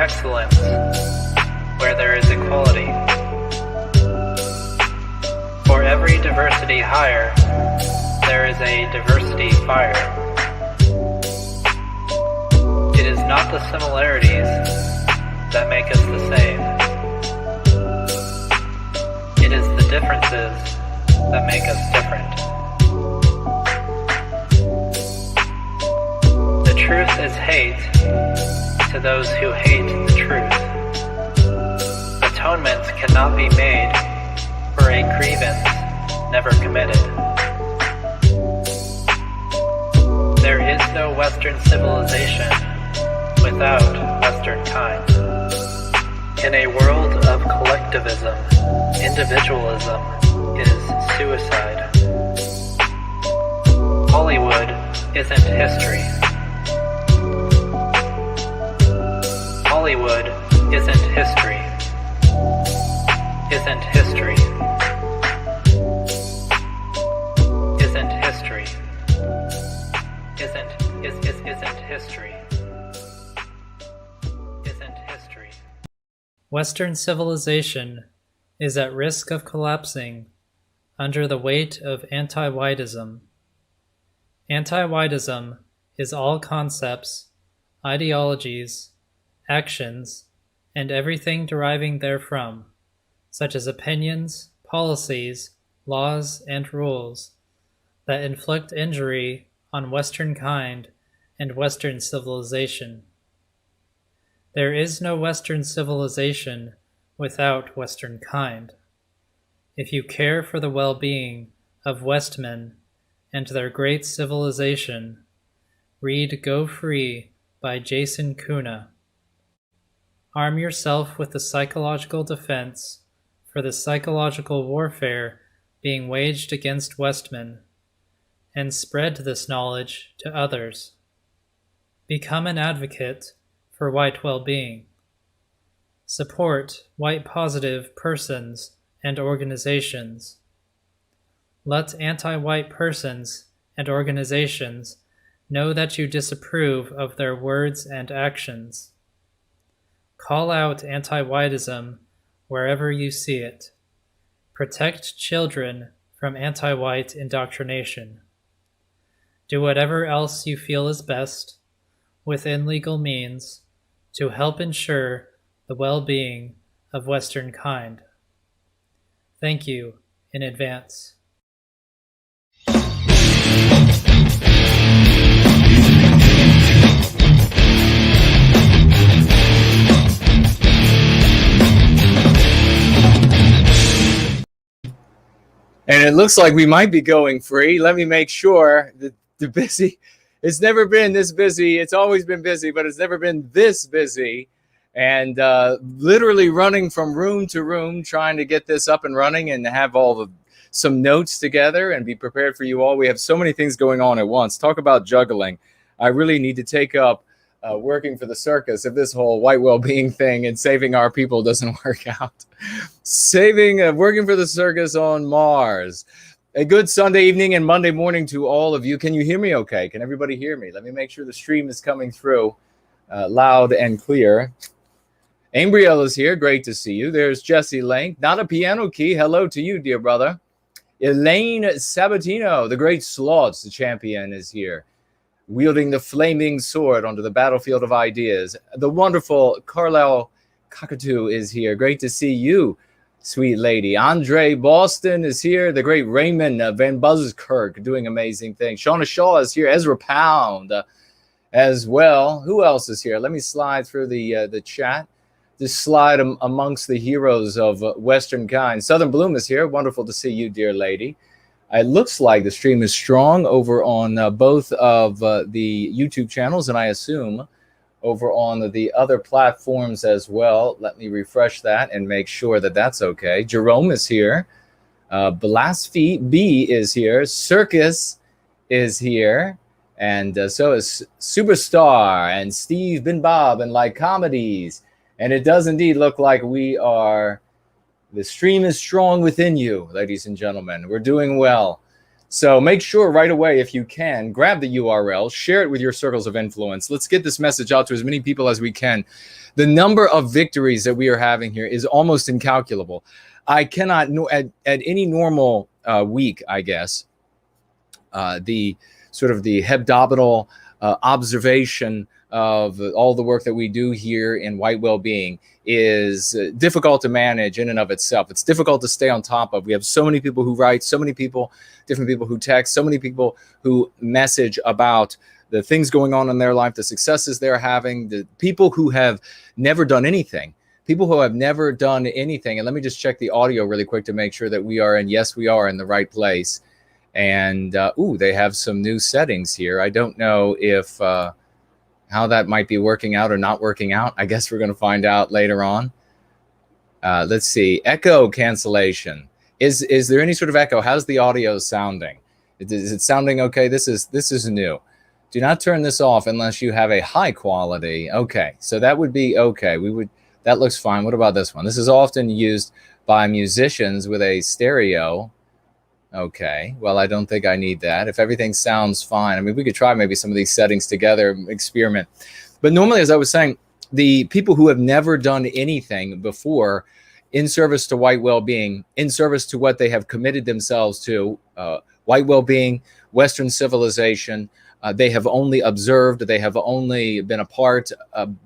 excellence where there is equality. For every diversity higher, there is a diversity fire. It is not the similarities that make us the same. It is the differences that make us different. The truth is hate to those who hate the truth. Atonement cannot be made for a grievance never committed. There is no Western civilization without Western kind. In a world of collectivism, individualism is suicide. Hollywood isn't history. Hollywood isn't history. Isn't history. Isn't history. Isn't history. Isn't history. Western civilization is at risk of collapsing under the weight of Antiwhiteism. Antiwhiteism is all concepts, ideologies, actions, and everything deriving therefrom, such as opinions, policies, laws, and rules, that inflict injury on Western kind and Western civilization. There is no Western civilization without Western kind. If you care for the well-being of Westmen and their great civilization, read Go Free by Jason Köhne. Arm yourself with the psychological defense for the psychological warfare being waged against Westmen, and spread this knowledge to others. Become an advocate for white well-being. Support white positive persons and organizations. Let anti-white persons and organizations know that you disapprove of their words and actions. Call out anti-whiteism wherever you see it. Protect children from anti-white indoctrination. Do whatever else you feel is best, within legal means, to help ensure the well-being of Western kind. Thank you in advance. And it looks like we might be going free. Let me make sure that it's never been this busy. It's always been busy, but it's never been this busy. And literally running from room to room, trying to get this up and running and have some notes together and be prepared for you all. We have so many things going on at once. Talk about juggling. I really need to take up working for the circus if this whole white well-being thing and saving our people doesn't work out. Working for the circus on Mars. A good Sunday evening and Monday morning to all of you. Can you hear me okay? Can everybody hear me? Let me make sure the stream is coming through loud and clear. Ambriel is here. Great to see you. There's Jesse Lane. Not a piano key. Hello to you, dear brother. Elaine Sabatino, the great Slots, the champion, is here, wielding the flaming sword onto the battlefield of ideas. The wonderful Carlisle Cockatoo is here. Great to see you, sweet lady. Andre Boston is here. The great Raymond Van Buzzkirk doing amazing things. Shauna Shaw is here. Ezra Pound as well. Who else is here? Let me slide through the chat. Just slide amongst the heroes of Western kind. Southern Bloom is here. Wonderful to see you, dear lady. It looks like the stream is strong over on both of the YouTube channels, and I assume over on the other platforms as well. Let me refresh that and make sure that that's okay. Jerome is here. Blaspheme B is here. Circus is here. And so is Superstar and Steve Bin Bob and Like Comedies. And it does indeed look like the stream is strong within you, ladies and gentlemen. We're doing well. So make sure right away, if you can, grab the URL, share it with your circles of influence. Let's get this message out to as many people as we can. The number of victories that we are having here is almost incalculable. I cannot, at any normal week, I guess, the sort of the hebdomadal observation of all the work that we do here in White Wellbeing is difficult to manage in and of itself. It's difficult to stay on top of. We have so many people who write, so many people, different people who text, so many people who message about the things going on in their life, the successes they're having, the people who have never done anything. People who have never done anything. And let me just check the audio really quick to make sure that we are, and yes, we are in the right place. And, ooh, they have some new settings here. I don't know if how that might be working out or not working out. I guess we're going to find out later on. Let's see. Echo cancellation. Is there any sort of echo? How's the audio sounding? Is it sounding okay? This is new. Do not turn this off unless you have a high quality. Okay, so that would be okay. That looks fine. What about this one? This is often used by musicians with a stereo. Okay, well, I don't think I need that. If everything sounds fine, I mean, we could try maybe some of these settings together, experiment. But normally, as I was saying, the people who have never done anything before in service to white well-being, in service to what they have committed themselves to, white well-being, Western civilization, they have only observed, they have only been a part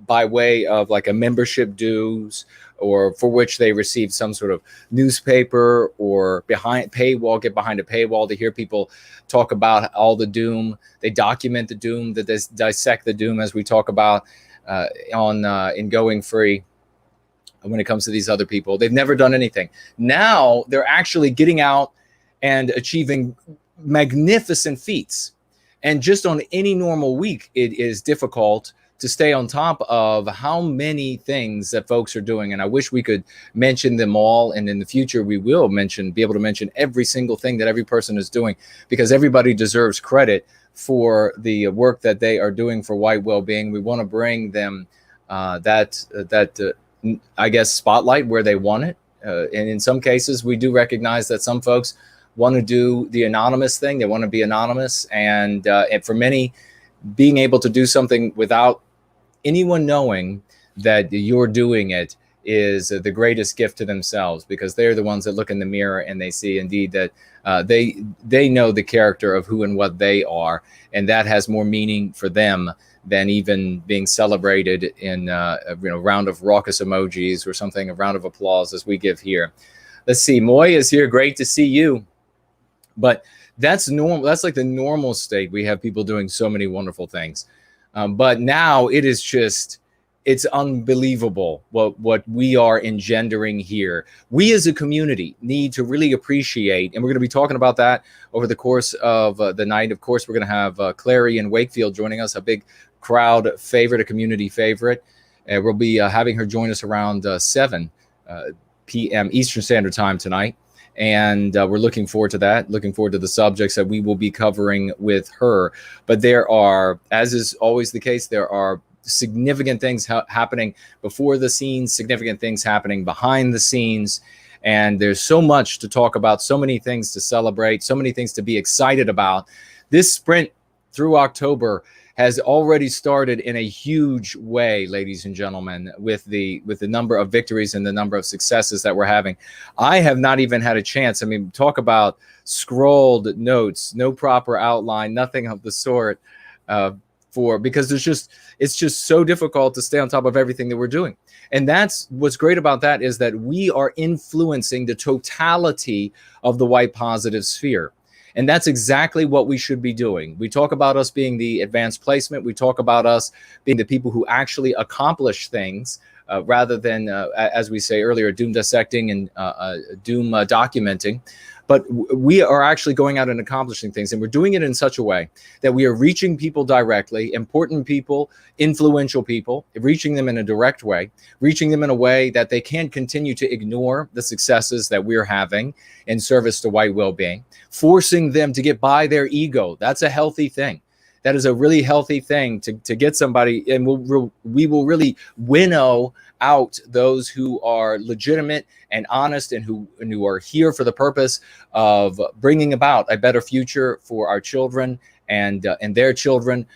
by way of like a membership dues, or for which they received some sort of newspaper or behind paywall, get behind a paywall to hear people talk about all the doom. They document the doom, that they dissect the doom, as we talk about in Going Free. When it comes to these other people, they've never done anything. Now they're actually getting out and achieving magnificent feats. And just on any normal week, it is difficult to stay on top of how many things that folks are doing. And I wish we could mention them all. And in the future, we will be able to mention every single thing that every person is doing, because everybody deserves credit for the work that they are doing for white well-being. We want to bring them I guess, spotlight where they want it. And in some cases, we do recognize that some folks want to do the anonymous thing. They want to be anonymous. And for many, being able to do something without anyone knowing that you're doing it is the greatest gift to themselves, because they're the ones that look in the mirror and they see indeed that they know the character of who and what they are. And that has more meaning for them than even being celebrated in a round of raucous emojis or something, a round of applause as we give here. Let's see, Moy is here. Great to see you. But that's normal. That's like the normal state. We have people doing so many wonderful things. But now it is just, it's unbelievable what we are engendering here. We as a community need to really appreciate, and we're going to be talking about that over the course of the night. Of course, we're going to have Clarion Wakefield joining us, a big crowd favorite, a community favorite. We'll be having her join us around 7 p.m. Eastern Standard Time tonight. And we're looking forward to that, looking forward to the subjects that we will be covering with her. But there are, as is always the case, there are significant things happening before the scenes, significant things happening behind the scenes. And there's so much to talk about, so many things to celebrate, so many things to be excited about. This sprint through October has already started in a huge way, ladies and gentlemen, with the number of victories and the number of successes that we're having. I have not even had a chance. I mean, talk about scrolled notes, no proper outline, nothing of the sort, because it's just so difficult to stay on top of everything that we're doing. And that's what's great about that, is that we are influencing the totality of the white positive sphere. And that's exactly what we should be doing. We talk about us being the advanced placement. We talk about us being the people who actually accomplish things rather than, as we say earlier, doom dissecting and doom documenting. But we are actually going out and accomplishing things, and we're doing it in such a way that we are reaching people directly, important people, influential people, reaching them in a direct way, reaching them in a way that they can't continue to ignore the successes that we're having in service to white well-being, forcing them to get by their ego. That's a healthy thing. That is a really healthy thing to get somebody, and we will really winnow out those who are legitimate and honest, and who are here for the purpose of bringing about a better future for our children and their children,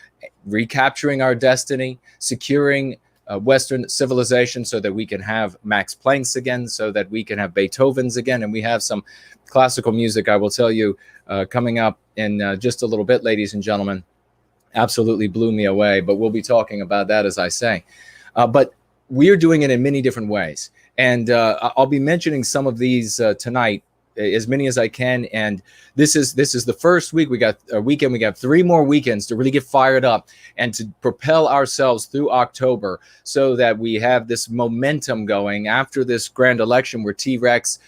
recapturing our destiny, securing Western civilization, so that we can have Max Planck's again, so that we can have Beethoven's again, and we have some classical music, I will tell you, coming up in just a little bit, ladies and gentlemen. Absolutely blew me away, but we'll be talking about that, as I say. But we're doing it in many different ways, and I'll be mentioning some of these tonight, as many as I can. And this is the first week. We got a weekend. We got 3 more weekends to really get fired up and to propel ourselves through October, so that we have this momentum going after this grand election where T-Rex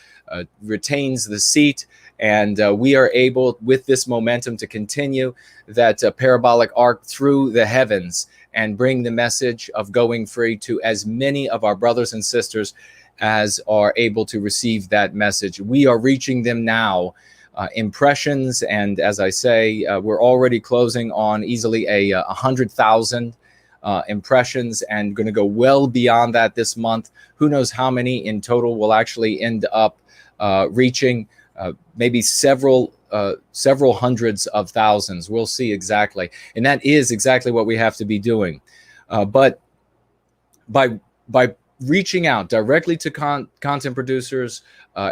retains the seat, and we are able, with this momentum, to continue that parabolic arc through the heavens and bring the message of going free to as many of our brothers and sisters as are able to receive that message. We are reaching them now. Impressions, and as I say, we're already closing on easily 100,000 impressions, and going to go well beyond that this month. Who knows how many in total will actually end up reaching? Maybe several hundreds of thousands. We'll see exactly, and that is exactly what we have to be doing. But by reaching out directly to content producers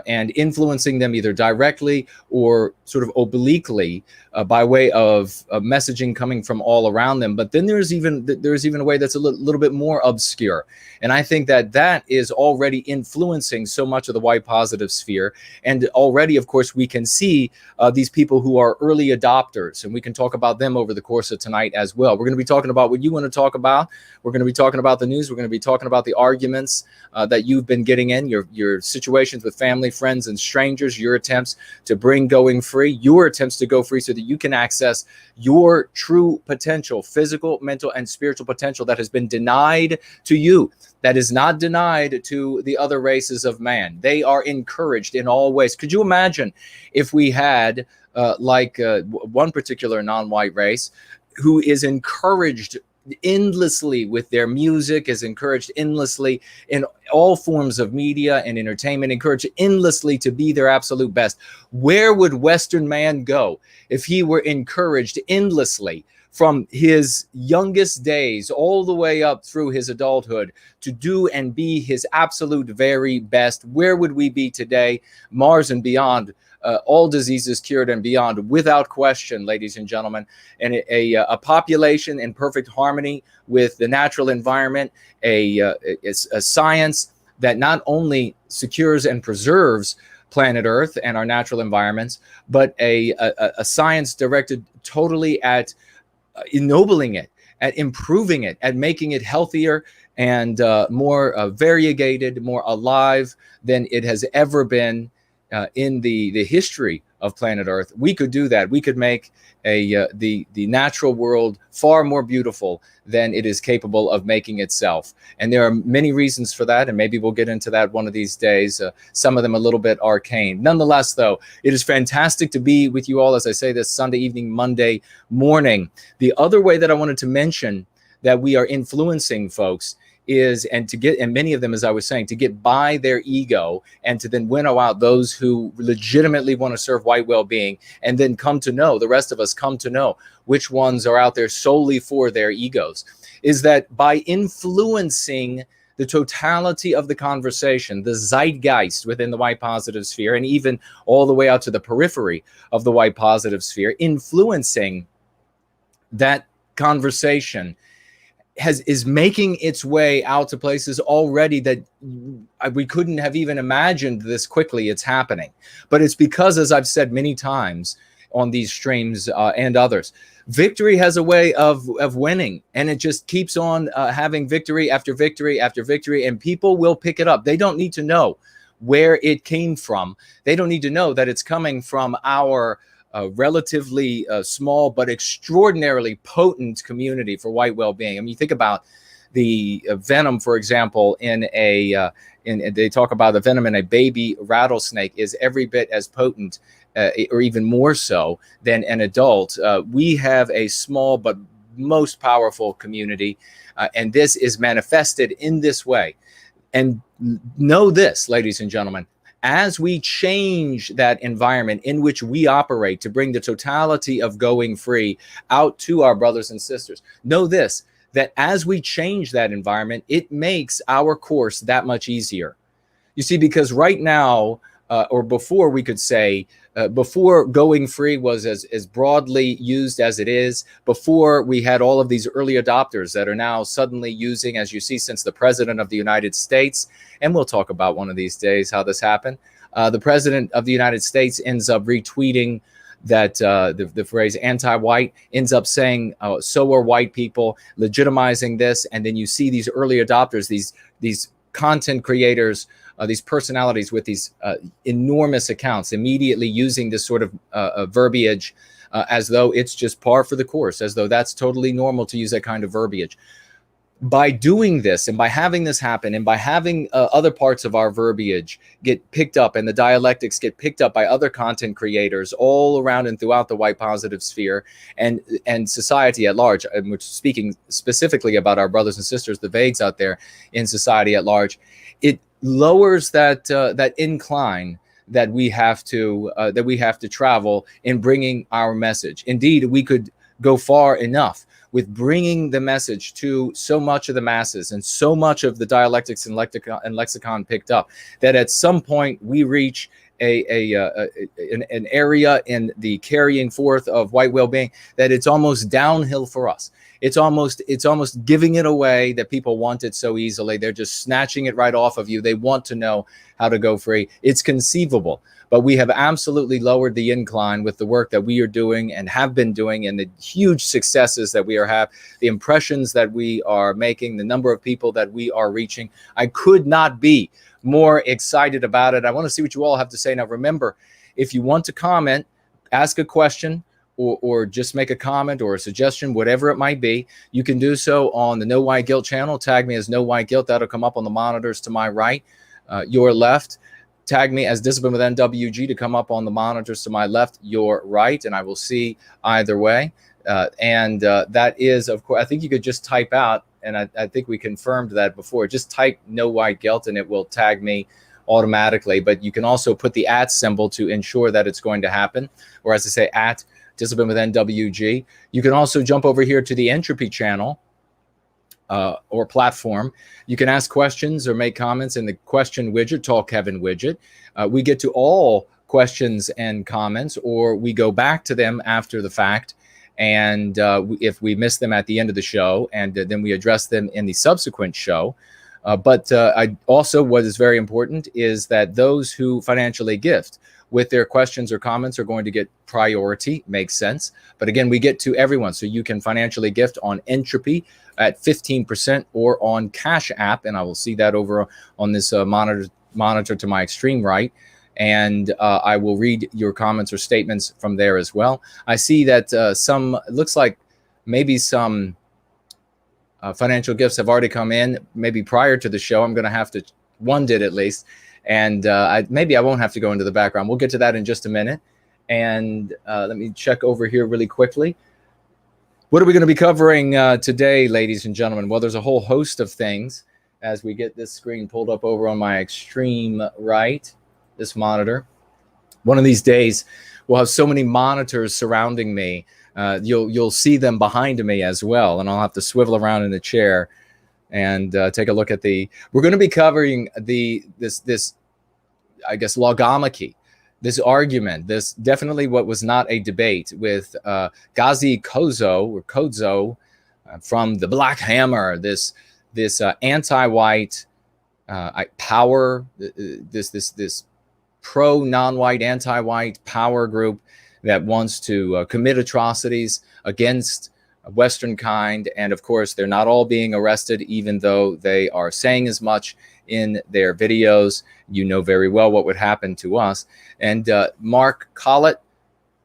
and influencing them either directly or sort of obliquely by way of messaging coming from all around them. But then there's even a way that's a little bit more obscure. And I think that is already influencing so much of the white positive sphere. And already, of course, we can see these people who are early adopters, and we can talk about them over the course of tonight as well. We're going to be talking about what you want to talk about. We're going to be talking about the news. We're going to be talking about the arguments that you've been getting in, your situations with family, friends, and strangers, your attempts to bring going free, your attempts to go free, so that you can access your true potential, physical, mental, and spiritual potential that has been denied to you, that is not denied to the other races of man. They are encouraged in all ways. Could you imagine if we had one particular non-white race who is encouraged endlessly with their music, is encouraged endlessly in all forms of media and entertainment, encouraged endlessly to be their absolute best? Where would Western man go if he were encouraged endlessly from his youngest days all the way up through his adulthood to do and be his absolute very best? Where would we be today? Mars and beyond. All diseases cured and beyond, without question, ladies and gentlemen. And a population in perfect harmony with the natural environment, a science that not only secures and preserves planet Earth and our natural environments, but a science directed totally at ennobling it, at improving it, at making it healthier and more variegated, more alive than it has ever been in the history of planet Earth. We could do that. We could make the natural world far more beautiful than it is capable of making itself. And there are many reasons for that, and maybe we'll get into that one of these days. Some of them a little bit arcane. Nonetheless, though, it is fantastic to be with you all, as I say, this Sunday evening, Monday morning. The other way that I wanted to mention that we are influencing folks is, and many of them, as I was saying, to get by their ego and to then winnow out those who legitimately want to serve white well-being, and then the rest of us come to know which ones are out there solely for their egos, is that by influencing the totality of the conversation, the zeitgeist within the white positive sphere, and even all the way out to the periphery of the white positive sphere, influencing that conversation is making its way out to places already that we couldn't have even imagined this quickly. It's happening. But it's because, as I've said many times on these streams and others, victory has a way of winning, and it just keeps on having victory after victory after victory, and people will pick it up. They don't need to know where it came from. They don't need to know that it's coming from our relatively small but extraordinarily potent community for white well-being. I mean, you think about the venom, for example, they talk about the venom in a baby rattlesnake is every bit as potent or even more so than an adult. We have a small but most powerful community, and this is manifested in this way. And know this, ladies and gentlemen, as we change that environment in which we operate to bring the totality of going free out to our brothers and sisters, know this, that as we change that environment, it makes our course that much easier. You see, because right now, or before, we could say, before going free was as broadly used as it is, before we had all of these early adopters that are now suddenly using, as you see, since the President of the United States, and we'll talk about one of these days how this happened, the President of the United States ends up retweeting that the phrase anti-white, ends up saying, so are white people, legitimizing this. And then you see these early adopters, these content creators, these personalities with these enormous accounts immediately using this sort of verbiage as though it's just par for the course, as though that's totally normal to use that kind of verbiage. By doing this and by having this happen and by having other parts of our verbiage get picked up and the dialectics get picked up by other content creators all around and throughout the white positive sphere and society at large, and we're speaking specifically about our brothers and sisters, the vagues out there in society at large, it lowers that incline that we have to travel in bringing our message. Indeed, we could go far enough with bringing the message to so much of the masses and so much of the dialectics and lexicon picked up that at some point we reach an area in the carrying forth of white well-being that it's almost downhill for us. It's almost giving it away, that people want it so easily. They're just snatching it right off of you. They want to know how to go free. It's conceivable, but we have absolutely lowered the incline with the work that we are doing and have been doing, and the huge successes that we have, the impressions that we are making, the number of people that we are reaching. I could not be more excited about it. I want to see what you all have to say. Now, remember, if you want to comment, ask a question, or just make a comment or a suggestion, whatever it might be, you can do so on the No White Guilt channel. Tag me as No White Guilt. That'll come up on the monitors to my right, your left. Tag me as Discipline with NWG to come up on the monitors to my left, your right, and I will see either way. That is, of course, I think you could just type out, and I think we confirmed that before, just type No White Guilt and it will tag me automatically. But you can also put the @ symbol to ensure that it's going to happen, or as I say, @ Discipline with NWG. You can also jump over here to the Entropy channel or platform. You can ask questions or make comments in the question widget, Talk Kevin widget. We get to all questions and comments, or we go back to them after the fact. And if we miss them at the end of the show, and then we address them in the subsequent show. But what is very important is that those who financially gift with their questions or comments are going to get priority. Makes sense. But again, we get to everyone. So you can financially gift on Entropy at 15% or on Cash App. And I will see that over on this monitor to my extreme right. And I will read your comments or statements from there as well. I see that it looks like maybe some financial gifts have already come in, maybe prior to the show. I'm going to have to, one did at least. And maybe I won't have to go into the background. We'll get to that in just a minute. And let me check over here really quickly. What are we going to be covering today, ladies and gentlemen? Well, there's a whole host of things as we get this screen pulled up over on my extreme right, this monitor. One of these days, we'll have so many monitors surrounding me. You'll see them behind me as well, and I'll have to swivel around in the chair and take a look at we're going to be covering this I guess logomachy, this argument, this definitely what was not a debate with Ghazi Kodzo from the Black Hammer, this anti-white power, this pro non-white, anti-white power group that wants to commit atrocities against Western kind. And of course, they're not all being arrested, even though they are saying as much in their videos. You know very well what would happen to us. And Mark Collett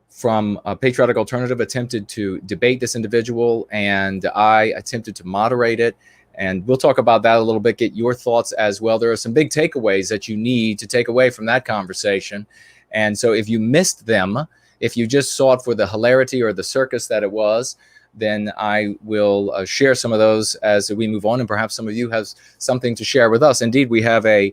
from Patriotic Alternative attempted to debate this individual, and I attempted to moderate it. And we'll talk about that a little bit, get your thoughts as well. There are some big takeaways that you need to take away from that conversation. And so if you missed them, if you just saw it for the hilarity or the circus that it was, then I will share some of those as we move on, and perhaps some of you have something to share with us. Indeed, we have a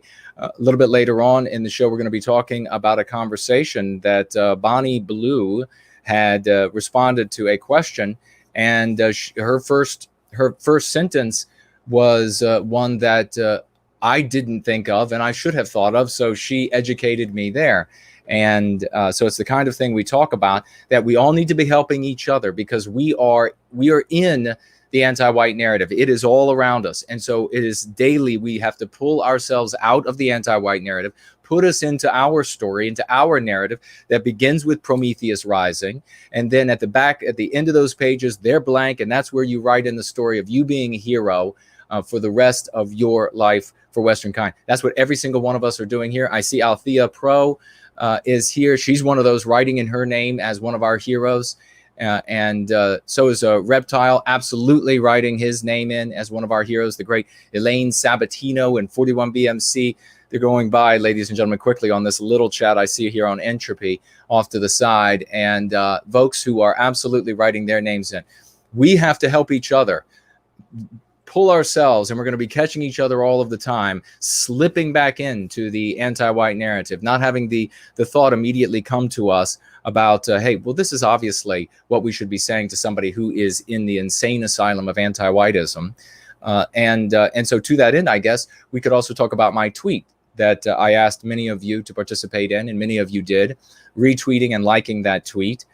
little bit later on in the show, we're going to be talking about a conversation that Bonnie Blue had responded to a question, and her first sentence was one that I didn't think of, and I should have thought of, so she educated me there. And so it's the kind of thing we talk about, that we all need to be helping each other, because we are in the anti-white narrative. It is all around us. And so it is daily we have to pull ourselves out of the anti-white narrative, put us into our story, into our narrative that begins with Prometheus rising. And then at the back, at the end of those pages, they're blank. And that's where you write in the story of you being a hero for the rest of your life for Western kind. That's what every single one of us are doing here. I see Althea Pro is here. She's one of those writing in her name as one of our heroes. And so is Reptile, absolutely writing his name in as one of our heroes. The great Elaine Sabatino and 41 BMC. They're going by, ladies and gentlemen, quickly on this little chat I see here on Entropy off to the side. And folks who are absolutely writing their names in. We have to help each other pull ourselves, and we're going to be catching each other all of the time, slipping back into the anti-white narrative, not having the thought immediately come to us about, hey, well, this is obviously what we should be saying to somebody who is in the insane asylum of anti-whiteism. And so to that end, I guess we could also talk about my tweet that I asked many of you to participate in, and many of you did, retweeting and liking that tweet.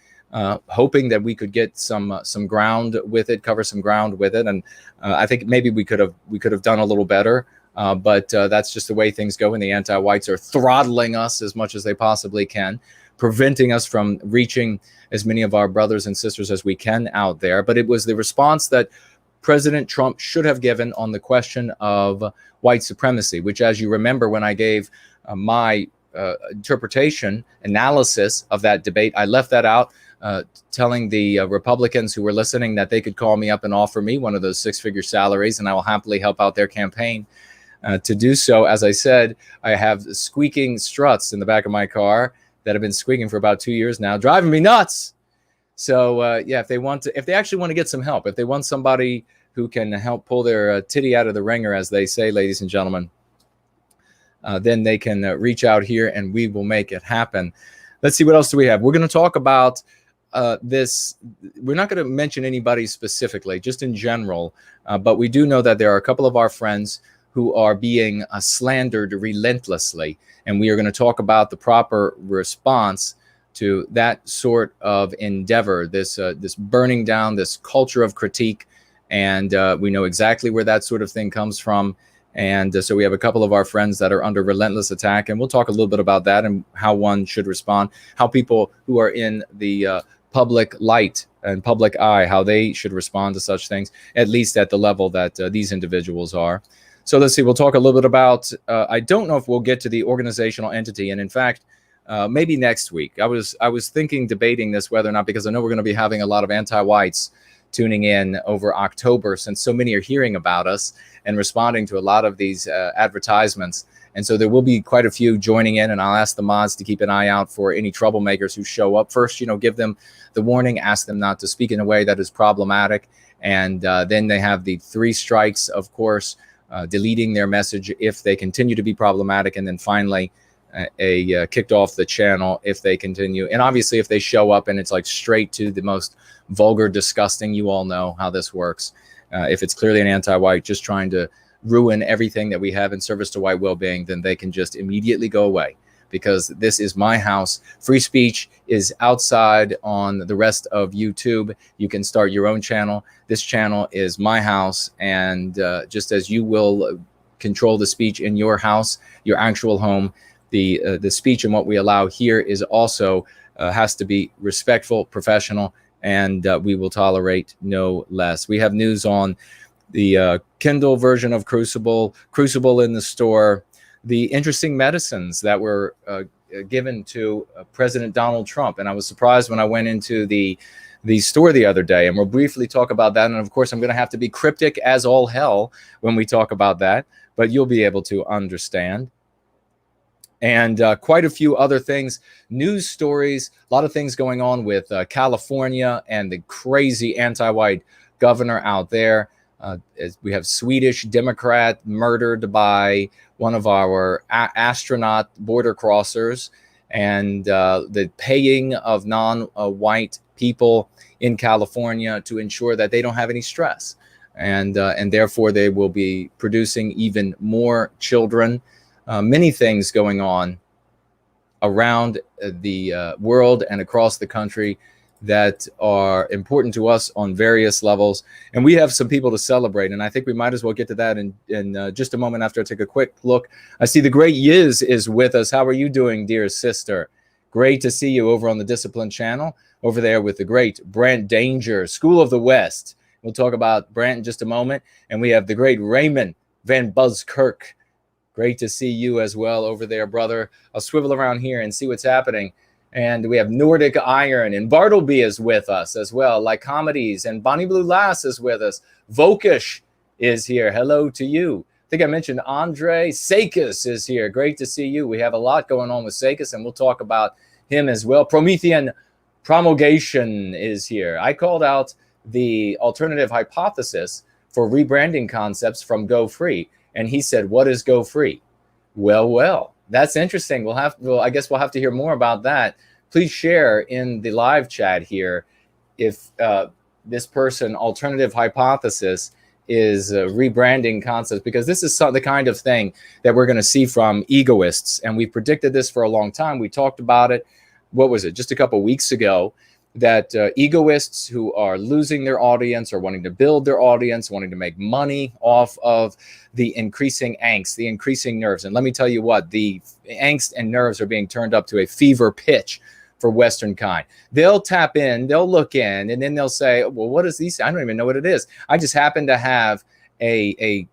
Hoping that we could get some ground with it, cover some ground with it, and I think maybe we could have done a little better, but that's just the way things go. And the anti-whites are throttling us as much as they possibly can, preventing us from reaching as many of our brothers and sisters as we can out there. But it was the response that President Trump should have given on the question of white supremacy, which, as you remember, when I gave my interpretation, analysis of that debate, I left that out. Telling the Republicans who were listening that they could call me up and offer me one of those six-figure salaries, and I will happily help out their campaign to do so. As I said, I have squeaking struts in the back of my car that have been squeaking for about 2 years now, driving me nuts. So yeah, if they actually want to get some help, if they want somebody who can help pull their titty out of the ringer, as they say, ladies and gentlemen, then they can reach out here and we will make it happen. Let's see, what else do we have? We're going to talk about this. We're not going to mention anybody specifically, just in general, but we do know that there are a couple of our friends who are being slandered relentlessly, and we are going to talk about the proper response to that sort of endeavor, this burning down, this culture of critique, and we know exactly where that sort of thing comes from. And so we have a couple of our friends that are under relentless attack, and we'll talk a little bit about that and how one should respond, how people who are in the public light and public eye, how they should respond to such things, at least at the level that these individuals are. So let's see, we'll talk a little bit about, I don't know if we'll get to the organizational entity, and in fact, maybe next week. I was thinking, debating this, whether or not, because I know we're going to be having a lot of anti-whites tuning in over October, since so many are hearing about us and responding to a lot of these advertisements. And so there will be quite a few joining in, and I'll ask the mods to keep an eye out for any troublemakers who show up. First, give them the warning, ask them not to speak in a way that is problematic. And then they have the 3 strikes, of course, deleting their message if they continue to be problematic. And then finally, kicked off the channel if they continue. And obviously, if they show up and it's like straight to the most vulgar, disgusting, you all know how this works. If it's clearly an anti-white, just trying to ruin everything that we have in service to white well-being, then they can just immediately go away, because this is my house. Free speech is outside on the rest of YouTube. You can start your own channel. This channel is my house, and just as you will control the speech in your house, your actual home, the speech and what we allow here is also has to be respectful, professional, and we will tolerate no less. We have news on the Kindle version of Crucible in the store, the interesting medicines that were given to President Donald Trump. And I was surprised when I went into the store the other day, and we'll briefly talk about that. And of course, I'm going to have to be cryptic as all hell when we talk about that, but you'll be able to understand. and quite a few other things, news stories, a lot of things going on with California and the crazy anti-white governor out there. As we have Swedish Democrat murdered by one of our astronaut border crossers, and the paying of non-white people in California to ensure that they don't have any stress, and therefore they will be producing even more children. Many things going on around the world and across the country that are important to us on various levels. And we have some people to celebrate. And I think we might as well get to that in just a moment after I take a quick look. I see the great Yiz is with us. How are you doing, dear sister? Great to see you over on the Discipline channel, over there with the great Brant Danger, School of the West. We'll talk about Brant in just a moment. And we have the great Raymond Van Buskirk. Great to see you as well over there, brother. I'll swivel around here and see what's happening. And we have Nordic Iron, and Bartleby is with us as well. Like Comedies, and Bonnie Blue Lass is with us. Vokish is here. Hello to you. I think I mentioned Andre. Sakis is here. Great to see you. We have a lot going on with Sakis, and we'll talk about him as well. Promethean Promulgation is here. I called out the alternative hypothesis for rebranding concepts from Go Free. And he said, what is Go Free? Well, that's interesting. I guess we'll have to hear more about that. Please share in the live chat here if this person, alternative hypothesis, is rebranding concepts, because this is the kind of thing that we're going to see from egoists. And we predicted this for a long time. We talked about it. What was it? Just a couple of weeks ago, that egoists who are losing their audience or wanting to build their audience, wanting to make money off of the increasing angst, the increasing nerves. And let me tell you what, the angst and nerves are being turned up to a fever pitch for Western kind. They'll tap in, they'll look in, and then they'll say, well, what is these? I don't even know what it is. I just happen to have a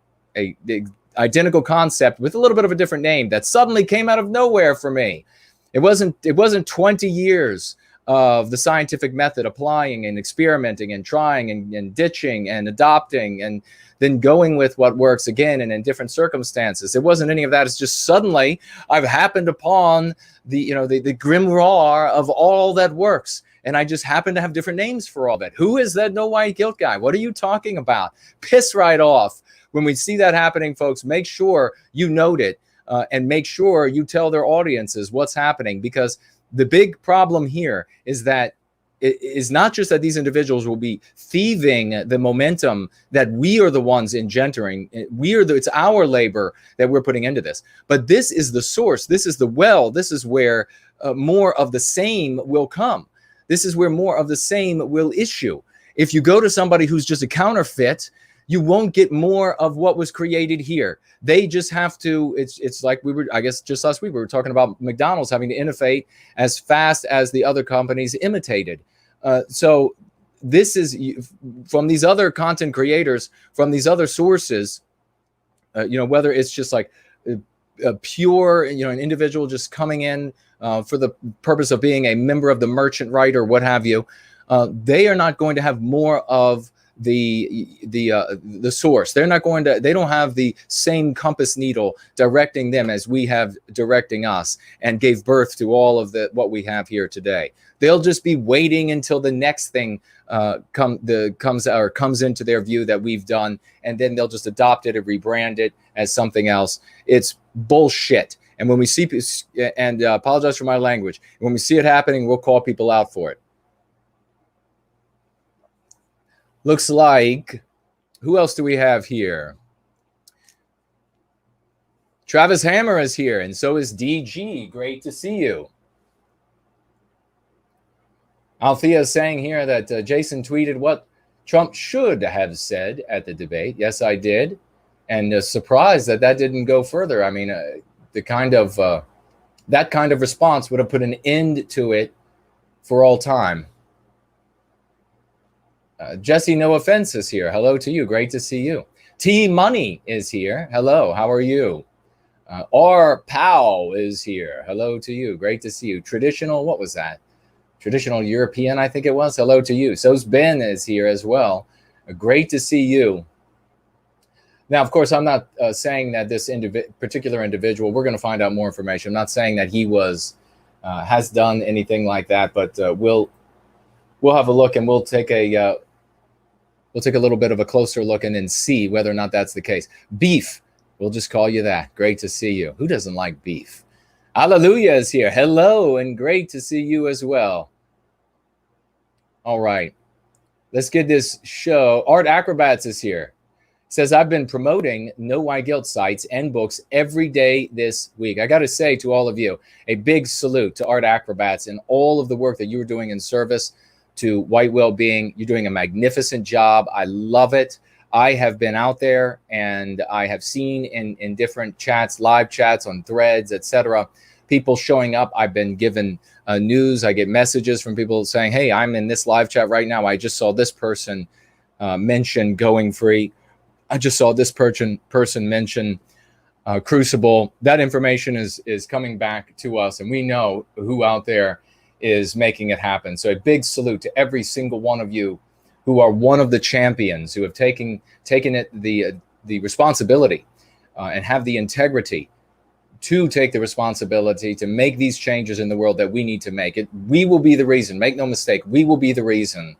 identical concept with a little bit of a different name that suddenly came out of nowhere for me. It wasn't 20 years of the scientific method, applying and experimenting and trying and ditching and adopting and then going with what works again and in different circumstances. It wasn't any of that. It's just suddenly I've happened upon the grimoire of all that works. And I just happen to have different names for all of it. Who is that no white guilt guy? What are you talking about? Piss right off. When we see that happening, folks, make sure you note it and make sure you tell their audiences what's happening, because the big problem here is that it is not just that these individuals will be thieving the momentum that we are the ones engendering. It's our labor that we're putting into this. But this is the source. This is the well. This is where more of the same will come. This is where more of the same will issue. If you go to somebody who's just a counterfeit, you won't get more of what was created here. They just have to, it's like I guess just last week, we were talking about McDonald's having to innovate as fast as the other companies imitated. So this is from these other content creators, from these other sources, whether it's just like a pure, an individual just coming in for the purpose of being a member of the merchant right or what have you, they are not going to have more of the source. They don't have the same compass needle directing them as we have directing us and gave birth to all of what we have here today. They'll just be waiting until the next thing comes into their view that we've done, and then they'll just adopt it and rebrand it as something else. It's bullshit. And when we see, and apologize for my language, when we see it happening, we'll call people out for it. Looks like, who else do we have here? Travis Hammer is here, and so is DG. Great to see you. Althea is saying here that Jason tweeted what Trump should have said at the debate. Yes, I did. And surprised that didn't go further. I mean, that kind of response would have put an end to it for all time. Jesse, no offense, is here. Hello to you. Great to see you. T Money is here. Hello. How are you? R Powell is here. Hello to you. Great to see you. Traditional, what was that? Traditional European, I think it was. Hello to you. So's Ben is here as well. Great to see you. Now, of course, I'm not saying that this particular individual, we're going to find out more information. I'm not saying that he has done anything like that, but we'll have a look, and we'll take a little bit of a closer look and then see whether or not that's the case. Beef, we'll just call you that. Great to see you. Who doesn't like beef? Hallelujah is here. Hello, and great to see you as well. All right, let's get this show. Art Acrobats is here. Says, I've been promoting No White Guilt sites and books every day this week. I got to say to all of you, a big salute to Art Acrobats and all of the work that you are doing in service to White Wellbeing. You're doing a magnificent job. I love it. I have been out there and I have seen in different chats, live chats on Threads, etc., people showing up. I've been given news. I get messages from people saying, hey, I'm in this live chat right now. I just saw this person mention going free. I just saw this person mention Crucible. That information is coming back to us, and we know who out there is making it happen. So a big salute to every single one of you who are one of the champions who have taken it the responsibility and have the integrity to take the responsibility to make these changes in the world that we need to make. It. We will be the reason. Make no mistake. We will be the reason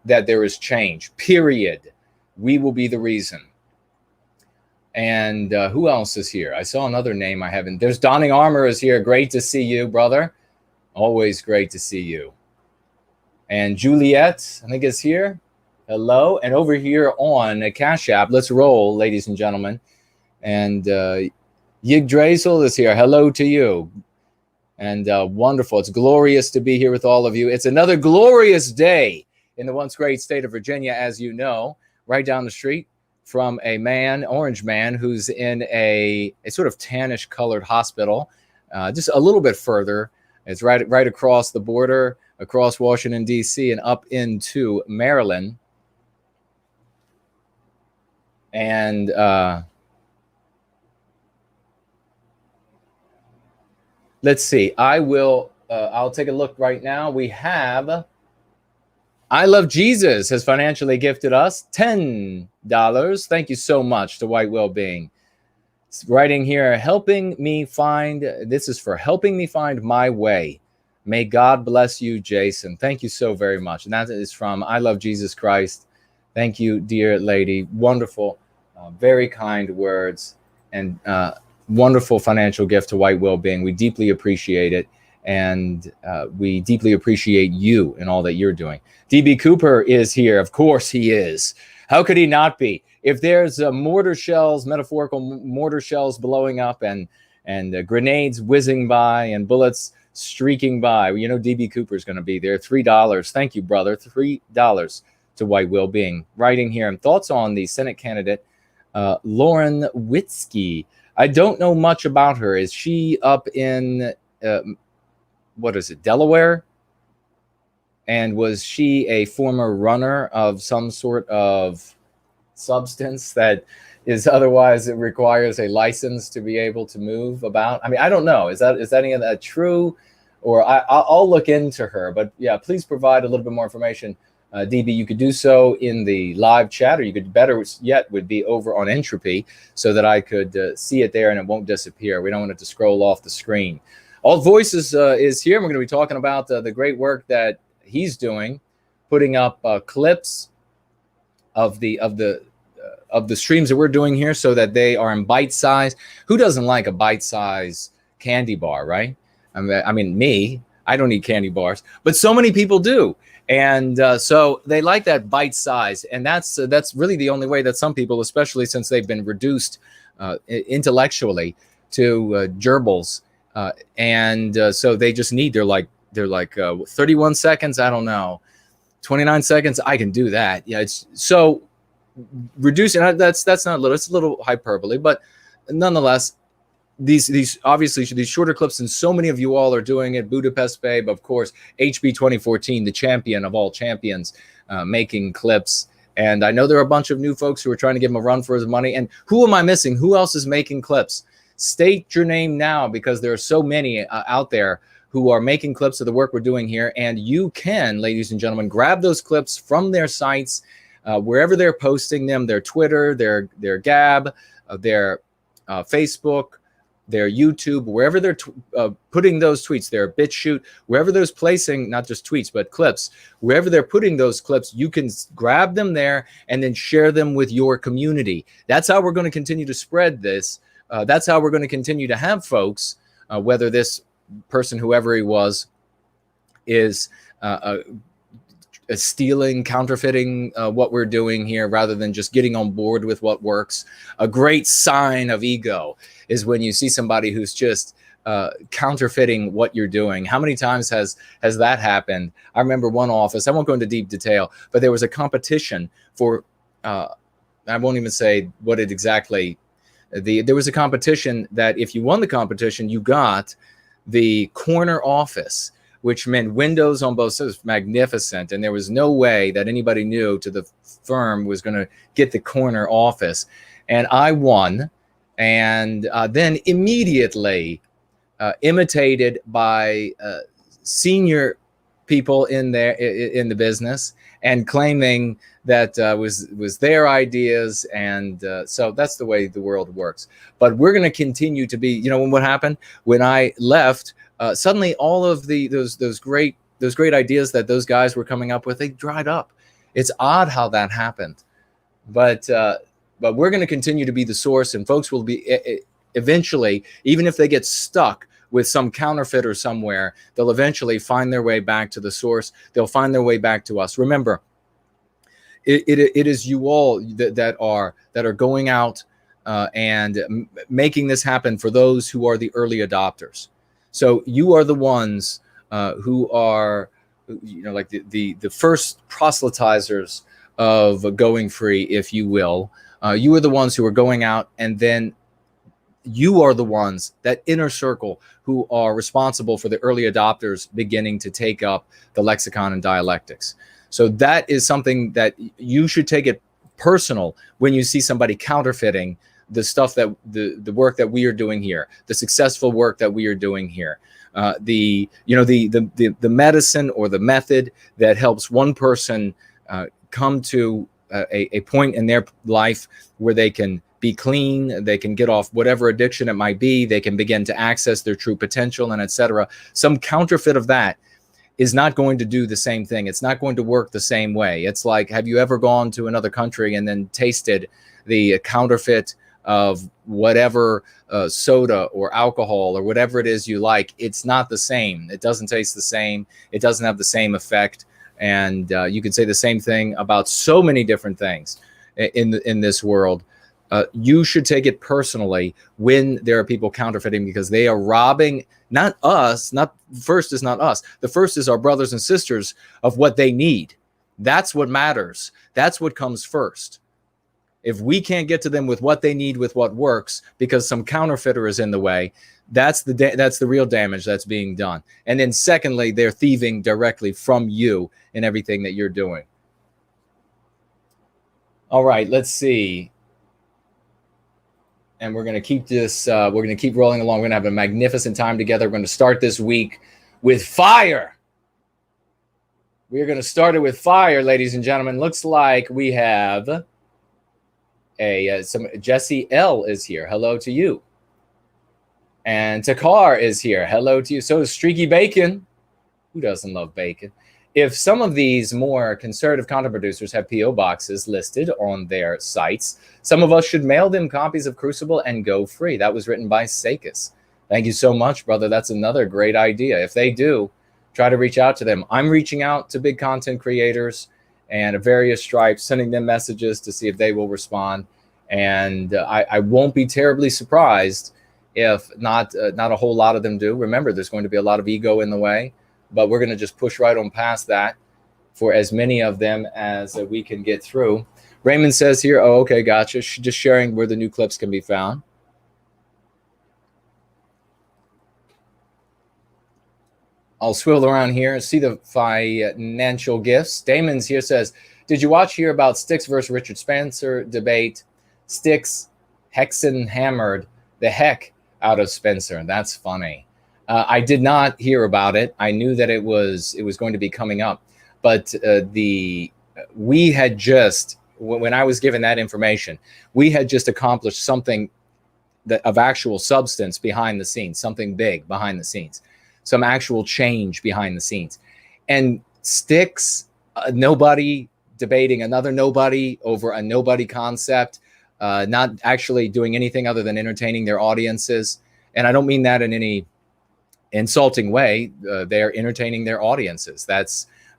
that there is change. Period. We will be the reason. And who else is here? I saw another name I haven't. There's Donning Armor is here. Great to see you, brother. Always great to see you. And Juliet, I think, is here. Hello. And over here on Cash App, let's roll, ladies and gentlemen. And Yig Drazel is here. Hello to you. And wonderful. It's glorious to be here with all of you. It's another glorious day in the once great state of Virginia, as you know, right down the street from a man, orange man, who's in a sort of tannish colored hospital, just a little bit further. It's right across the border, across Washington, D.C., and up into Maryland. And let's see. I'll take a look right now. We have I Love Jesus has financially gifted us $10. Thank you so much to White Wellbeing. It's writing here, this is for helping me find my way. May God bless you, Jason. Thank you so very much. And that is from I Love Jesus Christ. Thank you, dear lady. Wonderful, very kind words, and wonderful financial gift to White Wellbeing. We deeply appreciate it. And we deeply appreciate you and all that you're doing. DB Cooper is here. Of course he is. How could he not be? If there's mortar shells, metaphorical mortar shells blowing up and grenades whizzing by and bullets streaking by, you know DB Cooper's going to be there. $3. Thank you, brother. $3 to White Wellbeing. Writing here. And thoughts on the Senate candidate, Lauren Witzke. I don't know much about her. Is she up in... Delaware? And was she a former runner of some sort of substance that is otherwise it requires a license to be able to move about? I mean, I don't know. Is that any of that true? Or I'll look into her. But yeah, please provide a little bit more information. DB, you could do so in the live chat, or you could, better yet, would be over on Entropy so that I could see it there and it won't disappear. We don't want it to scroll off the screen. All Voices is here. We're going to be talking about the great work that he's doing, putting up clips of the streams that we're doing here so that they are in bite size. Who doesn't like a bite size candy bar, right? I mean, me, I don't eat candy bars, but so many people do. And so they like that bite size. And that's really the only way that some people, especially since they've been reduced intellectually to gerbils, so they just need, they're like 31 seconds. I don't know, 29 seconds. I can do that. Yeah. It's so reducing. That's not little, it's a little hyperbole, but nonetheless, these obviously these shorter clips, and so many of you all are doing it. Budapest Babe, of course, HB 2014, the champion of all champions, making clips. And I know there are a bunch of new folks who are trying to give him a run for his money. And who am I missing? Who else is making clips? State your name now, because there are so many out there who are making clips of the work we're doing here. And you can, ladies and gentlemen, grab those clips from their sites. wherever they're posting them, their Twitter, their Gab, their Facebook, their YouTube, wherever they're putting those tweets, their BitChute, wherever they're placing, not just tweets, but clips, wherever they're putting those clips, you can grab them there and then share them with your community. That's how we're going to continue to spread this. That's how we're going to continue to have folks, whether this person, whoever he was, is stealing, counterfeiting what we're doing here rather than just getting on board with what works. A great sign of ego is when you see somebody who's just counterfeiting what you're doing. How many times has that happened? I remember one office, I won't go into deep detail, but there was a competition for, I won't even say what it exactly, there was a competition that if you won the competition, you got the corner office, which meant windows on both sides, magnificent. And there was no way that anybody new to the firm was going to get the corner office. And I won. And then immediately imitated by senior people in there in the business and claiming that was their ideas. And so that's the way the world works. But we're going to continue to be, you know, what happened when I left, suddenly all of those great ideas that those guys were coming up with, they dried up. It's odd how that happened. But we're going to continue to be the source, and folks will be eventually, even if they get stuck with some counterfeiter somewhere, they'll eventually find their way back to the source. They'll find their way back to us. Remember, it is you all that are going out and making this happen for those who are the early adopters. So you are the ones who are, you know, like the first proselytizers of going free, if you will. You are the ones who are going out, and then you are the ones, that inner circle, who are responsible for the early adopters beginning to take up the lexicon and dialectics. So that is something that you should take it personal when you see somebody counterfeiting the stuff that the work that we are doing here, the successful work that we are doing here, the medicine or the method that helps one person come to a point in their life where they can be clean, they can get off whatever addiction it might be, they can begin to access their true potential, and etc. Some counterfeit of that is not going to do the same thing. It's not going to work the same way. It's like, have you ever gone to another country and then tasted the counterfeit of whatever soda or alcohol or whatever it is you like? It's not the same. It doesn't taste the same. It doesn't have the same effect. And you could say the same thing about so many different things in this world. You should take it personally when there are people counterfeiting, because they are robbing not us. Not first is not us. The first is our brothers and sisters of what they need. That's what matters. That's what comes first. If we can't get to them with what they need, with what works, because some counterfeiter is in the way, that's the real damage that's being done. And then secondly, they're thieving directly from you in everything that you're doing. All right, let's see. And we're going to keep this, we're going to keep rolling along. We're going to have a magnificent time together. We're going to start this week with fire. We're going to start it with fire, ladies and gentlemen. Looks like we have some Jesse L is here. Hello to you. And Takar is here. Hello to you. So is Streaky Bacon. Who doesn't love bacon? If some of these more conservative content producers have P.O. boxes listed on their sites, some of us should mail them copies of Crucible and go free. That was written by Sakis. Thank you so much, brother. That's another great idea. If they do, try to reach out to them. I'm reaching out to big content creators and of various stripes, sending them messages to see if they will respond. And I won't be terribly surprised if not a whole lot of them do. Remember, there's going to be a lot of ego in the way, but we're going to just push right on past that for as many of them as we can get through. Raymond says here, oh, okay, gotcha. Just sharing where the new clips can be found. I'll swivel around here and see the financial gifts. Damon's here says, did you hear about Styx versus Richard Spencer debate? Styx hexen hammered the heck out of Spencer. That's funny. I did not hear about it. I knew that it was going to be coming up, but we had just when I was given that information, we had just accomplished something that of actual substance behind the scenes, something big behind the scenes, some actual change behind the scenes. And sticks, nobody debating another nobody over a nobody concept, not actually doing anything other than entertaining their audiences. And I don't mean that in any insulting way. They're entertaining their audiences.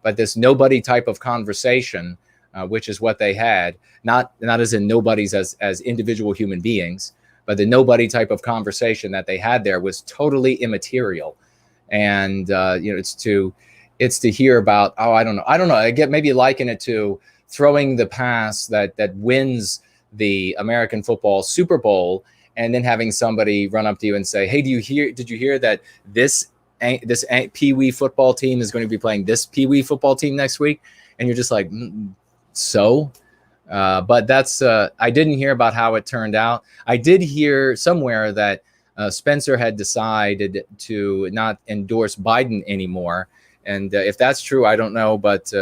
But this nobody type of conversation, which is what they had, not as in nobodies as individual human beings, but the nobody type of conversation that they had there was totally immaterial. And it's to hear about, I don't know. I get maybe liken it to throwing the pass that wins the American football Super Bowl, and then having somebody run up to you and say, "Hey, did you hear that this Pee Wee football team is going to be playing this Pee Wee football team next week?" And you're just like, so. But that's I didn't hear about how it turned out. I did hear somewhere that Spencer had decided to not endorse Biden anymore. And if that's true, I don't know, but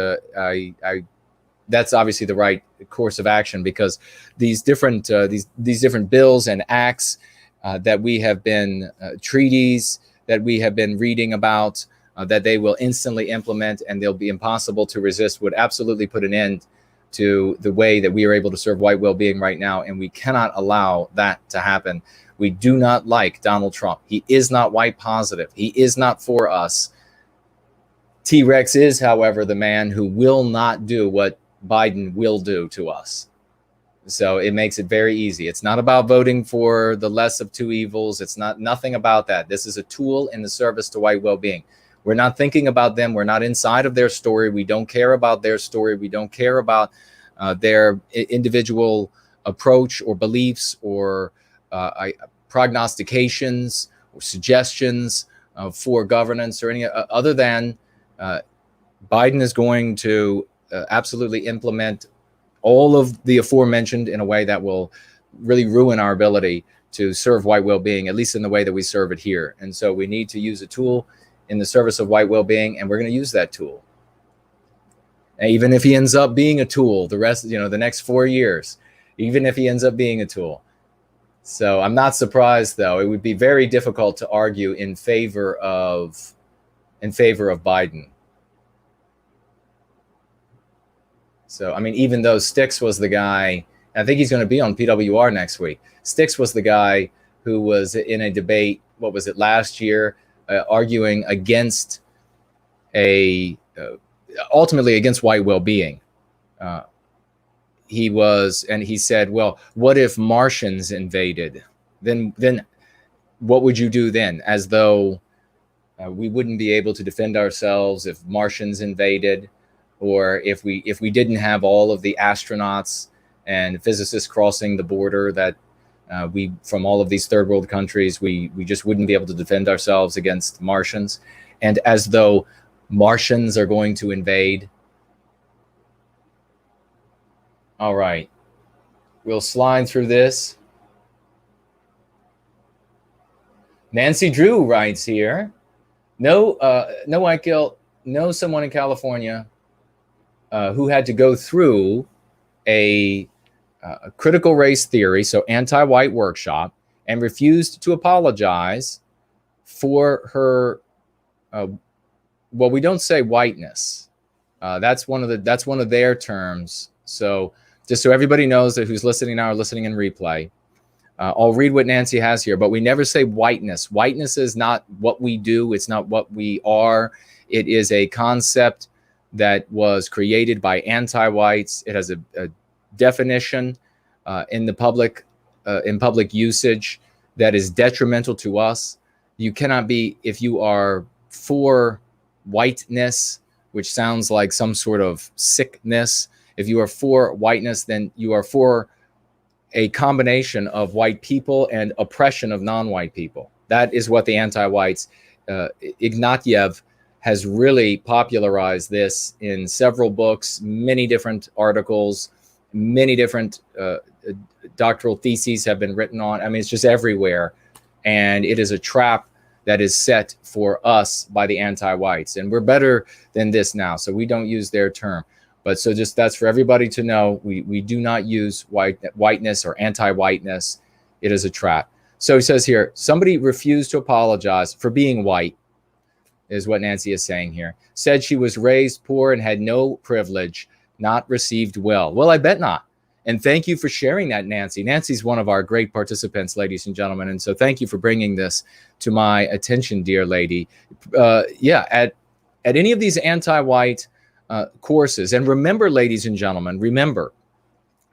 that's obviously the right course of action, because these different these different bills and acts that we have been treaties that we have been reading about that they will instantly implement and they'll be impossible to resist would absolutely put an end to the way that we are able to serve white well-being right now, and we cannot allow that to happen. We do not like Donald Trump. He is not white positive. He is not for us. T-Rex is, however, the man who will not do what Biden will do to us. So it makes it very easy. It's not about voting for the less of two evils. It's nothing about that. This is a tool in the service to white well-being. We're not thinking about them. We're not inside of their story. We don't care about their story. We don't care about their individual approach or beliefs or prognostications or suggestions for governance or any other than Biden is going to absolutely implement all of the aforementioned in a way that will really ruin our ability to serve white well-being, at least in the way that we serve it here. And so we need to use a tool in the service of white well-being, and we're going to use that tool. And even if he ends up being a tool, the rest, the next 4 years, even if he ends up being a tool. So I'm not surprised, though. It would be very difficult to argue in favor of Biden. So, I mean, even though Sticks was the guy, I think he's going to be on PWR next week. Sticks was the guy who was in a debate, what was it, last year, arguing against ultimately against white well-being. He said, well, what if Martians invaded? Then what would you do then? As though we wouldn't be able to defend ourselves if Martians invaded, or if we didn't have all of the astronauts and physicists crossing the border that we from all of these third world countries, we just wouldn't be able to defend ourselves against Martians. And as though Martians are going to invade. All right, we'll slide through this. Nancy Drew writes here, no white guilt, know someone in California who had to go through a critical race theory, so anti-white workshop, and refused to apologize for her. Well, we don't say whiteness. That's one of their terms. So just so everybody knows that who's listening now or listening in replay, I'll read what Nancy has here, but we never say whiteness. Whiteness is not what we do. It's not what we are. It is a concept that was created by anti-whites. It has a definition in the public usage that is detrimental to us. You cannot be, if you are for whiteness, which sounds like some sort of sickness. If you are for whiteness, then you are for a combination of white people and oppression of non-white people. That is what the anti-whites, Ignatieff has really popularized this in several books, many different articles, many different doctoral theses have been written on. I mean, it's just everywhere. And it is a trap that is set for us by the anti-whites. And we're better than this now, so we don't use their term. But so just that's for everybody to know. We do not use whiteness or anti-whiteness. It is a trap. So he says here, somebody refused to apologize for being white, is what Nancy is saying here. Said she was raised poor and had no privilege, not received well. Well, I bet not. And thank you for sharing that, Nancy. Nancy's one of our great participants, ladies and gentlemen. And so thank you for bringing this to my attention, dear lady. Yeah, at any of these anti-white courses, and remember, ladies and gentlemen, remember,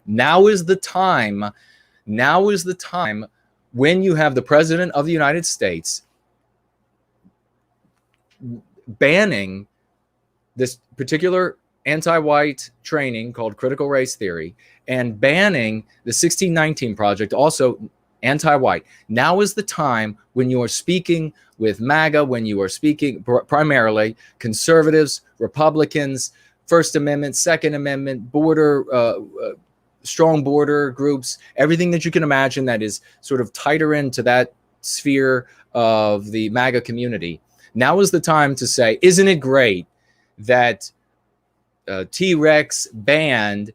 now is the time when you have the President of the United States banning this particular anti-white training called critical race theory and banning the 1619 Project, also anti-white. Now is the time when you are speaking with MAGA, when you are speaking primarily conservatives, Republicans, First Amendment, Second Amendment, border, strong border groups, everything that you can imagine that is sort of tighter into that sphere of the MAGA community. Now is the time to say, isn't it great that T-Rex banned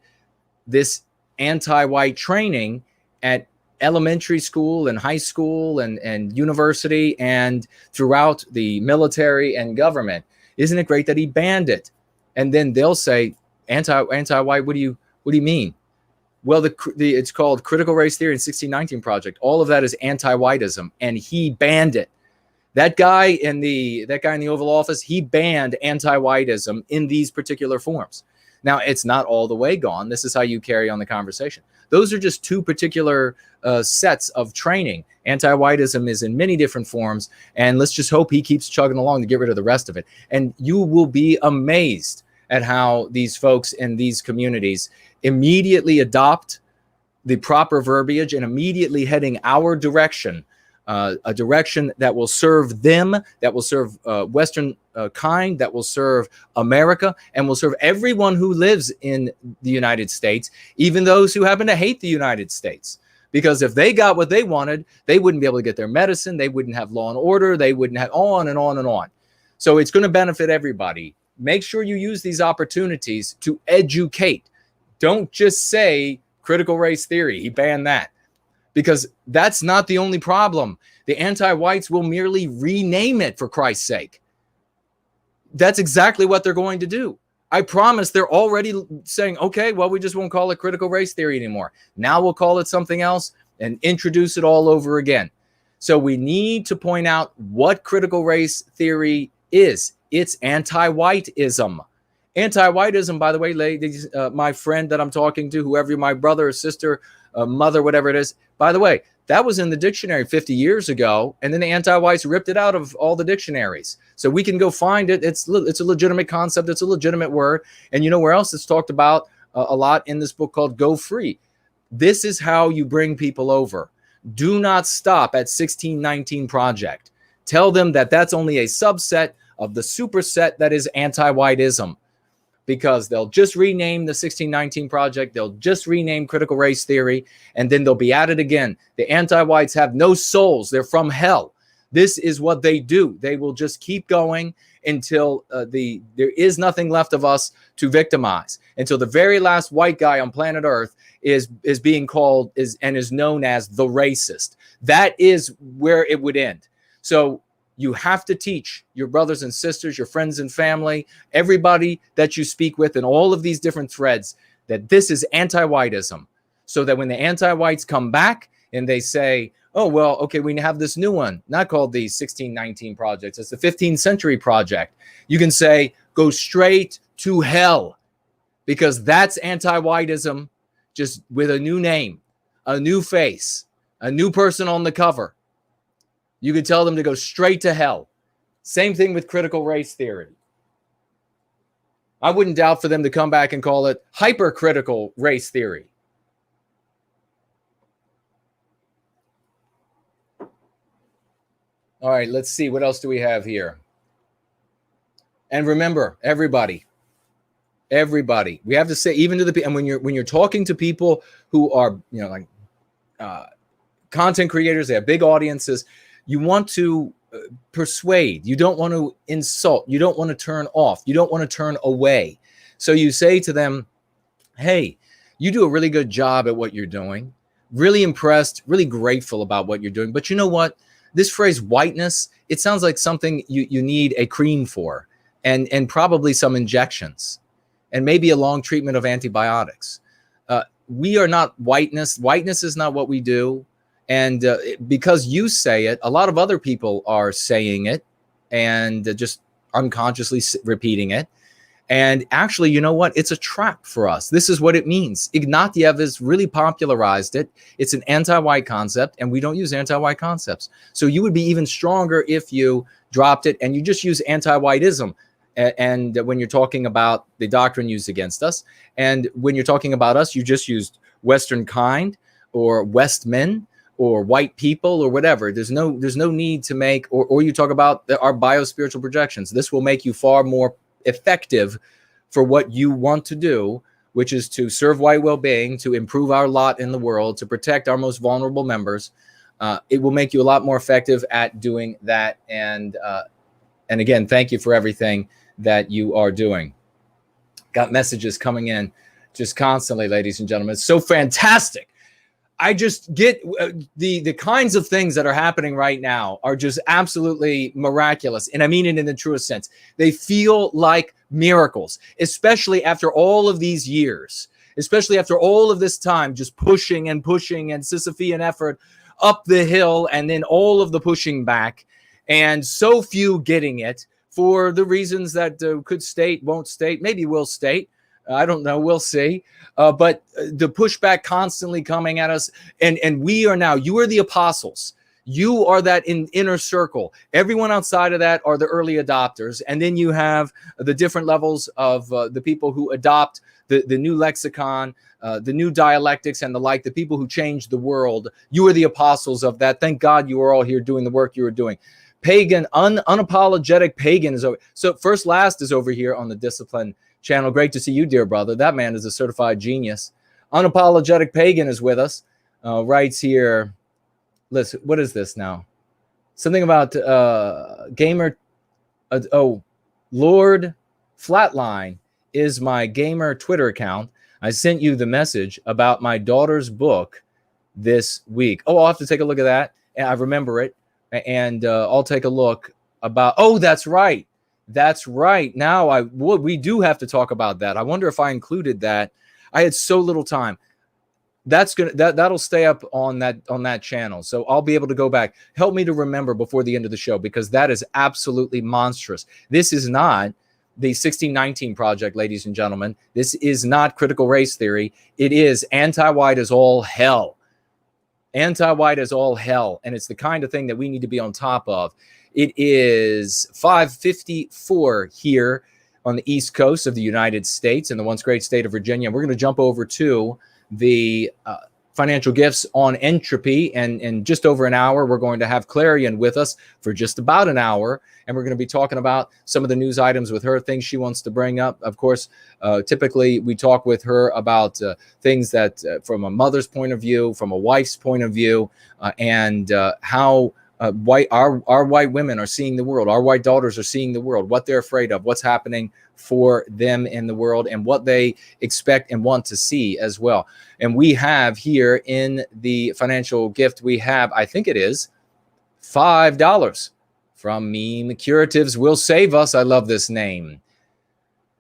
this anti-white training at elementary school and high school and university and throughout the military and government? Isn't it great that he banned it? And then they'll say, anti-white, what do you mean? Well, it's called Critical Race Theory and 1619 Project. All of that is anti-whiteism, and he banned it. That guy in the Oval Office, he banned anti-whiteism in these particular forms. Now, it's not all the way gone. This is how you carry on the conversation. Those are just two particular sets of training. Anti-whiteism is in many different forms, and let's just hope he keeps chugging along to get rid of the rest of it. And you will be amazed at how these folks in these communities immediately adopt the proper verbiage and immediately heading our direction, a direction that will serve them, that will serve Western kind, that will serve America, and will serve everyone who lives in the United States, even those who happen to hate the United States. Because if they got what they wanted, they wouldn't be able to get their medicine, they wouldn't have law and order, they wouldn't have on and on and on. So it's going to benefit everybody. Make sure you use these opportunities to educate. Don't just say critical race theory. He banned that. Because that's not the only problem. The anti-whites will merely rename it, for Christ's sake. That's exactly what they're going to do. I promise they're already saying, okay, well, we just won't call it critical race theory anymore. Now we'll call it something else and introduce it all over again. So we need to point out what critical race theory is. It's anti-whiteism. Anti-whiteism, by the way, ladies, my friend that I'm talking to, whoever, my brother or sister, mother, whatever it is, by the way, that was in the dictionary 50 years ago, and then the anti-whites ripped it out of all the dictionaries. So we can go find it. It's a legitimate concept. It's a legitimate word. And you know where else it's talked about a lot in this book called Go Free. This is how you bring people over. Do not stop at 1619 Project. Tell them that that's only a subset of the superset that is anti-whiteism. Because they'll just rename the 1619 Project, they'll just rename critical race theory, and then they'll be at it again. The anti-whites have no souls. They're from hell. This is what they do. They will just keep going until there is nothing left of us to victimize, until the very last white guy on planet Earth is being called and is known as the racist. That is where it would end. So you have to teach your brothers and sisters, your friends and family, everybody that you speak with in all of these different threads, that this is anti-whiteism. So that when the anti-whites come back and they say, oh, well, okay, we have this new one, not called the 1619 Project, it's the 15th Century Project. You can say, go straight to hell, because that's anti-whiteism, just with a new name, a new face, a new person on the cover. You could tell them to go straight to hell. Same thing with critical race theory. I wouldn't doubt for them to come back and call it hypercritical race theory. All right, let's see. What else do we have here? And remember, everybody, we have to say, even to the people, and when you're talking to people who are, content creators, they have big audiences, you want to persuade. You don't want to insult. You don't want to turn off. You don't want to turn away. So you say to them, hey, you do a really good job at what you're doing. Really impressed, really grateful about what you're doing. But you know what? This phrase whiteness, it sounds like something you need a cream for, and probably some injections, and maybe a long treatment of antibiotics. We are not whiteness. Whiteness is not what we do. And because you say it, a lot of other people are saying it and just unconsciously repeating it. And actually, you know what? It's a trap for us. This is what it means. Ignatieff has really popularized it. It's an anti-white concept, and we don't use anti-white concepts. So you would be even stronger if you dropped it and you just use anti-whiteism. And when you're talking about the doctrine used against us, and when you're talking about us, you just used Western kind or Westmen or white people or whatever. There's no need to make, or you talk about our biospiritual projections. This will make you far more effective for what you want to do, which is to serve white well-being, to improve our lot in the world, to protect our most vulnerable members. It will make you a lot more effective at doing that. And again, thank you for everything that you are doing. Got messages coming in just constantly, ladies and gentlemen. It's so fantastic. I just get the kinds of things that are happening right now are just absolutely miraculous. And I mean it in the truest sense. They feel like miracles, especially after all of these years, especially after all of this time, just pushing and Sisyphean effort up the hill, and then all of the pushing back, and so few getting it for the reasons that could state, won't state, maybe will state. I don't know. We'll see. But the pushback constantly coming at us. And we are now, you are the apostles. You are that inner circle. Everyone outside of that are the early adopters. And then you have the different levels of the people who adopt the new lexicon, the new dialectics and the like, the people who change the world. You are the apostles of that. Thank God you are all here doing the work you are doing. Pagan, unapologetic pagan is over. So First Last is over here on the Discipline channel. Great to see you, dear brother. That man is a certified genius. Unapologetic pagan is with us. Writes here. Listen, what is this now? Something about gamer. Lord Flatline is my gamer Twitter account. I sent you the message about my daughter's book this week. Oh, I'll have to take a look at that. And I remember it. And I'll take a look about. Oh, that's right. That's right. Now we do have to talk about that. I wonder if I included that. I had so little time. That'll stay up on that channel. So I'll be able to go back. Help me to remember before the end of the show, because that is absolutely monstrous. This is not the 1619 Project, ladies and gentlemen. This is not critical race theory. It is anti-white as all hell. Anti-white as all hell. And it's the kind of thing that we need to be on top of. It is 5:54 here on the East Coast of the United States in the once great state of Virginia. We're going to jump over to the financial gifts on entropy. And in just over an hour, we're going to have Clarion with us for just about an hour. And we're going to be talking about some of the news items with her, things she wants to bring up. Of course, typically we talk with her about things that from a mother's point of view, from a wife's point of view, and how our white women are seeing the world. Our white daughters are seeing the world, what they're afraid of, what's happening for them in the world, and what they expect and want to see as well. And we have here in the financial gift, we have, I think it is $5 from Meme Curatives Will Save Us. I love this name.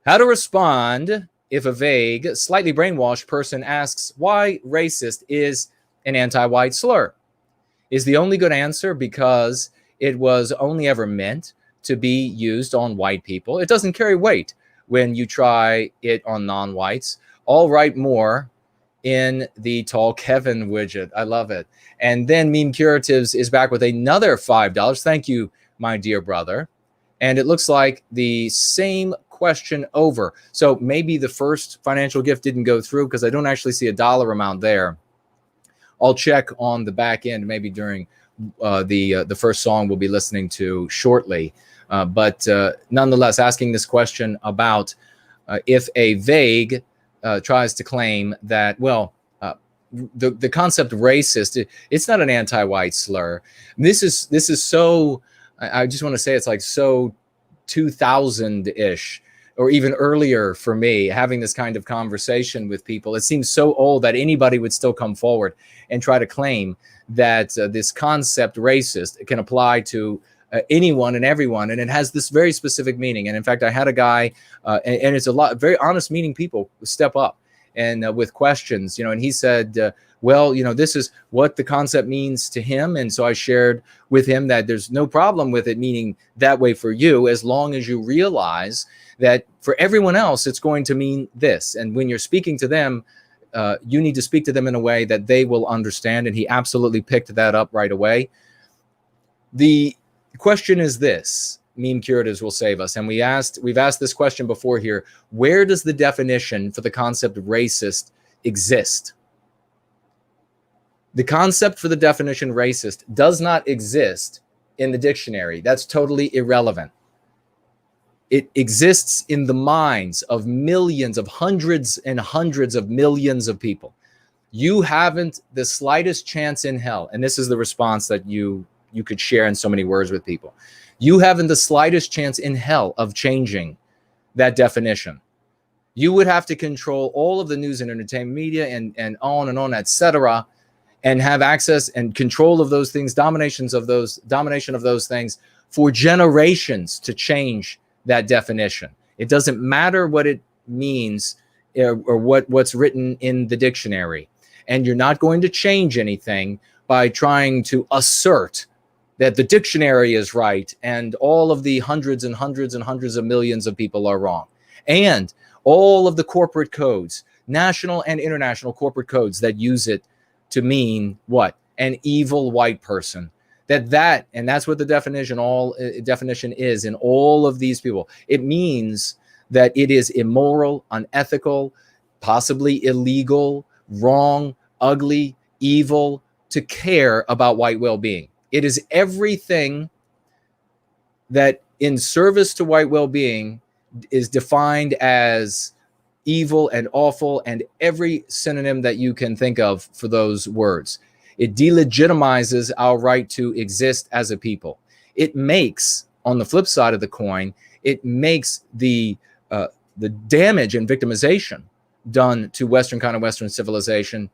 How to respond if a vague, slightly brainwashed person asks why racist is an anti-white slur. Is the only good answer because it was only ever meant to be used on white people. It doesn't carry weight when you try it on non-whites. I'll write more in the Tall Kevin widget. I love it. And then Meme Curatives is back with another $5. Thank you, my dear brother. And it looks like the same question over. So maybe the first financial gift didn't go through because I don't actually see a dollar amount there. I'll check on the back end, maybe during the first song we'll be listening to shortly. But nonetheless, asking this question about if a vague tries to claim that, well, the concept racist, it's not an anti-white slur. This is so, I just want to say it's like so 2000-ish or even earlier for me, having this kind of conversation with people. It seems so old that anybody would still come forward and try to claim that this concept racist can apply to anyone and everyone, and it has this very specific meaning. And in fact, I had a guy, and it's a lot very honest, meaning people step up and with questions, and he said, well, this is what the concept means to him. And so I shared with him that there's no problem with it meaning that way for you, as long as you realize that for everyone else, it's going to mean this. And when you're speaking to them, you need to speak to them in a way that they will understand. And he absolutely picked that up right away. The question is this: meme curatives will save us. And we've asked this question before here: where does the definition for the concept of racist exist? The concept for the definition racist does not exist in the dictionary. That's totally irrelevant. It exists in the minds of millions, of hundreds and hundreds of millions of people. You haven't the slightest chance in hell, and this is the response that you could share in so many words with people. You haven't the slightest chance in hell of changing that definition. You would have to control all of the news and entertainment media and on, etc., and have access and control of those things, domination of those things for generations to change that definition. It doesn't matter what it means or what's written in the dictionary. And you're not going to change anything by trying to assert that the dictionary is right and all of the hundreds and hundreds and hundreds of millions of people are wrong. And all of the corporate codes, national and international corporate codes that use it to mean what? An evil white person. And that's what the definition is in all of these people. It means that it is immoral, unethical, possibly illegal, wrong, ugly, evil to care about white well-being. It is everything that in service to white well-being is defined as evil and awful, and every synonym that you can think of for those words. It delegitimizes our right to exist as a people. It makes, on the flip side of the coin, it makes the damage and victimization done to Western civilization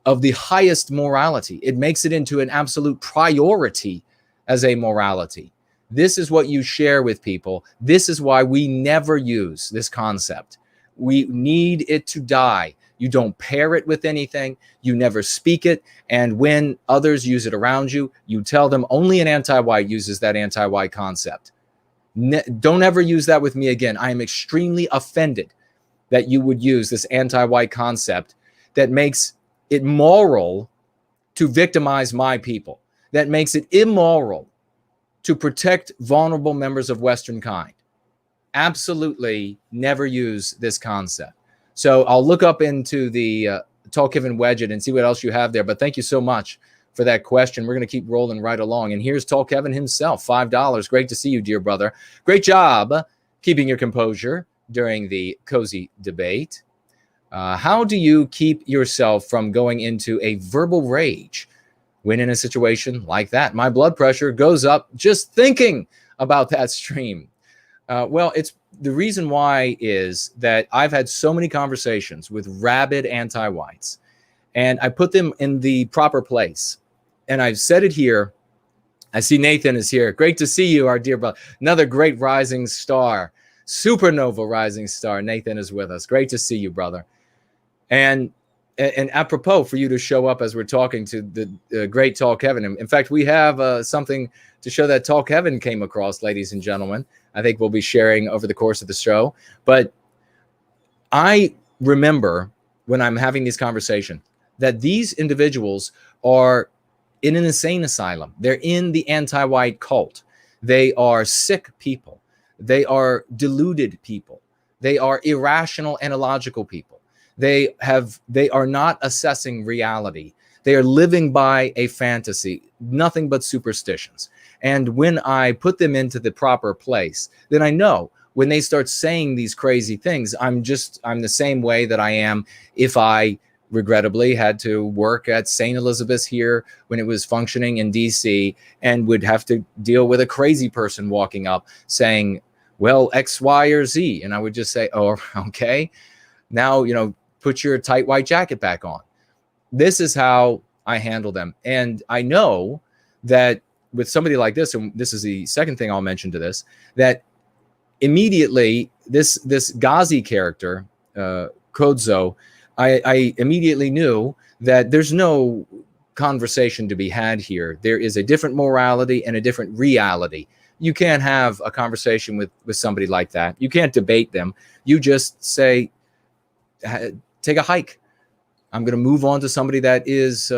of the highest morality. It makes it into an absolute priority as a morality. This is what you share with people. This is why we never use this concept. We need it to die. You don't pair it with anything. You never speak it. And when others use it around you, you tell them only an anti-white uses that anti-white concept. Don't ever use that with me again. I am extremely offended that you would use this anti-white concept that makes it moral to victimize my people, that makes it immoral to protect vulnerable members of Western kind. Absolutely never use this concept. So I'll look up into the Tall Kevin Wedget and see what else you have there. But thank you so much for that question. We're going to keep rolling right along. And here's Tall Kevin himself, $5. Great to see you, dear brother. Great job keeping your composure during the cozy debate. How do you keep yourself from going into a verbal rage when in a situation like that? My blood pressure goes up just thinking about that stream. Well, it's the reason why is that I've had so many conversations with rabid anti-whites, and I put them in the proper place. And I've said it here. I see Nathan is here. Great to see you, our dear brother. Another great rising star, supernova rising star. Nathan is with us. Great to see you, brother. And apropos for you to show up as we're talking to the great Tall Kevin. In fact, we have something to show that Tall Kevin came across, ladies and gentlemen. I think we'll be sharing over the course of the show. But I remember when I'm having these conversations that these individuals are in an insane asylum. They're in the anti-white cult. They are sick people. They are deluded people. They are irrational and illogical people. They are not assessing reality. They are living by a fantasy, nothing but superstitions. And when I put them into the proper place, then I know when they start saying these crazy things, I'm the same way that I am if I regrettably had to work at St. Elizabeth's here when it was functioning in DC and would have to deal with a crazy person walking up saying Well, X, Y, or Z. And I would just say, oh, okay. Now, put your tight white jacket back on. This is how I handle them. And I know that with somebody like this, and this is the second thing I'll mention to this, that immediately this Ghazi character, Kodzo, I immediately knew that there's no conversation to be had here. There is a different morality and a different reality. You can't have a conversation with somebody like that. You can't debate them. You just say, take a hike. I'm going to move on to somebody that is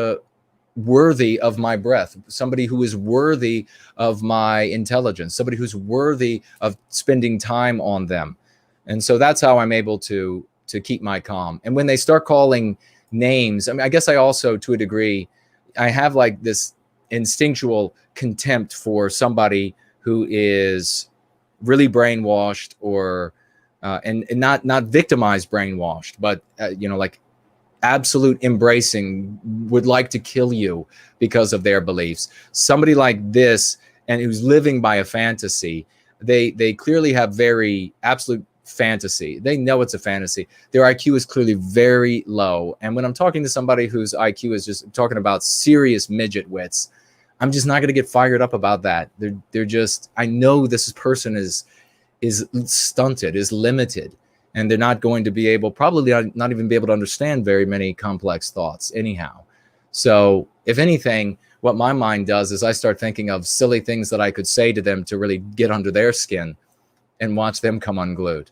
worthy of my breath, somebody who is worthy of my intelligence, somebody who's worthy of spending time on them. And so that's how I'm able to keep my calm. And when they start calling names, I mean, I guess I also, to a degree, I have like this instinctual contempt for somebody who is really brainwashed, or and not victimized brainwashed, but like absolute embracing, would like to kill you because of their beliefs. Somebody like this, and who's living by a fantasy, they clearly have very absolute fantasy. They know it's a fantasy. Their IQ is clearly very low. And when I'm talking to somebody whose IQ is just talking about serious midget wits, I'm just not going to get fired up about that. They're just, I know this person is stunted, is limited, and they're not going to be able, probably not even be able to understand very many complex thoughts anyhow. So if anything, what my mind does is I start thinking of silly things that I could say to them to really get under their skin and watch them come unglued.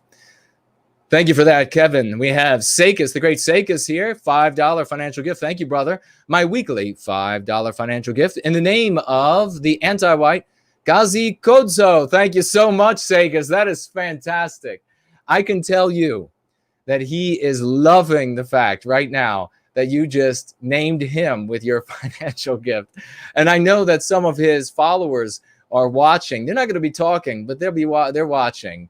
Thank you for that, Kevin. We have Sakis, the great Sakis here, $5 financial gift. Thank you, brother. My weekly $5 financial gift in the name of the anti-white Ghazi Kodzo. Thank you so much, Sakis. That is fantastic. I can tell you that he is loving the fact right now that you just named him with your financial gift. And I know that some of his followers are watching. They're not going to be talking, but they're watching.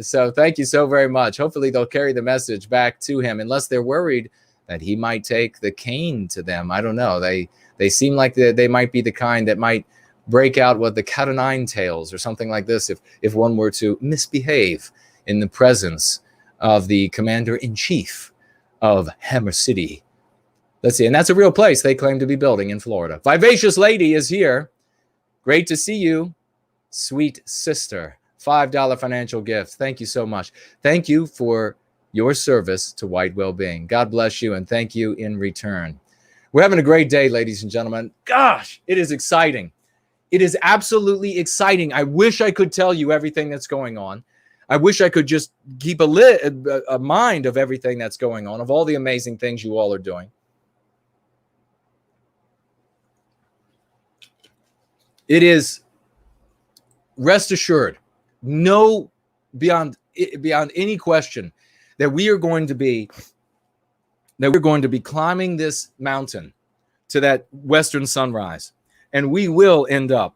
So thank you so very much. Hopefully they'll carry the message back to him, unless they're worried that he might take the cane to them. I don't know. They seem like they might be the kind that might break out with the cat o' nine tails or something like this if one were to misbehave in the presence of the commander-in-chief of Hammer City. Let's see. And that's a real place they claim to be building in Florida. Vivacious Lady is here. Great to see you, sweet sister. $5 financial gift. Thank you so much. Thank you for your service to White Wellbeing. God bless you, and thank you in return. We're having a great day, ladies and gentlemen. Gosh, it is exciting. It is absolutely exciting. I wish I could tell you everything that's going on. I wish I could just keep a mind of everything that's going on, of all the amazing things you all are doing. It is, rest assured, no, beyond any question, that we're going to be climbing this mountain to that western sunrise, and we will end up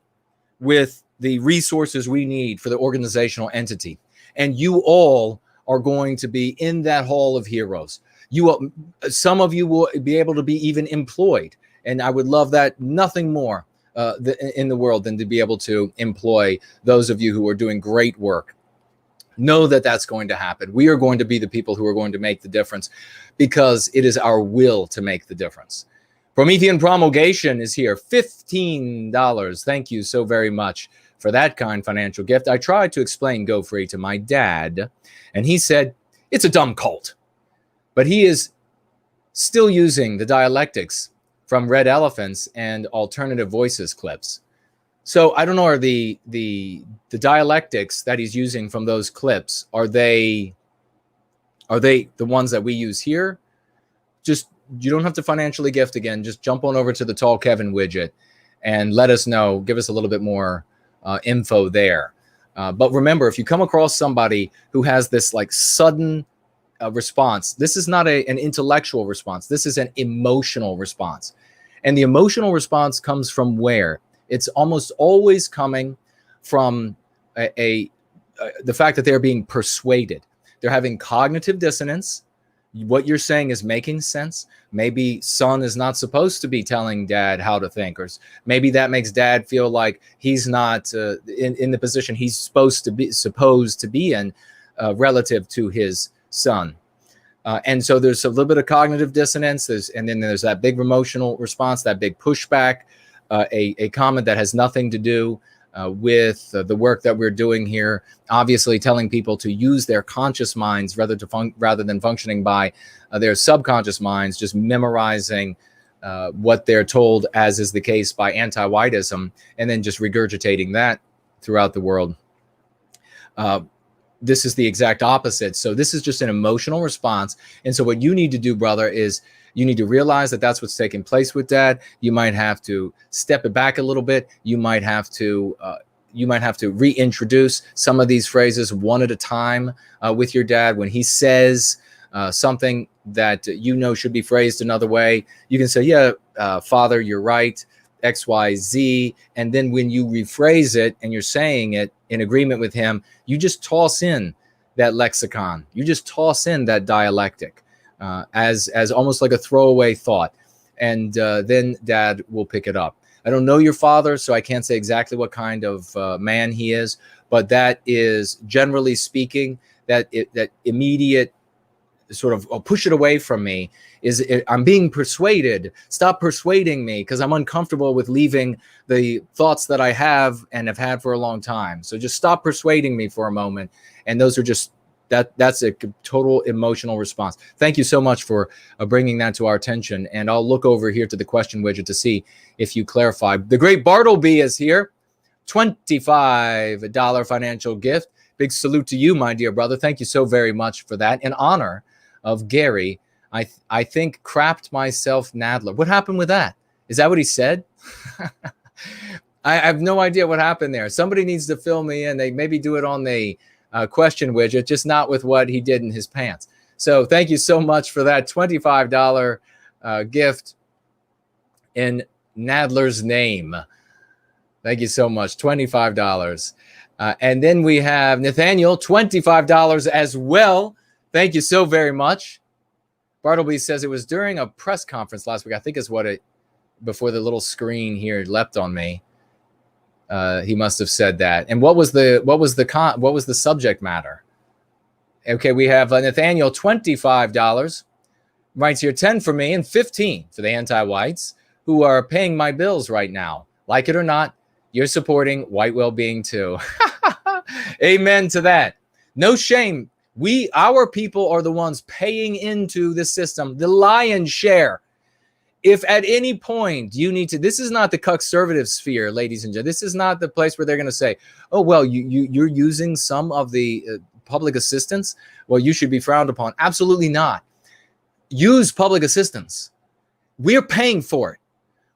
with the resources we need for the organizational entity. And you all are going to be in that hall of heroes. Some of you will be able to be even employed, and I would love that nothing more in the world than to be able to employ those of you who are doing great work. Know that that's going to happen. We are going to be the people who are going to make the difference, because it is our will to make the difference. Promethean Promulgation is here, $15. Thank you so very much for that kind financial gift. I tried to explain Go Free to my dad, and he said, it's a dumb cult. But he is still using the dialectics from Red Elephants and Alternative Voices clips. So I don't know, are the dialectics that he's using from those clips, are they the ones that we use here? Just, you don't have to financially gift again. Just jump on over to the Tall Kevin widget and let us know. Give us a little bit more info there. But remember, if you come across somebody who has this like sudden response, this is not an intellectual response. This is an emotional response. And the emotional response comes from where? It's almost always coming from the fact that they're being persuaded. They're having cognitive dissonance. what you're saying is making sense. Maybe son is not supposed to be telling dad how to think, or maybe that makes dad feel like he's not in the position he's supposed to be in relative to his son. And so there's a little bit of cognitive dissonance. And then there's that big emotional response, that big pushback, a comment that has nothing to do with the work that we're doing here. Obviously, telling people to use their conscious minds rather than functioning by their subconscious minds, just memorizing what they're told, as is the case by Antiwhiteism, and then just regurgitating that throughout the world. This is the exact opposite. So this is just an emotional response. And so what you need to do, brother, is you need to realize that that's what's taking place with dad. You might have to step it back a little bit. You might have to reintroduce some of these phrases one at a time with your dad. When he says something that should be phrased another way, you can say, yeah, Father, you're right, X, Y, Z. And then when you rephrase it and you're saying it in agreement with him, you just toss in that lexicon. You just toss in that dialectic as almost like a throwaway thought. And then dad will pick it up. I don't know your father, so I can't say exactly what kind of man he is, but that is, generally speaking, that immediate sort of, push it away from me, I'm being persuaded. Stop persuading me, because I'm uncomfortable with leaving the thoughts that I have and have had for a long time. So just stop persuading me for a moment. And those are just, that's a total emotional response. Thank you so much for bringing that to our attention. And I'll look over here to the question widget to see if you clarify. The great Bartleby is here. $25 financial gift. Big salute to you, my dear brother. Thank you so very much for that. In honor of Gary, I think crapped myself Nadler. What happened with that? Is that what he said? I have no idea what happened there. Somebody needs to fill me in. They maybe do it on the question widget, just not with what he did in his pants. So thank you so much for that $25 gift in Nadler's name. Thank you so much. $25. And then we have Nathaniel, $25 as well. Thank you so very much. Bartleby says it was during a press conference last week. I think is what it, before the little screen here leapt on me. He must have said that. And what was the subject matter? Okay, we have Nathaniel, $25, writes here 10 for me and 15 for the anti-whites who are paying my bills right now. Like it or not, you're supporting white well-being too. Amen to that. No shame. Our people are the ones paying into the system, the lion's share. If at any point you need to, this is not the conservative sphere, ladies and gentlemen. This is not the place where they're going to say, oh, well, you're using some of the public assistance. Well, you should be frowned upon. Absolutely not. Use public assistance. We're paying for it.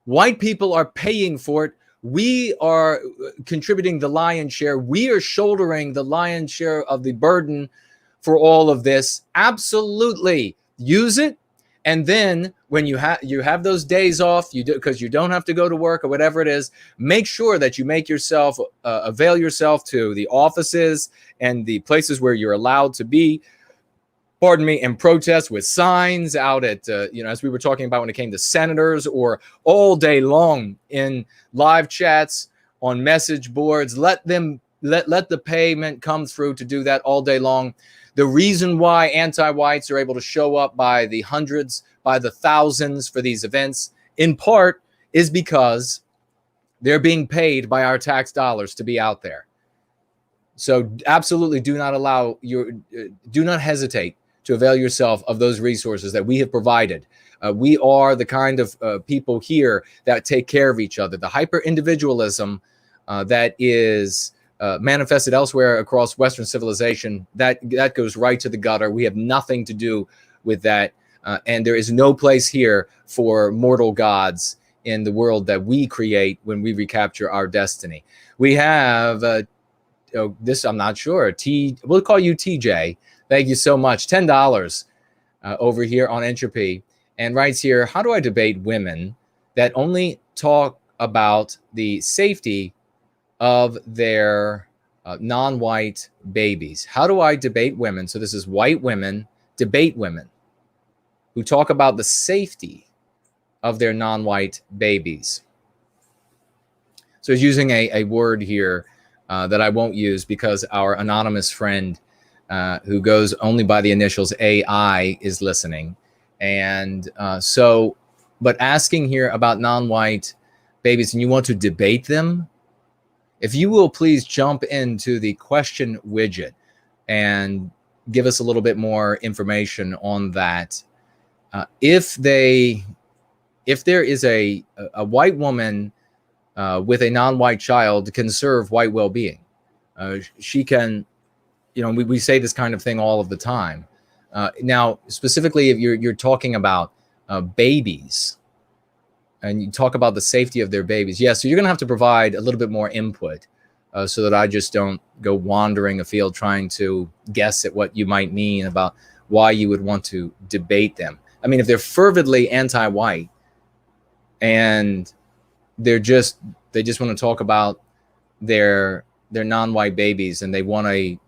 White people are paying for it. We are contributing the lion's share. We are shouldering the lion's share of the burden for all of this. Absolutely. Use it. And then when you have those days off, because you don't have to go to work or whatever it is, make sure that you make yourself avail yourself to the offices and the places where you're allowed to be, and protest with signs out at, as we were talking about when it came to senators, or all day long in live chats on message boards. Let the payment come through to do that all day long. The reason why anti-whites are able to show up by the hundreds, by the thousands for these events, in part, is because they're being paid by our tax dollars to be out there. So absolutely do not hesitate to avail yourself of those resources that we have provided. We are the kind of people here that take care of each other. The hyper-individualism that is manifested elsewhere across Western civilization, that goes right to the gutter. We have nothing to do with that. And there is no place here for mortal gods in the world that we create when we recapture our destiny. We have this, I'm not sure. We'll call you TJ. Thank you so much. $10 over here on Entropy. And writes here, how do I debate women that only talk about the safety of their non-white babies? How do I debate women? So this is white women, debate women. who talk about the safety of their non-white babies. So he's using a word here that I won't use because our anonymous friend who goes only by the initials AI is listening. And but asking here about non-white babies, and you want to debate them, if you will please jump into the question widget and give us a little bit more information on that. If there is a white woman with a non-white child can serve white well-being, she can, we say this kind of thing all of the time. Now, specifically, if you're talking about babies, and you talk about the safety of their babies, so you're going to have to provide a little bit more input so that I just don't go wandering afield trying to guess at what you might mean about why you would want to debate them. I mean, if they're fervidly anti-white and they just want to talk about their non-white babies, and they want they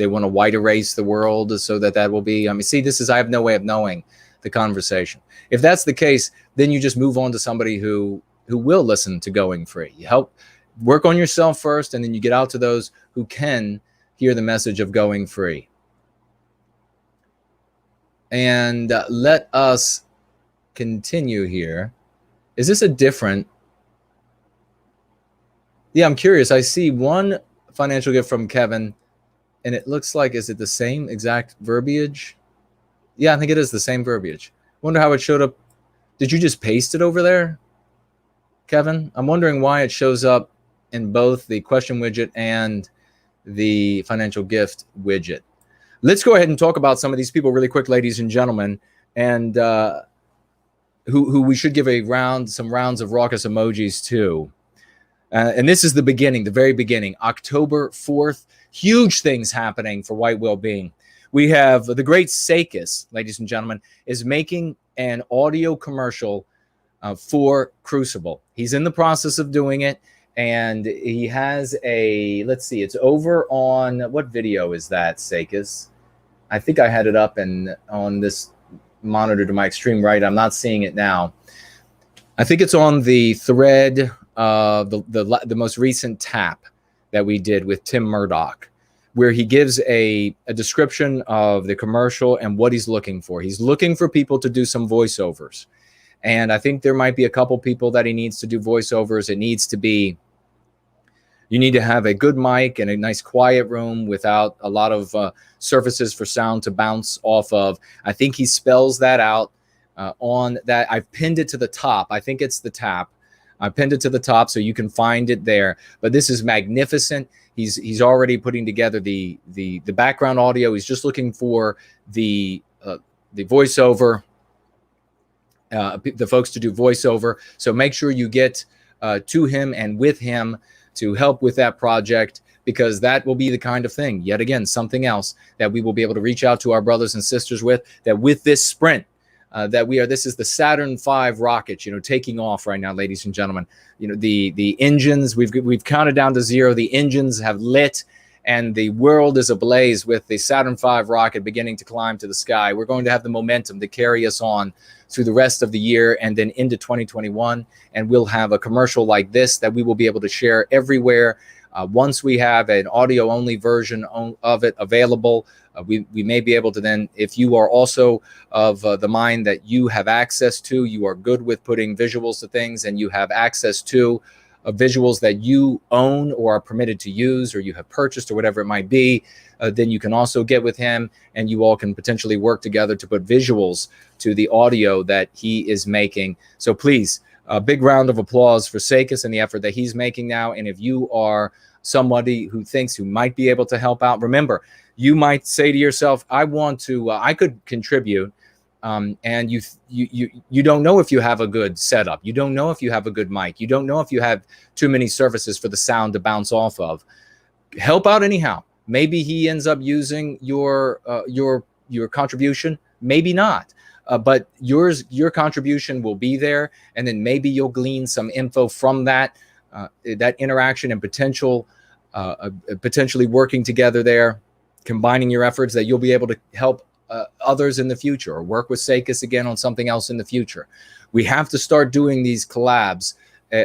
want to white erase the world so that will be, I have no way of knowing the conversation. If that's the case, then you just move on to somebody who will listen to Going Free. You help work on yourself first, and then you get out to those who can hear the message of Going Free. And let us continue here. Is this a different? Yeah, I'm curious. I see one financial gift from Kevin, and it looks like, is it the same exact verbiage? Yeah, I think it is the same verbiage. Wonder how it showed up. Did you just paste it over there, Kevin? I'm wondering why it shows up in both the question widget and the financial gift widget. Let's go ahead and talk about some of these people really quick, ladies and gentlemen, and who we should give some rounds of raucous emojis to. And this is the beginning, the very beginning. October 4th, huge things happening for White Wellbeing. We have the great Sakis, ladies and gentlemen, is making an audio commercial for Crucible. He's in the process of doing it, and he has let's see, it's over on, what video is that, Sakis? I think I had it up on this monitor to my extreme right. I'm not seeing it now. I think it's on the thread, the most recent tap that we did with Tim Murdoch, where he gives a description of the commercial and what he's looking for. He's looking for people to do some voiceovers. And I think there might be a couple people that he needs to do voiceovers. It needs to be, you need to have a good mic and a nice quiet room without a lot of surfaces for sound to bounce off of. I think he spells that out on that. I've pinned it to the top. I think it's the tap. I pinned it to the top so you can find it there. But this is magnificent. He's already putting together the background audio. He's just looking for the voiceover, the folks to do voiceover. So make sure you get to him and with him to help with that project, because that will be the kind of thing, yet again, something else that we will be able to reach out to our brothers and sisters with, that with this sprint, this is the Saturn V rocket, taking off right now, ladies and gentlemen. The engines, we've counted down to zero. The engines have lit, and the world is ablaze with the Saturn V rocket beginning to climb to the sky. We're going to have the momentum to carry us on through the rest of the year and then into 2021. And we'll have a commercial like this that we will be able to share everywhere. Once we have an audio-only version of it available, we may be able to then, if you are also of the mind that you have access to, you are good with putting visuals to things, and you have access to visuals that you own or are permitted to use, or you have purchased, or whatever it might be, then you can also get with him, and you all can potentially work together to put visuals to the audio that he is making. So please, a big round of applause for Sakis and the effort that he's making now. And if you are somebody who might be able to help out, remember, you might say to yourself, I want to, I could contribute. And you don't know if you have a good setup. You don't know if you have a good mic. You don't know if you have too many surfaces for the sound to bounce off of. Help out anyhow. Maybe he ends up using your contribution. Maybe not. But your contribution will be there, and then maybe you'll glean some info from that interaction and potentially working together there, combining your efforts, that you'll be able to help others in the future, or work with Sakis again on something else in the future. We have to start doing these collabs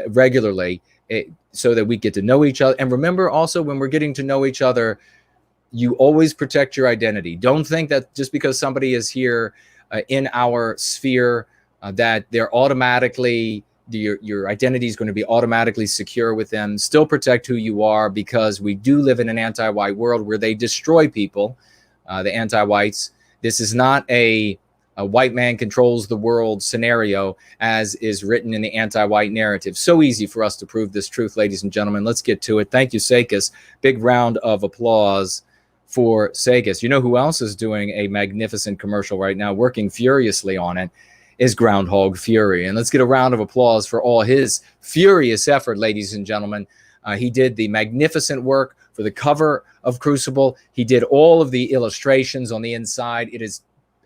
regularly so that we get to know each other. And remember also, when we're getting to know each other, you always protect your identity. Don't think that just because somebody is here in our sphere that they're automatically, your identity is going to be automatically secure with them. Still protect who you are, because we do live in an anti-white world where they destroy people, the anti-whites. This is not a white man controls the world scenario as is written in the anti-white narrative. So easy for us to prove this truth, ladies and gentlemen. Let's get to it. Thank you, Sakis. Big round of applause for Sakis. You know who else is doing a magnificent commercial right now, working furiously on it, is Groundhog Fury. And let's get a round of applause for all his furious effort, ladies and gentlemen. He did the magnificent work for the cover of Crucible. He did all of the illustrations on the inside. It is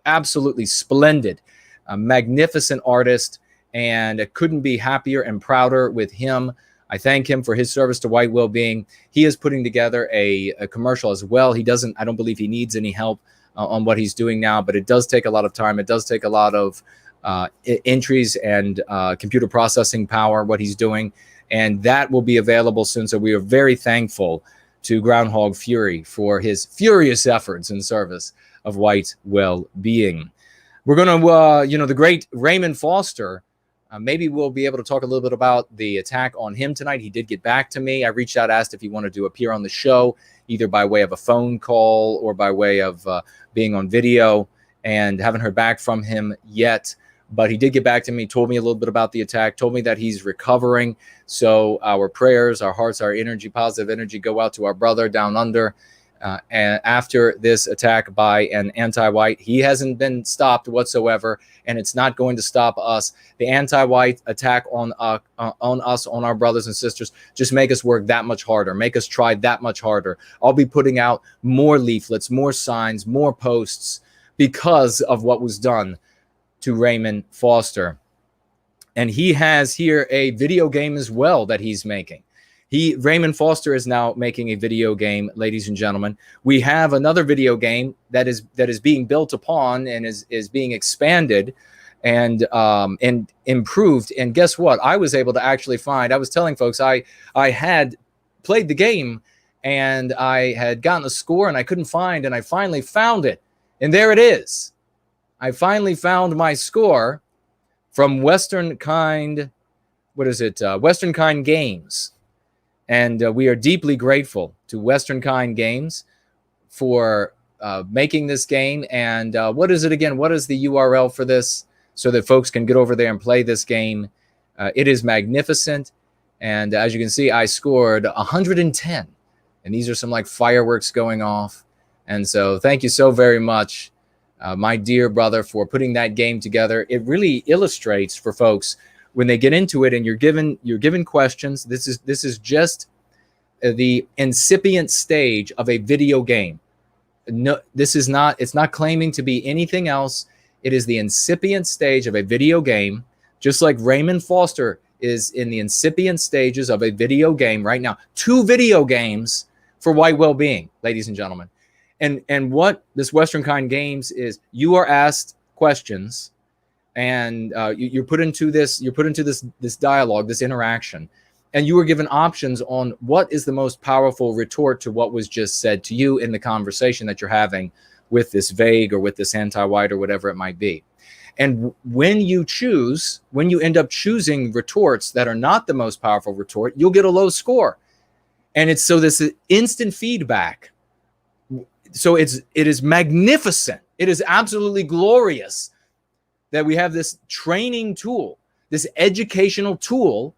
absolutely splendid, a magnificent artist, and I couldn't be happier and prouder with him. I thank him for his service to White Wellbeing. He is putting together a commercial as well. I don't believe he needs any help on what he's doing now, but it does take a lot of time. It does take a lot of entries and computer processing power, what he's doing, and that will be available soon. So we are very thankful to Groundhog Fury for his furious efforts in service of White Wellbeing. We're going to, the great Raymond Foster, maybe we'll be able to talk a little bit about the attack on him tonight. He did get back to me. I reached out, asked if he wanted to appear on the show, either by way of a phone call or by way of being on video, and haven't heard back from him yet. But he did get back to me, told me a little bit about the attack, told me that he's recovering. So our prayers, our hearts, our energy, positive energy go out to our brother down under. And after this attack by an anti-white, he hasn't been stopped whatsoever, and it's not going to stop us. The anti-white attack on us, on our brothers and sisters, just make us work that much harder, make us try that much harder. I'll be putting out more leaflets, more signs, more posts because of what was done to Raymond Foster. And he has here a video game as well that he's making. Raymond Foster is now making a video game, ladies and gentlemen. We have another video game that is being built upon and is being expanded and improved. And guess what? I was able to actually find. I was telling folks I had played the game and I had gotten a score and I couldn't find, and I finally found it. And there it is. I finally found my score from Western Kind. What is it? Western Kind Games. And we are deeply grateful to Western Kind Games for making this game. And what is it again? What is the URL for this so that folks can get over there and play this game? It is magnificent. And as you can see, I scored 110. And these are some like fireworks going off. And so thank you so very much, my dear brother, for putting that game together. It really illustrates for folks when they get into it, and you're given questions. This is just the incipient stage of a video game. No, it's not claiming to be anything else. It is the incipient stage of a video game, just like Raymond Foster is in the incipient stages of a video game right now. 2 video games for White Wellbeing, ladies and gentlemen. And what this Western Kind Games is, you are asked questions, and you're put into this dialogue, this interaction, and you are given options on what is the most powerful retort to what was just said to you in the conversation that you're having with this vague or with this anti-white or whatever it might be. And when you end up choosing retorts that are not the most powerful retort, you'll get a low score. And it's so this instant feedback. So it is magnificent. It is absolutely glorious that we have this training tool, this educational tool.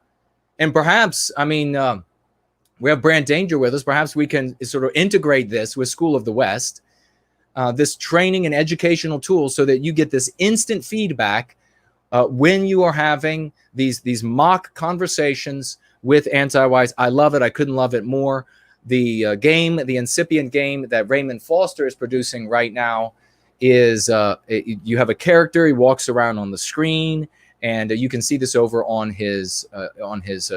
And perhaps, we have Brand Danger with us. Perhaps we can sort of integrate this with School of the West, this training and educational tool, so that you get this instant feedback when you are having these mock conversations with anti-whites. I love it. I couldn't love it more. The incipient game that Raymond Foster is producing right now is you have a character. He walks around on the screen, And you can see this over on his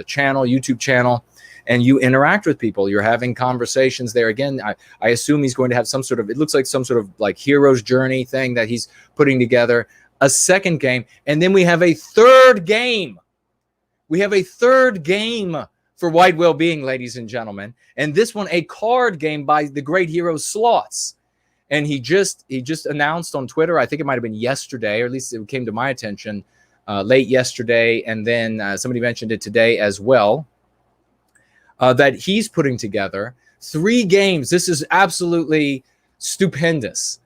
channel, YouTube channel, and you interact with people. You're having conversations there. Again, I assume he's going to have some sort of, it looks like some sort of like hero's journey thing that he's putting together. A second game, and then we have a third game. We have a third game for White Wellbeing, ladies and gentlemen. And this one, a card game by the great hero Slots. And he just announced on Twitter, I think it might have been yesterday, or at least it came to my attention late yesterday, and then somebody mentioned it today as well, that he's putting together 3 games. This is absolutely stupendous.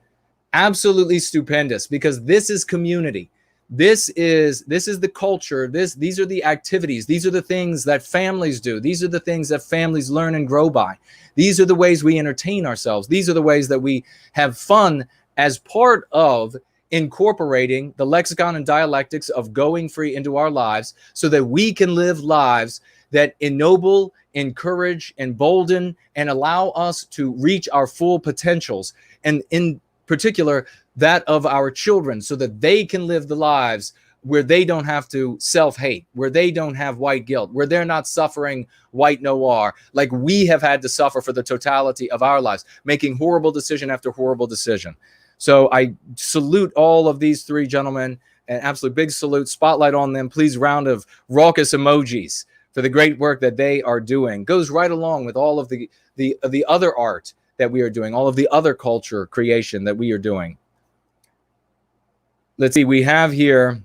Absolutely stupendous, because this is community. This is the culture. These are the activities. These are the things that families do. These are the things that families learn and grow by. These are the ways we entertain ourselves. These are the ways that we have fun as part of incorporating the lexicon and dialectics of going free into our lives, so that we can live lives that ennoble, encourage, embolden, and allow us to reach our full potentials. And in particular, that of our children, so that they can live the lives where they don't have to self-hate, where they don't have white guilt, where they're not suffering white noir like we have had to suffer for the totality of our lives, making horrible decision after horrible decision. So I salute all of these 3 gentlemen, an absolute big salute, spotlight on them. Please, round of raucous emojis for the great work that they are doing. Goes right along with all of the other art that we are doing, all of the other culture creation that we are doing. Let's see, we have here,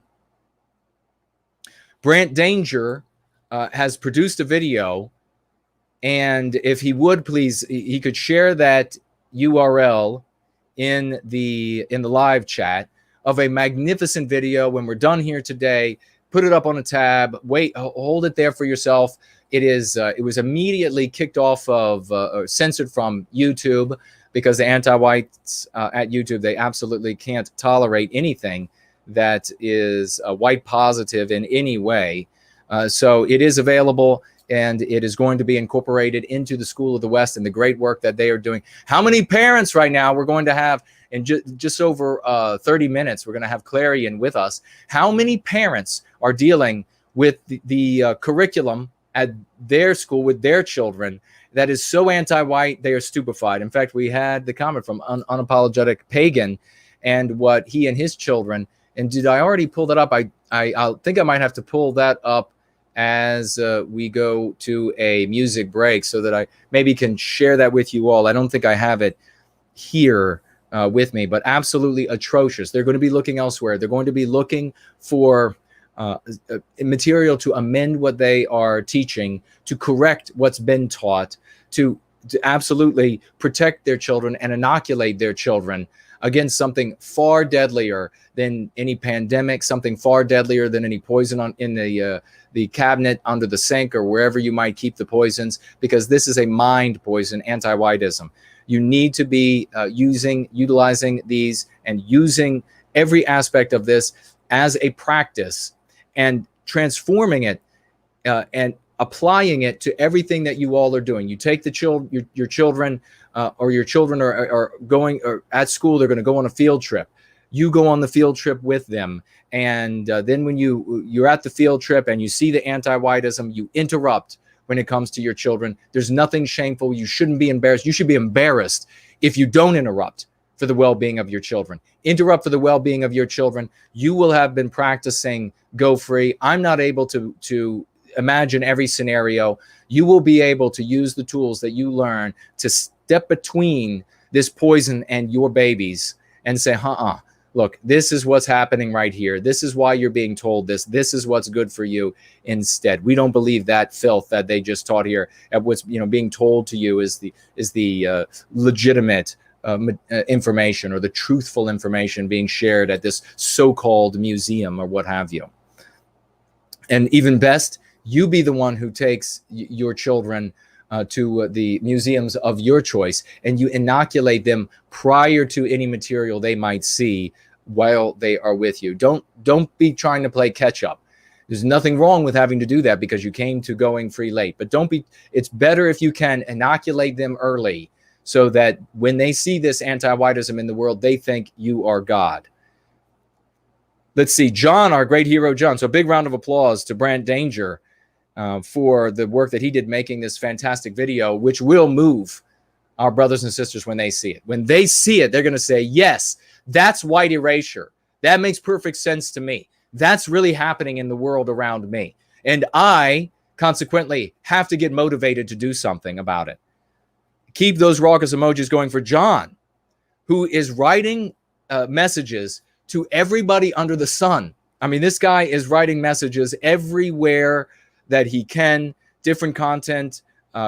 Brant Danger has produced a video, and if he would please, he could share that URL in the live chat of a magnificent video. When we're done here today, put it up on a tab, wait, hold it there for yourself. It was immediately kicked off of, or censored from YouTube, because the anti-whites at YouTube, they absolutely can't tolerate anything that is white positive in any way. So it is available, and it is going to be incorporated into the School of the West and the great work that they are doing. How many parents right now we're going to have in just over 30 minutes, we're going to have Clarion with us. How many parents are dealing with the curriculum at their school with their children that is so anti-white they are stupefied? In fact, we had the comment from Unapologetic Pagan and what he and his children, and did I already pull that up? I think I might have to pull that up as we go to a music break, so that I maybe can share that with you all. I don't think I have it here with me, but absolutely atrocious. They're going to be looking elsewhere. They're going to be looking for material to amend what they are teaching, to correct what's been taught, to absolutely protect their children and inoculate their children against something far deadlier than any pandemic, something far deadlier than any poison in the cabinet under the sink or wherever you might keep the poisons, because this is a mind poison, anti-whiteism. You need to be utilizing these and using every aspect of this as a practice, and transforming it and applying it to everything that you all are doing. You take the your children, or your children are going, or at school, they're going to go on a field trip. You go on the field trip with them, and then when you're at the field trip and you see the anti-whiteism, you interrupt when it comes to your children. There's nothing shameful. You shouldn't be embarrassed. You should be embarrassed if you don't interrupt for the well-being of your children. Interrupt for the well-being of your children. You will have been practicing Go Free. I'm not able to imagine every scenario. You will be able to use the tools that you learn to step between this poison and your babies and say, look, this is what's happening right here. This is why you're being told this. This is what's good for you instead. We don't believe that filth that they just taught here. At what's being told to you is the legitimate information, or the truthful information being shared at this so-called museum or what have you. And even best, you be the one who takes your children to the museums of your choice, and you inoculate them prior to any material they might see while they are with you. Don't be trying to play catch up. There's nothing wrong with having to do that because you came to Going Free late, but it's better if you can inoculate them early, so that when they see this anti-whiteism in the world, they think you are God. Let's see, John, our great hero, John. So a big round of applause to Brand Danger for the work that he did making this fantastic video, which will move our brothers and sisters when they see it. When they see it, they're going to say, yes, that's white erasure. That makes perfect sense to me. That's really happening in the world around me. And I, consequently, have to get motivated to do something about it. Keep those raucous emojis going for John, who is writing messages to everybody under the sun. I mean, this guy is writing messages everywhere that he can, different content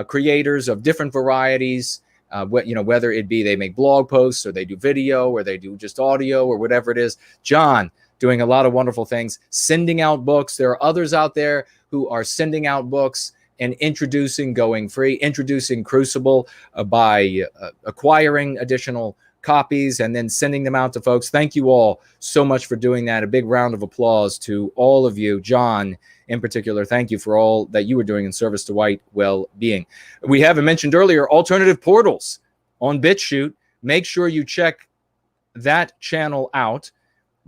creators of different varieties, whether it be they make blog posts or they do video or they do just audio or whatever it is. John doing a lot of wonderful things, sending out books. There are others out there who are sending out books and introducing Going Free, introducing Crucible by acquiring additional copies and then sending them out to folks. Thank you all so much for doing that. A big round of applause to all of you. John, in particular, thank you for all that you were doing in service to white well-being. We haven't mentioned earlier alternative portals on BitChute. Make sure you check that channel out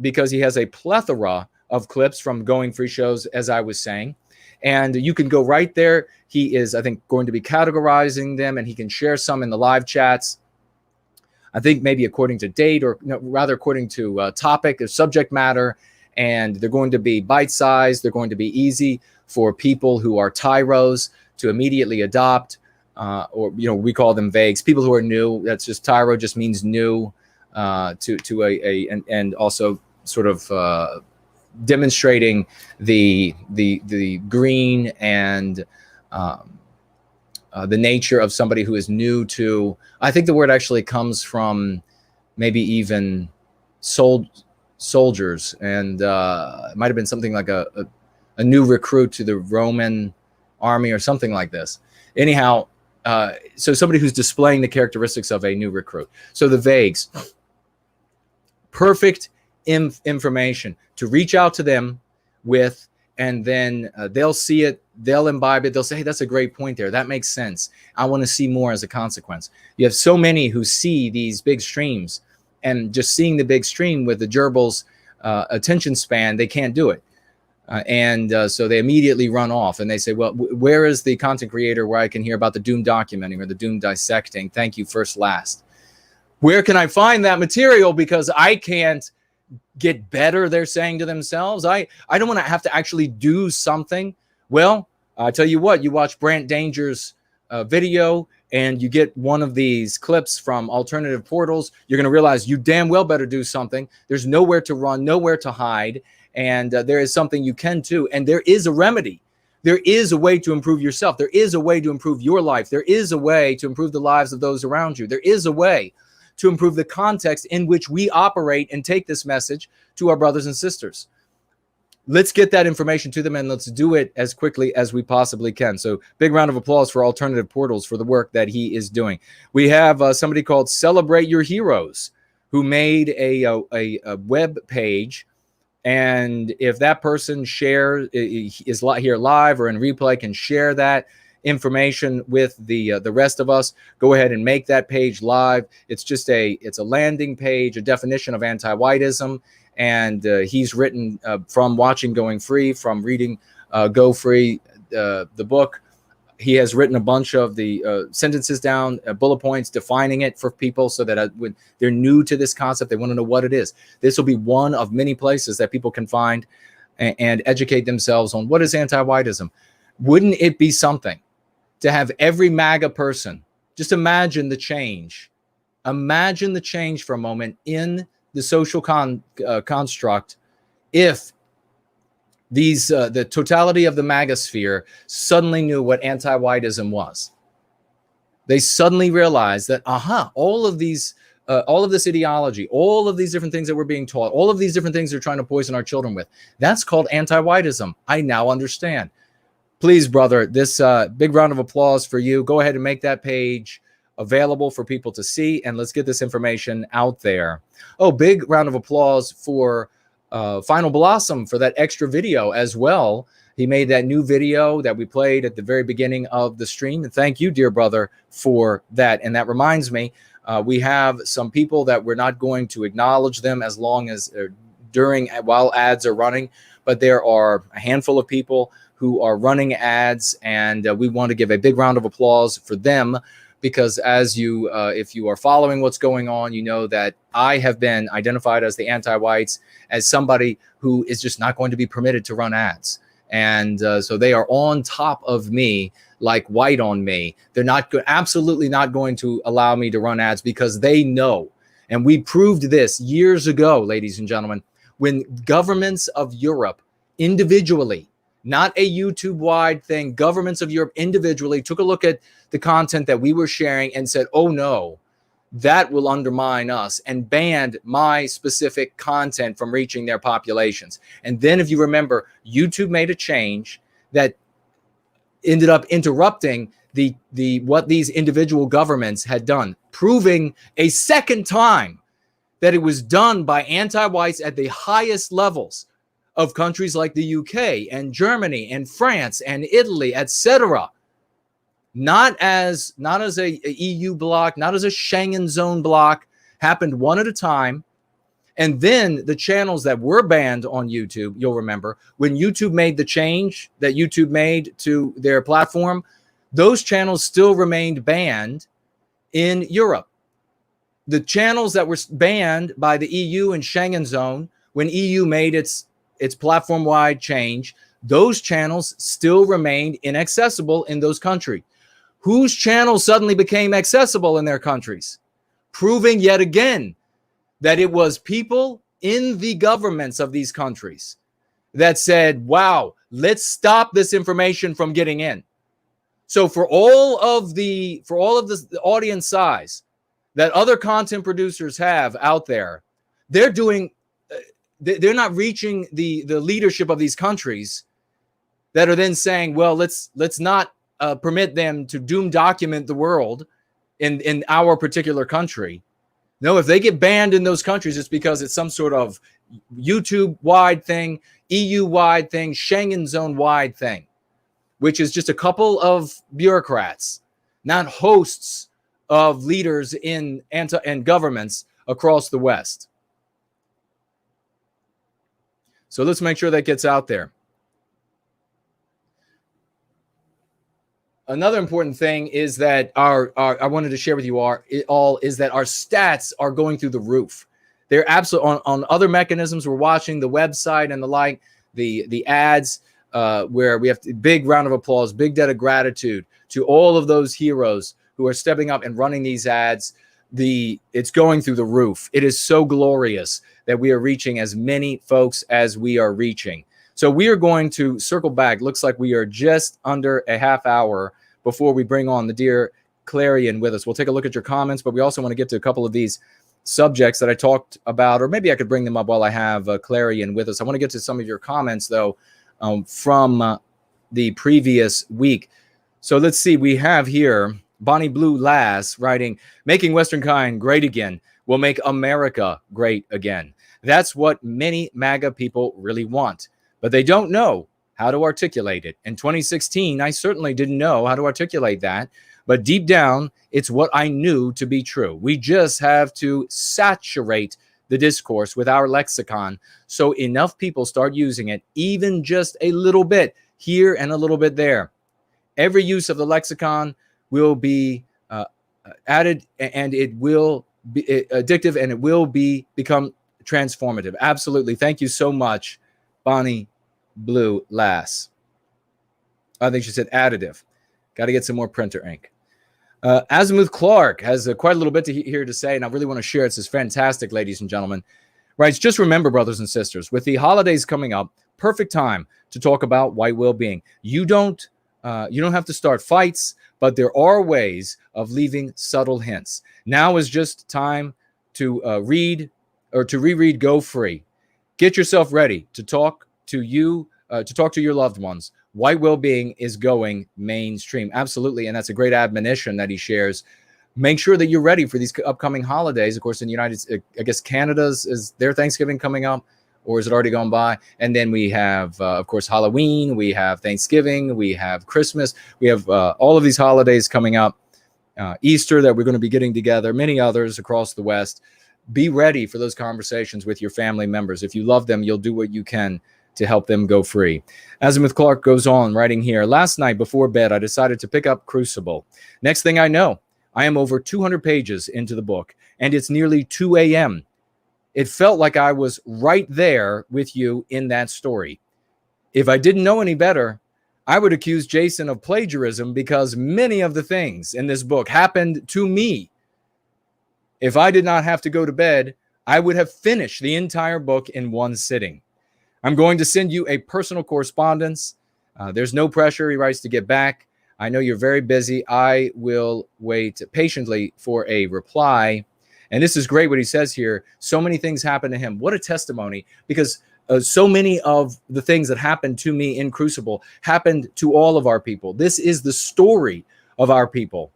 because he has a plethora of clips from Going Free shows, as I was saying. And you can go right there. He is, I think, going to be categorizing them, and he can share some in the live chats. I think maybe according to date, or rather according to topic or subject matter. And they're going to be bite-sized. They're going to be easy for people who are tyros to immediately adopt, or we call them vagues. People who are new. That's just tyro just means new, and also sort of demonstrating the green and the nature of somebody who is new to. I think the word actually comes from maybe even soldiers, and it might have been something like a new recruit to the Roman army or something like this. Anyhow, so somebody who's displaying the characteristics of a new recruit. So the vagues, perfect information to reach out to them with, and then they'll see it, they'll imbibe it, they'll say, hey, that's a great point there, that makes sense, I want to see more as a consequence. You have so many who see these big streams, and just seeing the big stream with the gerbil's attention span, they can't do it. So they immediately run off and they say, well, where is the content creator where I can hear about the doom documenting or the doom dissecting? Thank you, first, last. Where can I find that material? Because I can't get better, they're saying to themselves. I don't want to have to actually do something. Well, I tell you what, you watch Brand Danger's video and you get one of these clips from alternative portals, you're going to realize you damn well better do something. There's nowhere to run, nowhere to hide, and there is something you can do, and there is a remedy. There is a way to improve yourself. There is a way to improve your life. There is a way to improve the lives of those around you. There is a way to improve the context in which we operate and take this message to our brothers and sisters. Let's get that information to them, and let's do it as quickly as we possibly can. So big round of applause for Alternative Portals for the work that he is doing. We have somebody called Celebrate Your Heroes who made a web page. And if that person is here live or in replay, can share that information with the rest of us, go ahead and make that page live. It's just it's a landing page, a definition of anti-whiteism. And he's written from watching Going Free, from reading Go Free, the book. He has written a bunch of the sentences down, bullet points, defining it for people so that when they're new to this concept, they want to know what it is. This will be one of many places that people can find and educate themselves on what is anti-whiteism. Wouldn't it be something to have every MAGA person, just imagine the change. Imagine the change for a moment in the social construct if the totality of the MAGA sphere suddenly knew what anti-whiteism was. They suddenly realized that, all of this ideology, all of these different things that we're being taught, all of these different things they're trying to poison our children with, that's called anti-whiteism. I now understand. Please, brother, this big round of applause for you. Go ahead and make that page available for people to see, and let's get this information out there. Oh, big round of applause for Final Blossom for that extra video as well. He made that new video that we played at the very beginning of the stream, and thank you, dear brother, for that. And that reminds me, we have some people that we're not going to acknowledge them as long as while ads are running, but there are a handful of people who are running ads, and we want to give a big round of applause for them, because as you, if you are following what's going on, you know that I have been identified as the anti-whites, as somebody who is just not going to be permitted to run ads. And so they are on top of me, like white on me. They're absolutely not going to allow me to run ads, because they know, and we proved this years ago, ladies and gentlemen, when governments of Europe individually, not a YouTube-wide thing, governments of Europe individually took a look at the content that we were sharing and said, oh no, that will undermine us, and banned my specific content from reaching their populations. And then, if you remember, YouTube made a change that ended up interrupting what these individual governments had done, proving a second time that it was done by anti-whites at the highest levels of countries like the UK and Germany and France and Italy, etc. Not as a EU block, not as a Schengen zone block, happened one at a time. And then the channels that were banned on YouTube, you'll remember, when YouTube made the change that YouTube made to their platform, those channels still remained banned in Europe. The channels that were banned by the EU and Schengen zone, when EU made its platform-wide change, those channels still remained inaccessible in those countries. Whose channels suddenly became accessible in their countries? Proving yet again that it was people in the governments of these countries that said, wow, let's stop this information from getting in. So for all of the audience size that other content producers have out there, they're not reaching the leadership of these countries that are then saying, well, let's not permit them to doom document the world in our particular country. No, if they get banned in those countries, it's because it's some sort of YouTube-wide thing, EU-wide thing, Schengen zone-wide thing, which is just a couple of bureaucrats, not hosts of leaders and governments across the West. So let's make sure that gets out there. Another important thing is that I wanted to share with you is that our stats are going through the roof. They're absolutely on other mechanisms. We're watching the website and the like, the ads, where we have big round of applause, big debt of gratitude to all of those heroes who are stepping up and running these ads. It's going through the roof. It is so glorious that we are reaching as many folks as we are reaching. So we are going to circle back. Looks like we are just under a half hour before we bring on the dear Clarion with us. We'll take a look at your comments, but we also want to get to a couple of these subjects that I talked about, or maybe I could bring them up while I have Clarion with us. I want to get to some of your comments, though, from the previous week. So let's see. We have here Bonnie Blue Lass writing, making Western kind great again will make America great again. That's what many MAGA people really want, but they don't know how to articulate it. In 2016, I certainly didn't know how to articulate that, but deep down, it's what I knew to be true. We just have to saturate the discourse with our lexicon so enough people start using it, even just a little bit here and a little bit there. Every use of the lexicon will be added, and it will be addictive, and it will become transformative. Absolutely. Thank you so much, Bonnie Blue Lass. I think she said additive. Got to get some more printer ink. Azimuth Clark has quite a little bit here to say, and I really want to share it. This is fantastic, ladies and gentlemen. Right, just remember, brothers and sisters, with the holidays coming up, perfect time to talk about white well-being. You don't have to start fights, but there are ways of leaving subtle hints. Now is just time to read or to reread Go Free. Get yourself ready to talk to your loved ones. White well-being is going mainstream. Absolutely. And that's a great admonition that he shares. Make sure that you're ready for these upcoming holidays. Of course, in the United States, I guess Canada's, is their Thanksgiving coming up, or is it already gone by? And then we have, of course, Halloween. We have Thanksgiving. We have Christmas. We have all of these holidays coming up. Easter that we're going to be getting together. Many others across the West. Be ready for those conversations with your family members. If you love them, you'll do what you can to help them go free. Azimuth Clark goes on writing here, last night before bed, I decided to pick up Crucible. Next thing I know, I am over 200 pages into the book, and it's nearly 2 a.m. It felt like I was right there with you in that story. If I didn't know any better, I would accuse Jason of plagiarism because many of the things in this book happened to me. If I did not have to go to bed, I would have finished the entire book in one sitting. I'm going to send you a personal correspondence. There's no pressure, he writes, to get back. I know you're very busy. I will wait patiently for a reply. And this is great what he says here. So many things happen to him. What a testimony, because so many of the things that happened to me in Crucible happened to all of our people. This is the story of our people.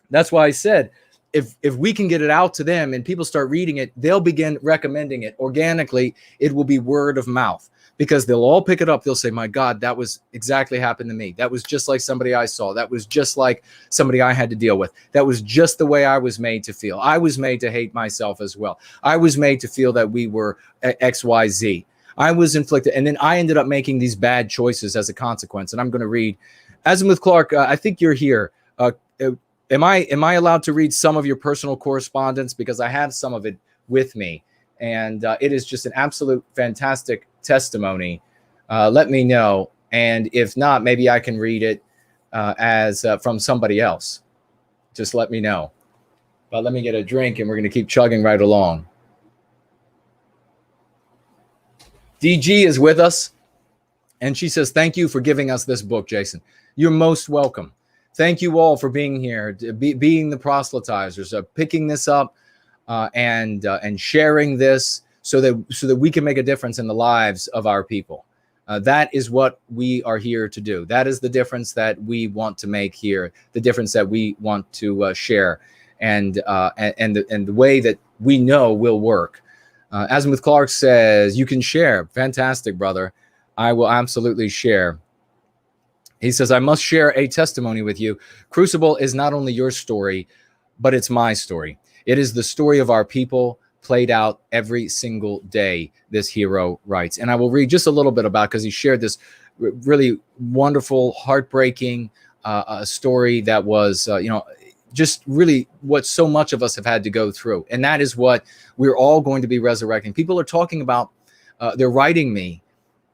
That's why I said, if we can get it out to them and people start reading it, they'll begin recommending it organically. It will be word of mouth, because they'll all pick it up. They'll say, my God, that was exactly happened to me. That was just like somebody I saw. That was just like somebody I had to deal with. That was just the way I was made to feel. I was made to hate myself as well. I was made to feel that we were XYZ. I was inflicted. And then I ended up making these bad choices as a consequence. And I'm going to read, Azimuth Clark, I think you're here. Am I allowed to read some of your personal correspondence? Because I have some of it with me. And it is just an absolute fantastic testimony. Let me know. And if not, maybe I can read it as from somebody else. Just let me know. But let me get a drink and we're going to keep chugging right along. DG is with us. And she says, thank you for giving us this book, Jason. You're most welcome. Thank you all for being here, being the proselytizers, picking this up and sharing this so that we can make a difference in the lives of our people. That is what we are here to do. That is the difference that we want to make here, the difference that we want to share, and the way that we know will work. Azimuth Clark says, you can share. Fantastic, brother. I will absolutely share. He says, I must share a testimony with you. Crucible is not only your story, but it's my story. It is the story of our people played out every single day, this hero writes. And I will read just a little bit about, because he shared this really wonderful, heartbreaking story that was, just really what so much of us have had to go through. And that is what we're all going to be resurrecting. People are talking about, they're writing me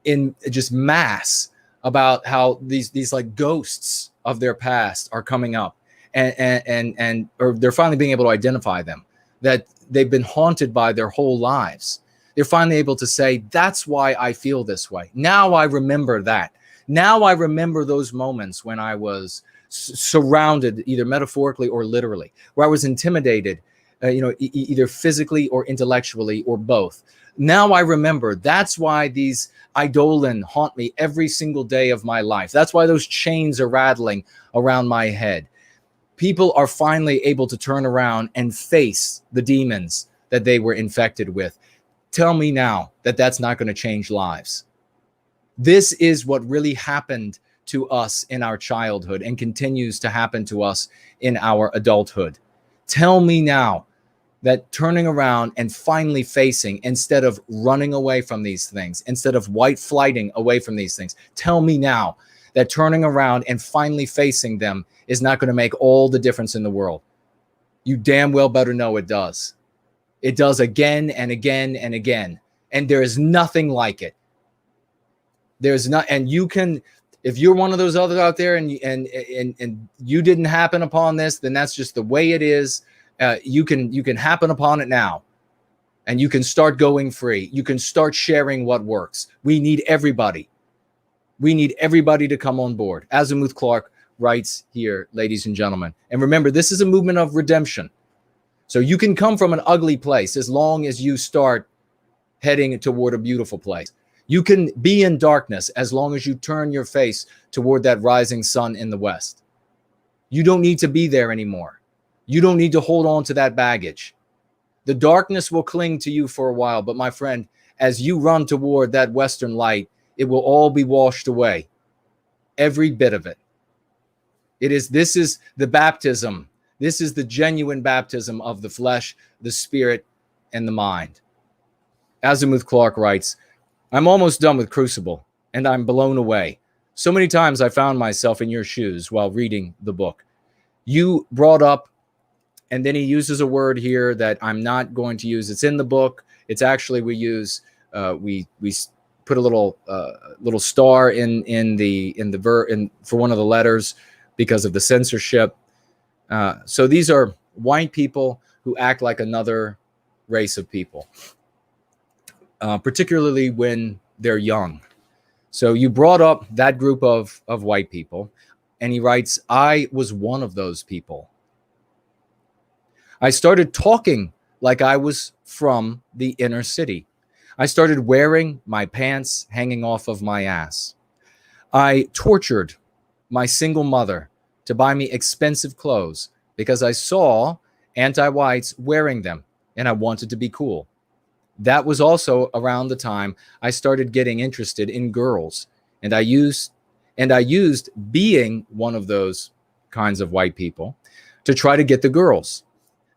in just mass about how these like ghosts of their past are coming up, and or they're finally being able to identify them, that they've been haunted by their whole lives. They're finally able to say, that's why I feel this way. Now I remember that. Now I remember those moments when I was surrounded, either metaphorically or literally, where I was intimidated, either physically or intellectually or both. Now I remember. That's why these Eidolon haunt me every single day of my life. That's why those chains are rattling around my head. People are finally able to turn around and face the demons that they were infected with. Tell me now that that's not going to change lives. This is what really happened to us in our childhood and continues to happen to us in our adulthood. Tell me now that turning around and finally facing, instead of running away from these things, instead of white flighting away from these things, tell me now that turning around and finally facing them is not going to make all the difference in the world. You damn well better know it does. It does again and again and again. And there is nothing like it. There's not, and you can, if you're one of those others out there and you didn't happen upon this, then that's just the way it is. You can happen upon it now, and you can start going free. You can start sharing what works. We need everybody. We need everybody to come on board. Azimuth Clark writes here, ladies and gentlemen. And remember, this is a movement of redemption. So you can come from an ugly place as long as you start heading toward a beautiful place. You can be in darkness as long as you turn your face toward that rising sun in the west. You don't need to be there anymore. You don't need to hold on to that baggage. The darkness will cling to you for a while, but my friend, as you run toward that western light, it will all be washed away. Every bit of it. This is the baptism. This is the genuine baptism of the flesh, the spirit, and the mind. Azimuth Clark writes, I'm almost done with Crucible, and I'm blown away. So many times I found myself in your shoes while reading the book. You brought up, and then he uses a word here that I'm not going to use. It's in the book. It's actually, we use, we put a little star for one of the letters because of the censorship. So these are white people who act like another race of people, particularly when they're young. So you brought up that group of white people, and he writes, I was one of those people. I started talking like I was from the inner city. I started wearing my pants hanging off of my ass. I tortured my single mother to buy me expensive clothes because I saw anti-whites wearing them and I wanted to be cool. That was also around the time I started getting interested in girls, and I used being one of those kinds of white people to try to get the girls.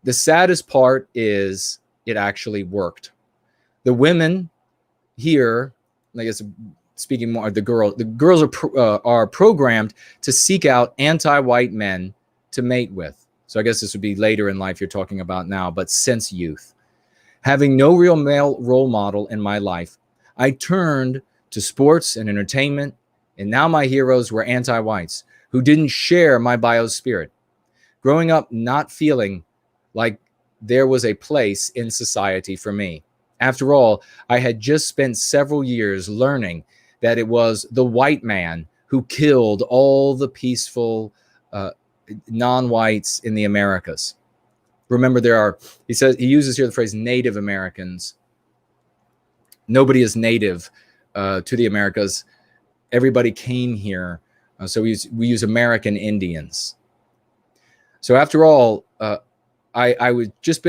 The saddest part is it actually worked. The women here, I guess speaking more of the girls are programmed to seek out anti-white men to mate with. So I guess this would be later in life you're talking about now, but since youth. Having no real male role model in my life, I turned to sports and entertainment, and now my heroes were anti-whites who didn't share my biospirit. Growing up not feeling like there was a place in society for me. After all, I had just spent several years learning that it was the white man who killed all the peaceful non-whites in the Americas. Remember, he uses here the phrase Native Americans. Nobody is native to the Americas. Everybody came here. So we use American Indians. So after all, I would just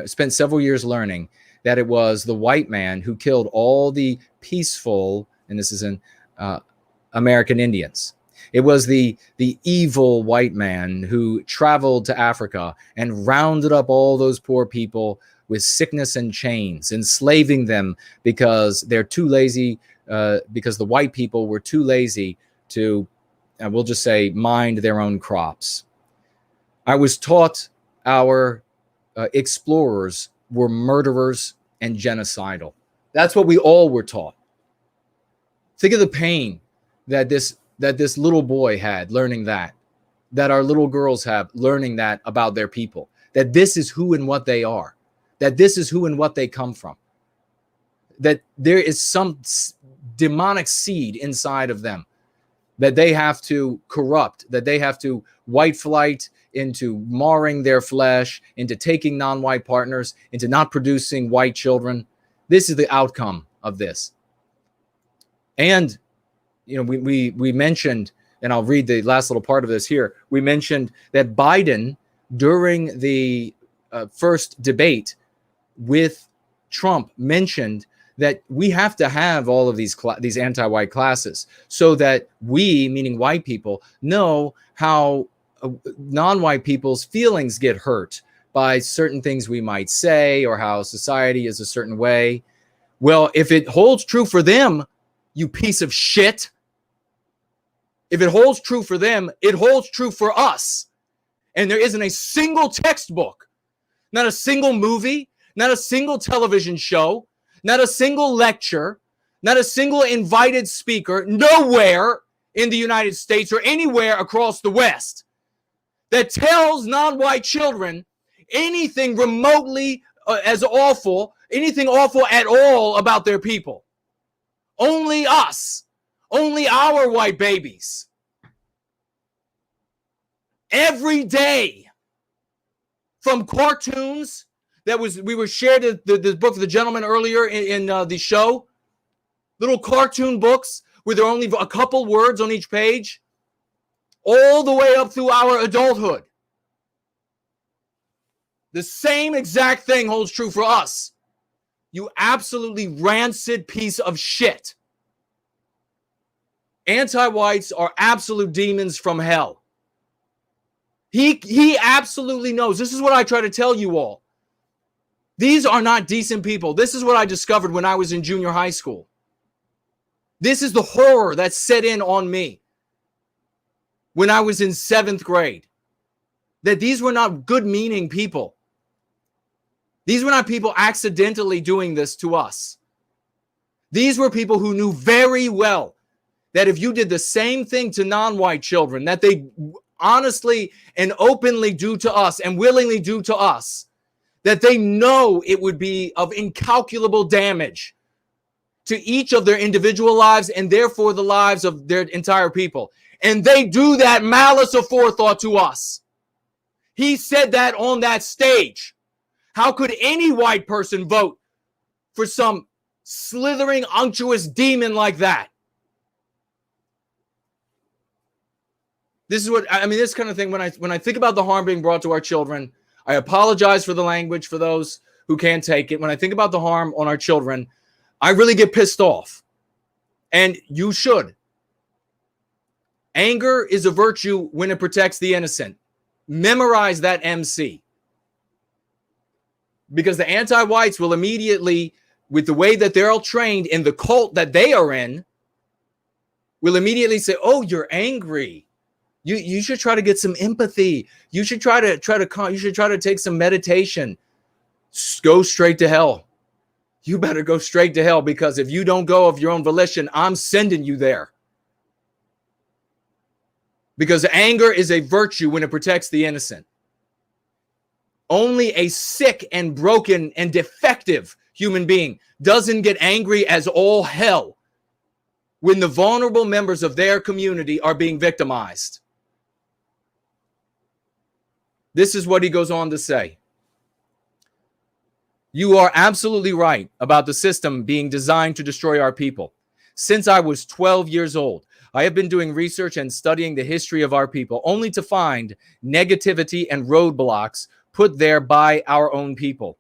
spent several years learning that it was the white man who killed all the peaceful, and this is in American Indians. It was the evil white man who traveled to Africa and rounded up all those poor people with sickness and chains, enslaving them because they're too lazy, because the white people were too lazy to, we'll just say, mind their own crops. I was taught our explorers were murderers and genocidal. That's what we all were taught. Think of the pain that this little boy had learning that our little girls have learning that about their people, that this is who and what they are, that this is who and what they come from, that there is some demonic seed inside of them that they have to corrupt, that they have to white flight into marring their flesh, into taking non-white partners, into not producing white children. This is the outcome of this. And you know, we mentioned, and I'll read the last little part of this here. We mentioned that Biden, during the first debate with Trump, mentioned that we have to have all of these anti-white classes so that we, meaning white people, know how non-white people's feelings get hurt by certain things we might say, or how society is a certain way. Well, if it holds true for them, you piece of shit, if it holds true for them, it holds true for us. And there isn't a single textbook, not a single movie, not a single television show, not a single lecture, not a single invited speaker, nowhere in the United States or anywhere across the West that tells non-white children anything remotely as awful, anything awful at all about their people. Only us. Only our white babies. Every day, from cartoons we were shared the book of the gentleman earlier in the show, little cartoon books where there are only a couple words on each page, all the way up through our adulthood. The same exact thing holds true for us. You absolutely rancid piece of shit. Anti-whites are absolute demons from hell. He absolutely knows. This is what I try to tell you all. These are not decent people. This is what I discovered when I was in junior high school. This is the horror that set in on me when I was in 7th grade. That these were not good-meaning people. These were not people accidentally doing this to us. These were people who knew very well that if you did the same thing to non-white children that they honestly and openly do to us and willingly do to us, that they know it would be of incalculable damage to each of their individual lives and therefore the lives of their entire people. And they do that malice aforethought to us. He said that on that stage. How could any white person vote for some slithering, unctuous demon like that? This is what I mean. This kind of thing. When I think about the harm being brought to our children, I apologize for the language for those who can't take it. When I think about the harm on our children, I really get pissed off, and you should. Anger is a virtue when it protects the innocent. Memorize that MC. Because the anti-whites will immediately, with the way that they're all trained in the cult that they are in, will immediately say, "Oh, you're angry. You should try to get some empathy. You should try to take some meditation. Go straight to hell. You better go straight to hell, because if you don't go of your own volition, I'm sending you there." Because anger is a virtue when it protects the innocent. Only a sick and broken and defective human being doesn't get angry as all hell when the vulnerable members of their community are being victimized. This is what he goes on to say. You are absolutely right about the system being designed to destroy our people. Since I was 12 years old, I have been doing research and studying the history of our people, only to find negativity and roadblocks put there by our own people.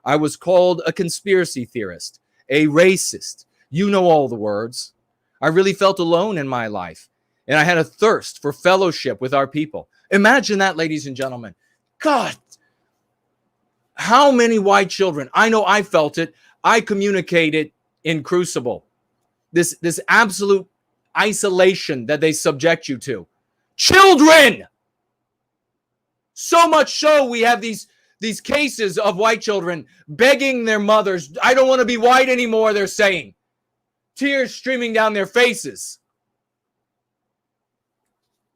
I was called a conspiracy theorist, a racist. You know all the words. I really felt alone in my life, and I had a thirst for fellowship with our people. Imagine that, ladies and gentlemen. God, how many white children? I know I felt it. I communicated in Crucible. This absolute isolation that they subject you to. Children! So much so we have these cases of white children begging their mothers, "I don't want to be white anymore," they're saying. Tears streaming down their faces.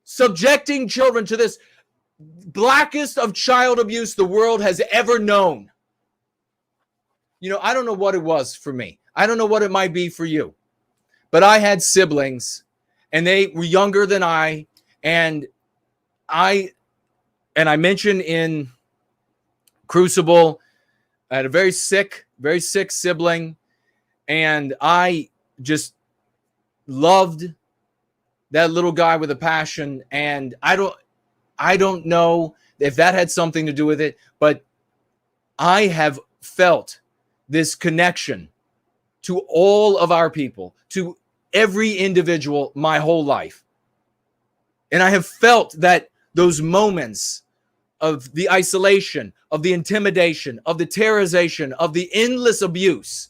Subjecting children to this blackest of child abuse the world has ever known. You know, I don't know what it was for me. I don't know what it might be for you. But I had siblings, and they were younger than I, and I mentioned in Crucible, I had a very sick sibling, and I just loved that little guy with a passion. And I don't know if that had something to do with it, but I have felt this connection to all of our people, to every individual my whole life. And I have felt that those moments of the isolation, of the intimidation, of the terrorization, of the endless abuse,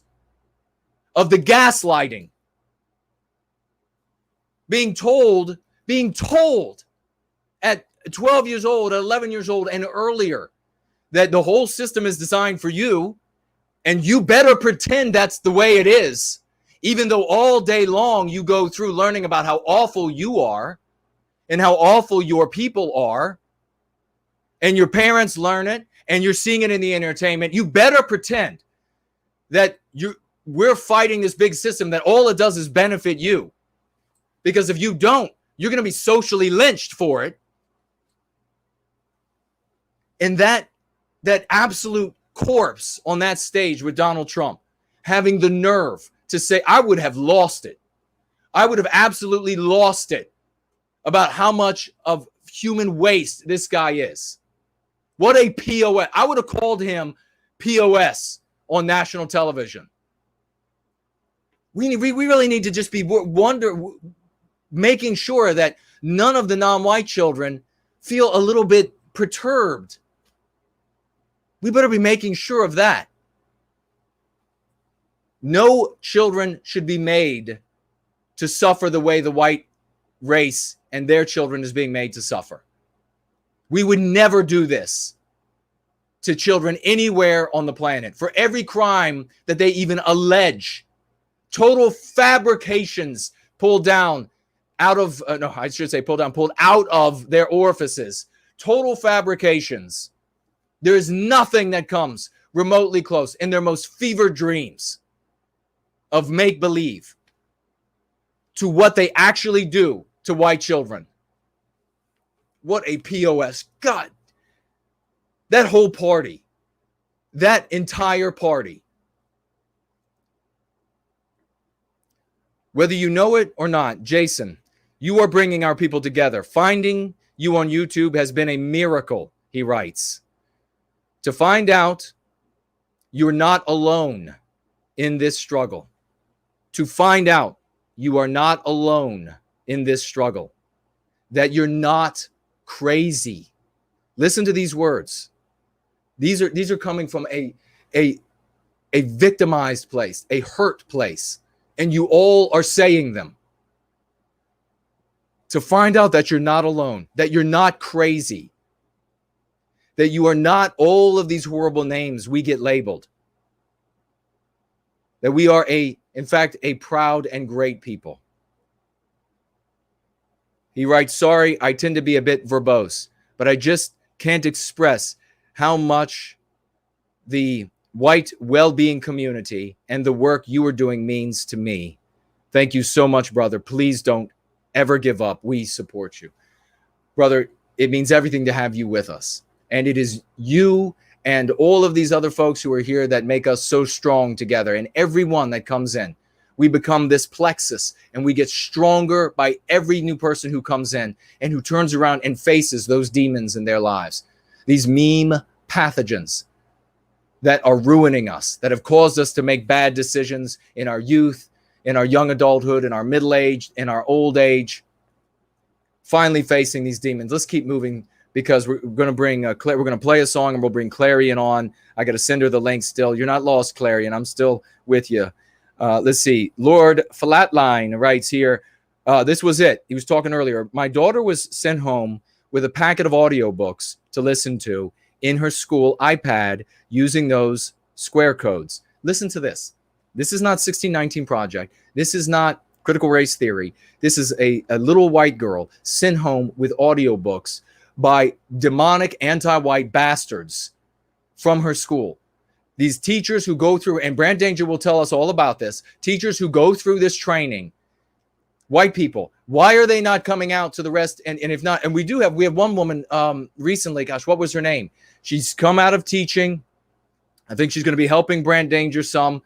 of the gaslighting, being told at 12 years old, at 11 years old and earlier that the whole system is designed for you, and you better pretend that's the way it is, even though all day long you go through learning about how awful you are and how awful your people are, and your parents learn it, and you're seeing it in the entertainment. You better pretend that we're fighting this big system that all it does is benefit you. Because if you don't, you're going to be socially lynched for it. And that absolute corpse on that stage with Donald Trump having the nerve to say, I would have lost it. I would have absolutely lost it about how much of human waste this guy is. What a POS. I would have called him POS on national television. We really need to just be making sure that none of the non-white children feel a little bit perturbed. We better be making sure of that. No children should be made to suffer the way the white race and their children is being made to suffer. We would never do this to children anywhere on the planet. For every crime that they even allege, total fabrications pulled down out of, pulled out of their orifices. Total fabrications. There is nothing that comes remotely close in their most fevered dreams of make-believe to what they actually do to white children. What a POS. God, that whole party, that entire party, whether you know it or not, Jason, you are bringing our people together. Finding you on YouTube has been a miracle, he writes. To find out you're not alone in this struggle. To find out you are not alone in this struggle. That you're not crazy. Listen to these words. These are coming from a victimized place, a hurt place, and you all are saying them. To find out that you're not alone, that you're not crazy, that you are not all of these horrible names we get labeled, that we are in fact, a proud and great people. He writes, sorry, I tend to be a bit verbose, but I just can't express how much the white well-being community and the work you are doing means to me. Thank you so much, brother. Please don't ever give up. We support you. Brother, it means everything to have you with us. And it is you and all of these other folks who are here that make us so strong together. And everyone that comes in, we become this plexus, and we get stronger by every new person who comes in and who turns around and faces those demons in their lives. These meme pathogens that are ruining us, that have caused us to make bad decisions in our youth, in our young adulthood, in our middle age, in our old age. Finally facing these demons. Let's keep moving, because we're going to bring we're going to play a song, and we'll bring Clarion on. I got to send her the link still. You're not lost, Clarion. I'm still with you. Let's see. Lord Flatline writes here. This was it. He was talking earlier. My daughter was sent home with a packet of audiobooks to listen to in her school iPad using those square codes. Listen to this. This is not 1619 Project. This is not critical race theory. This is a little white girl sent home with audiobooks by demonic anti-white bastards from her school. These teachers who go through, and Brand Danger will tell us all about this, teachers who go through this training, white people, why are they not coming out to the rest? And if not, and we have one woman recently, gosh, what was her name? She's come out of teaching. I think she's going to be helping Brand Danger some.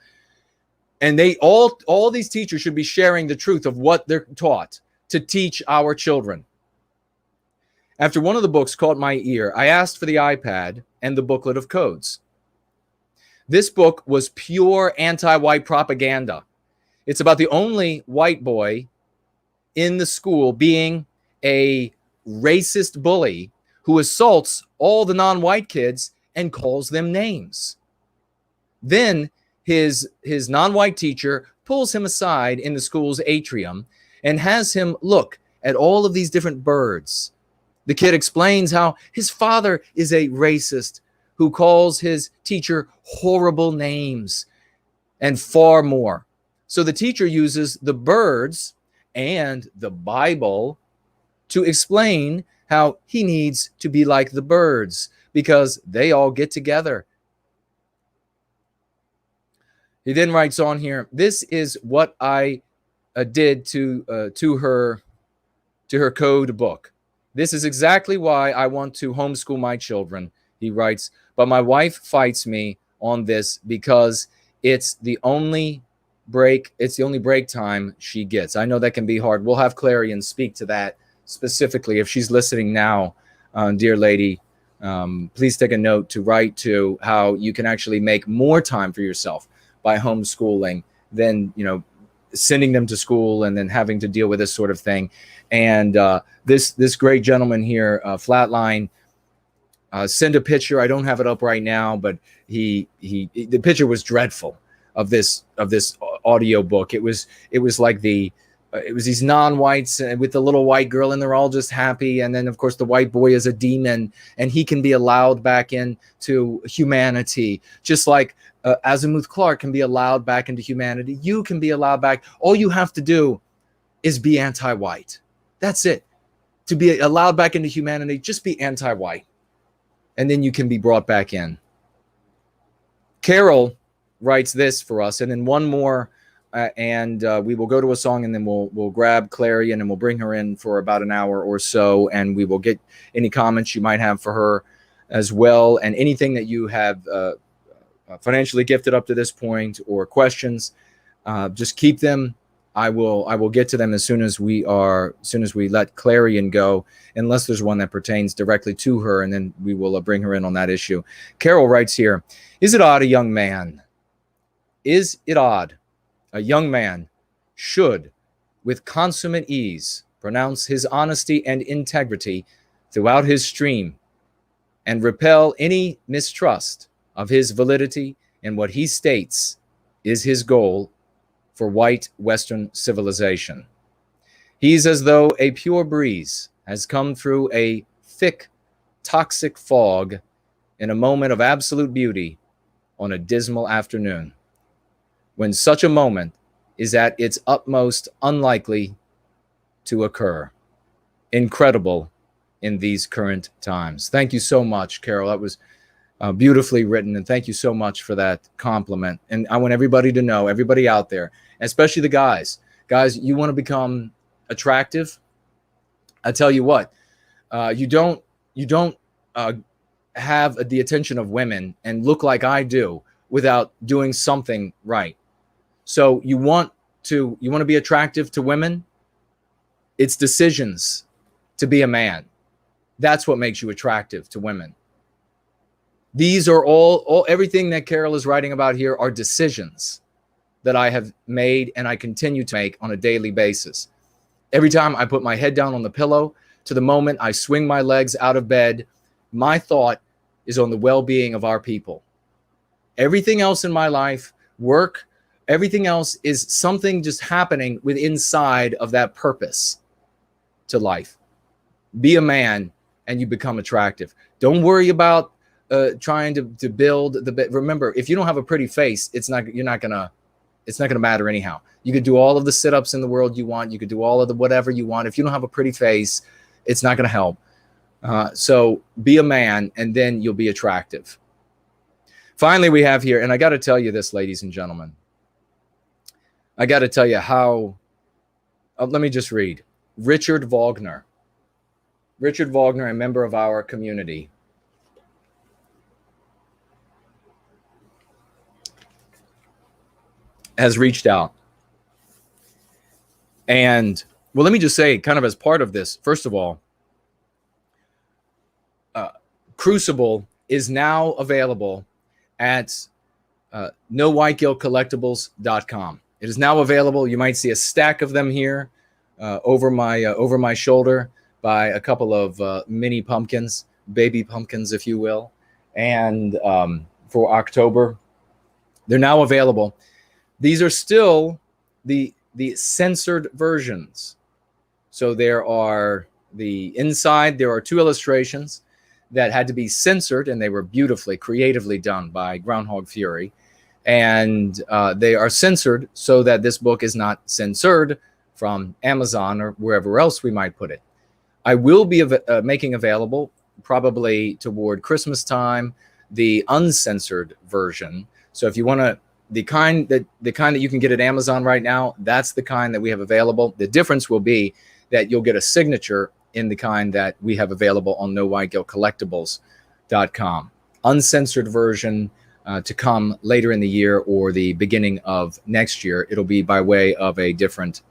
And they all these teachers should be sharing the truth of what they're taught to teach our children. After one of the books caught my ear, I asked for the iPad and the booklet of codes. This book was pure anti-white propaganda. It's about the only white boy in the school being a racist bully who assaults all the non-white kids and calls them names. Then his non-white teacher pulls him aside in the school's atrium and has him look at all of these different birds. The kid explains how his father is a racist who calls his teacher horrible names and far more. So the teacher uses the birds and the Bible to explain how he needs to be like the birds because they all get together. He then writes on here, this is what I did to her code book. This is exactly why I want to homeschool my children, he writes, but my wife fights me on this because it's the only break time she gets. I know that can be hard. We'll have Clarion speak to that specifically if she's listening now, dear lady. Please take a note to write to how you can actually make more time for yourself by homeschooling than, sending them to school and then having to deal with this sort of thing. And this great gentleman here, Flatline, send a picture. I don't have it up right now, but the picture was dreadful of this audio book. It was like it was these non-whites with the little white girl, and they're all just happy. And then, of course, the white boy is a demon, and he can be allowed back into humanity, just like Azimuth Clark can be allowed back into humanity. You can be allowed back. All you have to do is be anti-white. That's it. To be allowed back into humanity, just be anti-white. And then you can be brought back in. Carol writes this for us, and then one more, and we will go to a song, and then we'll grab Clarion, and we'll bring her in for about an hour or so, and we will get any comments you might have for her as well, and anything that you have financially gifted up to this point, or questions, just keep them. I will get to them as soon as we let Clarion go, unless there's one that pertains directly to her, and then we will bring her in on that issue. Carol writes here, is it odd a young man should, with consummate ease, pronounce his honesty and integrity throughout his stream, and repel any mistrust of his validity and what he states is his goal for white Western civilization? He's as though a pure breeze has come through a thick, toxic fog in a moment of absolute beauty on a dismal afternoon, when such a moment is at its utmost unlikely to occur. Incredible in these current times. Thank you so much, Carol. That was beautifully written, and thank you so much for that compliment. And I want everybody to know, everybody out there, especially the guys, you want to become attractive. I tell you what, you don't have the attention of women and look like I do without doing something right. So you want to be attractive to women. It's decisions to be a man. That's what makes you attractive to women. These are all everything that Carol is writing about here are decisions that I have made and I continue to make on a daily basis. Every time I put my head down on the pillow to the moment I swing my legs out of bed, my thought is on the well-being of our people. Everything else in my life, work, everything else is something just happening with inside of that purpose to life. Be a man and you become attractive. Don't worry about trying to build remember, if you don't have a pretty face, it's not gonna matter anyhow. You could do all of the sit-ups in the world you want. You could do all of the whatever you want. If you don't have a pretty face, it's not gonna help. So be a man, and then you'll be attractive. Finally, we have here, and I got to tell you this, ladies and gentlemen. I got to tell you how. Let me just read. Richard Wagner, a member of our community, has reached out. And, well, let me just say, kind of as part of this, first of all, Crucible is now available at nowhiteguiltcollectibles.com. It is now available. You might see a stack of them here over my shoulder by a couple of mini pumpkins, baby pumpkins, if you will. And for October, they're now available. These are still the censored versions. So there are there are 2 illustrations that had to be censored, and they were beautifully, creatively done by Groundhog Fury. And they are censored so that this book is not censored from Amazon or wherever else we might put it. I will be making available, probably toward Christmas time, the uncensored version. So if you want to, the kind that you can get at Amazon right now, that's the kind that we have available. The difference will be that you'll get a signature in the kind that we have available on nowhiteguiltcollectibles.com. Uncensored version to come later in the year or the beginning of next year. It'll be by way of a different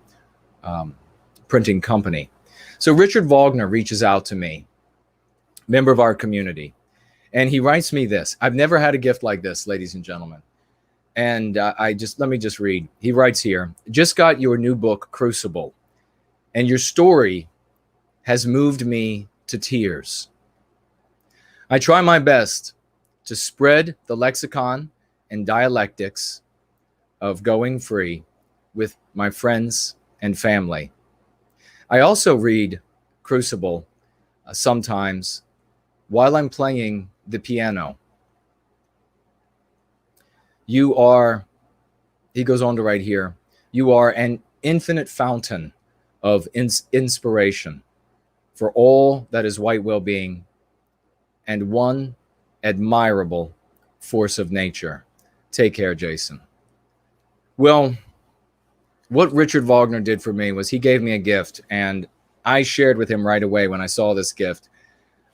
printing company. So Richard Wagner reaches out to me, member of our community, and he writes me this. I've never had a gift like this, ladies and gentlemen. And let me just read. He writes here, just got your new book, Crucible, and your story has moved me to tears. I try my best to spread the lexicon and dialectics of going free with my friends and family. I also read Crucible sometimes while I'm playing the piano. You are, he goes on to write here, you are an infinite fountain of inspiration for all that is white well-being and one admirable force of nature. Take care, Jason. Well, what Richard Wagner did for me was he gave me a gift, and I shared with him right away when I saw this gift.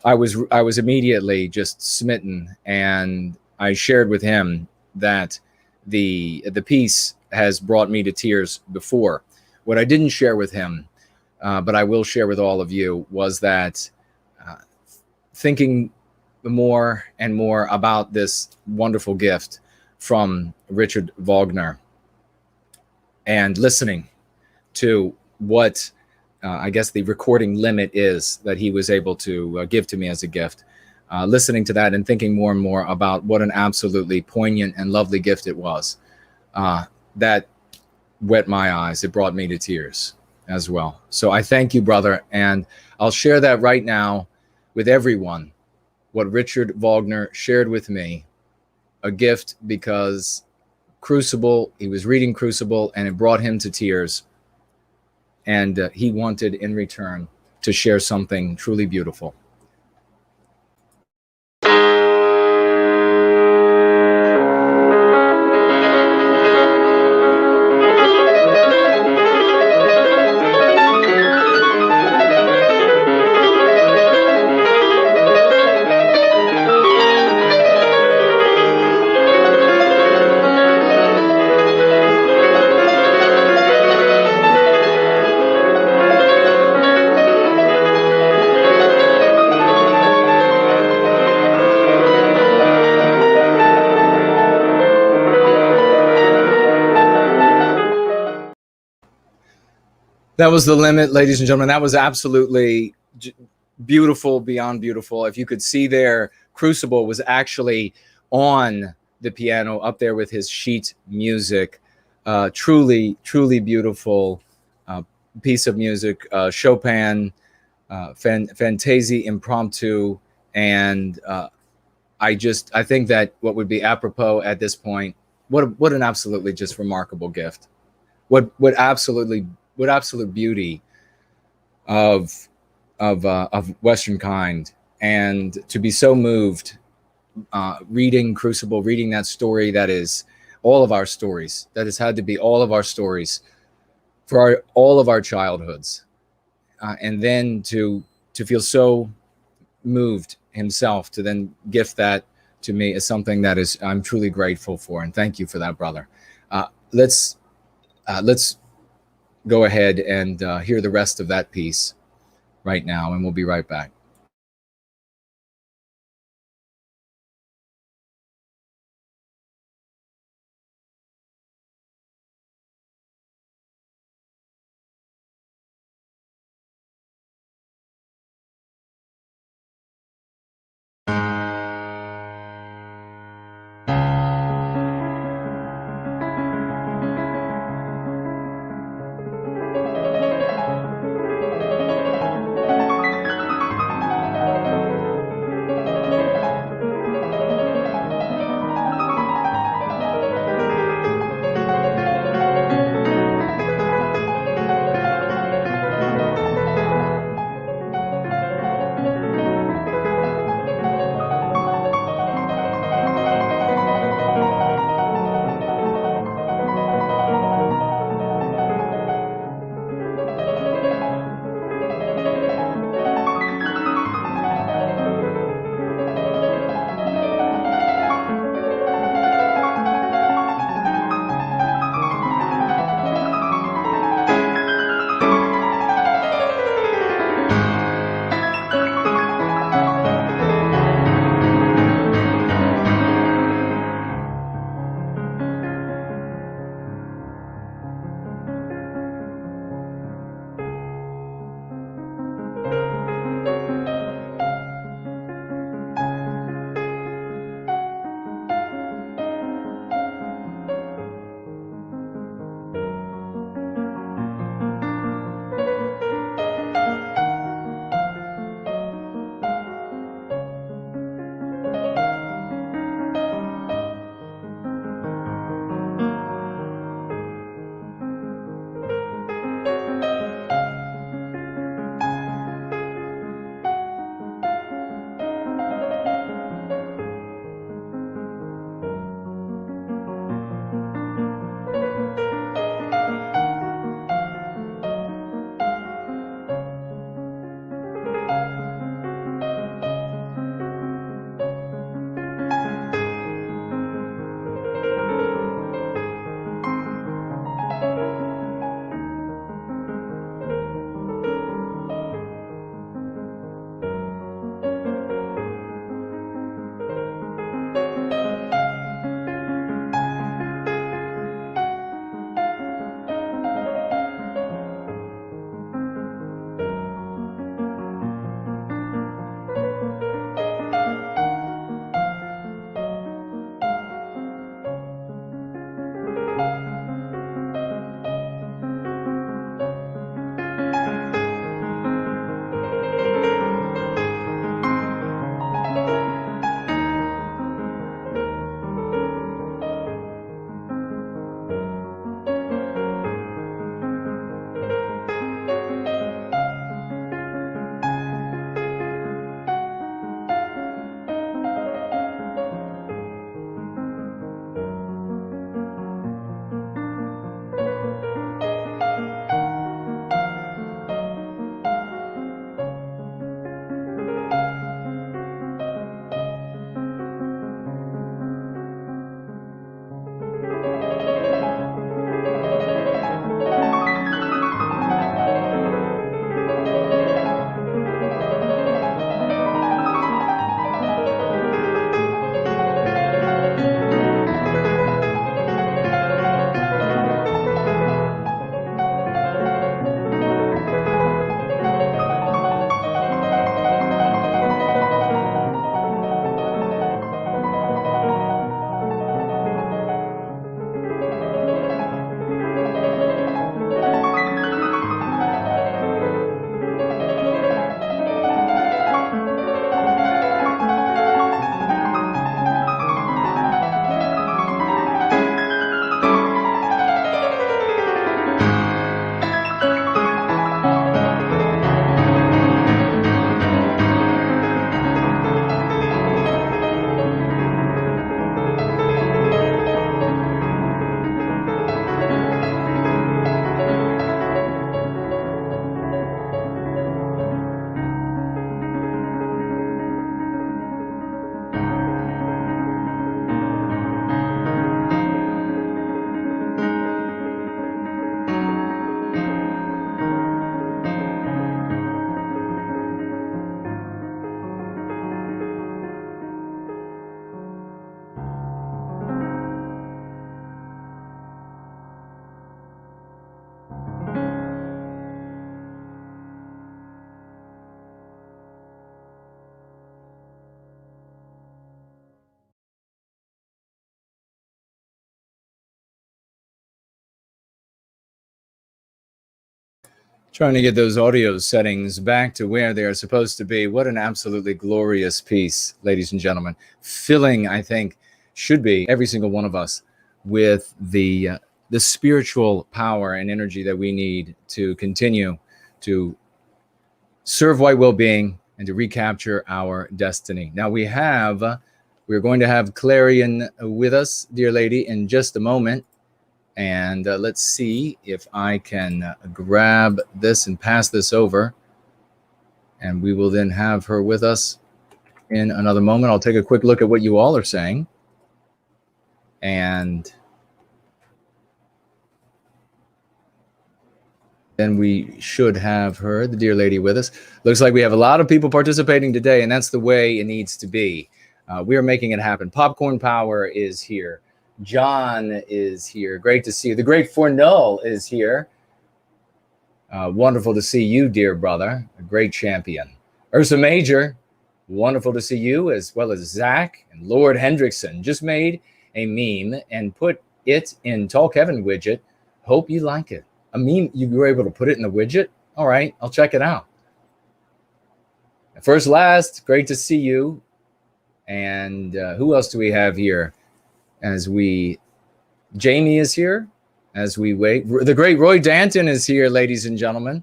I was immediately just smitten, and I shared with him that the piece has brought me to tears before. What I didn't share with him, but I will share with all of you, was that thinking more and more about this wonderful gift from Richard Wagner and listening to what I guess the recording limit is that he was able to give to me as a gift. Listening to that and thinking more and more about what an absolutely poignant and lovely gift it was. That wet my eyes. It brought me to tears as well. So I thank you, brother. And I'll share that right now with everyone, what Richard Wagner shared with me, a gift because Crucible, he was reading Crucible and it brought him to tears. And he wanted in return to share something truly beautiful. That was the limit, ladies and gentlemen. That was absolutely beautiful, beyond beautiful. If you could see there, Crucible was actually on the piano up there with his sheet music. Truly, truly beautiful piece of music. Chopin, Fantasie Impromptu. And I think that what would be apropos at this point, what an absolutely just remarkable gift. What absolute beauty of Western kind, and to be so moved reading Crucible, reading that story that is all of our stories, that has had to be all of our stories for all of our childhoods, and then to feel so moved himself to then gift that to me is something that is I'm truly grateful for, and thank you for that, brother. Let's go ahead and hear the rest of that piece right now, and we'll be right back. Trying to get those audio settings back to where they are supposed to be. What an absolutely glorious piece, ladies and gentlemen. Filling, I think, should be every single one of us with the spiritual power and energy that we need to continue to serve white well-being and to recapture our destiny. Now we're going to have Clarion with us, dear lady, in just a moment. And let's see if I can grab this and pass this over. And we will then have her with us in another moment. I'll take a quick look at what you all are saying. And then we should have her, the dear lady, with us. Looks like we have a lot of people participating today, and that's the way it needs to be. We are making it happen. Popcorn Power is here. John is here. Great to see you. The great Fornull is here. Wonderful to see you, dear brother. A great champion. Ursa Major, wonderful to see you, as well as Zach and Lord Hendrickson. Just made a meme and put it in Talk Heaven widget. Hope you like it. A meme, you were able to put it in the widget? All right, I'll check it out. First, last, great to see you. And who else do we have here? Jamie is here as we wait. The great Roy Danton is here, ladies and gentlemen.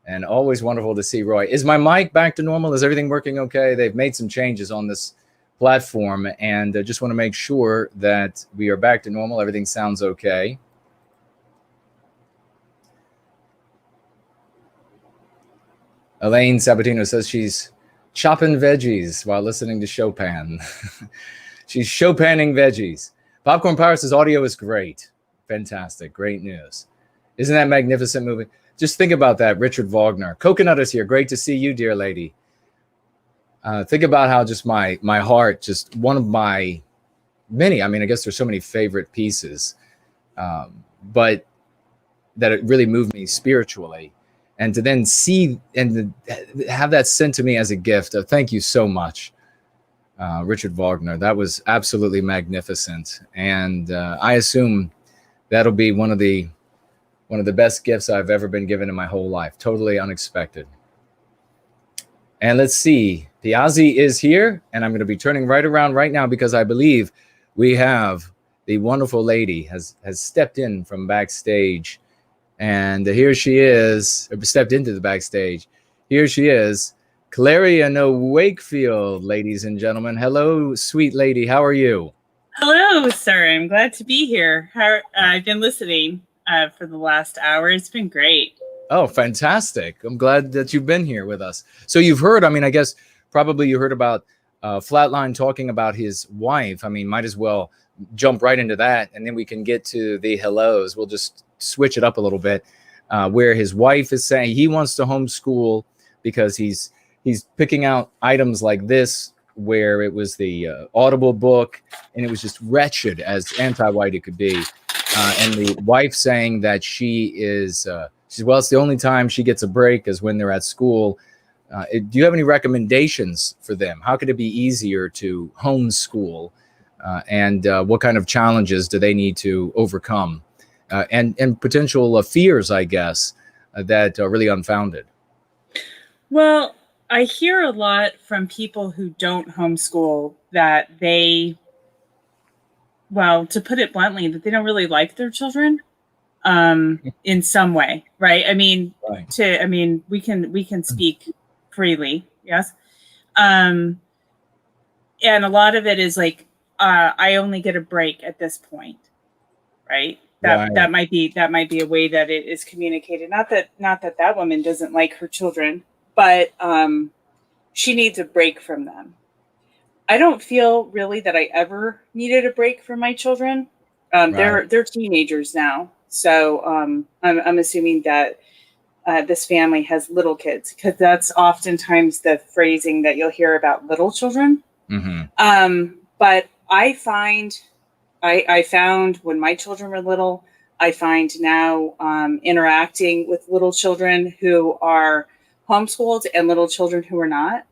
And always wonderful to see Roy. Is my mic back to normal? Is everything working okay? They've made some changes on this platform, and I just want to make sure that we are back to normal. Everything sounds okay. Elaine Sabatino says she's chopping veggies while listening to Chopin. She's Chopining veggies. Popcorn Power says audio is great. Fantastic. Great news. Isn't that magnificent movie? Just think about that, Richard Wagner. Coconut is here. Great to see you, dear lady. Think about how just my heart, just one of my many, I mean, I guess there's so many favorite pieces, but that it really moved me spiritually. And to then see and have that sent to me as a gift. Thank you so much, Richard Wagner. That was absolutely magnificent. And I assume that'll be one of the best gifts I've ever been given in my whole life. Totally unexpected. And let's see. Piazzi is here, and I'm going to be turning right around right now because I believe we have the wonderful lady has stepped in from backstage. And here she is, or stepped into the backstage. Here she is, Clarion Wakefield, ladies and gentlemen. Hello, sweet lady. How are you? Hello, sir. I'm glad to be here. I've been listening for the last hour. It's been great. Oh, fantastic. I'm glad that you've been here with us. So you've heard, I mean, I guess probably you heard about Flatline talking about his wife. I mean, might as well jump right into that, and then we can get to the hellos. We'll just switch it up a little bit, where his wife is saying he wants to homeschool because he's picking out items like this, where it was the Audible book, and it was just wretched as anti-white it could be. And the wife saying that she's well, it's the only time she gets a break is when they're at school. Do you have any recommendations for them? How could it be easier to homeschool? And what kind of challenges do they need to overcome? And potential fears, I guess, that are really unfounded. Well, I hear a lot from people who don't homeschool that they, well, to put it bluntly, that they don't really like their children in some way, right? I mean, right. We can speak freely, yes. And a lot of it is like, I only get a break at this point, right? That might be a way that it is communicated. Not that woman doesn't like her children, but she needs a break from them. I don't feel really that I ever needed a break from my children. Right. They're teenagers now, so I'm assuming that this family has little kids, because that's oftentimes the phrasing that you'll hear about little children. Mm-hmm. But I found when my children were little, I find now interacting with little children who are homeschooled and little children who are not.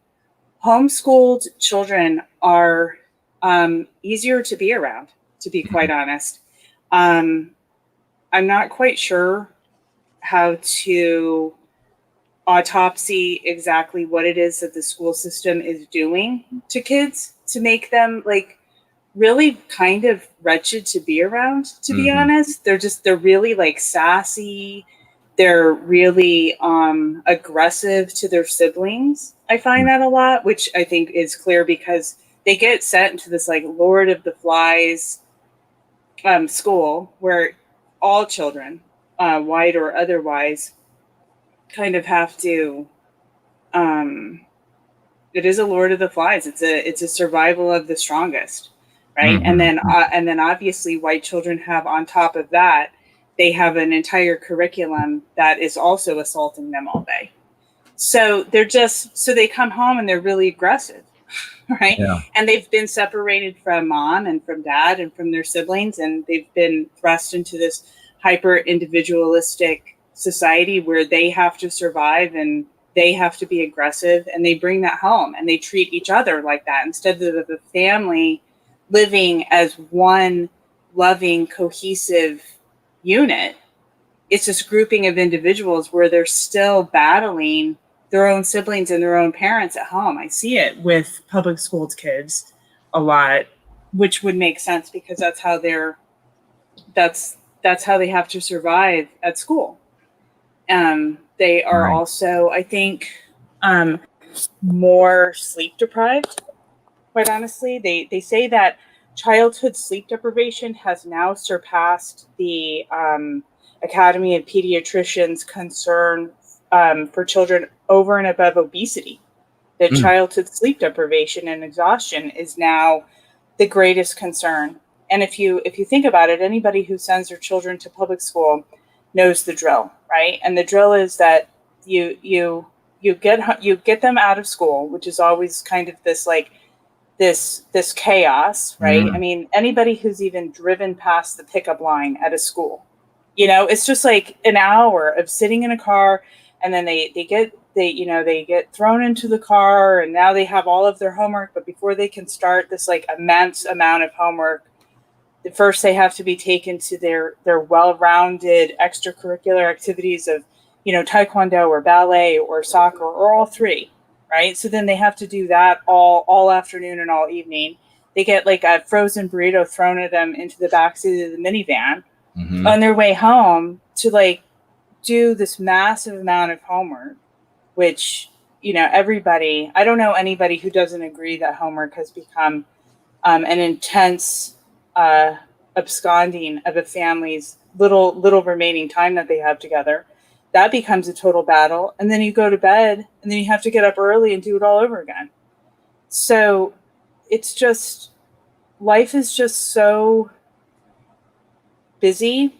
Homeschooled children are easier to be around, to be quite honest. I'm not quite sure how to autopsy exactly what it is that the school system is doing to kids to make them like really kind of wretched to be around, to be honest. They're really like sassy. They're really aggressive to their siblings. I find that a lot, which I think is clear because they get sent into this like Lord of the Flies school where all children, white or otherwise, kind of have to. It is a Lord of the Flies. It's a survival of the strongest, right? And then obviously white children have on top of that, they have an entire curriculum that is also assaulting them all day. So they come home and they're really aggressive, right? Yeah. And they've been separated from mom and from dad and from their siblings, and they've been thrust into this hyper individualistic society where they have to survive and they have to be aggressive, and they bring that home and they treat each other like that instead of the family living as one loving, cohesive unit. It's this grouping of individuals where they're still battling their own siblings and their own parents at home. I see it with public school kids a lot, which would make sense because that's how they have to survive at school. They are also, I think, more sleep deprived. Quite honestly, they say that childhood sleep deprivation has now surpassed the Academy of Pediatricians' concern for children over and above obesity. That childhood sleep deprivation and exhaustion is now the greatest concern. And if you think about it, anybody who sends their children to public school knows the drill, right? And the drill is that you get them out of school, which is always kind of this like this chaos, right? I mean, anybody who's even driven past the pickup line at a school, it's just like an hour of sitting in a car, and then they get thrown into the car, and now they have all of their homework. But before they can start this like immense amount of homework, first they have to be taken to their well-rounded extracurricular activities of, taekwondo or ballet or soccer or all three, right? So then they have to do that all afternoon and all evening. They get like a frozen burrito thrown at them into the backseat of the minivan on their way home to like do this massive amount of homework, which, I don't know anybody who doesn't agree that homework has become an intense absconding of a family's little remaining time that they have together. That becomes a total battle. And then you go to bed and then you have to get up early and do it all over again. So it's just, life is just so busy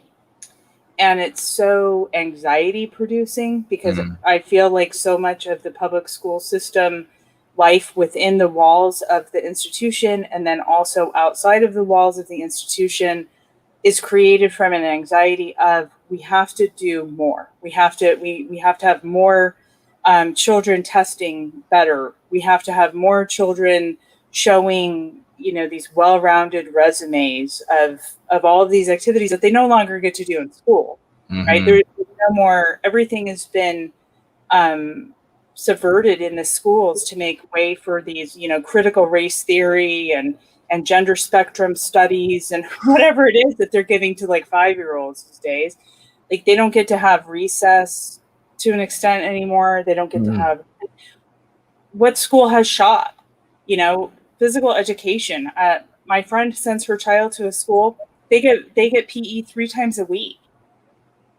and it's so anxiety producing because I feel like so much of the public school system life within the walls of the institution and then also outside of the walls of the institution is created from an anxiety of we have to do more. We have to have more children testing better. We have to have more children showing, these well-rounded resumes of all of these activities that they no longer get to do in school, right? There's no more, everything has been subverted in the schools to make way for these, critical race theory and gender spectrum studies and whatever it is that they're giving to like 5-year-olds these days. Like they don't get to have recess to an extent anymore. They don't get to have what school has shop, physical education. My friend sends her child to a school. They get PE 3 times a week.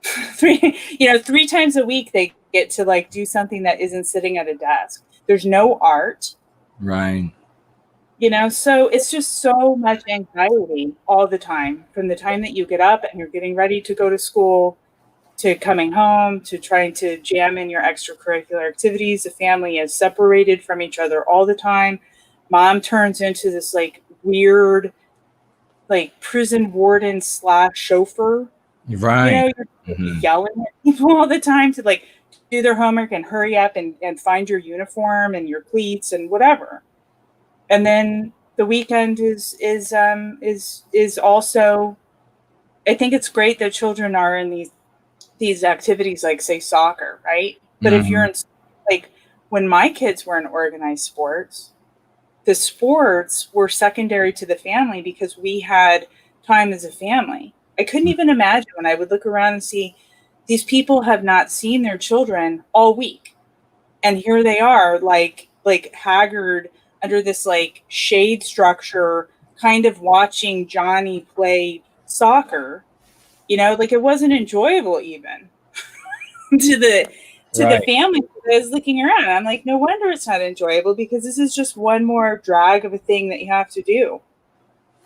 three times a week they get to like do something that isn't sitting at a desk. There's no art. Right. So it's just so much anxiety all the time from the time that you get up and you're getting ready to go to school to coming home to trying to jam in your extracurricular activities. The family is separated from each other all the time. Mom turns into this like weird, like prison warden / chauffeur. Right. You're yelling at people all the time to like do their homework and hurry up and find your uniform and your cleats and whatever. And then the weekend is also, I think it's great that children are in these activities like say soccer, right? But if you're in, like, when my kids were in organized sports, the sports were secondary to the family because we had time as a family. I couldn't even imagine when I would look around and see these people have not seen their children all week. And here they are, like haggard under this like shade structure, kind of watching Johnny play soccer. You know, like it wasn't enjoyable even to the family. I was looking around. I'm like, no wonder it's not enjoyable, because this is just one more drag of a thing that you have to do.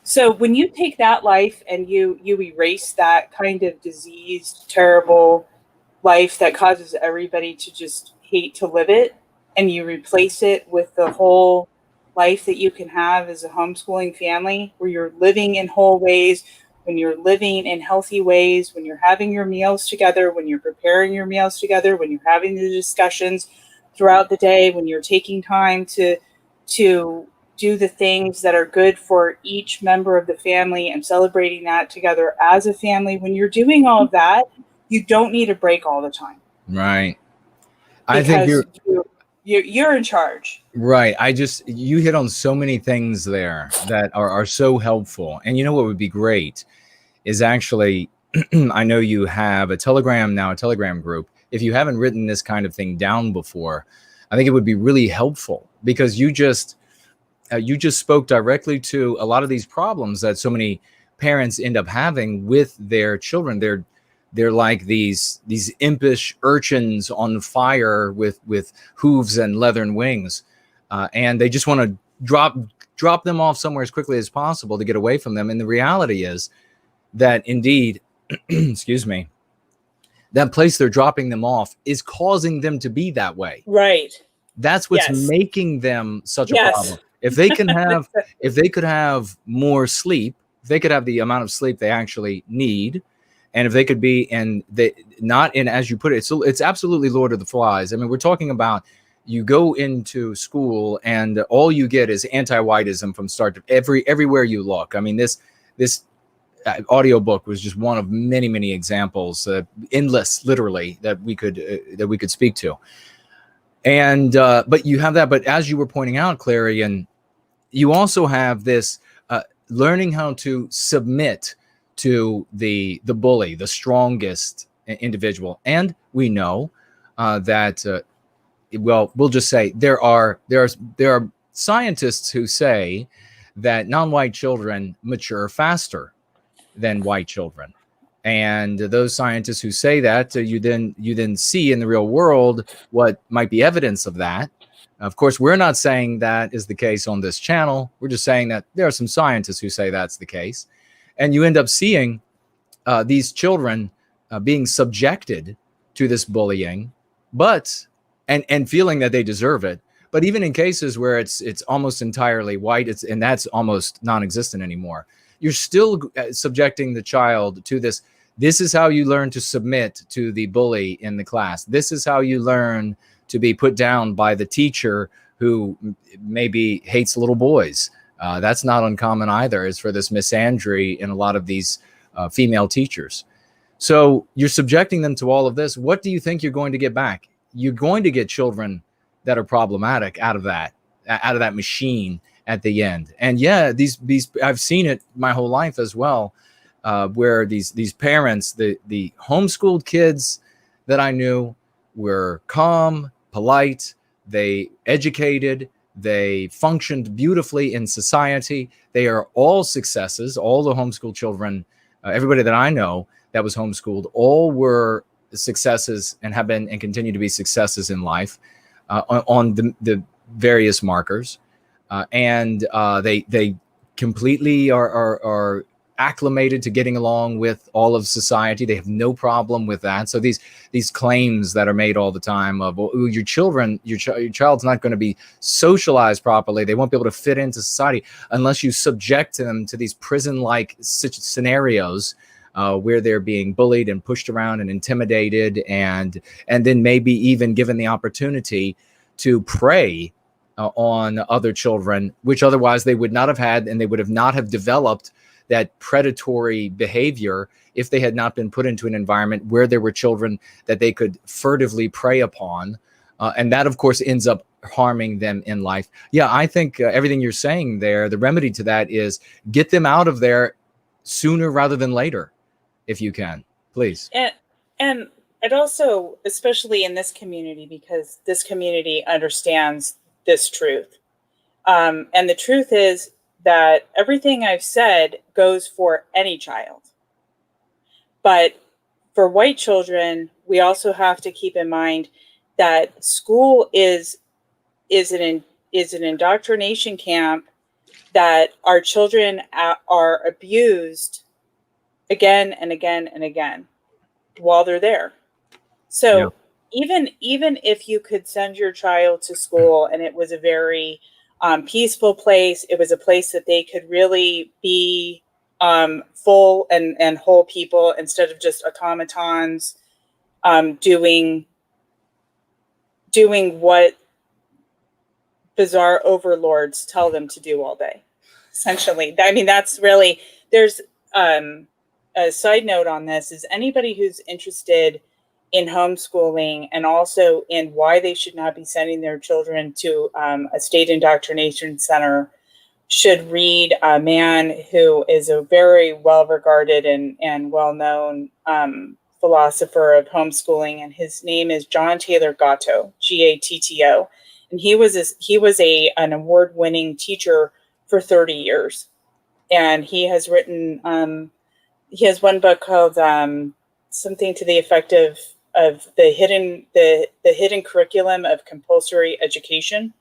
So when you take that life and you erase that kind of diseased, terrible life that causes everybody to just hate to live it, and you replace it with the whole life that you can have as a homeschooling family, where you're living in whole ways, when you're living in healthy ways, when you're having your meals together, when you're preparing your meals together, when you're having the discussions throughout the day, when you're taking time to do the things that are good for each member of the family and celebrating that together as a family. When you're doing all of that, you don't need a break all the time. Right. I think you're in charge. Right. You hit on so many things there that are so helpful. And you know what would be great is actually, I know you have a Telegram group. If you haven't written this kind of thing down before, I think it would be really helpful, because you just spoke directly to a lot of these problems that so many parents end up having with their children. They're like these impish urchins on fire with hooves and leathern wings, and they just want to drop them off somewhere as quickly as possible to get away from them. And the reality is that indeed, excuse me, that place they're dropping them off is causing them to be that way. Right. That's what's making them such a problem. If they can have, if they could have more sleep, if they could have the amount of sleep they actually need, and if they could be, and they not in, as you put it, it's absolutely Lord of the Flies. I mean, we're talking about, you go into school and all you get is anti-whiteism from start to everywhere you look. I mean, this audiobook was just one of many examples, endless, literally, that we could speak to. And but you have that. But as you were pointing out, Clarion, you also have this learning how to submit to the bully, the strongest individual. And we know that well, we'll just say there are scientists who say that non-white children mature faster than white children. And those scientists who say that, you then see in the real world what might be evidence of that. Of course, we're not saying that is the case on this channel. We're just saying that there are some scientists who say that's the case. And you end up seeing these children being subjected to this bullying, and feeling that they deserve it. But even in cases where it's almost entirely white, and that's almost non-existent anymore, you're still subjecting the child to this. This is how you learn to submit to the bully in the class. This is how you learn to be put down by the teacher who maybe hates little boys. That's not uncommon either, is for this misandry in a lot of these female teachers. So you're subjecting them to all of this. What do you think you're going to get back? You're going to get children that are problematic out of that machine at the end. And yeah, these I've seen it my whole life as well, where these parents, the homeschooled kids that I knew were calm, polite, they educated, they functioned beautifully in society. They are all successes. All the homeschool children, everybody that I know that was homeschooled, all were successes and have been and continue to be successes in life on the various markers. And they completely are acclimated to getting along with all of society. They have no problem with that. So these claims that are made all the time of, well, your child's not going to be socialized properly. They won't be able to fit into society unless you subject them to these prison-like scenarios where they're being bullied and pushed around and intimidated, and then maybe even given the opportunity to prey on other children, which otherwise they would not have had, and they would have not have developed that predatory behavior if they had not been put into an environment where there were children that they could furtively prey upon. And that, of course, ends up harming them in life. Yeah, I think everything you're saying there, the remedy to that is get them out of there sooner rather than later, if you can, please. And it also, especially in this community, because this community understands this truth. And the truth is that everything I've said goes for any child. But for white children, we also have to keep in mind that school is an indoctrination camp, that our children are abused again and again and again while they're there. So even if you could send your child to school and it was a very peaceful place, it was a place that they could really be full and whole people instead of just automatons doing what bizarre overlords tell them to do all day, essentially. I mean, that's really, there's a side note on this is anybody who's interested in homeschooling and also in why they should not be sending their children to a state indoctrination center should read a man who is a very well-regarded and well-known philosopher of homeschooling, and his name is John Taylor Gatto, Gatto, and he was an award-winning teacher for 30 years, and he has written he has one book called something to the effect of the hidden curriculum of compulsory education,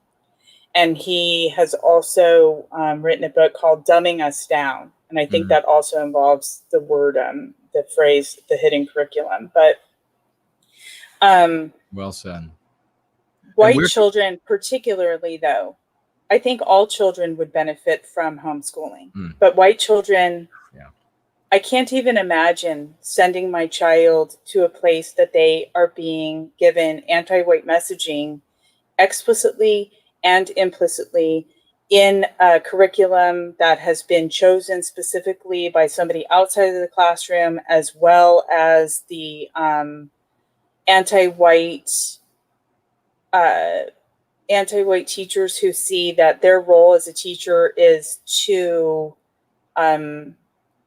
and he has also written a book called Dumbing Us Down, and I think that also involves the word the phrase the hidden curriculum. But well said. White children particularly, though, I think all children would benefit from homeschooling, but white children, I can't even imagine sending my child to a place that they are being given anti-white messaging explicitly and implicitly in a curriculum that has been chosen specifically by somebody outside of the classroom, as well as the anti-white teachers who see that their role as a teacher is to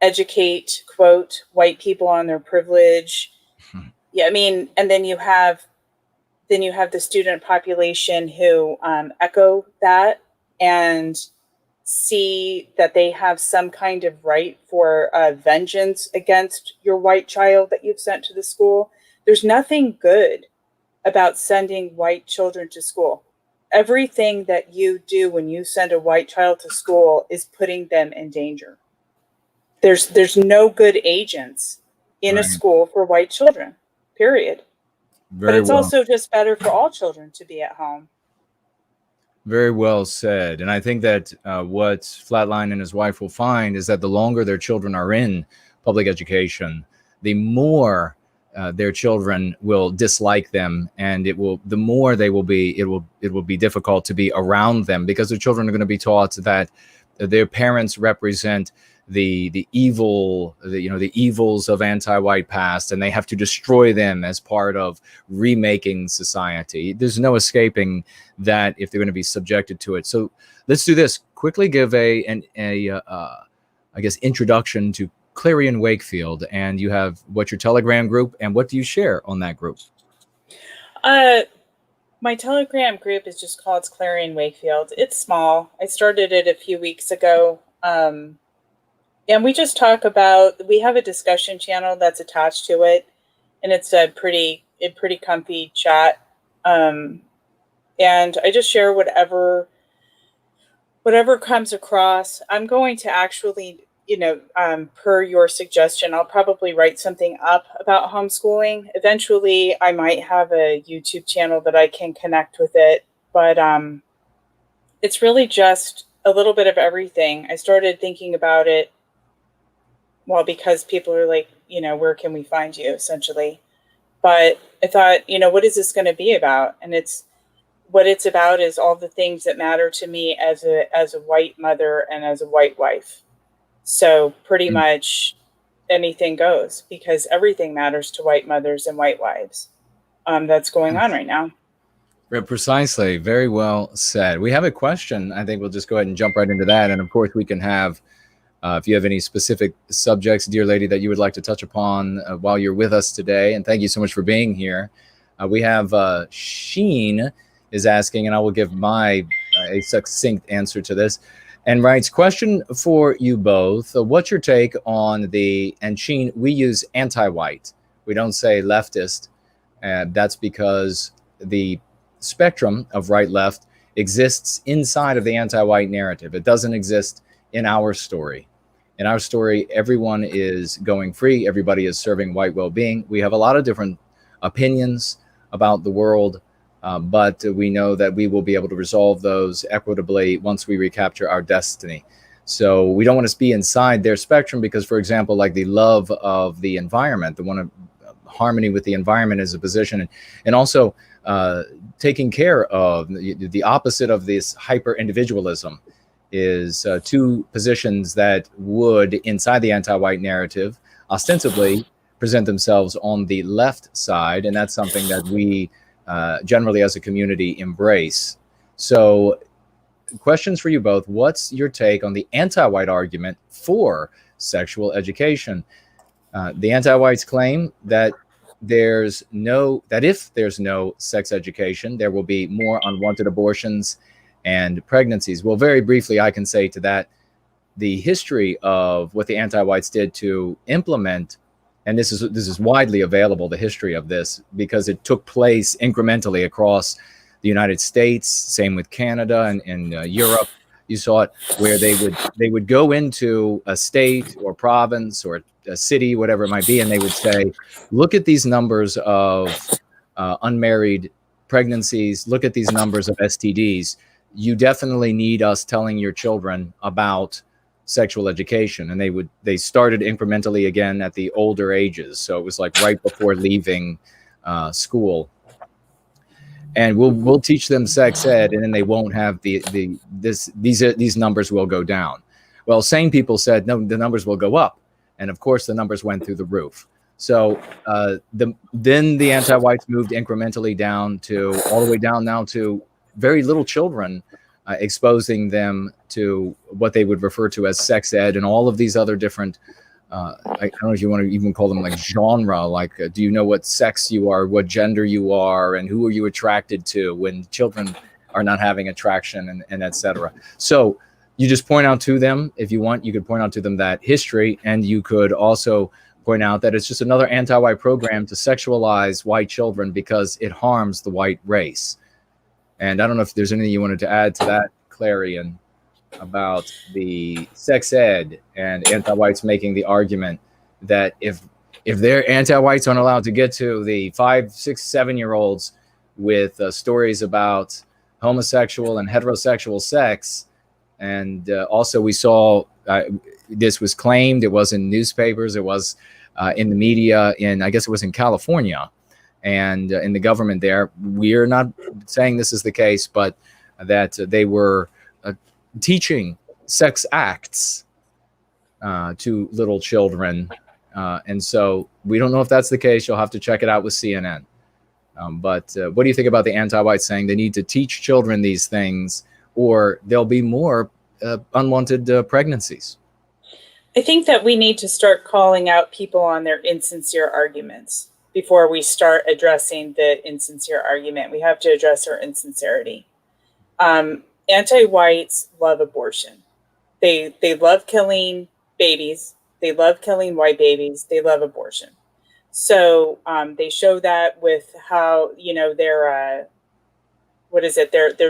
educate, quote, white people on their privilege. Yeah, I mean, and then you have the student population who echo that and see that they have some kind of right for vengeance against your white child that you've sent to the school. There's nothing good about sending white children to school. Everything that you do when you send a white child to school is putting them in danger. There's no good agents in a school for white children, period. But it's also just better for all children to be at home. Very well said. And I think that what Flatline and his wife will find is that the longer their children are in public education, the more their children will dislike them, and the more they will be, it will be difficult to be around them, because their children are going to be taught that their parents represent the evils of anti-white past, and they have to destroy them as part of remaking society. There's no escaping that if they're going to be subjected to it. So let's do this. Quickly give I guess, introduction to Clarion Wakefield, and you have what's your Telegram group, and what do you share on that group? My Telegram group is just called Clarion Wakefield. It's small. I started it a few weeks ago. And we just talk about, we have a discussion channel that's attached to it, and it's a pretty comfy chat. And I just share whatever comes across. I'm going to actually, per your suggestion, I'll probably write something up about homeschooling. Eventually, I might have a YouTube channel that I can connect with it, but it's really just a little bit of everything. I started thinking about it, well, because people are like, where can we find you, essentially. But I thought, what is this going to be about? And what it's about is all the things that matter to me as a white mother and as a white wife. So pretty much anything goes, because everything matters to white mothers and white wives. That's going on right now. Precisely. Very well said. We have a question. I think we'll just go ahead and jump right into that. And of course, we can have, if you have any specific subjects, dear lady, that you would like to touch upon while you're with us today. And thank you so much for being here. We have Sheen is asking, and I will give my a succinct answer to this, and writes, question for you both. What's your take on the, and Sheen, we use anti-white. We don't say leftist. That's because the spectrum of right-left exists inside of the anti-white narrative. It doesn't exist in our story. In our story, everyone is going free. Everybody is serving white well-being. We have a lot of different opinions about the world, but we know that we will be able to resolve those equitably once we recapture our destiny. So we don't want to be inside their spectrum because, for example, like the love of the environment, the one of harmony with the environment is a position, and also taking care of the opposite of this hyper individualism is two positions that would, inside the anti-white narrative, ostensibly present themselves on the left side, and that's something that we generally as a community embrace. So questions for you both. What's your take on the anti-white argument for sexual education? The anti-whites claim that if there's no sex education, there will be more unwanted abortions and pregnancies. Well, very briefly, I can say to that, the history of what the anti-whites did to implement, and this is widely available, the history of this, because it took place incrementally across the United States, same with Canada and Europe. You saw it where they would go into a state or province or a city, whatever it might be, and they would say, look at these numbers of unmarried pregnancies, look at these numbers of STDs. You definitely need us telling your children about sexual education. And they started incrementally again at the older ages. So it was like right before leaving school. And we'll teach them sex ed, and then they won't have these numbers will go down. Well, sane people said, no, the numbers will go up. And of course, the numbers went through the roof. So then the anti-whites moved incrementally down to all the way down now to very little children, exposing them to what they would refer to as sex ed and all of these other different, I don't know if you want to even call them like genre, like do you know what sex you are, what gender you are, and who are you attracted to, when children are not having attraction, and et cetera. So you just point out to them, if you want, you could point out to them that history, and you could also point out that it's just another anti-white program to sexualize white children because it harms the white race. And I don't know if there's anything you wanted to add to that, Clarion, about the sex ed and anti-whites making the argument that if their anti-whites aren't allowed to get to the 5, 6, 7-year-olds with stories about homosexual and heterosexual sex, and also we saw this was claimed, it was in newspapers, it was in the media, I guess it was in California, and in the government there. We're not saying this is the case, but that they were teaching sex acts to little children. And so we don't know if that's the case. You'll have to check it out with CNN. But what do you think about the anti-whites saying they need to teach children these things, or there'll be more unwanted pregnancies? I think that we need to start calling out people on their insincere arguments before we start addressing the insincere argument. We have to address our insincerity. Anti-whites love abortion. They love killing babies. They love killing white babies. They love abortion. So they show that with how, their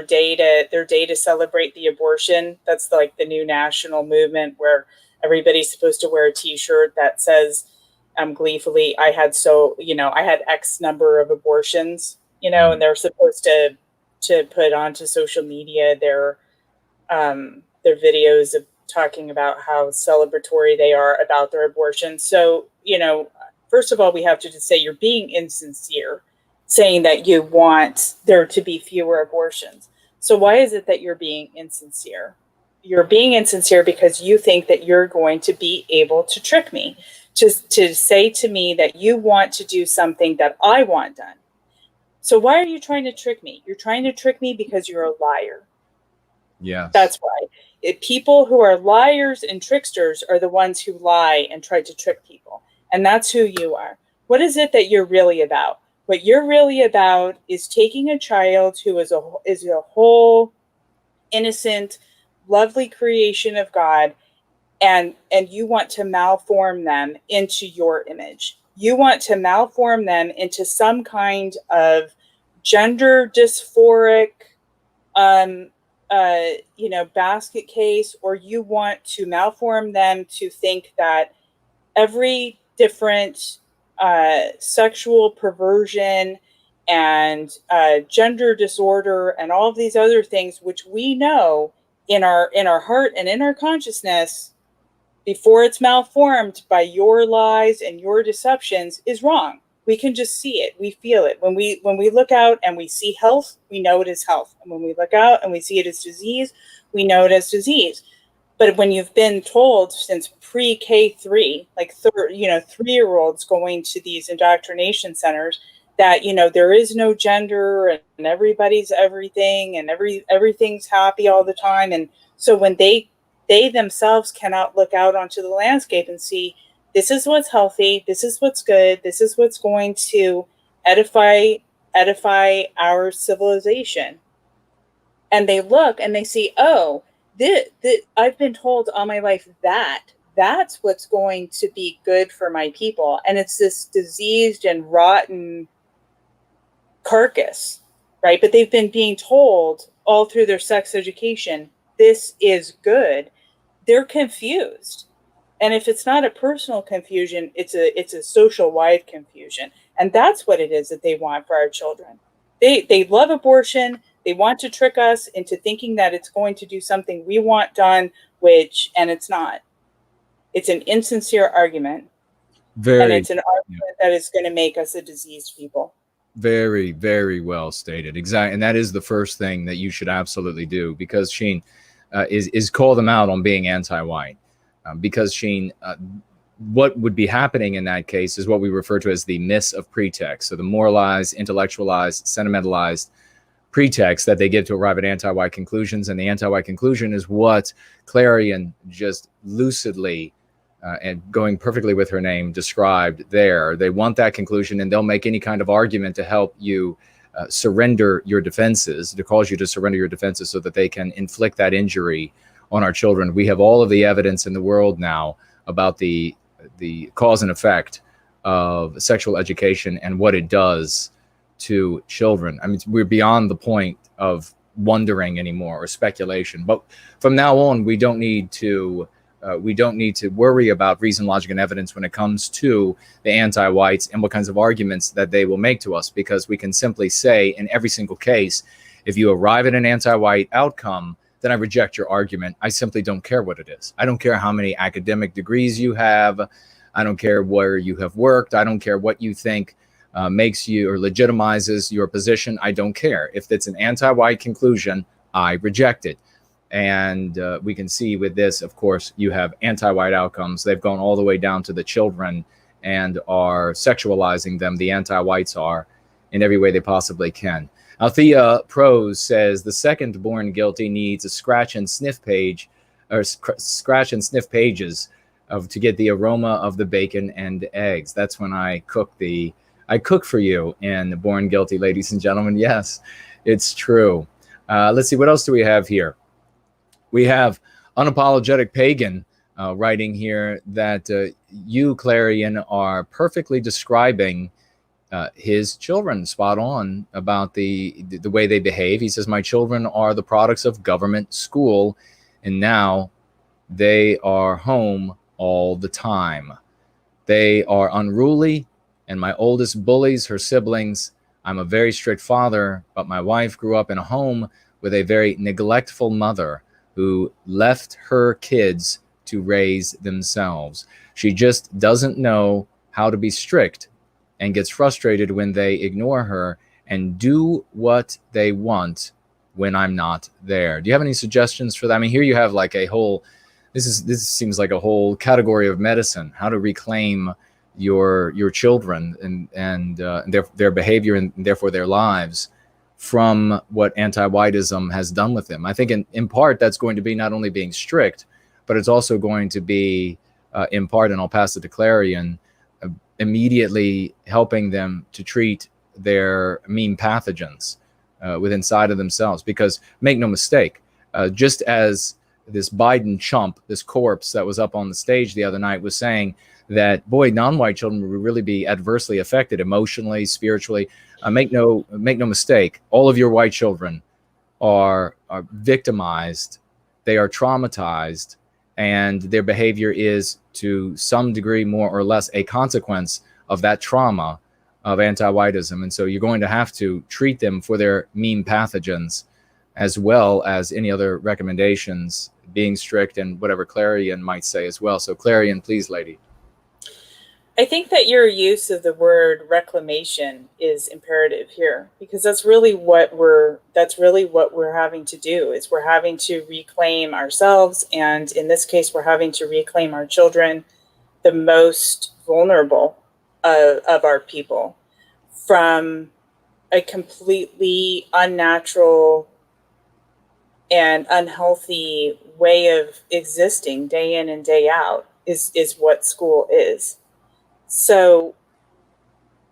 day to celebrate the abortion. That's like the new national movement where everybody's supposed to wear a T-shirt that says gleefully, I had X number of abortions, and they're supposed to put onto social media their videos of talking about how celebratory they are about their abortion. So, first of all, we have to just say you're being insincere, saying that you want there to be fewer abortions. So why is it that you're being insincere? you're being insincere because you think that you're going to be able to trick me, to say to me that you want to do something that I want done. So why are you trying to trick me? You're trying to trick me because you're a liar. Yes. That's why. People who are liars and tricksters are the ones who lie and try to trick people. And that's who you are. What is it that you're really about? What you're really about is taking a child who is a whole, innocent, lovely creation of God, and you want to malform them into your image. You want to malform them into some kind of gender dysphoric basket case, or you want to malform them to think that every different sexual perversion and gender disorder and all of these other things, which we know in our heart and in our consciousness, before it's malformed by your lies and your deceptions, is wrong. We can just see it. We feel it. When we look out and we see health, we know it is health. And when we look out and we see it as disease, we know it as disease. But when you've been told since pre-K3, like 3-year-olds going to these indoctrination centers, that there is no gender and everybody's everything and everything's happy all the time, and so when they themselves cannot look out onto the landscape and see, this is what's healthy, this is what's good, this is what's going to edify our civilization. And they look and they see, oh, I've been told all my life that's what's going to be good for my people. And it's this diseased and rotten carcass, right? But they've been being told all through their sex education, this is good. They're confused. And if it's not a personal confusion, it's a social-wide confusion. And that's what it is that they want for our children. They love abortion. They want to trick us into thinking that it's going to do something we want done, and it's not. It's an insincere argument. And it's an argument that is going to make us a diseased people. Very, very well stated. Exactly. And that is the first thing that you should absolutely do, because Sheen is call them out on being anti-white. Because Sheen, what would be happening in that case is what we refer to as the miss of pretext. So the moralized, intellectualized, sentimentalized pretext that they give to arrive at anti-white conclusions. And the anti-white conclusion is what Clarion just lucidly and going perfectly with her name described there. They want that conclusion, and they'll make any kind of argument to help you surrender your defenses, to cause you to surrender your defenses so that they can inflict that injury on our children. We have all of the evidence in the world now about the cause and effect of sexual education and what it does to children. I mean, we're beyond the point of wondering anymore or speculation. But from now on, we don't need to worry about reason, logic, and evidence when it comes to the anti-whites and what kinds of arguments that they will make to us, because we can simply say in every single case, if you arrive at an anti-white outcome, then I reject your argument. I simply don't care what it is. I don't care how many academic degrees you have. I don't care where you have worked. I don't care what you think makes you or legitimizes your position. I don't care. If it's an anti-white conclusion, I reject it. And we can see with this, of course, you have anti-white outcomes. They've gone all the way down to the children and are sexualizing them. The anti-whites are in every way they possibly can. Althea Prose says the second born guilty needs a scratch and sniff page, or scratch and sniff pages to get the aroma of the bacon and eggs. That's when I cook for you in Born Guilty, ladies and gentlemen. Yes, it's true. Let's see, what else do we have here? We have Unapologetic Pagan writing here that you, Clarion, are perfectly describing his children, spot on about the way they behave. He says, my children are the products of government school, and now they are home all the time. They are unruly, and my oldest bullies her siblings. I'm a very strict father, but my wife grew up in a home with a very neglectful mother who left her kids to raise themselves. She just doesn't know how to be strict and gets frustrated when they ignore her and do what they want when I'm not there. Do you have any suggestions for that? I mean, here you have like a whole, this seems like a whole category of medicine, how to reclaim your children and their behavior and therefore their lives from what anti-whiteism has done with them. I think in part that's going to be not only being strict, but it's also going to be in part, and I'll pass it to Clarion, immediately helping them to treat their mean pathogens within inside of themselves. Because make no mistake, just as this Biden chump, this corpse that was up on the stage the other night was saying that, boy, non-white children would really be adversely affected emotionally, spiritually. Make no mistake, all of your white children are victimized. They are traumatized, and their behavior is to some degree, more or less, a consequence of that trauma of anti-whiteism. And so you're going to have to treat them for their mean pathogens, as well as any other recommendations, being strict, and whatever Clarion might say as well. So Clarion, please, lady. I think that your use of the word reclamation is imperative here, because that's really what we're having to do. Is we're having to reclaim ourselves, and in this case, we're having to reclaim our children, the most vulnerable of our people, from a completely unnatural and unhealthy way of existing day in and day out is what school is. So,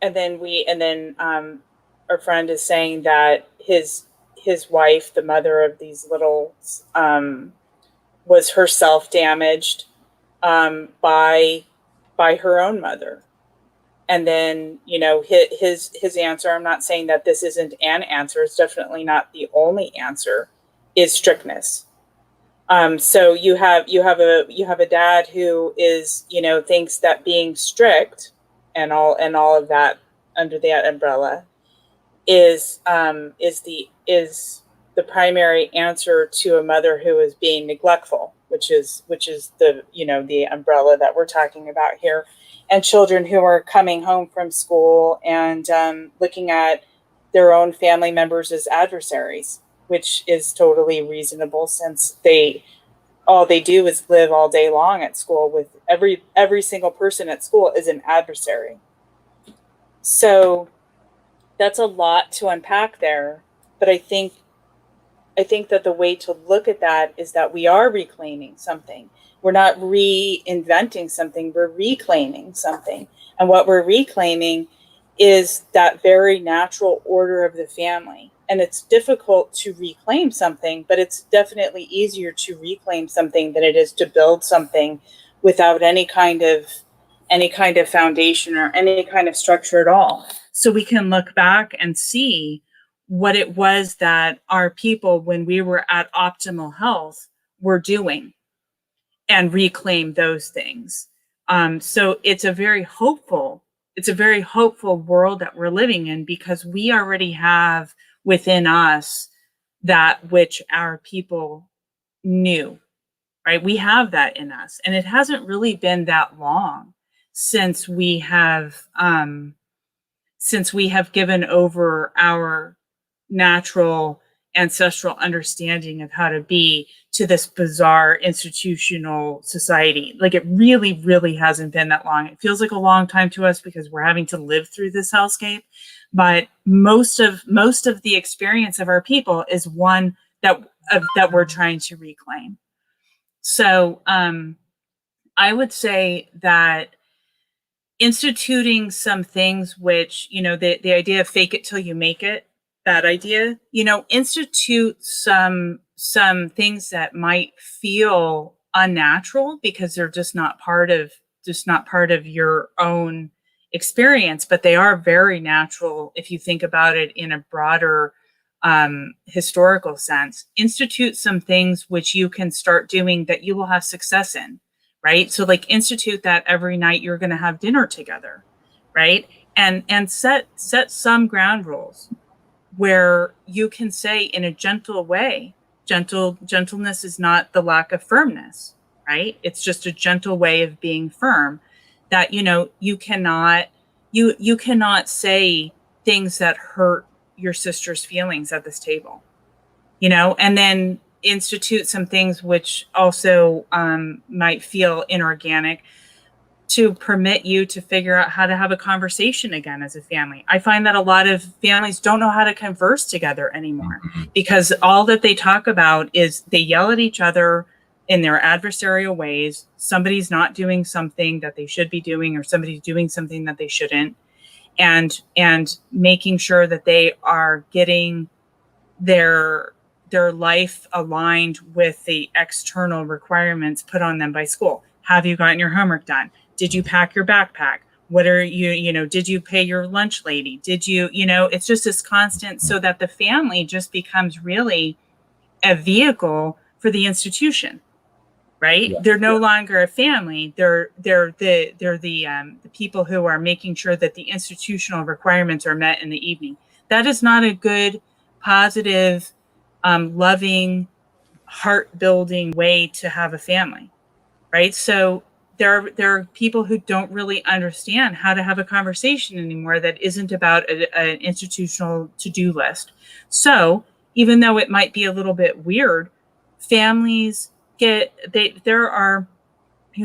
and then our friend is saying that his wife, the mother of these littles, was herself damaged by her own mother. And then, you know, his answer, I'm not saying that this isn't an answer, it's definitely not the only answer, is strictness. So you have a dad who is, you know, thinks that being strict and all of that under that umbrella is the primary answer to a mother who is being neglectful, which is the, you know, the umbrella that we're talking about here, and children who are coming home from school and looking at their own family members as adversaries, which is totally reasonable, since all they do is live all day long at school with every single person at school is an adversary. So that's a lot to unpack there. But I think that the way to look at that is that we are reclaiming something. We're not reinventing something, we're reclaiming something. And what we're reclaiming is that very natural order of the family. And it's difficult to reclaim something, but it's definitely easier to reclaim something than it is to build something without any kind of foundation or any kind of structure at all. So we can look back and see what it was that our people, when we were at optimal health, were doing, and reclaim those things. So it's a very hopeful world that we're living in, because we already have within us that which our people knew, right? We have that in us, and it hasn't really been that long since we have given over our natural ancestral understanding of how to be to this bizarre institutional society. Like, it really, really hasn't been that long. It feels like a long time to us because we're having to live through this hellscape. But most of the experience of our people is one that we're trying to reclaim. So I would say that instituting some things, which, you know, the idea of fake it till you make it, that idea, you know, institute some things that might feel unnatural because they're just not part of your own experience, but they are very natural if you think about it in a broader historical sense. Institute some things which you can start doing that you will have success in, right? So like institute that every night you're going to have dinner together, right? And set some ground rules where you can say in a gentle way, gentleness is not the lack of firmness, right? It's just a gentle way of being firm, that, you know, you cannot say things that hurt your sister's feelings at this table, and then institute some things which also might feel inorganic to permit you to figure out how to have a conversation again as a family. I find that a lot of families don't know how to converse together anymore because all that they talk about is they yell at each other in their adversarial ways. Somebody's not doing something that they should be doing, or somebody's doing something that they shouldn't, and making sure that they are getting their life aligned with the external requirements put on them by school. Have you gotten your homework done? Did you pack your backpack? What are did you pay your lunch lady? Did you, it's just this constant, so that the family just becomes really a vehicle for the institution, right? Yeah. They're no longer a family. They're the people who are making sure that the institutional requirements are met in the evening. That is not a good, positive, loving, heart-building way to have a family, right? So there are people who don't really understand how to have a conversation anymore that isn't about an institutional to-do list. So even though it might be a little bit weird, families you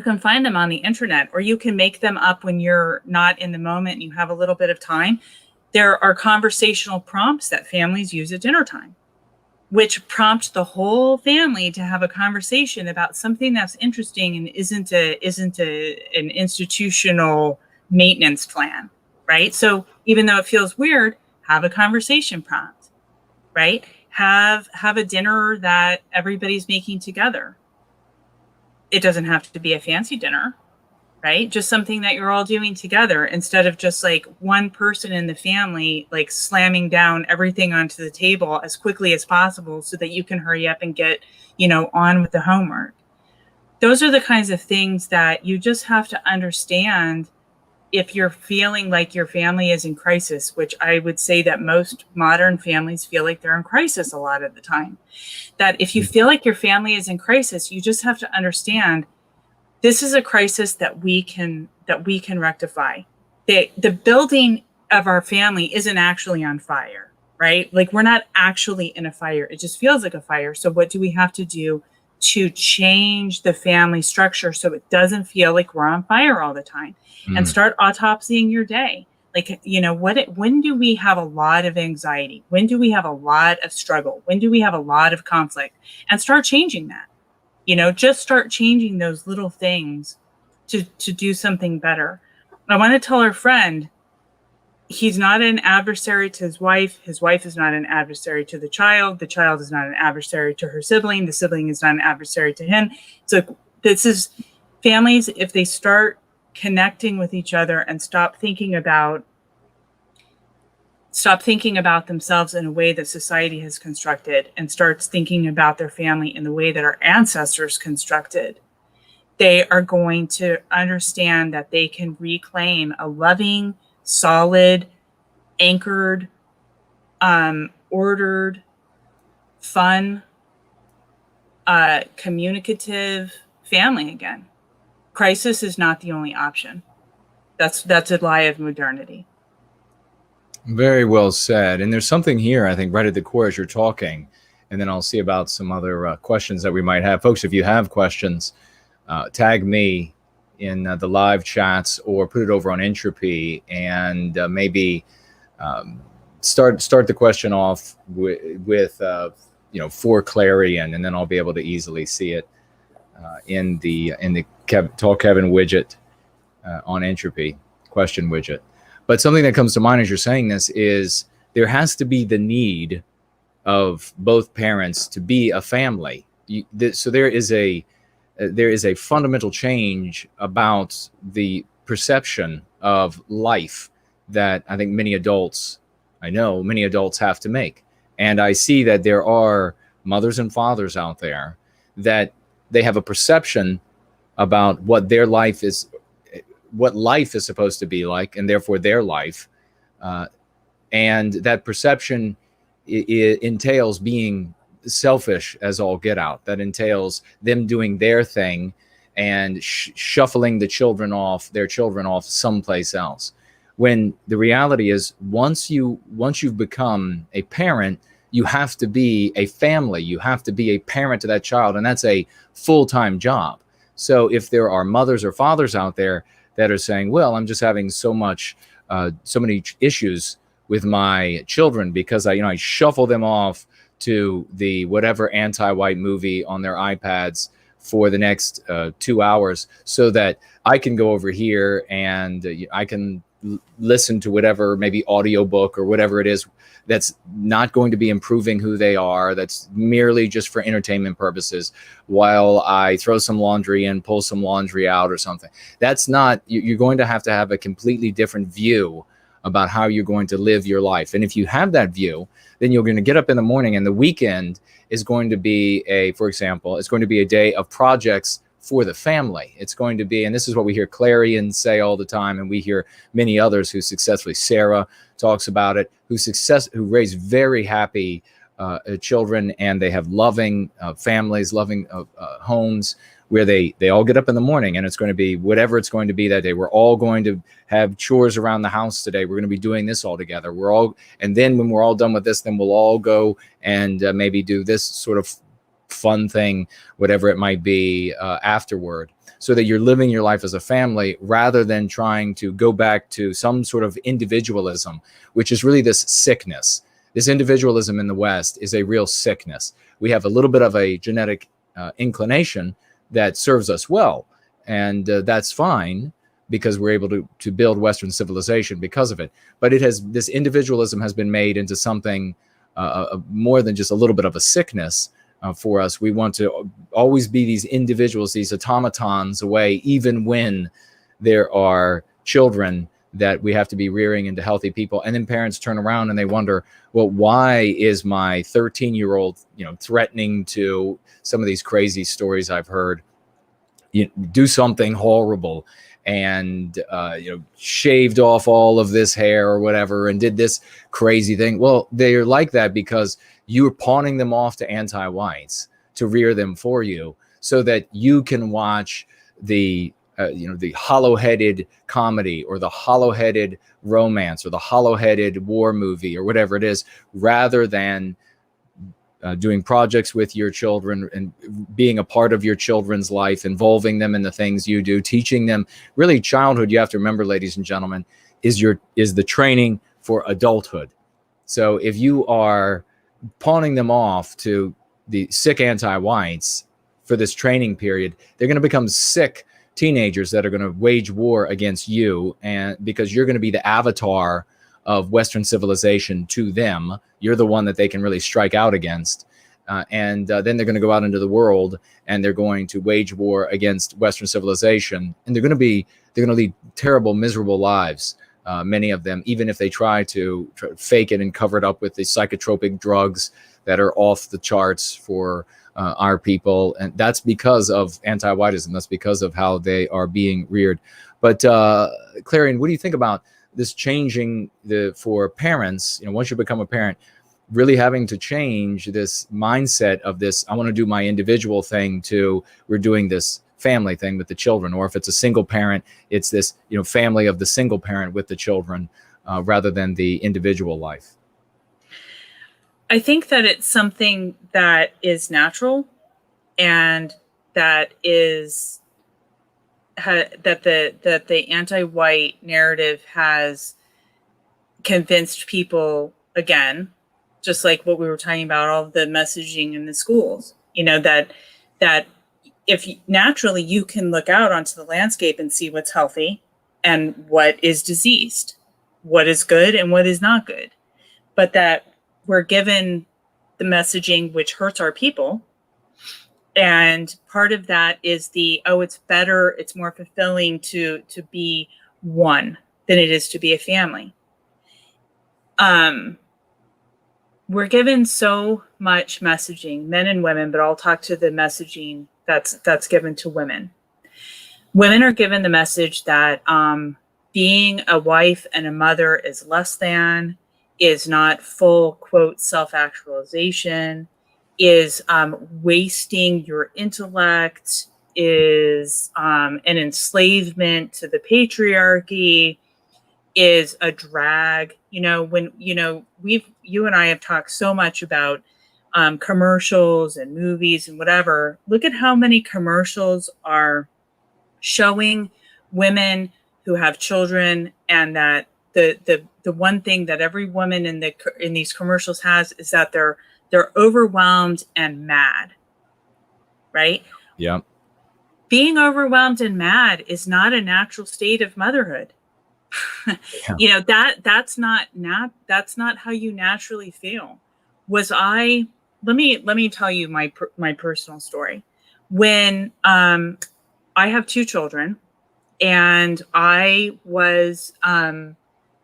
can find them on the internet, or you can make them up when you're not in the moment and you have a little bit of time. There are conversational prompts that families use at dinner time, which prompt the whole family to have a conversation about something that's interesting and isn't an institutional maintenance plan, right? So even though it feels weird, have a conversation prompt, right? Have a dinner that everybody's making together. It doesn't have to be a fancy dinner, right? Just something that you're all doing together, instead of just like one person in the family like slamming down everything onto the table as quickly as possible so that you can hurry up and get, on with the homework. Those are the kinds of things that you just have to understand if you're feeling like your family is in crisis, which I would say that most modern families feel like they're in crisis a lot of the time. That if you feel like your family is in crisis, you just have to understand this is a crisis that we can rectify. The building of our family isn't actually on fire, right? Like, we're not actually in a fire. It just feels like a fire. So what do we have to do to change the family structure so it doesn't feel like we're on fire all the time? And start autopsying your day. Like, when do we have a lot of anxiety? When do we have a lot of struggle? When do we have a lot of conflict? And start changing that. Just start changing those little things to do something better. I want to tell our friend, he's not an adversary to his wife. His wife is not an adversary to the child. The child is not an adversary to her sibling. The sibling is not an adversary to him. So this is families, if they start connecting with each other and stop thinking about themselves in a way that society has constructed, and starts thinking about their family in the way that our ancestors constructed, they are going to understand that they can reclaim a loving, solid, anchored, ordered, fun, communicative family again. Crisis is not the only option. That's a lie of modernity. Very well said. And there's something here, I think, right at the core as you're talking, and then I'll see about some other questions that we might have. Folks, if you have questions, tag me in the live chats or put it over on Entropy, and maybe start the question off with for Clarion, and then I'll be able to easily see it in the Tall Kevin widget on Entropy question widget. But something that comes to mind as you're saying this is there has to be the need of both parents to be a family. So there is a fundamental change about the perception of life that I think many adults have to make. And I see that there are mothers and fathers out there that they have a perception about what their life is, what life is supposed to be like, and therefore their life. And that perception entails being selfish as all get out. That entails them doing their thing and shuffling their children off someplace else. When the reality is, once you've become a parent, You have to be a family. You have to be a parent to that child. And that's a full-time job. So if there are mothers or fathers out there that are saying, well, I'm just having so many issues with my children because I shuffle them off to the whatever anti-white movie on their iPads for the next 2 hours so that I can go over here and I can listen to whatever, maybe audiobook or whatever it is that's not going to be improving who they are, that's merely just for entertainment purposes, while I throw some laundry in, pull some laundry out or something. That's not, you're going to have a completely different view about how you're going to live your life. And if you have that view, then you're going to get up in the morning, and the weekend is going to be for example, it's going to be a day of projects for the family. It's going to be, and this is what we hear Clarion say all the time, and we hear many others who successfully, Sarah talks about it, who raise very happy children, and they have loving families, loving homes, where they all get up in the morning, and it's going to be whatever it's going to be that day. We're all going to have chores around the house today. We're going to be doing this all together. And then when we're all done with this, then we'll all go and maybe do this sort of fun thing, whatever it might be, afterward, so that you're living your life as a family rather than trying to go back to some sort of individualism, which is really this sickness. This individualism in the West is a real sickness. We have a little bit of a genetic inclination that serves us well, and that's fine because we're able to build Western civilization because of it. But this individualism has been made into something more than just a little bit of a sickness. For us, we want to always be these individuals, these automatons away, even when there are children that we have to be rearing into healthy people. And then parents turn around and they wonder, well, why is my 13-year-old, threatening to, some of these crazy stories I've heard, do something horrible and shaved off all of this hair or whatever and did this crazy thing. Well, they're like that because you are pawning them off to anti-whites to rear them for you, so that you can watch the hollow-headed comedy or the hollow-headed romance or the hollow-headed war movie or whatever it is, rather than doing projects with your children and being a part of your children's life, involving them in the things you do, teaching them. Really, childhood, you have to remember, ladies and gentlemen, is the training for adulthood. So if you are pawning them off to the sick anti-whites for this training period, they're going to become sick teenagers that are going to wage war against you, and because you're going to be the avatar of Western civilization to them. You're the one that they can really strike out against. And then they're going to go out into the world and they're going to wage war against Western civilization. And they're going to lead terrible, miserable lives. Many of them, even if they try to fake it and cover it up with the psychotropic drugs that are off the charts for our people. And that's because of anti-whiteism. That's because of how they are being reared. But Clarion, what do you think about this changing for parents, once you become a parent, really having to change this mindset of this, I want to do my individual thing, to we're doing this family thing with the children? Or if it's a single parent, it's this, family of the single parent with the children, rather than the individual life. I think that it's something that is natural, and that is that the anti-white narrative has convinced people, again, just like what we were talking about, all of the messaging in the schools, that if naturally you can look out onto the landscape and see what's healthy and what is diseased, what is good and what is not good, but that we're given the messaging which hurts our people. And part of that is it's better, it's more fulfilling to be one than it is to be a family. We're given so much messaging, men and women, but I'll talk to the messaging that's given to women. Women are given the message that being a wife and a mother is less than, is not full, quote, self-actualization, is wasting your intellect, is an enslavement to the patriarchy, is a drag. When, you and I have talked so much about commercials and movies and whatever. Look at how many commercials are showing women who have children, and that the one thing that every woman in these commercials has is that they're overwhelmed and mad, right? Yeah. Being overwhelmed and mad is not a natural state of motherhood. Yeah. That's not how you naturally feel. Let me tell you my personal story. When I have 2 children, and I was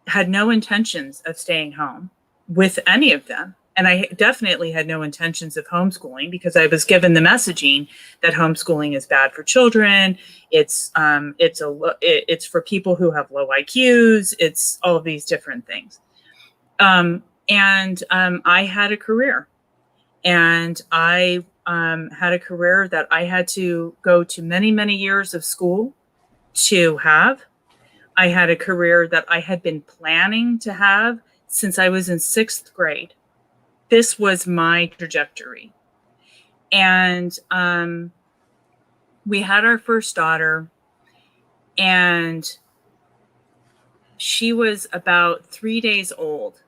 had no intentions of staying home with any of them. And I definitely had no intentions of homeschooling, because I was given the messaging that homeschooling is bad for children. It's for people who have low IQs. It's all of these different things. I had a career, and I had a career that I had to go to many, many years of school to have. I had a career that I had been planning to have since I was in 6th grade. This was my trajectory. And we had our first daughter, and she was about 3 days old.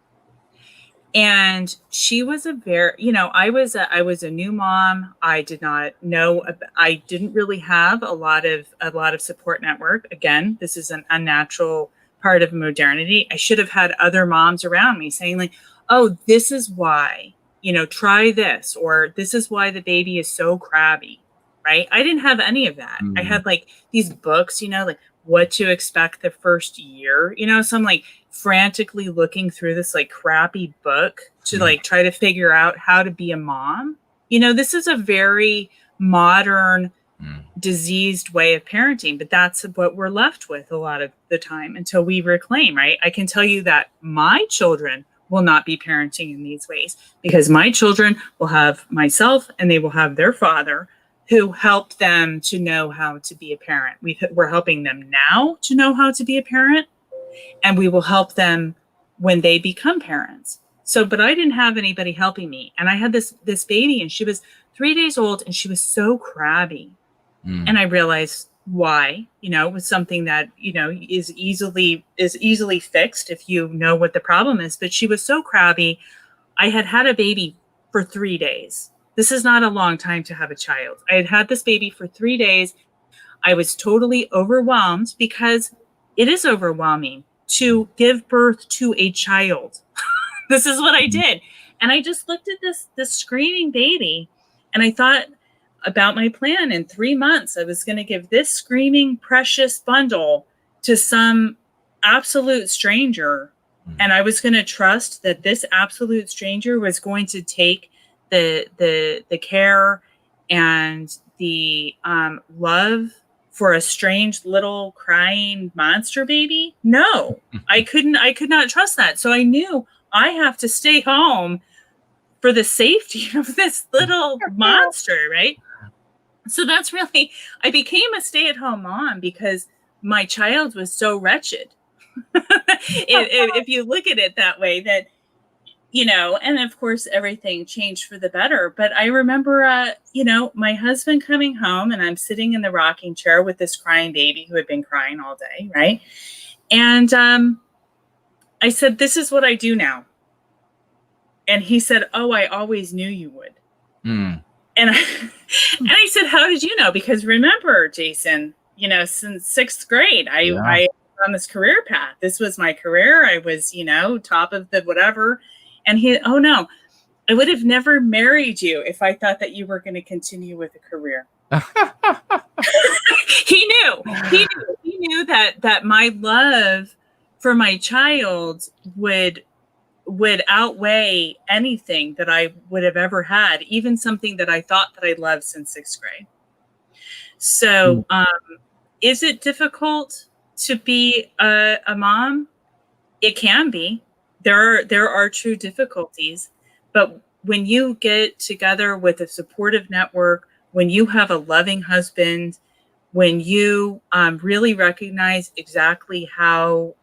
And she was I was a new mom. I didn't really have a lot of support network. Again, this is an unnatural part of modernity. I should have had other moms around me saying, like, oh, this is why, try this, or this is why the baby is so crabby, right? I didn't have any of that. I had like these books, like what to expect the first year, so I'm like frantically looking through this like crappy book to like try to figure out how to be a mom. This is a very modern, diseased way of parenting, but that's what we're left with a lot of the time until we reclaim, right? I can tell you that my children will not be parenting in these ways, because my children will have myself and they will have their father who helped them to know how to be a parent. We're helping them now to know how to be a parent, and we will help them when they become parents. So, but I didn't have anybody helping me. And I had this baby, and she was 3 days old, and she was so crabby. And I realized why. It was something that, is easily fixed if you know what the problem is. But she was so crabby. I had a baby for 3 days. This is not a long time to have a child. I had this baby for 3 days. I was totally overwhelmed, because it is overwhelming to give birth to a child. This is what I did. And I just looked at this screaming baby, and I thought about my plan. In 3 months, I was going to give this screaming, precious bundle to some absolute stranger. And I was going to trust that this absolute stranger was going to take the care and the love for a strange little crying monster baby. No, I could not trust that. So I knew I have to stay home for the safety of this little monster, right? So that's really, I became a stay-at-home mom because my child was so wretched. if you look at it that way, that, and of course everything changed for the better. But I remember, my husband coming home, and I'm sitting in the rocking chair with this crying baby who had been crying all day, right? And I said, "This is what I do now." And he said, "Oh, I always knew you would." And I said, "How did you know?" Because remember, Jason, since 6th grade, I was on this career path. This was my career. I was, top of the whatever. And "Oh no, I would have never married you if I thought that you were going to continue with a career." He knew that my love for my child would outweigh anything that I would have ever had, even something that I thought that I loved since 6th grade. So, is it difficult to be a mom? It can be. There are true difficulties, but when you get together with a supportive network, when you have a loving husband, when you really recognize exactly how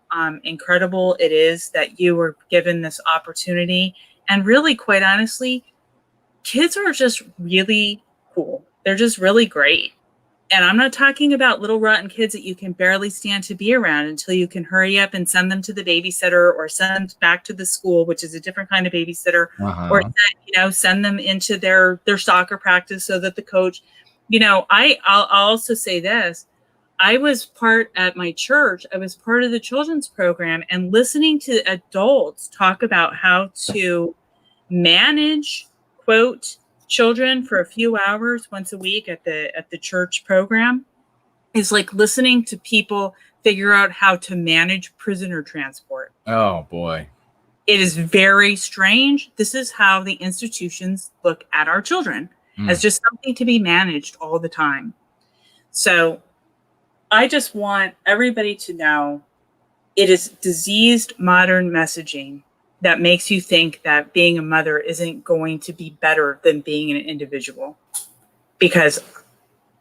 incredible it is that you were given this opportunity. And really, quite honestly, kids are just really cool. They're just really great. And I'm not talking about little rotten kids that you can barely stand to be around until you can hurry up and send them to the babysitter or send them back to the school, which is a different kind of babysitter, or send them into their soccer practice so that the coach, I'll also say this. I was part at my church. I was part of the children's program, and listening to adults talk about how to manage, quote, children for a few hours once a week at the church program is like listening to people figure out how to manage prisoner transport. Oh boy. It is very strange. This is how the institutions look at our children, as just something to be managed all the time. So I just want everybody to know it is diseased modern messaging that makes you think that being a mother isn't going to be better than being an individual, because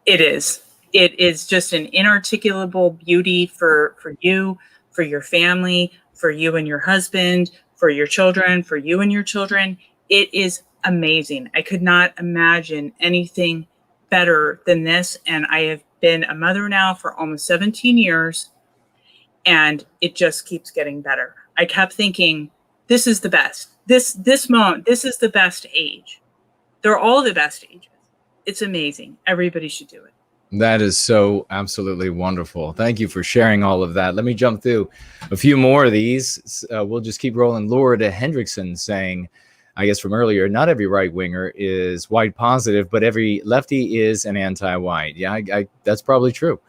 it is. It is just an inarticulable beauty for you, for your family, for you and your husband, for your children, for you and your children. It is amazing. I could not imagine anything better than this. And I have been a mother now for almost 17 years, and it just keeps getting better. I kept thinking, this is the best. This moment, this is the best age. They're all the best ages. It's amazing. Everybody should do it. That is so absolutely wonderful. Thank you for sharing all of that. Let me jump through a few more of these. We'll just keep rolling. Laura Hendrickson saying, I guess from earlier, not every right winger is white positive, but every lefty is an anti-white. Yeah, that's probably true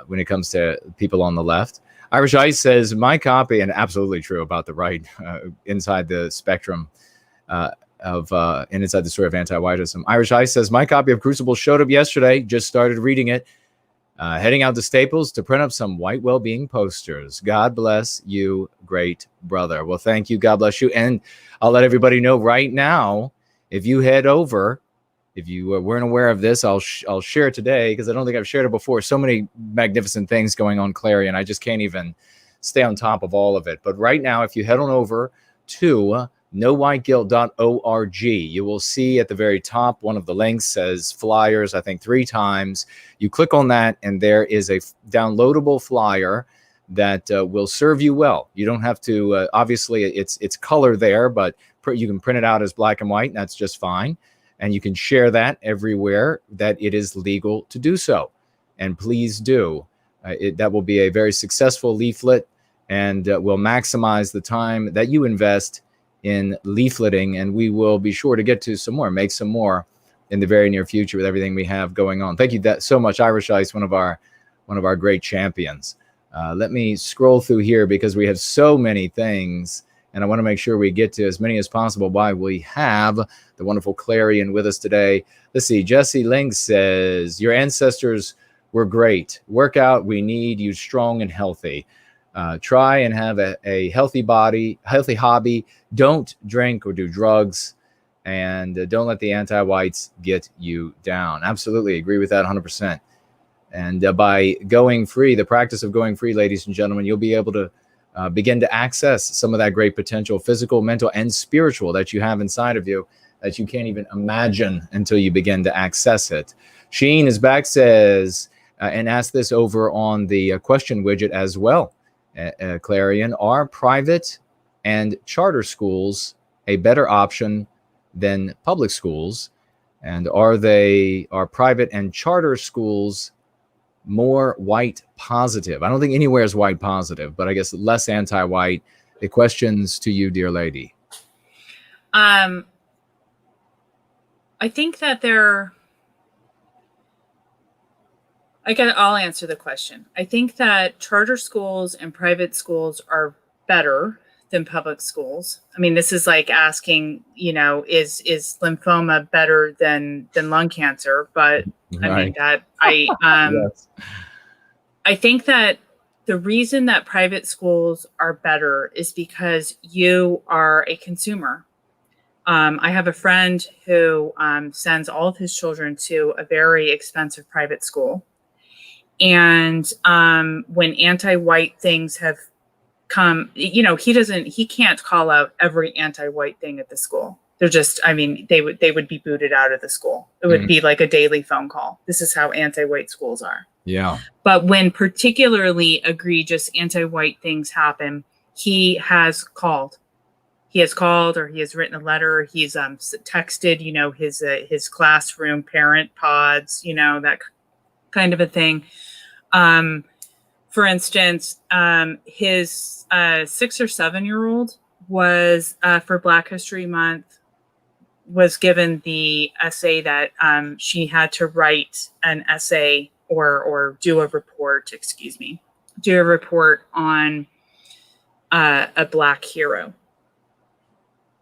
when it comes to people on the left. Irish Ice says, my copy, and absolutely true about the right inside the spectrum and inside the story of anti-whiteism. Irish Ice says, my copy of Crucible showed up yesterday, just started reading it, heading out to Staples to print up some White Wellbeing posters. God bless you, great brother. Well, thank you. God bless you. And I'll let everybody know right now, if you head over, if you weren't aware of this, I'll share it today because I don't think I've shared it before. So many magnificent things going on Clarion. I just can't even stay on top of all of it. But right now, if you head on over to nowhiteguilt.org, you will see at the very top, one of the links says flyers, I think 3 times. You click on that, and there is a downloadable flyer that will serve you well. You don't have to, obviously, it's color there, but you can print it out as black and white, and that's just fine. And you can share that everywhere that it is legal to do so. And please do. That will be a very successful leaflet, and will maximize the time that you invest in leafleting. And we will be sure to get to some more, make some more in the very near future with everything we have going on. Thank you so much, Irish Ice, one of our great champions. Let me scroll through here because we have so many things, and I want to make sure we get to as many as possible while we have the wonderful Clarion with us today. Let's see. Jesse Ling says, your ancestors were great. Work out. We need you strong and healthy. Try and have a healthy body, healthy hobby. Don't drink or do drugs. And don't let the anti-whites get you down. Absolutely agree with that 100%. And by going free, the practice of going free, ladies and gentlemen, you'll be able to begin to access some of that great potential, physical, mental, and spiritual that you have inside of you that you can't even imagine until you begin to access it. Sheen is back, says, and asked this over on the question widget as well, Clarion, are private and charter schools a better option than public schools? And are private and charter schools more white positive? I don't think anywhere is white positive, but I guess less anti-white. The questions to you, dear lady. I think that I'll answer the question. I think that charter schools and private schools are better than public schools. I mean, this is like asking, is lymphoma better than lung cancer? But right. I mean that yes. I think that the reason that private schools are better is because you are a consumer. I have a friend who sends all of his children to a very expensive private school. And when anti-white things have he can't call out every anti-white thing at the school. They're just, I mean, they would be booted out of the school. It would be like a daily phone call. This is how anti-white schools are. Yeah. But when particularly egregious anti-white things happen, he has called. He has called, or he has written a letter. He's texted, his classroom parent pods, that kind of a thing. For instance, his 6 or 7 year old was for Black History Month was given the essay that she had to write an essay or do a report on a Black hero.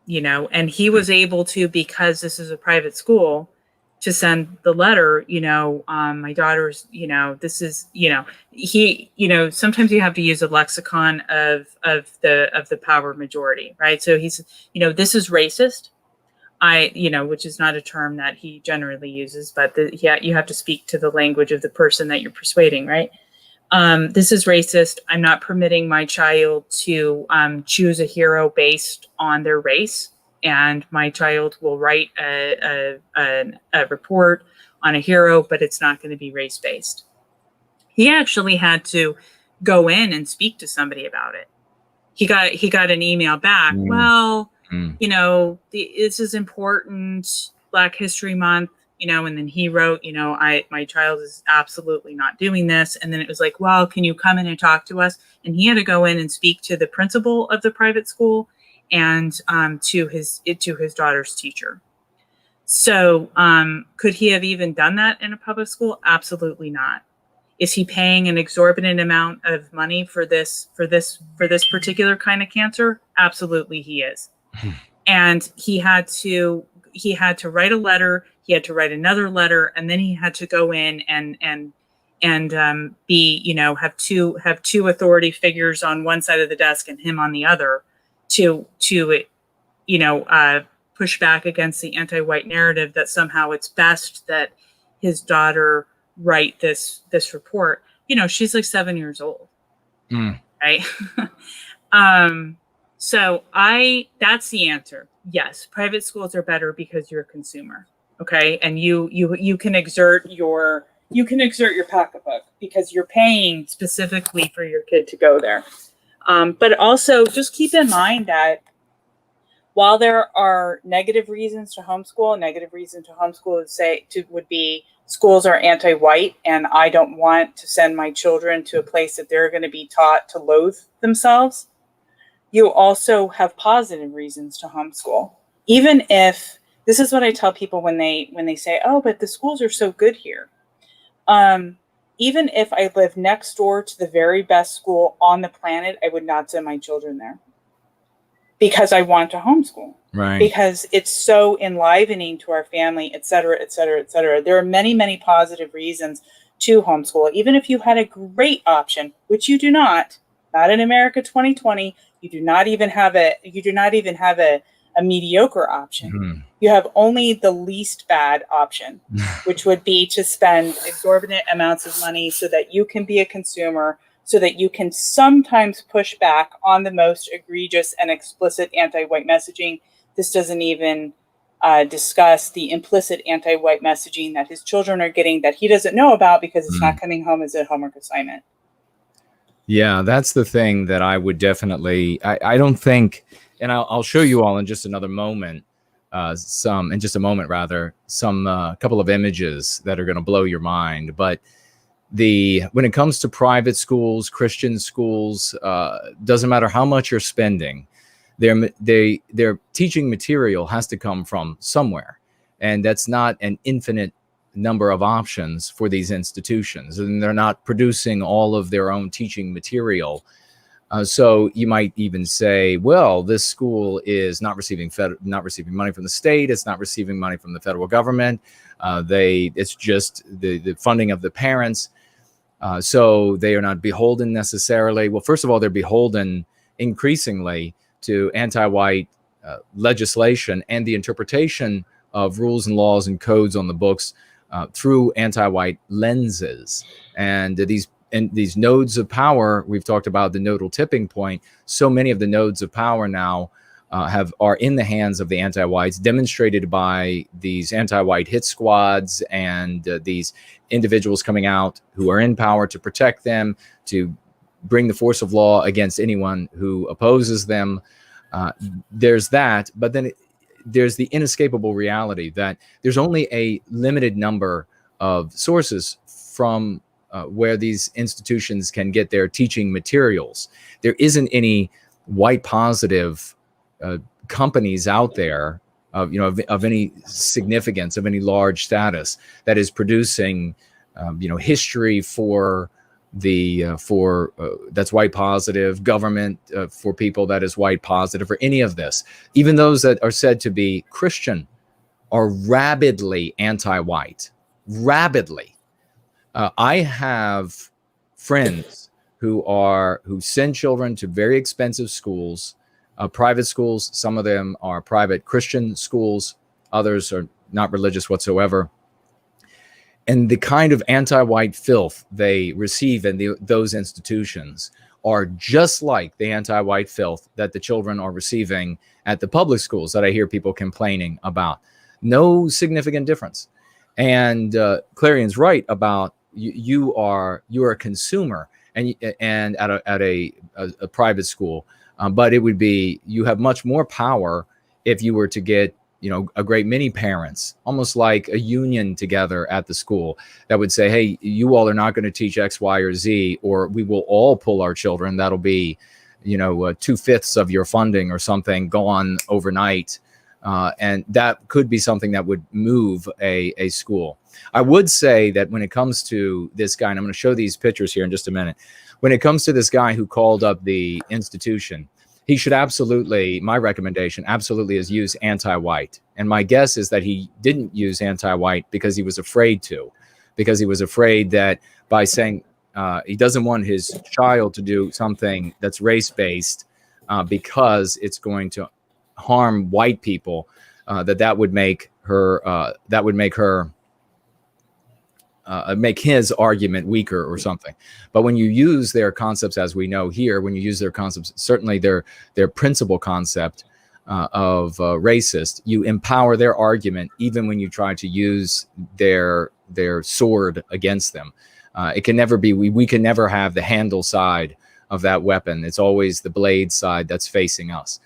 And he was able to, because this is a private school, to send the letter, my daughter's, this is, sometimes you have to use a lexicon of the power majority, right? So he's, this is racist. Which is not a term that he generally uses, but you have to speak to the language of the person that you're persuading, right? This is racist. I'm not permitting my child to choose a hero based on their race, and my child will write a report on a hero, but it's not going to be race based. He actually had to go in and speak to somebody about it. He got an email back. Well, this is important. Black History Month. And then he wrote, my child is absolutely not doing this. And then it was like, well, can you come in and talk to us? And he had to go in and speak to the principal of the private school and to his daughter's teacher. So could he have even done that in a public school? Absolutely not. Is he paying an exorbitant amount of money for this particular kind of cancer? Absolutely, he is. And he had to write a letter. He had to write another letter, and then he had to go in and have two authority figures on one side of the desk and him on the other to push back against the anti-white narrative that somehow it's best that his daughter write this report. She's like 7 years old, right? So that's the answer. Yes, private schools are better because you're a consumer. Okay. And you can exert your pocketbook because you're paying specifically for your kid to go there. But also just keep in mind that while there are negative reasons to homeschool, would be schools are anti-white and I don't want to send my children to a place that they're going to be taught to loathe themselves. You also have positive reasons to homeschool. Even if, this is what I tell people when they say, oh, but the schools are so good here. Even if I live next door to the very best school on the planet, I would not send my children there because I want to homeschool. Right. Because it's so enlivening to our family, et cetera, et cetera, et cetera. There are many, many positive reasons to homeschool. Even if you had a great option, which you do not in America 2020, you do not even have a mediocre option. Mm-hmm. You have only the least bad option, which would be to spend exorbitant amounts of money so that you can be a consumer, so that you can sometimes push back on the most egregious and explicit anti-white messaging. This doesn't even discuss the implicit anti-white messaging that his children are getting that he doesn't know about because it's not coming home as a homework assignment. Yeah, that's the thing that I would definitely, I don't think, and I'll show you all in just another moment, some couple of images that are going to blow your mind. But when it comes to private schools, Christian schools, doesn't matter how much you're spending, their teaching material has to come from somewhere. And that's not an infinite number of options for these institutions, and they're not producing all of their own teaching material. So you might even say, well, this school is not receiving money from the state. It's not receiving money from the federal government. It's just the funding of the parents. So they are not beholden necessarily. Well, first of all, they're beholden increasingly to anti-white legislation and the interpretation of rules and laws and codes on the books through anti-white lenses. And these and these nodes of power, we've talked about the nodal tipping point. So many of the nodes of power now are in the hands of the anti-whites, demonstrated by these anti-white hit squads and these individuals coming out who are in power to protect them, to bring the force of law against anyone who opposes them. There's that, but then there's the inescapable reality that there's only a limited number of sources from where these institutions can get their teaching materials. There isn't any white positive companies out there of any significance, of any large status, that is producing history for the that's white positive, government for people that is white positive, or any of this. Even those that are said to be Christian are rabidly anti-white. Rabidly. I have friends who send children to very expensive schools, private schools. Some of them are private Christian schools. Others are not religious whatsoever. And the kind of anti-white filth they receive in those institutions are just like the anti-white filth that the children are receiving at the public schools that I hear people complaining about. No significant difference. And Clarion's right about you are a consumer and at a private school, but it would be, you have much more power if you were to get a great many parents, almost like a union together at the school, that would say, hey, you all are not going to teach X, Y, or Z, or we will all pull our children. That'll be 2/5 of your funding or something gone overnight. And that could be something that would move a school. I would say that when it comes to this guy, and I'm going to show these pictures here in just a minute, when it comes to this guy who called up the institution, he should absolutely, my recommendation absolutely is use anti-white. And my guess is that he didn't use anti-white because he was afraid to, because he was afraid that by saying he doesn't want his child to do something that's race-based because it's going to harm white people, that would make his argument weaker or something. But when you use their concepts, as we know here, when you use their concepts, certainly their principal concept of racist, you empower their argument even when you try to use their sword against them. It can never be, we can never have the handle side of that weapon. It's always the blade side that's facing us.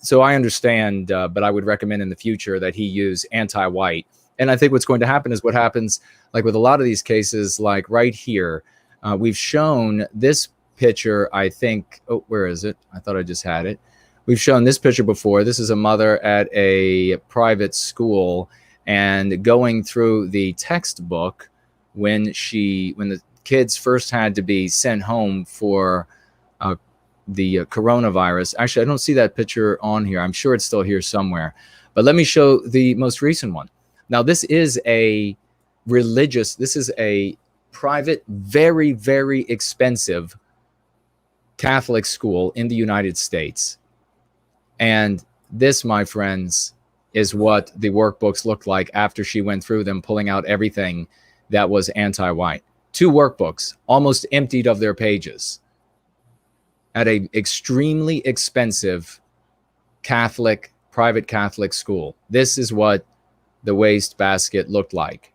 So I understand, but I would recommend in the future that he use anti-white. And I think what's going to happen is what happens, like with a lot of these cases, like right here, we've shown this picture, I think, oh, where is it? I thought I just had it. We've shown this picture before. This is a mother at a private school and going through the textbook when the kids first had to be sent home for the coronavirus. Actually, I don't see that picture on here. I'm sure it's still here somewhere. But let me show the most recent one. Now, this is a private, very, very expensive Catholic school in the United States. And this, my friends, is what the workbooks looked like after she went through them, pulling out everything that was anti-white. 2 workbooks, almost emptied of their pages, at an extremely expensive private Catholic school. This is what the wastebasket looked like.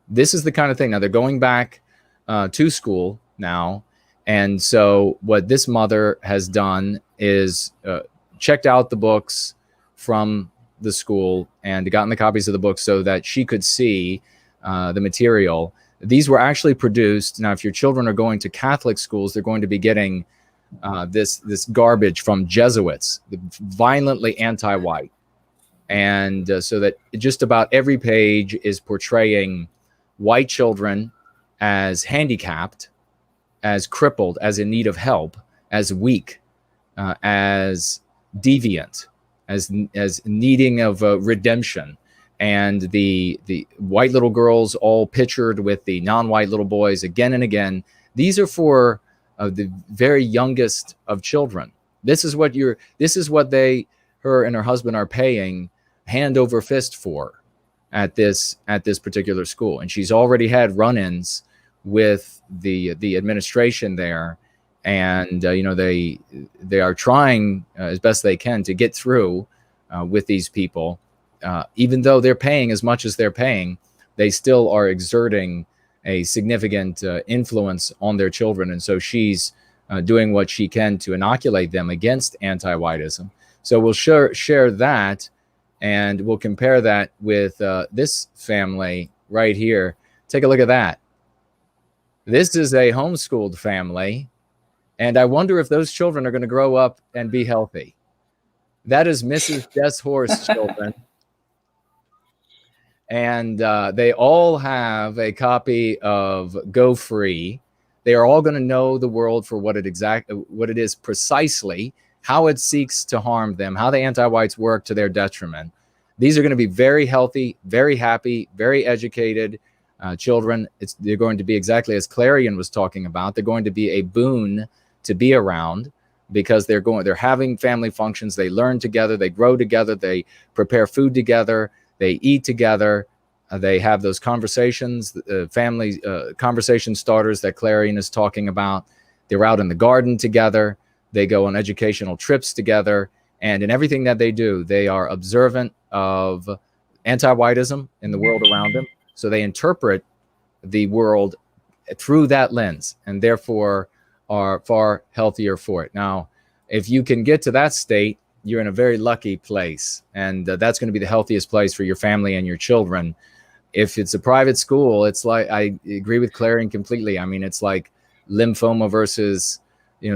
This is the kind of thing. Now they're going back to school now. And so what this mother has done is checked out the books from the school and gotten the copies of the books so that she could see the material. These were actually produced. Now, if your children are going to Catholic schools, they're going to be getting this garbage from Jesuits, violently anti-white. And so that just about every page is portraying white children as handicapped, as crippled, as in need of help, as weak, as deviant, as needing of redemption. And the white little girls all pictured with the non-white little boys again and again. These are for the very youngest of children. This is what her and her husband are paying hand over fist for at this particular school. And she's already had run-ins with the administration there, and they are trying as best they can to get through with these people. Even though they're paying as much as they're paying, they still are exerting a significant influence on their children. And so she's doing what she can to inoculate them against anti-whiteism. So we'll share that, and we'll compare that with this family right here. Take a look at that. This is a homeschooled family, and I wonder if those children are going to grow up and be healthy. That is Mrs. Deshorst's children. And they all have a copy of Go Free. They are all going to know the world for what it is precisely, how it seeks to harm them, how the anti-whites work to their detriment. These are going to be very healthy, very happy, very educated children. They're going to be exactly as Clarion was talking about. They're going to be a boon to be around, because they're having family functions. They learn together, they grow together, they prepare food together, they eat together. They have those conversations, family conversation starters that Clarion is talking about. They're out in the garden together. They go on educational trips together. And in everything that they do, they are observant of anti-whiteism in the world around them. So they interpret the world through that lens, and therefore are far healthier for it. Now, if you can get to that state, you're in a very lucky place, and that's going to be the healthiest place for your family and your children. If it's a private school, it's like, I agree with Clarion completely. I mean, it's like lymphoma versus,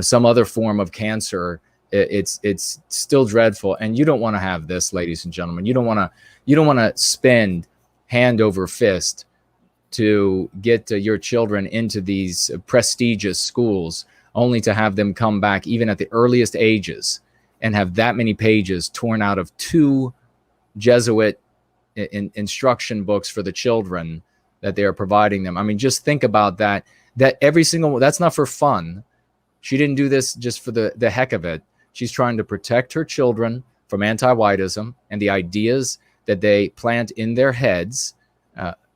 some other form of cancer. It's still dreadful, and you don't want to have this, ladies and gentlemen. You don't want to spend hand over fist to get your children into these prestigious schools, only to have them come back even at the earliest ages and have that many pages torn out of 2 Jesuit instruction books for the children that they are providing them. I mean, just think about that. That every single, that's not for fun. She didn't do this just for the heck of it. She's trying to protect her children from anti-whiteism and the ideas that they plant in their heads,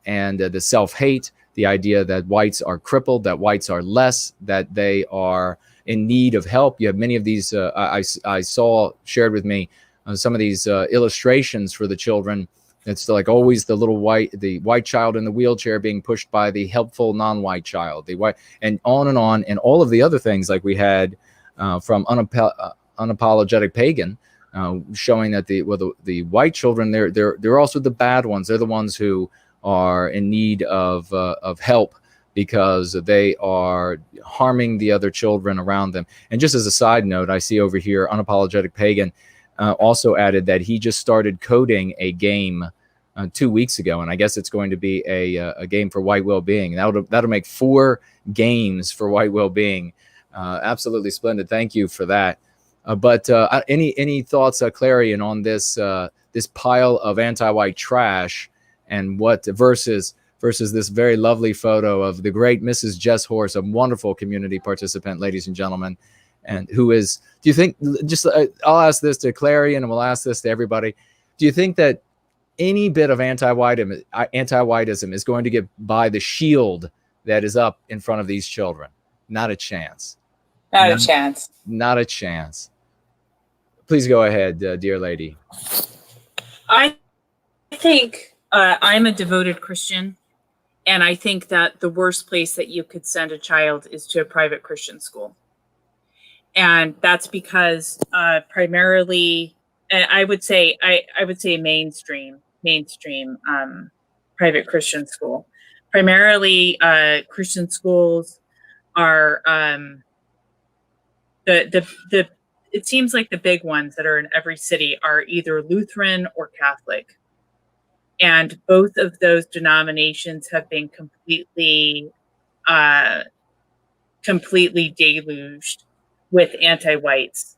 and the self-hate, the idea that whites are crippled, that whites are less, that they are in need of help. You have many of these, I saw shared with me some of these illustrations for the children. It's like always the white child in the wheelchair being pushed by the helpful non-white child, the white, and on, and all of the other things like we had from unapologetic pagan, showing that the white children, they're also the bad ones. They're the ones who are in need of help because they are harming the other children around them. And just as a side note, I see over here, Unapologetic Pagan also added that he just started coding a game 2 weeks ago, and I guess it's going to be a game for White Wellbeing. That'll make 4 games for White Wellbeing. Absolutely splendid. Thank you for that. But any thoughts, Clarion, on this pile of anti-white trash, and what versus this very lovely photo of the great Mrs. Jess Horse, a wonderful community participant, ladies and gentlemen, and who is, do you think, just I'll ask this to Clarion and we'll ask this to everybody. Do you think that any bit of anti-whiteism is going to get by the shield that is up in front of these children? Not a chance. Not a chance. Not a chance. Please go ahead, dear lady. I think I'm a devoted Christian, and I think that the worst place that you could send a child is to a private Christian school. And that's because primarily, I would say mainstream private Christian school. Primarily, Christian schools are it seems like the big ones that are in every city are either Lutheran or Catholic. And both of those denominations have been completely deluged with anti-whites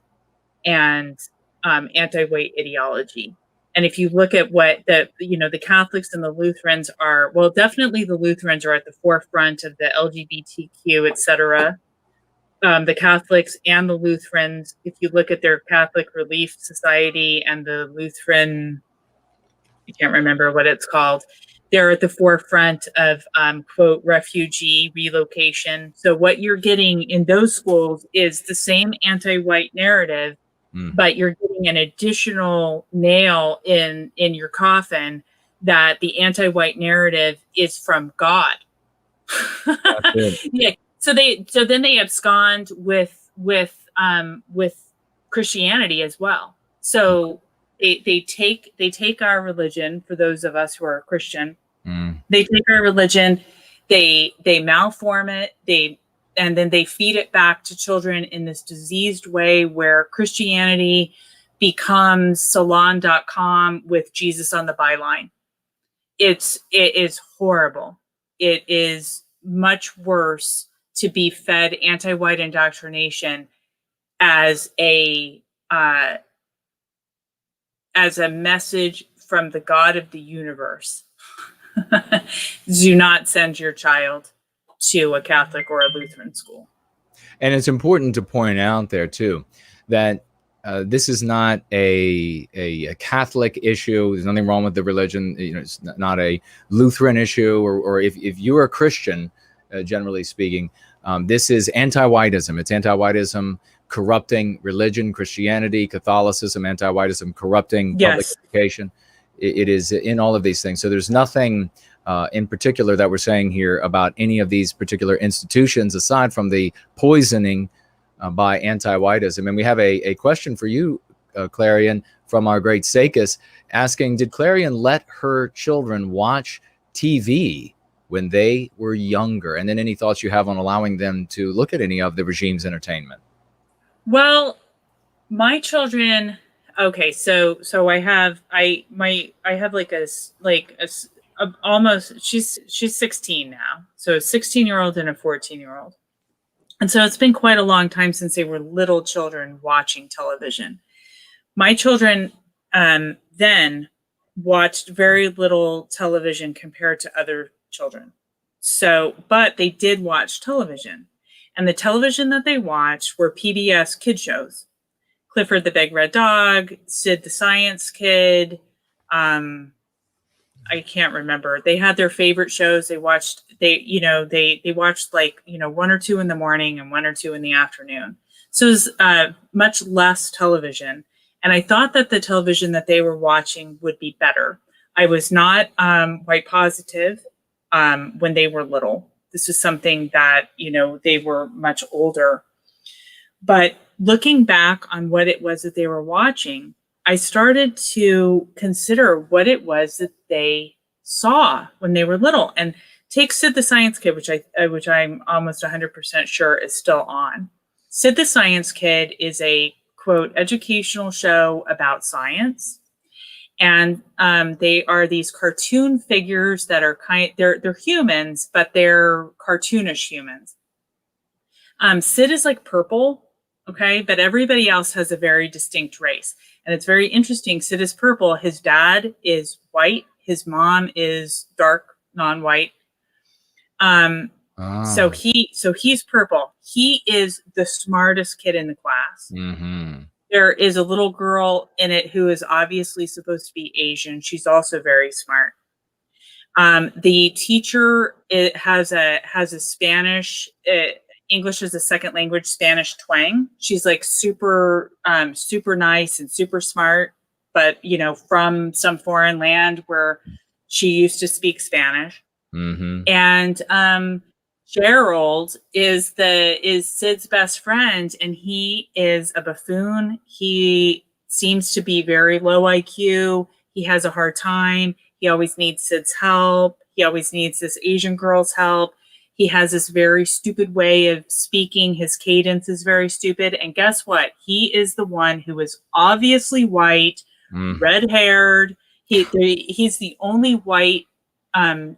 and anti-white ideology. And if you look at what the Catholics and the Lutherans are, well, definitely the Lutherans are at the forefront of the LGBTQ, etc. The Catholics and the Lutherans, if you look at their Catholic Relief Society and the Lutheran, I can't remember what it's called, they're at the forefront of, quote, refugee relocation. So what you're getting in those schools is the same anti-white narrative, but you're getting an additional nail in your coffin that the anti-white narrative is from God. Yeah. So then they abscond with Christianity as well. So they take our religion, for those of us who are Christian. They take our religion, they malform it, and then they feed it back to children in this diseased way where Christianity becomes salon.com with Jesus on the byline. It is horrible. It is much worse to be fed anti-white indoctrination as a message from the God of the universe. Do not send your child to a Catholic or a Lutheran school. And it's important to point out there too that this is not a Catholic issue. There's nothing wrong with the religion. You know, it's not a Lutheran issue, or if you're a Christian, generally speaking, this is anti-whiteism. It's anti-whiteism corrupting religion, Christianity, Catholicism, anti-whiteism corrupting public education. It is in all of these things. So there's nothing in particular that we're saying here about any of these particular institutions aside from the poisoning by anti-whiteism. And we have a question for you, Clarion, from our great Sakis, asking, did Clarion let her children watch TV when they were younger? And then any thoughts you have on allowing them to look at any of the regime's entertainment? Well, my children... Okay, so I have almost, she's 16 now, so a 16-year-old and a 14-year-old, and so it's been quite a long time since they were little children watching television. My children then watched very little television compared to other children. So, but they did watch television, and the television that they watched were PBS kid shows. Clifford the Big Red Dog, Sid the Science Kid. I can't remember. They had their favorite shows. They watched, they watched like, 1 or 2 in the morning and 1 or 2 in the afternoon. So it was much less television. And I thought that the television that they were watching would be better. I was not white positive when they were little. This was something that, they were much older. But looking back on what it was that they were watching, I started to consider what it was that they saw when they were little. And take Sid the Science Kid, which I'm almost 100% sure is still on. Sid the Science Kid is a, quote, educational show about science. And they are these cartoon figures that are they're humans, but they're cartoonish humans. Sid is like purple. Okay, but everybody else has a very distinct race. And it's very interesting. Sid is purple. His dad is white. His mom is dark, non-white. So he's purple. He is the smartest kid in the class. Mm-hmm. There is a little girl in it who is obviously supposed to be Asian. She's also very smart. The teacher has a Spanish, English as a second language, Spanish twang. She's like super nice and super smart, but from some foreign land where she used to speak Spanish. Mm-hmm. And Gerald is Sid's best friend, and he is a buffoon. He seems to be very low IQ. He has a hard time. He always needs Sid's help. He always needs this Asian girl's help. He has this very stupid way of speaking. His cadence is very stupid. And guess what? He is the one who is obviously white, red-haired. He's the only white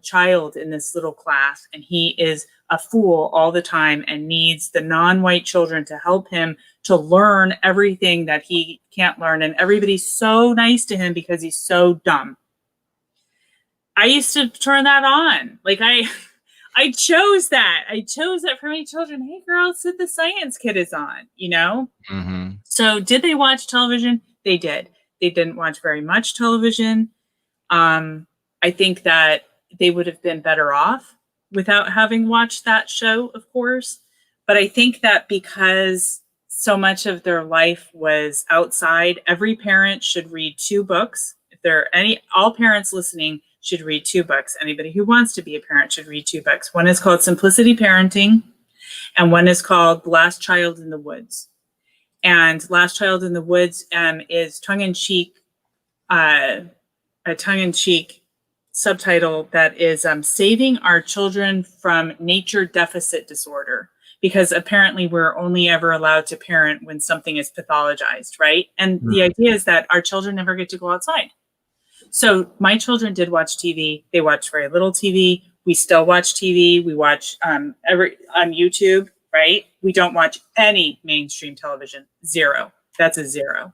child in this little class. And he is a fool all the time and needs the non-white children to help him to learn everything that he can't learn. And everybody's so nice to him because he's so dumb. I used to turn that on. Like I chose that. I chose that for my children. Hey, girls, Sid the Science Kid is on, Mm-hmm. So did they watch television? They did. They didn't watch very much television. I think that they would have been better off without having watched that show, of course. But I think that because so much of their life was outside, every parent should read 2 books. If there are all parents listening should read 2 books. Anybody who wants to be a parent should read 2 books. One is called Simplicity Parenting, and one is called The Last Child in the Woods. And Last Child in the Woods is tongue-in-cheek, a tongue-in-cheek subtitle that is Saving Our Children from Nature Deficit Disorder, because apparently we're only ever allowed to parent when something is pathologized, right? And the idea is that our children never get to go outside. So my children did watch TV. They watched very little TV. We still watch TV. We watch on YouTube, right? We don't watch any mainstream television. 0. That's a 0.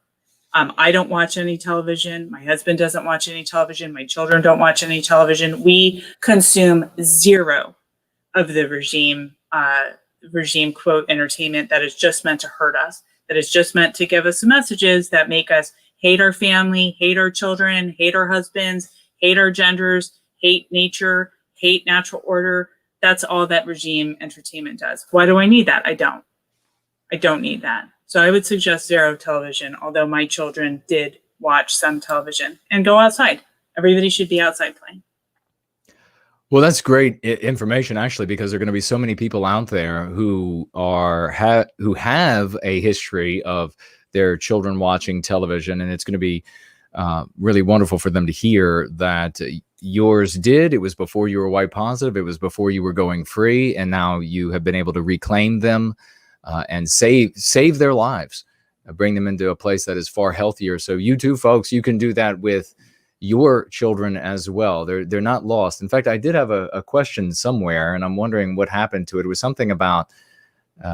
I don't watch any television. My husband doesn't watch any television. My children don't watch any television. We consume 0 of the regime quote entertainment that is just meant to hurt us, that is just meant to give us messages that make us hate our family, hate our children, hate our husbands, hate our genders, hate nature, hate natural order. That's all that regime entertainment does. Why do I need that? I don't need that. So I would suggest 0 television, although my children did watch some television, and go outside. Everybody should be outside playing. Well, that's great information, actually, because there are going to be so many people out there who have a history of their children watching television, and it's going to be really wonderful for them to hear that yours did. It was before you were white positive. It was before you were going free, and now you have been able to reclaim them and save their lives, bring them into a place that is far healthier. So you too, folks, you can do that with your children as well. They're not lost. In fact, I did have a question somewhere, and I'm wondering what happened to it. It was something about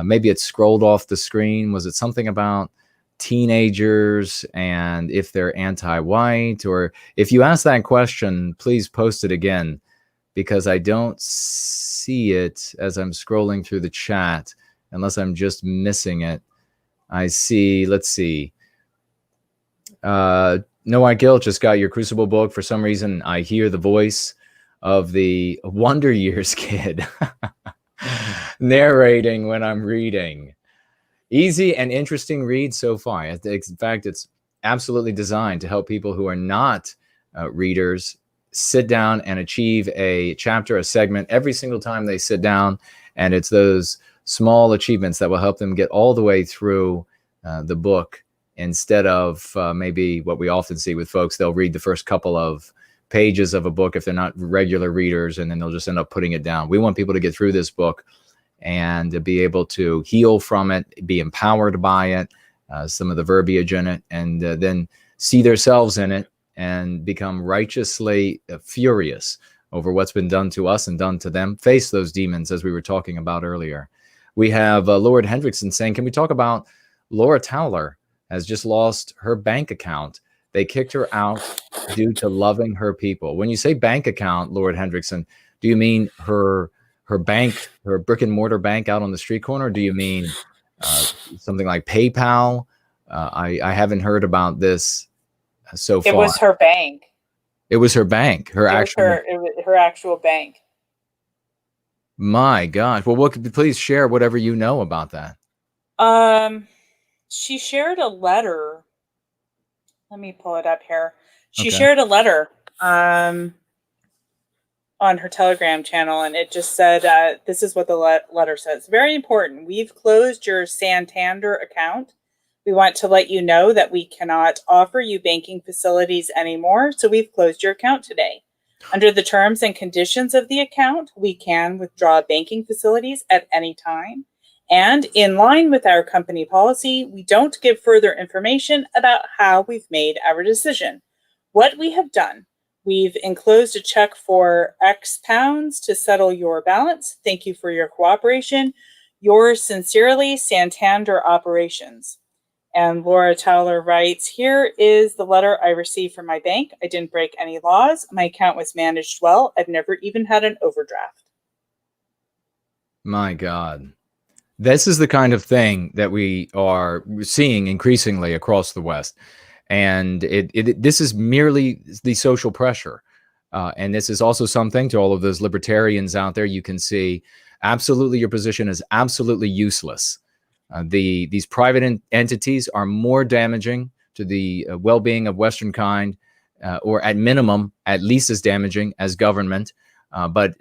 maybe it scrolled off the screen. Was it something about teenagers and if they're anti-white? Or if you ask that question, please post it again, because I don't see it as I'm scrolling through the chat, unless I'm just missing it. I see, let's see. No White Guilt just got your Crucible book. For some reason, I hear the voice of the Wonder Years kid narrating when I'm reading. Easy and interesting read so far. In fact, it's absolutely designed to help people who are not readers sit down and achieve a chapter, a segment every single time they sit down. And it's those small achievements that will help them get all the way through the book, instead of maybe what we often see with folks. They'll read the first couple of pages of a book if they're not regular readers, and then they'll just end up putting it down. We want people to get through this book and to be able to heal from it, be empowered by it, some of the verbiage in it, and then see themselves in it and become righteously furious over what's been done to us and done to them. Face those demons, as we were talking about earlier. We have Lord Hendrickson saying, can we talk about Laura Towler has just lost her bank account? They kicked her out due to loving her people. When you say bank account, Lord Hendrickson, do you mean her bank, her brick and mortar bank out on the street corner? Or do you mean something like PayPal? I haven't heard about this so far. It was her bank. It was her bank. Her actual bank. My gosh. Well, please share whatever you know about that. She shared a letter. Let me pull it up here. She shared a letter on her Telegram channel, and it just said, this is what the letter says. Very important. We've closed your Santander account. We want to let you know that we cannot offer you banking facilities anymore, so we've closed your account today. Under the terms and conditions of the account, we can withdraw banking facilities at any time. And in line with our company policy, we don't give further information about how we've made our decision. What we have done, we've enclosed a check for X pounds to settle your balance. Thank you for your cooperation. Yours sincerely, Santander Operations. And Laura Towler writes, here is the letter I received from my bank. I didn't break any laws. My account was managed well. I've never even had an overdraft. My God. This is the kind of thing that we are seeing increasingly across the West. And this is merely the social pressure. And this is also something to all of those libertarians out there. You can see absolutely your position is absolutely useless. These private entities are more damaging to the well-being of Western kind, or at minimum, at least as damaging as government. But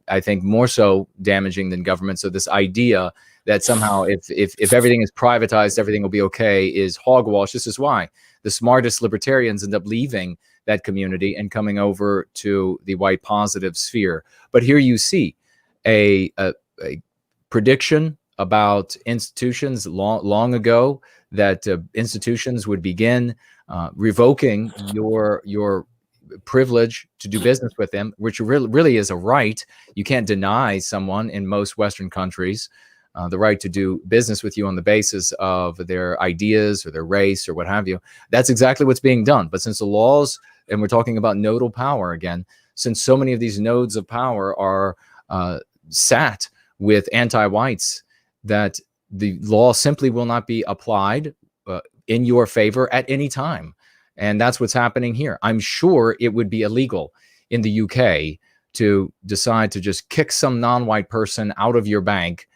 I think more so damaging than government. So this idea that somehow if everything is privatized, everything will be okay is hogwash. This is why the smartest libertarians end up leaving that community and coming over to the white positive sphere. But here you see a prediction about institutions long ago that institutions would begin revoking your privilege to do business with them, which really is a right. You can't deny someone in most Western countries the right to do business with you on the basis of their ideas or their race or what have you. That's exactly what's being done. But since the laws, and we're talking about nodal power again, since so many of these nodes of power are sat with anti-whites, that the law simply will not be applied in your favor at any time. And that's what's happening here. I'm sure it would be illegal in the UK to decide to just kick some non-white person out of your bank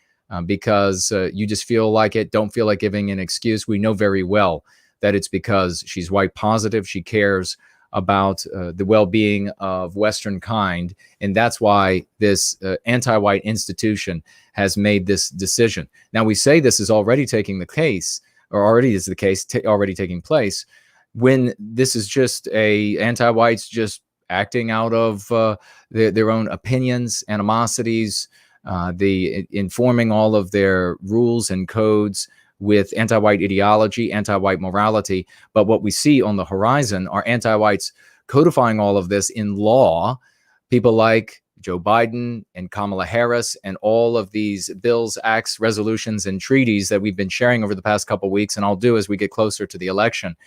because you just feel like it, don't feel like giving an excuse. We know very well that it's because she's white positive. She cares about the well-being of Western kind. And that's why this anti-white institution has made this decision. Now, we say this is already taking the case, or already is the case, already taking place, when this is just anti-whites just acting out of their own opinions, animosities, informing all of their rules and codes with anti-white ideology, anti-white morality. But what we see on the horizon are anti-whites codifying all of this in law. People like Joe Biden and Kamala Harris and all of these bills, acts, resolutions, and treaties that we've been sharing over the past couple of weeks. And I'll do as we get closer to the election,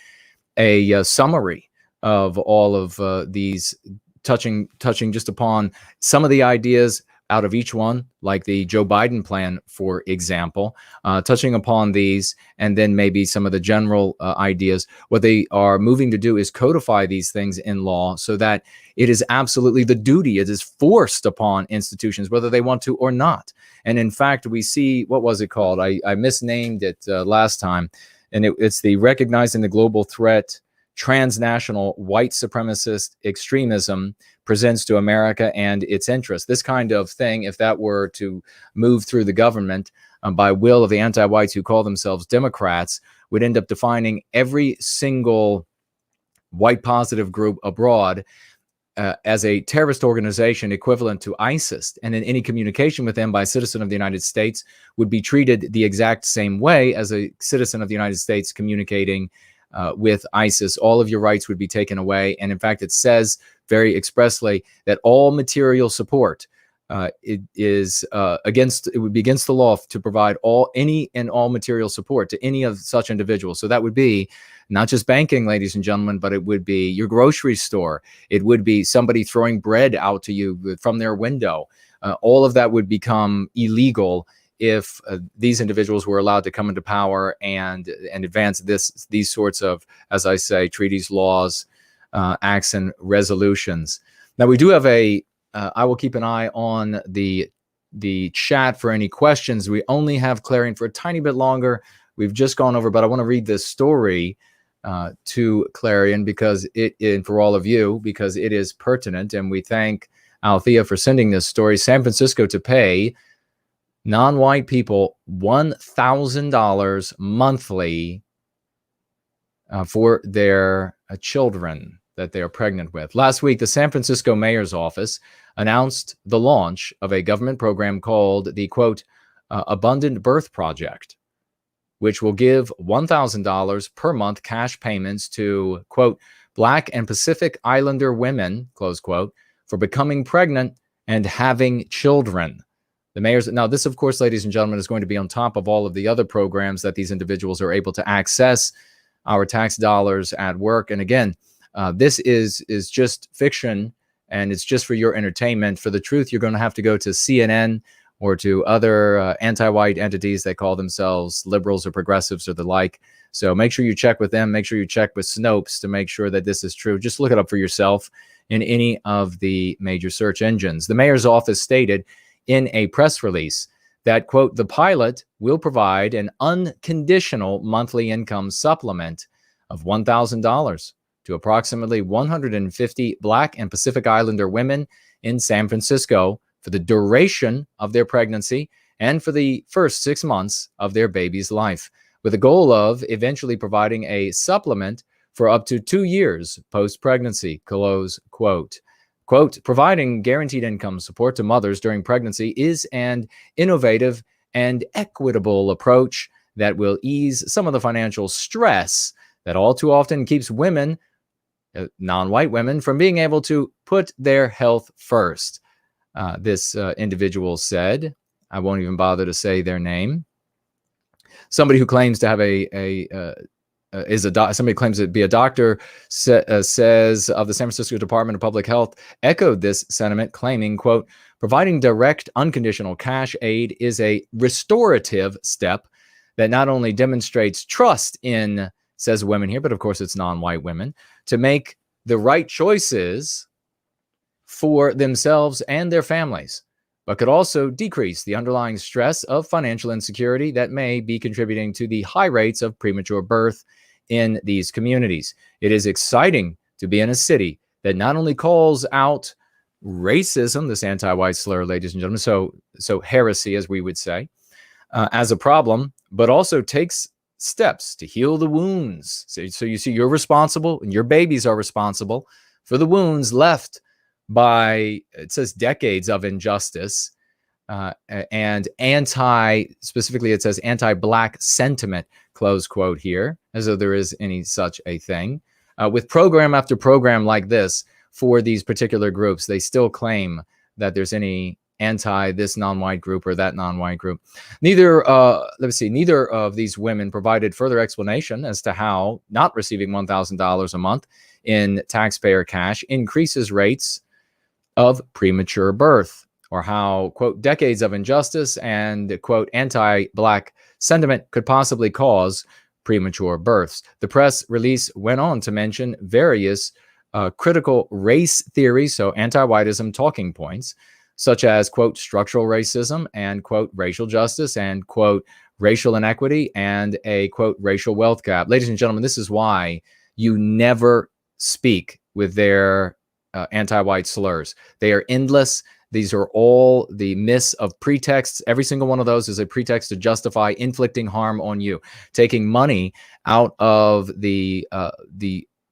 a summary of all of these, touching just upon some of the ideas out of each one, like the Joe Biden plan, for example, touching upon these, and then maybe some of the general ideas. What they are moving to do is codify these things in law so that it is absolutely the duty, it is forced upon institutions, whether they want to or not. And in fact, we see, what was it called? I misnamed it last time, and it's the Recognizing the Global Threat Transnational White Supremacist Extremism Presents to America and Its Interests. This kind of thing, if that were to move through the government by will of the anti-whites who call themselves Democrats, would end up defining every single white positive group abroad as a terrorist organization equivalent to ISIS. And in any communication with them by a citizen of the United States would be treated the exact same way as a citizen of the United States communicating with ISIS. All of your rights would be taken away. And in fact, it says very expressly that all material support it would be against the law to provide any and all material support to any of such individuals. So that would be not just banking, ladies and gentlemen, but it would be your grocery store. It would be somebody throwing bread out to you from their window. All of that would become illegal if these individuals were allowed to come into power and advance these sorts of, as I say, treaties, laws, acts, and resolutions. Now, we do have I will keep an eye on the chat for any questions. We only have Clarion for a tiny bit longer. We've just gone over, but I want to read this story to Clarion and for all of you, because it is pertinent. And we thank Althea for sending this story. San Francisco to pay non-white people $1,000 monthly for their children that they are pregnant with. Last week, the San Francisco mayor's office announced the launch of a government program called the, quote, Abundant Birth Project, which will give $1,000 per month cash payments to, quote, Black and Pacific Islander women, close quote, for becoming pregnant and having children. The mayor's, now this, of course, ladies and gentlemen, is going to be on top of all of the other programs that these individuals are able to access our tax dollars at work. And again, this is just fiction, and it's just for your entertainment. For the truth, you're going to have to go to CNN or to other anti-white entities that call themselves liberals or progressives or the like. So make sure you check with them. Make sure you check with Snopes to make sure that this is true. Just look it up for yourself. in any of the major search engines. The mayor's office stated in a press release that, quote, the pilot will provide an unconditional monthly income supplement of $1,000 to approximately 150 Black and Pacific Islander women in San Francisco for the duration of their pregnancy and for the first 6 months of their baby's life, with the goal of eventually providing a supplement for up to 2 years post-pregnancy, close quote. Quote, providing guaranteed income support to mothers during pregnancy is an innovative and equitable approach that will ease some of the financial stress that all too often keeps women, non-white women, from being able to put their health first. This individual said, I won't even bother to say their name. Somebody who claims to have somebody claims to be a doctor says of the San Francisco Department of Public Health echoed this sentiment, claiming, quote, providing direct unconditional cash aid is a restorative step that not only demonstrates trust in, says women here, but of course it's non-white women, to make the right choices for themselves and their families, but could also decrease the underlying stress of financial insecurity that may be contributing to the high rates of premature birth in these communities. It is exciting to be in a city that not only calls out racism, this anti-white slur, ladies and gentlemen, so heresy, as we would say, as a problem, but also takes steps to heal the wounds. So you see, you're responsible, and your babies are responsible for the wounds left by, it says, decades of injustice and specifically it says anti-Black sentiment, close quote here, as though there is any such a thing. With program after program like this for these particular groups, they still claim that there's any anti this non-white group or that non-white group. Neither of these women provided further explanation as to how not receiving $1,000 a month in taxpayer cash increases rates of premature birth, or how, quote, decades of injustice and, quote, anti-Black sentiment could possibly cause premature births. The press release went on to mention various critical race theories, so anti-whiteism talking points, such as, quote, structural racism and, quote, racial justice and, quote, racial inequity and a, quote, racial wealth gap. Ladies and gentlemen, this is why you never speak with their anti-white slurs. They are endless. These are all the myths of pretexts. Every single one of those is a pretext to justify inflicting harm on you, taking money out of the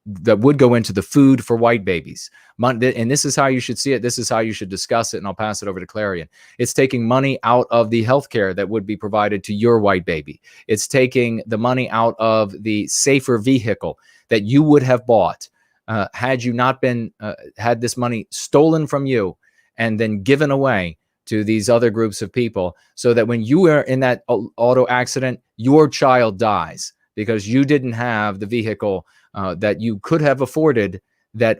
that would go into the food for white babies. And this is how you should see it. This is how you should discuss it. And I'll pass it over to Clarion. It's taking money out of the healthcare that would be provided to your white baby. It's taking the money out of the safer vehicle that you would have bought had you not been had this money stolen from you and then given away to these other groups of people, so that when you are in that auto accident, your child dies because you didn't have the vehicle that you could have afforded, that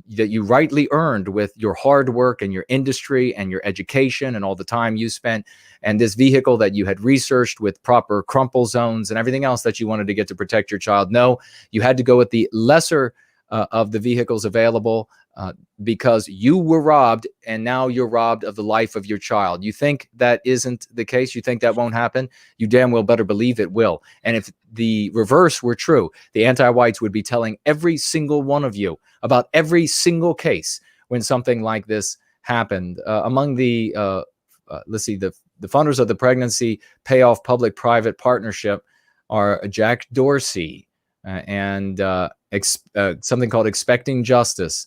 you rightly earned with your hard work and your industry and your education and all the time you spent, and this vehicle that you had researched with proper crumple zones and everything else that you wanted to get to protect your child. No, you had to go with the lesser of the vehicles available because you were robbed, and now you're robbed of the life of your child. You think that isn't the case? You think that won't happen? You damn well better believe it will. And if the reverse were true, the anti-whites would be telling every single one of you about every single case when something like this happened. Among the, the funders of the Pregnancy Payoff Public-Private Partnership are Jack Dorsey and something called Expecting Justice,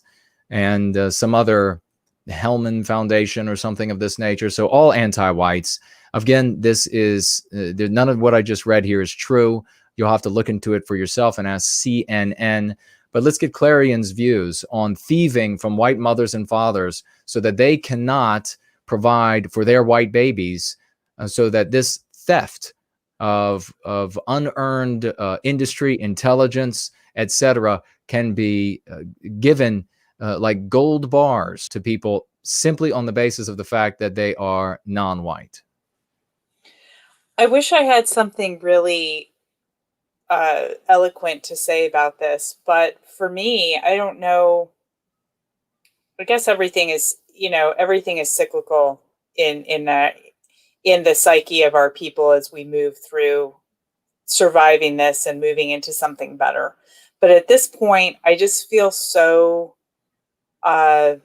and some other Hellman Foundation or something of this nature. So all anti-whites. Again, this is none of what I just read here is true. You'll have to look into it for yourself and ask CNN. But let's get Clarion's views on thieving from white mothers and fathers so that they cannot provide for their white babies, so that this theft of unearned industry, intelligence, etc., can be given like gold bars to people simply on the basis of the fact that they are non-white. I wish I had something really eloquent to say about this, but for me, I don't know I guess everything is, everything is cyclical in the psyche of our people as we move through surviving this and moving into something better. But at this point, I just feel so almost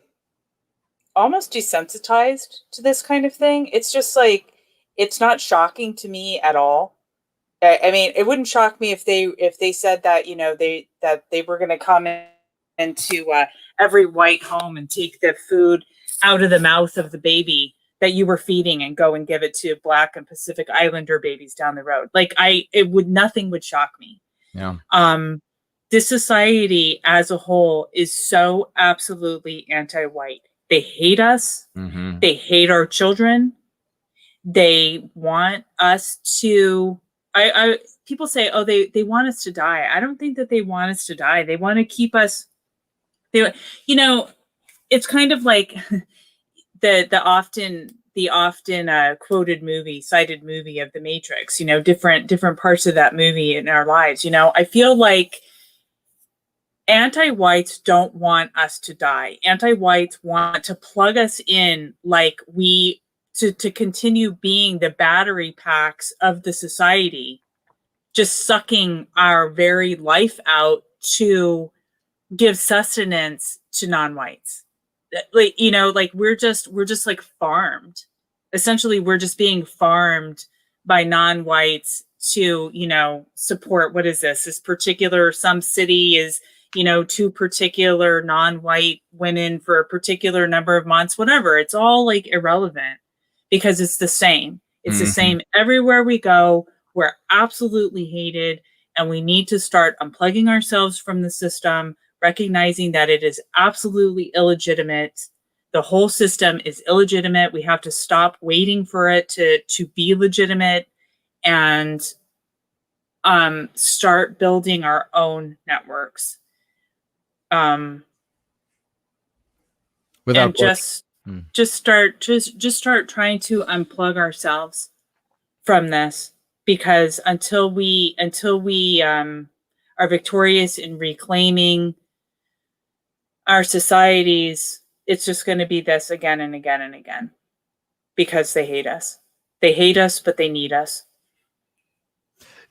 desensitized to this kind of thing. It's just like, it's not shocking to me at all. I mean, it wouldn't shock me if they said that, they were going to come into every white home and take the food out of the mouth of the baby that you were feeding and go and give it to Black and Pacific Islander babies down the road. Like nothing would shock me. Yeah. This society as a whole is so absolutely anti-white. They hate us. Mm-hmm. They hate our children. They want us to, people say, oh, they want us to die. I don't think that they want us to die. They want to keep us, it's kind of like the often quoted movie, cited movie of The Matrix, different parts of that movie in our lives. I feel like anti-whites don't want us to die. Anti-whites want to plug us in like to continue being the battery packs of the society, just sucking our very life out to give sustenance to non-whites. Like, we're just like farmed. Essentially, we're just being farmed by non-whites to, support, what is this particular, some city is, 2 particular non-white women for a particular number of months, whatever. It's all like irrelevant because it's the same. It's the same everywhere we go. We're absolutely hated, and we need to start unplugging ourselves from the system, recognizing that it is absolutely illegitimate. The whole system is illegitimate. We have to stop waiting for it to be legitimate and start building our own networks. Without and just start trying to unplug ourselves from this, because until we are victorious in reclaiming our societies, it's just going to be this again and again and again, because they hate us. They hate us, but they need us.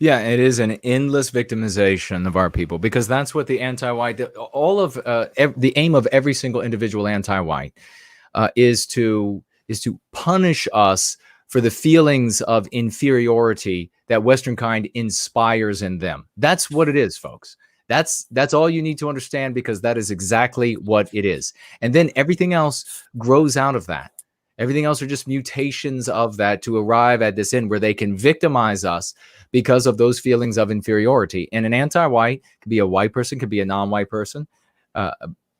Yeah, it is an endless victimization of our people, because that's what the anti-white, all of the aim of every single individual anti-white is to punish us for the feelings of inferiority that Western kind inspires in them. That's what it is, folks. That's all you need to understand, because that is exactly what it is. And then everything else grows out of that. Everything else are just mutations of that to arrive at this end where they can victimize us because of those feelings of inferiority. And an anti-white could be a white person, could be a non-white person.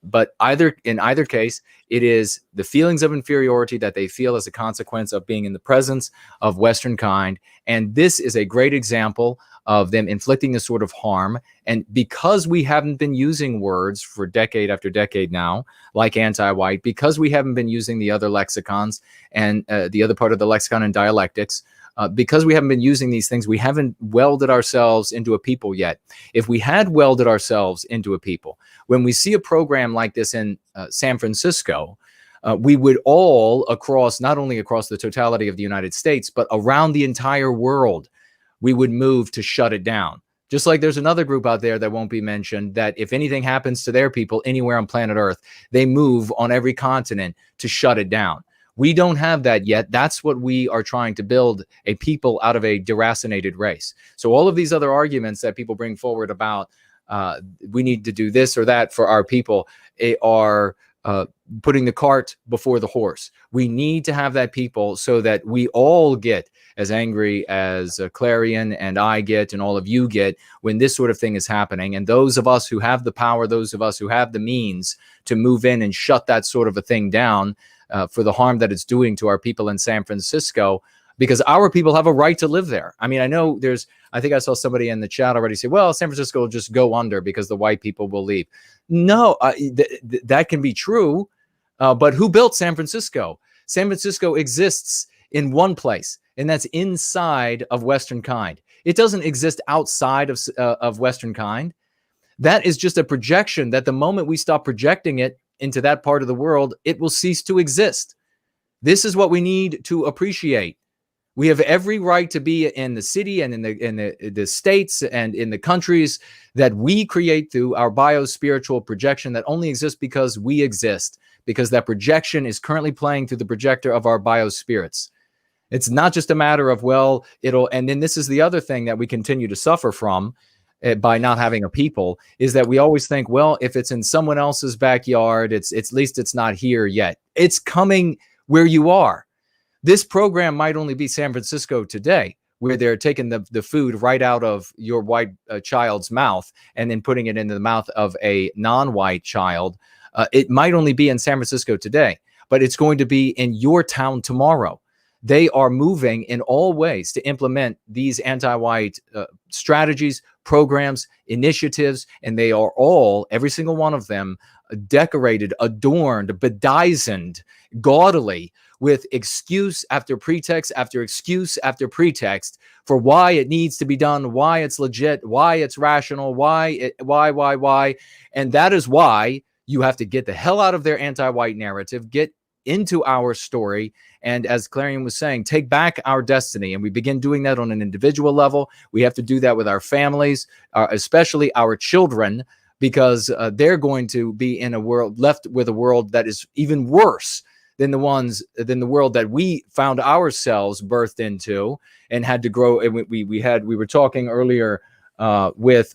But in either case, it is the feelings of inferiority that they feel as a consequence of being in the presence of Western kind. And this is a great example of them inflicting this sort of harm. And because we haven't been using words for decade after decade now, like anti-white, because we haven't been using the other lexicons and the other part of the lexicon and dialectics, because we haven't been using these things, we haven't welded ourselves into a people yet. If we had welded ourselves into a people, when we see a program like this in San Francisco, we would all not only across the totality of the United States, but around the entire world, we would move to shut it down. Just like there's another group out there that won't be mentioned, that if anything happens to their people anywhere on planet Earth, they move on every continent to shut it down. We don't have that yet. That's what we are trying to build, a people out of a deracinated race. So all of these other arguments that people bring forward about we need to do this or that for our people are putting the cart before the horse. We need to have that people so that we all get as angry as Clarion and I get and all of you get when this sort of thing is happening. And those of us who have the power, those of us who have the means to move in and shut that sort of a thing down for the harm that it's doing to our people in San Francisco, because our people have a right to live there. I mean, I think I saw somebody in the chat already say, well, San Francisco will just go under because the white people will leave. No, that can be true. But who built San Francisco? San Francisco exists in one place, and that's inside of Western kind. It doesn't exist outside of Western kind. That is just a projection that the moment we stop projecting it, into that part of the world, it will cease to exist. This is what we need to appreciate. We have every right to be in the city and in the states and in the countries that we create through our bio-spiritual projection that only exists because we exist, because that projection is currently playing through the projector of our bio-spirits. It's not just a matter of, well, and then this is the other thing that we continue to suffer from by not having a people, is that we always think, well, if it's in someone else's backyard, it's at least it's not here yet. It's coming where you are. This program might only be San Francisco today, where they're taking the food right out of your white child's mouth and then putting it into the mouth of a non-white child. It might only be in San Francisco today, but it's going to be in your town tomorrow. They are moving in all ways to implement these anti-white strategies, programs, initiatives, and they are all, every single one of them, decorated, adorned, bedizened, gaudily, with excuse after pretext after excuse after pretext for why it needs to be done, why it's legit, why it's rational, why. And that is why you have to get the hell out of their anti-white narrative, get into our story, and as Clarion was saying, take back our destiny. And we begin doing that on an individual level. We have to do that with our families, especially our children, because they're going to be in a world, left with a world that is even worse than the world that we found ourselves birthed into and had to grow. And we were talking earlier with,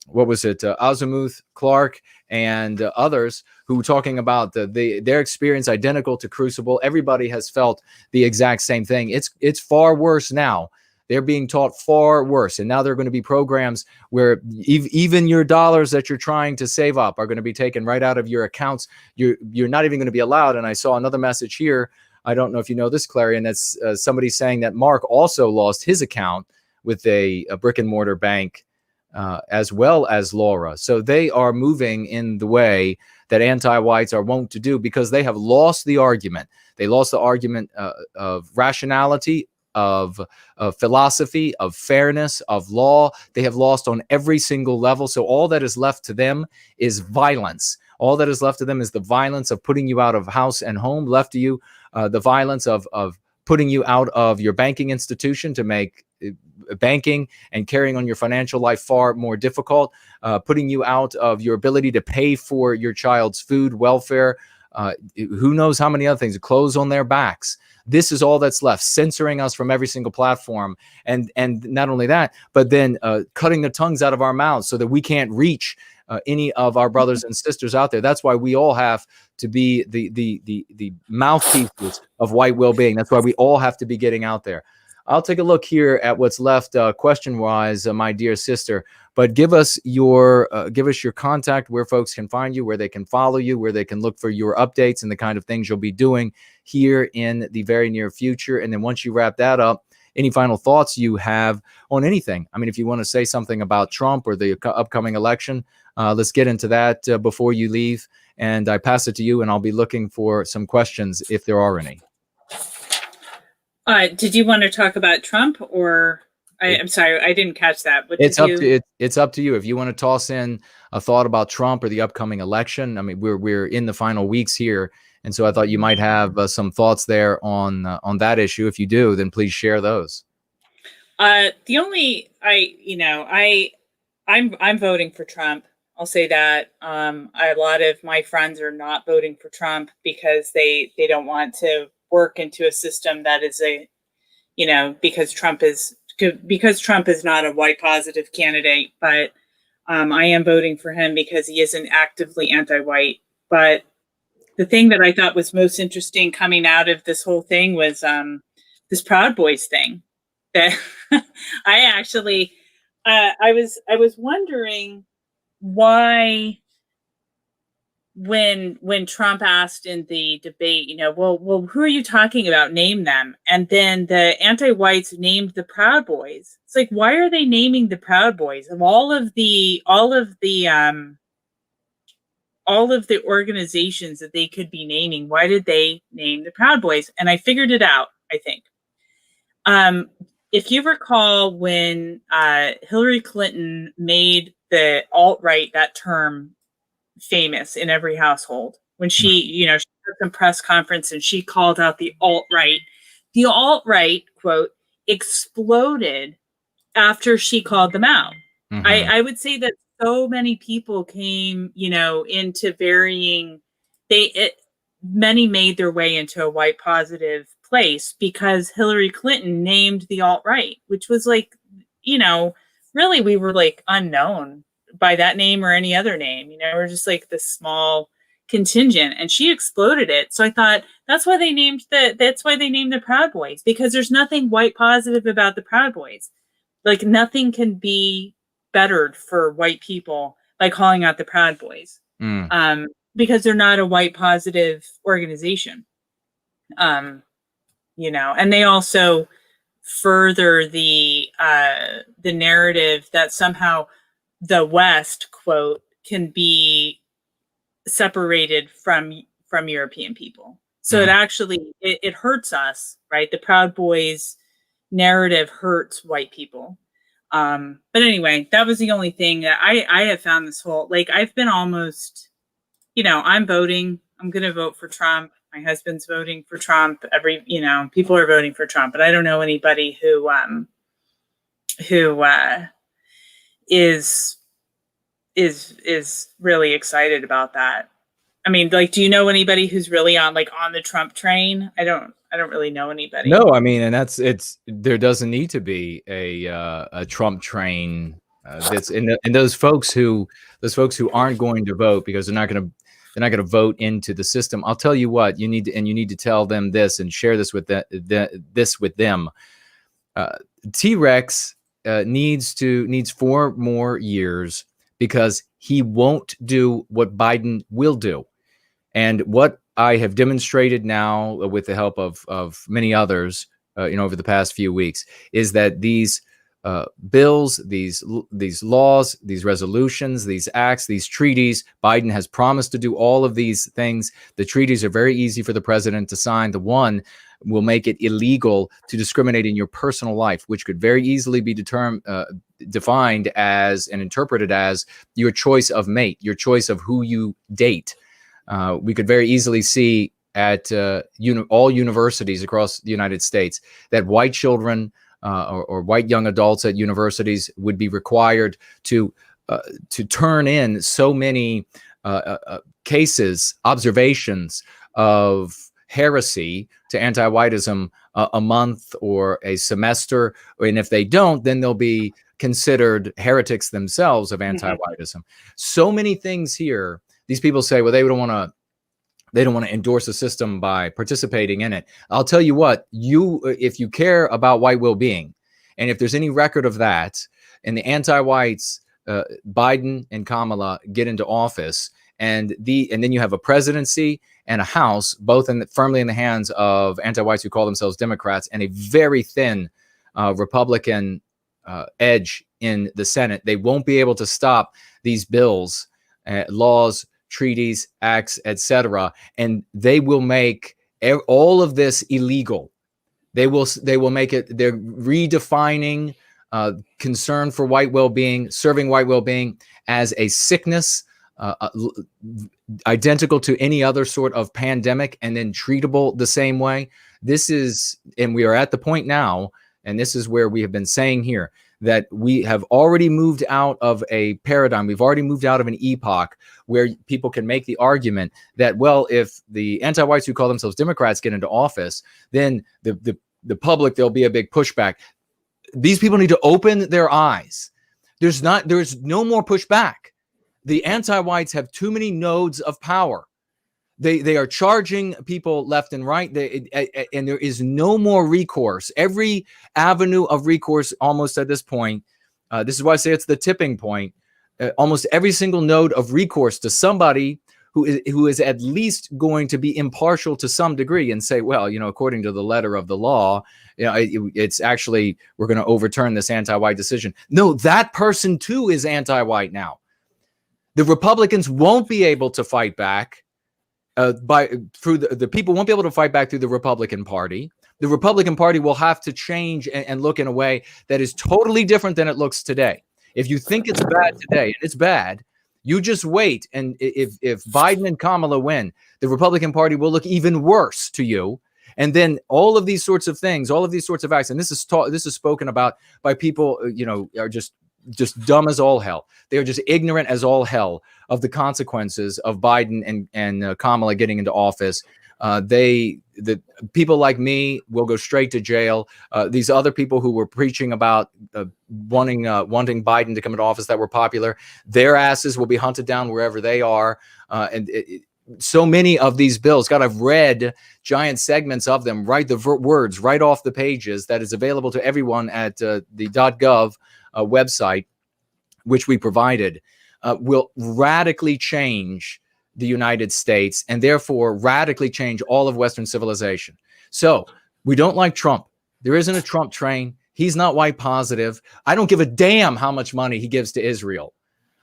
what was it, Azimuth, Clark, and others who were talking about their experience identical to Crucible. Everybody has felt the exact same thing. It's far worse now. They're being taught far worse. And now there are going to be programs where even your dollars that you're trying to save up are going to be taken right out of your accounts. You're not even going to be allowed. And I saw another message here. I don't know if you know this, Clarion. That's somebody saying that Mark also lost his account with a brick and mortar bank, as well as Laura. So they are moving in the way that anti-whites are wont to do, because they have lost the argument. They lost the argument of rationality, of philosophy, of fairness, of law. They have lost on every single level. So all that is left to them is violence. All that is left to them is the violence of putting you out of house and home, left to you the violence of putting you out of your banking institution to make banking and carrying on your financial life far more difficult, putting you out of your ability to pay for your child's food, welfare, who knows how many other things, clothes on their backs. This is all that's left, censoring us from every single platform. And not only that, but then cutting the tongues out of our mouths so that we can't reach any of our brothers and sisters out there. That's why we all have to be the mouthpieces of white well-being. That's why we all have to be getting out there. I'll take a look here at what's left question-wise, my dear sister. But give us your contact, where folks can find you, where they can follow you, where they can look for your updates and the kind of things you'll be doing here in the very near future. And then once you wrap that up, any final thoughts you have on anything? I mean, if you want to say something about Trump or the upcoming election, let's get into that before you leave. And I pass it to you, and I'll be looking for some questions if there are any. Did you want to talk about Trump, or I'm sorry, I didn't catch that. It's up to you. If you want to toss in a thought about Trump or the upcoming election. I mean, we're in the final weeks here, and so I thought you might have some thoughts there on that issue. If you do, then please share those. I'm voting for Trump. I'll say that. A lot of my friends are not voting for Trump because they don't want to work into a system that is because Trump is not a white positive candidate. But I am voting for him because he isn't actively anti-white. But the thing that I thought was most interesting coming out of this whole thing was this Proud Boys thing. That I actually I was wondering why, when Trump asked in the debate, well, who are you talking about? Name them. And then the anti-whites named the Proud Boys. It's like, why are they naming the Proud Boys of all of the organizations that they could be naming? Why did they name the Proud Boys? And I figured it out, I think. If you recall, when Hillary Clinton made the alt-right, that term, famous in every household, when she, you know, she took a press conference and she called out the alt-right. The alt-right, quote, exploded after she called them out. Mm-hmm. I would say that so many people came, you know, into varying, many made their way into a white positive place because Hillary Clinton named the alt-right, which was like, you know, really we were like unknown by that name or any other name. You know, we're just like this small contingent, and she exploded it. So I thought that's why they named the Proud Boys, because there's nothing white positive about the Proud Boys. Like nothing can be bettered for white people by calling out the Proud Boys, because they're not a white positive organization. You know, and they also further the narrative that somehow the West, quote, can be separated from European people. So it actually it hurts us, right? The Proud Boys narrative hurts white people. But anyway, that was the only thing that I have found this whole, like, I've been almost, you know, I'm voting. I'm going to vote for Trump. My husband's voting for Trump. You know, people are voting for Trump, but I don't know anybody who is really excited about that. I mean, like, do you know anybody who's really on the Trump train? I don't really know anybody. No, I mean, and there doesn't need to be a Trump train that's in those folks who aren't going to vote because they're not going to vote into the system. I'll tell you what, you need to tell them this and share this with this with them. T-Rex needs 4 more years because he won't do what Biden will do. And what I have demonstrated now with the help of many others, over the past few weeks, is that these bills, these laws, these resolutions, these acts, these treaties, Biden has promised to do all of these things. The treaties are very easy for the president to sign. The one will make it illegal to discriminate in your personal life, which could very easily be defined as and interpreted as your choice of mate, your choice of who you date. We could very easily see at all universities across the United States that white children or white young adults at universities would be required to turn in so many cases, observations of heresy to anti-whiteism a month or a semester, and if they don't, then they'll be considered heretics themselves of anti-whiteism. So many things here. These people say, well, they don't want to endorse a system by participating in it. I'll tell you what, if you care about white well-being, and if there's any record of that, and the anti-whites, Biden and Kamala get into office, and then you have a presidency and a House, both firmly in the hands of anti-whites who call themselves Democrats, and a very thin Republican edge in the Senate, they won't be able to stop these bills, laws, treaties, acts, etc., and they will make all of this illegal. They will make it. They're redefining concern for white well-being, serving white well-being as a sickness, identical to any other sort of pandemic, and then treatable the same way. And we are at the point now, and this is where we have been saying here, that we have already moved out of a paradigm. We've already moved out of an epoch where people can make the argument that, well, if the anti-whites who call themselves Democrats get into office, then the public, there'll be a big pushback. These people need to open their eyes. There's no more pushback. The anti-whites have too many nodes of power. They are charging people left and right, and there is no more recourse. Every avenue of recourse, almost at this point, this is why I say it's the tipping point. Almost every single node of recourse to somebody who is at least going to be impartial to some degree and say, well, according to the letter of the law, it's actually, we're going to overturn this anti-white decision. No, that person too is anti-white now. The Republicans won't be able to fight back. The people won't be able to fight back through the Republican Party. The Republican Party will have to change and look in a way that is totally different than it looks today. If you think it's bad today, and it's bad, You just wait. And if Biden and Kamala win, the Republican Party will look even worse to you. And then all of these sorts of things, all of these sorts of acts, and this is spoken about by people, are just dumb as all hell. They are just ignorant as all hell of the consequences of Biden and Kamala getting into office. The people like me will go straight to jail. These other people who were preaching about wanting Biden to come into office that were popular, their asses will be hunted down wherever they are. So many of these bills, God, I've read giant segments of them, write the words right off the pages that is available to everyone at the .gov website, which we provided, will radically change the United States and therefore radically change all of Western civilization. So we don't like Trump. There isn't a Trump train. He's not white positive. I don't give a damn how much money he gives to Israel,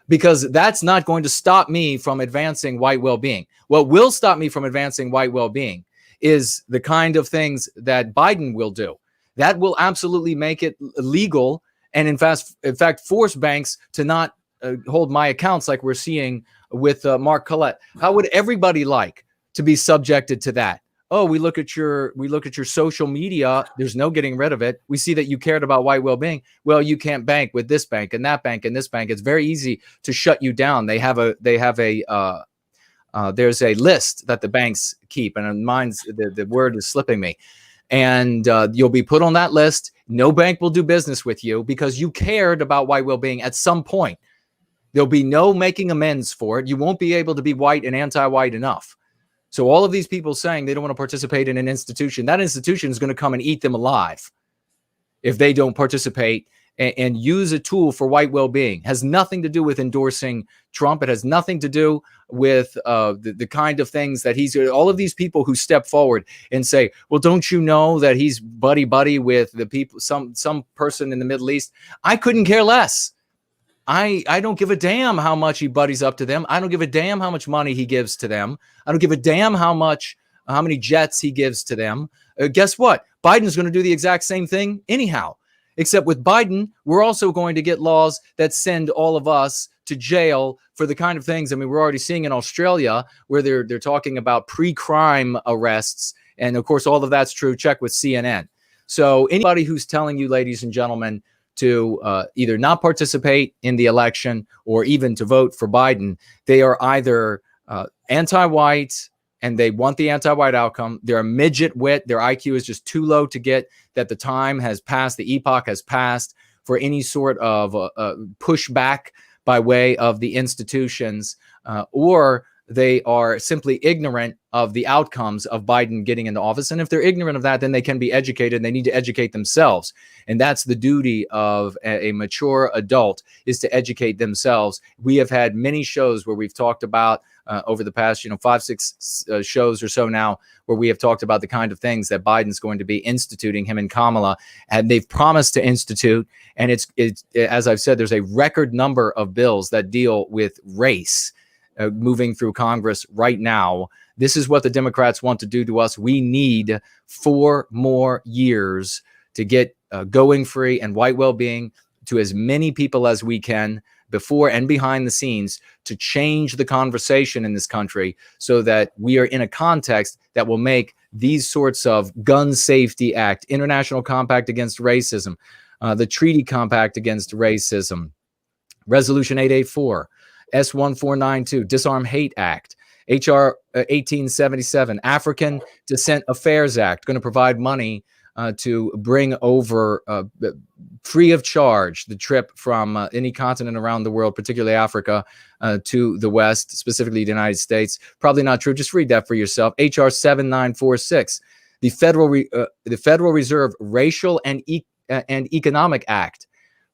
because that's not going to stop me from advancing white well-being. What will stop me from advancing white well-being is the kind of things that Biden will do. That will absolutely make it legal and in fact force banks to not hold my accounts like we're seeing with Mark Collette. How would everybody like to be subjected to that? Oh, we look at your social media. There's no getting rid of it. We see that you cared about white well-being. Well, you can't bank with this bank and that bank and this bank. It's very easy to shut you down. There's a list that the banks keep, and the word is slipping me. And you'll be put on that list. No bank will do business with you because you cared about white well-being at some point. There'll be no making amends for it. You won't be able to be white and anti-white enough. So all of these people saying they don't want to participate in an institution, that institution is going to come and eat them alive if they don't participate and use a tool for white well-being. Has nothing to do with endorsing Trump. It has nothing to do with the kind of things that all of these people who step forward and say, well, don't you know that he's buddy with the people, some person in the Middle East? I couldn't care less. I don't give a damn how much he buddies up to them. I don't give a damn how much money he gives to them. I don't give a damn how many jets he gives to them. Guess what? Biden's going to do the exact same thing anyhow. Except with Biden, we're also going to get laws that send all of us to jail for the kind of things. I mean, we're already seeing in Australia where they're talking about pre-crime arrests. And of course, all of that's true. Check with CNN. So anybody who's telling you, ladies and gentlemen, to either not participate in the election or even to vote for Biden, they are either anti-white and they want the anti-white outcome. They're a midget wit. Their IQ is just too low to get that the time has passed, the epoch has passed for any sort of pushback by way of the institutions, or they are simply ignorant of the outcomes of Biden getting into office. And if they're ignorant of that, then they can be educated. They need to educate themselves. And that's the duty of a mature adult, is to educate themselves. We have had many shows where we've talked about over the past, 5-6 shows or so now, where we have talked about the kind of things that Biden's going to be instituting, him and Kamala, and they've promised to institute. And it's as I've said, there's a record number of bills that deal with race moving through Congress right now. This is what the Democrats want to do to us. We need 4 more years to get going free and white well-being to as many people as we can before and behind the scenes to change the conversation in this country so that we are in a context that will make these sorts of Gun Safety Act, International Compact Against Racism, the Treaty Compact Against Racism, Resolution 884, S1492, Disarm Hate Act, HR 1877, African Descent Affairs Act, going to provide money to bring over free of charge the trip from any continent around the world, particularly Africa, to the West, specifically the United States. Probably not true. Just read that for yourself. HR 7946, the Federal Reserve Racial and Economic Act.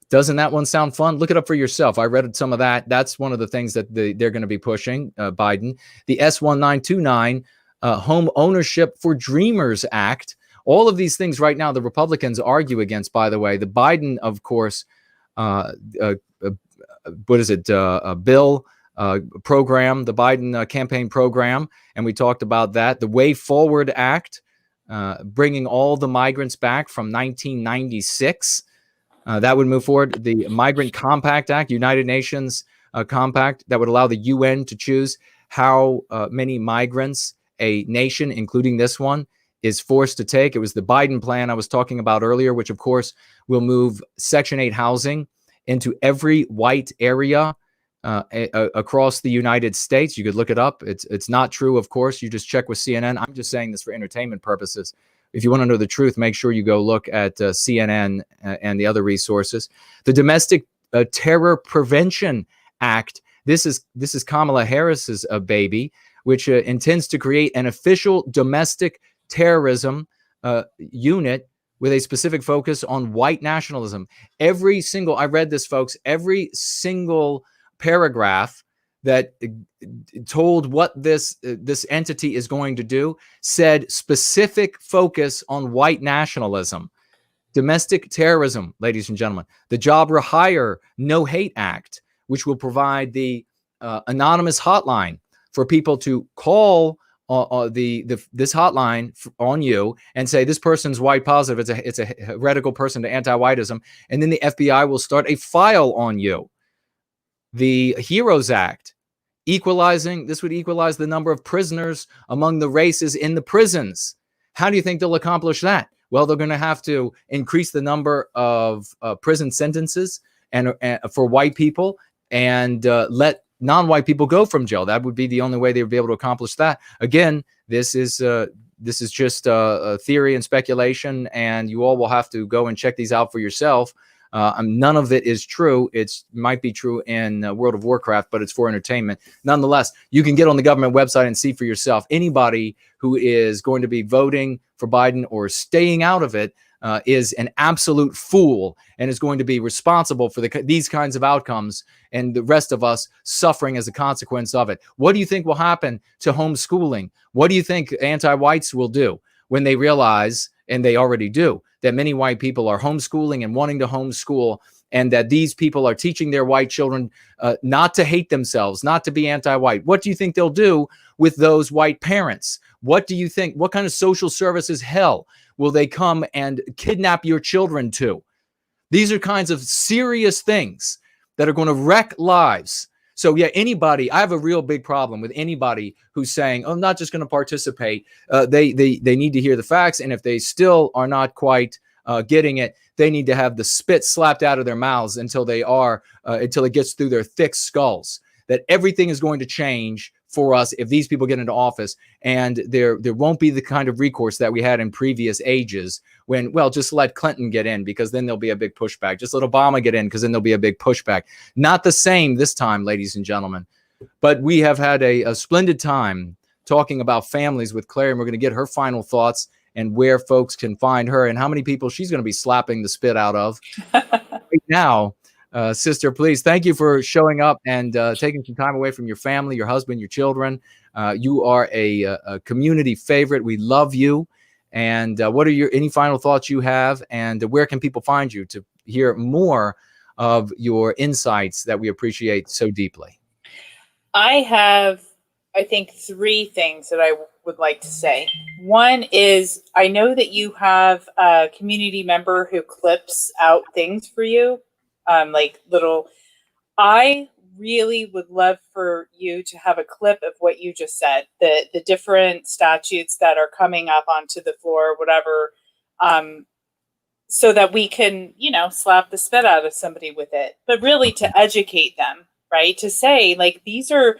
Doesn't that one sound fun? Look it up for yourself. I read some of that. That's one of the things that they're going to be pushing, Biden. The S1929 Home Ownership for Dreamers Act. All of these things right now, the Republicans argue against, by the way. The Biden, of course, a bill program, the Biden campaign program, and we talked about that. The Way Forward Act, bringing all the migrants back from 1996. That would move forward. The Migrant Compact Act, United Nations compact that would allow the UN to choose how many migrants a nation, including this one, is forced to take. It was the Biden plan I was talking about earlier, which of course will move Section 8 housing into every white area across the United States. You could look it up. It's not true, of course. You just check with CNN. I'm just saying this for entertainment purposes. If you want to know the truth, make sure you go look at CNN and the other resources. The Domestic Terror Prevention Act. This is Kamala Harris's baby, which intends to create an official domestic terrorism unit with a specific focus on white nationalism. I read this, folks, every single paragraph that told what this entity is going to do said specific focus on white nationalism. Domestic terrorism, ladies and gentlemen. The Jabra Hire No Hate Act, which will provide the anonymous hotline for people to call this hotline on you and say this person's white positive. It's a heretical person to anti-whiteism, and then the FBI will start a file on you. The HEROES Act, this would equalize the number of prisoners among the races in the prisons. How do you think they'll accomplish that? Well, they're going to have to increase the number of prison sentences and for white people and let non-white people go from jail. That would be the only way they would be able to accomplish that. Again, this is just a theory and speculation, and you all will have to go and check these out for yourself. None of it is true. It might be true in World of Warcraft, but it's for entertainment. Nonetheless, you can get on the government website and see for yourself. Anybody who is going to be voting for Biden or staying out of it is an absolute fool and is going to be responsible for these kinds of outcomes and the rest of us suffering as a consequence of it. What do you think will happen to homeschooling? What do you think anti-whites will do when they realize, and they already do, that many white people are homeschooling and wanting to homeschool, and that these people are teaching their white children not to hate themselves, not to be anti-white? What do you think they'll do with those white parents? What do you think? What kind of social services hell will they come and kidnap your children to? These are kinds of serious things that are going to wreck lives. So yeah, anybody, I have a real big problem with anybody who's saying, "Oh, I'm not just going to participate." They need to hear the facts, and if they still are not quite getting it, they need to have the spit slapped out of their mouths until it gets through their thick skulls. That everything is going to change for us if these people get into office, and there won't be the kind of recourse that we had in previous ages when, well, just let Clinton get in because then there'll be a big pushback. Just let Obama get in because then there'll be a big pushback. Not the same this time, ladies and gentlemen. But we have had a splendid time talking about families with Clarion. We're going to get her final thoughts and where folks can find her and how many people she's going to be slapping the spit out of right now. Sister, please, thank you for showing up and taking some time away from your family, your husband, your children. You are a community favorite. We love you. And what are any final thoughts you have? And where can people find you to hear more of your insights that we appreciate so deeply? I have, I think, 3 things that I would like to say. One is, I know that you have a community member who clips out things for you. I really would love for you to have a clip of what you just said, the different statutes that are coming up onto the floor, whatever, so that we can, slap the spit out of somebody with it, but really to educate them, right? To say, like, these are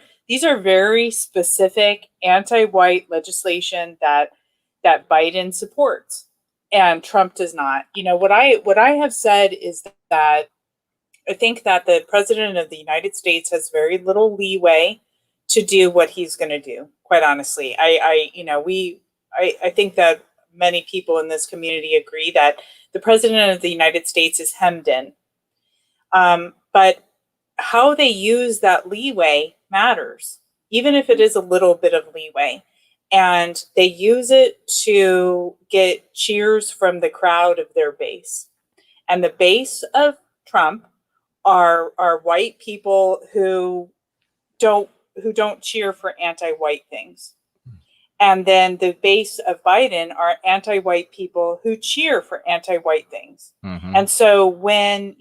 very specific anti-white legislation that Biden supports and Trump does not. What I have said is that I think that the president of the United States has very little leeway to do what he's going to do. Quite honestly, I think that many people in this community agree that the president of the United States is hemmed in. But how they use that leeway matters, even if it is a little bit of leeway. And they use it to get cheers from the crowd of their base. And the base of Trump are white people who don't cheer for anti-white things. And then the base of Biden are anti-white people who cheer for anti-white things. Mhm. And so when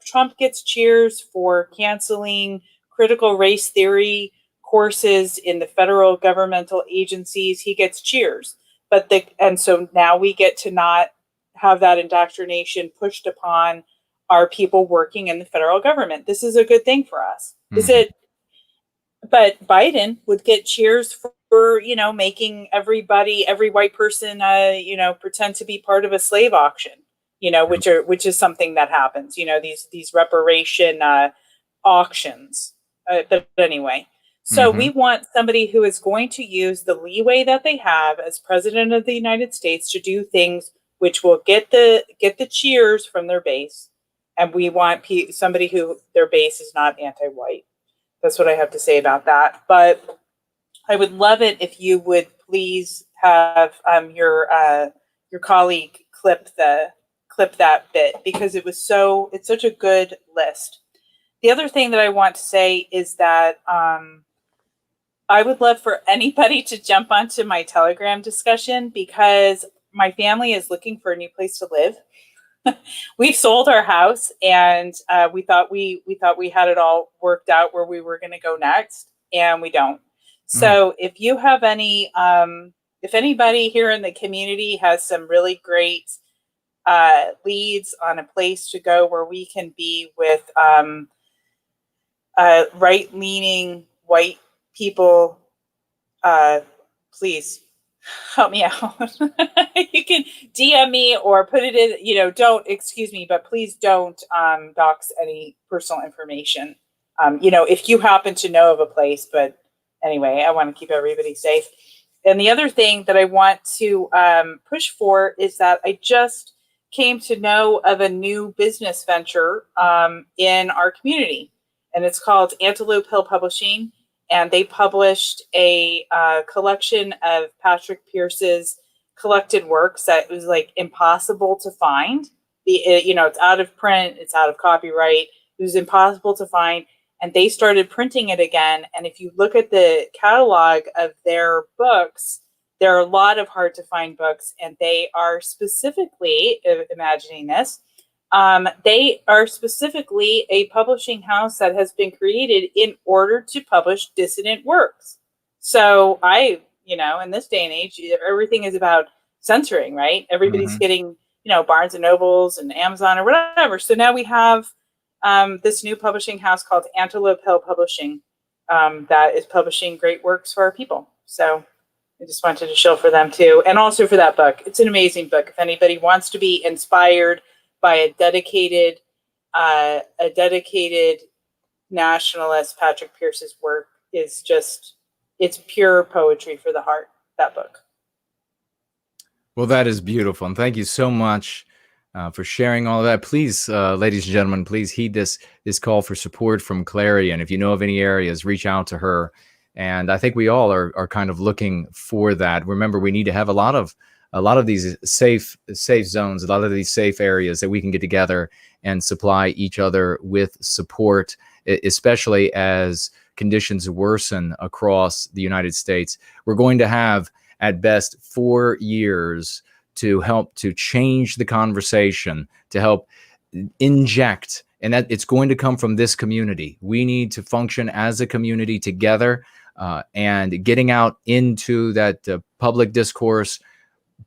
Trump gets cheers for canceling critical race theory courses in the federal governmental agencies, he gets cheers. And so now we get to not have that indoctrination pushed upon our people working in the federal government. This is a good thing for us. Mhm. But Biden would get cheers for making every white person, pretend to be part of a slave auction, which is something that happens, these reparation auctions. But anyway, so we want somebody who is going to use the leeway that they have as president of the United States to do things which will get the cheers from their base. And we want somebody who their base is not anti-white. That's what I have to say about that. But I would love it if you would please have your colleague clip that bit, because it's such a good list. The other thing that I want to say is that I would love for anybody to jump onto my Telegram discussion, because my family is looking for a new place to live. We've sold our house, and we thought we had it all worked out where we were going to go next, and we don't. So if you have any, if anybody here in the community has some really great leads on a place to go where we can be with right-leaning white people, please help me out. You can DM me or put it in, but please don't dox any personal information. If you happen to know of a place, but anyway, I want to keep everybody safe. And the other thing that I want to push for is that I just came to know of a new business venture in our community, and it's called Antelope Hill Publishing. And they published a collection of Patrick Pierce's collected works that was like impossible to find. It's out of print, it's out of copyright. It was impossible to find, and they started printing it again. And if you look at the catalog of their books, there are a lot of hard to find books, and they are specifically, imagining this, they are specifically a publishing house that has been created in order to publish dissident works. So in this day and age, everything is about censoring, right? Everybody's getting, Barnes and Nobles and Amazon or whatever. So now we have this new publishing house called Antelope Hill Publishing that is publishing great works for our people. So I just wanted to show for them too. And also for that book. It's an amazing book. If anybody wants to be inspired by a dedicated nationalist, Patrick Pierce's work is it's pure poetry for the heart, that book. Well, that is beautiful. And thank you so much for sharing all of that. Please, ladies and gentlemen, please heed this call for support from Clarion. If you know of any areas, reach out to her. And I think we all are kind of looking for that. Remember, we need to have a lot of these safe zones, a lot of these safe areas that we can get together and supply each other with support, especially as conditions worsen across the United States. We're going to have, at best, 4 years to help to change the conversation, to help inject, and that it's going to come from this community. We need to function as a community together, and getting out into that public discourse,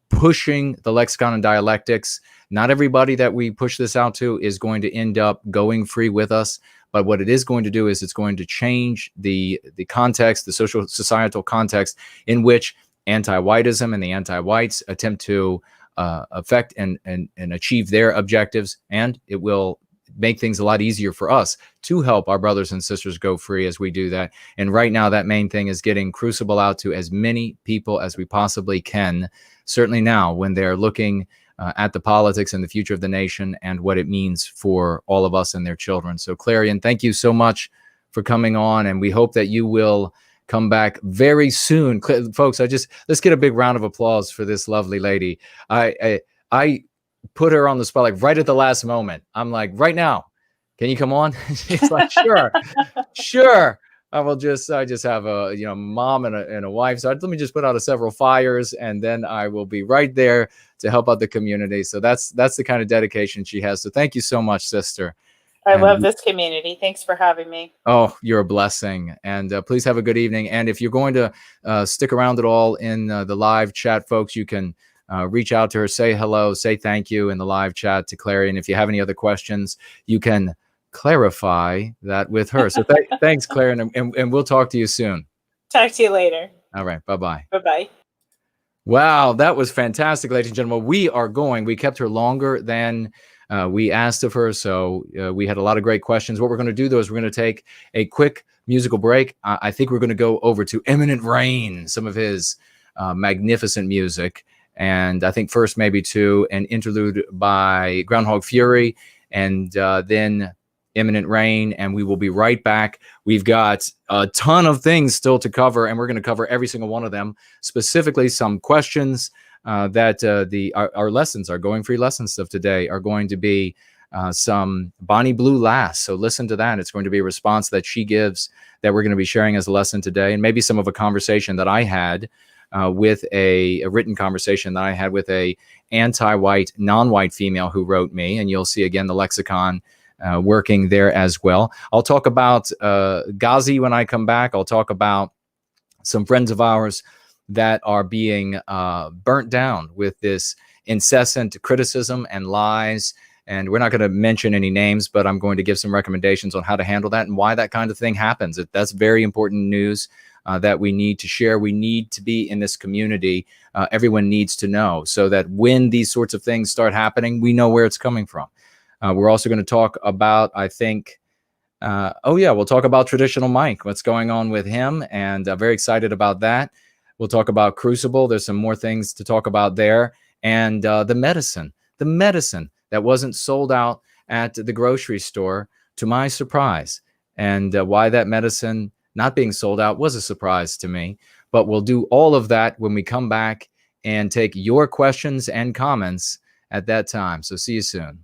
pushing the lexicon and dialectics. Not everybody that we push this out to is going to end up going free with us, but what it is going to do is it's going to change the context, the social societal context in which anti-whiteism and the anti-whites attempt to affect and achieve their objectives, and it will make things a lot easier for us to help our brothers and sisters go free as we do that. And right now, that main thing is getting Crucible out to as many people as we possibly can, certainly now when they're looking at the politics and the future of the nation and what it means for all of us and their children. So Clarion, thank you so much for coming on, and we hope that you will come back very soon. Folks, let's get a big round of applause for this lovely lady. I put her on the spot like right at the last moment. I'm like, right now, can you come on? She's like, sure. I just have a mom and a wife. So let me just put out several fires, and then I will be right there to help out the community. So that's the kind of dedication she has. So thank you so much, sister. I love this community. Thanks for having me. Oh, you're a blessing. And please have a good evening. And if you're going to stick around at all in the live chat, folks, you can reach out to her, say hello, say thank you in the live chat to Clarion. If you have any other questions, you can clarify that with her. So thanks, Clarion, and we'll talk to you soon. Talk to you later. All right. Bye-bye. Bye-bye. Wow, that was fantastic, ladies and gentlemen. We kept her longer than we asked of her, so we had a lot of great questions. What we're going to do, though, is we're going to take a quick musical break. I think we're going to go over to Imminent Rain, some of his magnificent music, and I think first maybe to an interlude by Groundhog Fury, and then Imminent Rain, and we will be right back. We've got a ton of things still to cover, and we're going to cover every single one of them, specifically some questions that our lessons, our Going Free lessons of today, are going to be some Bonnie Blue Lass. So listen to that. It's going to be a response that she gives that we're going to be sharing as a lesson today, and maybe some of a conversation that I had with a written conversation that I had with a anti-white, non-white female who wrote me, and you'll see again the lexicon working there as well. I'll talk about Ghazi when I come back. I'll talk about some friends of ours that are being burnt down with this incessant criticism and lies. And we're not going to mention any names, but I'm going to give some recommendations on how to handle that and why that kind of thing happens. That's very important news that we need to share. We need to be in this community. Everyone needs to know so that when these sorts of things start happening, we know where it's coming from. We're also going to talk about, I think, we'll talk about Traditional Mike, what's going on with him, and very excited about that. We'll talk about Crucible. There's some more things to talk about there. And the medicine that wasn't sold out at the grocery store, to my surprise, and why that medicine not being sold out was a surprise to me. But we'll do all of that when we come back and take your questions and comments at that time. So see you soon.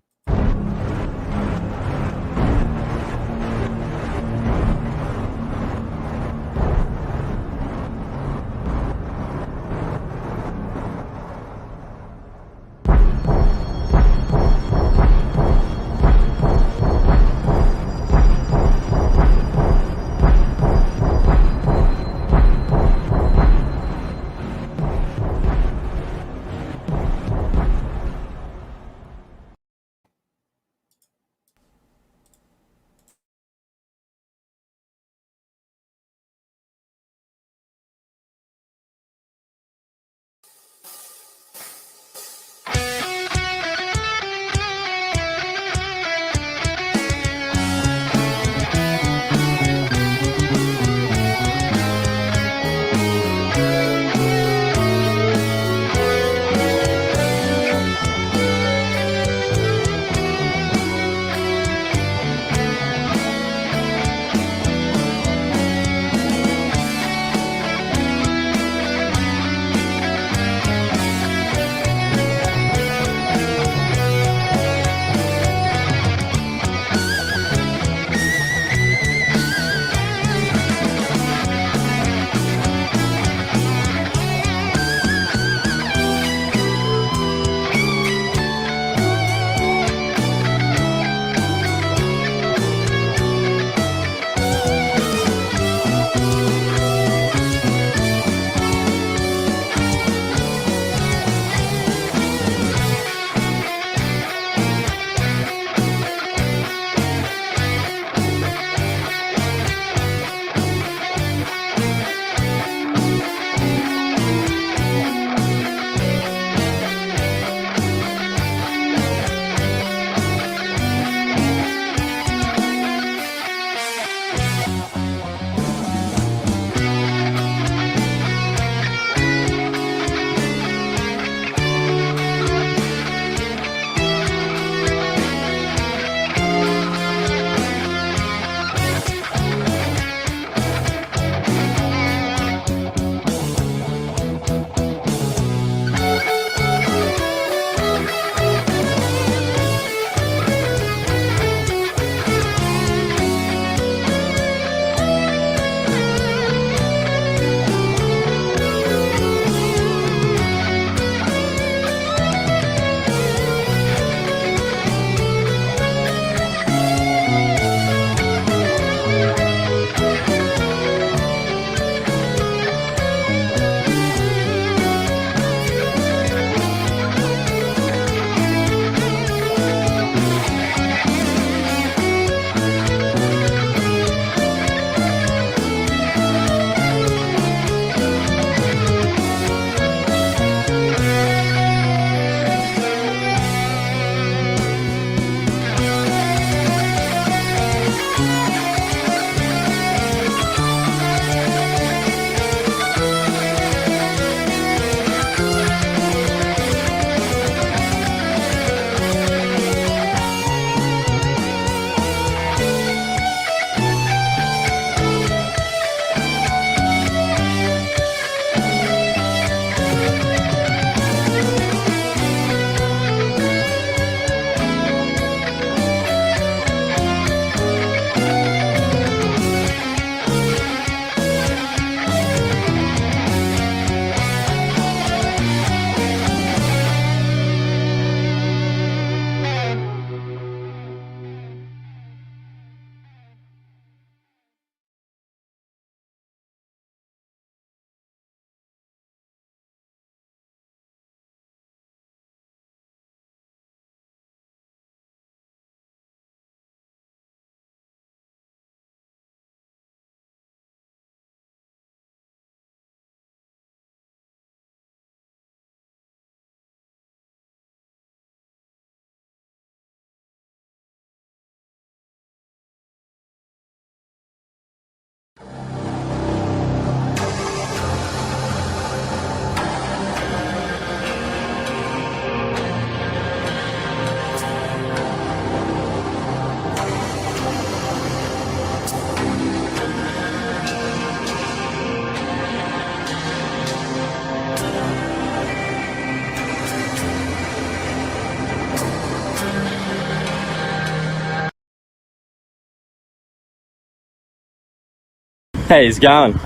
Hey, he's going.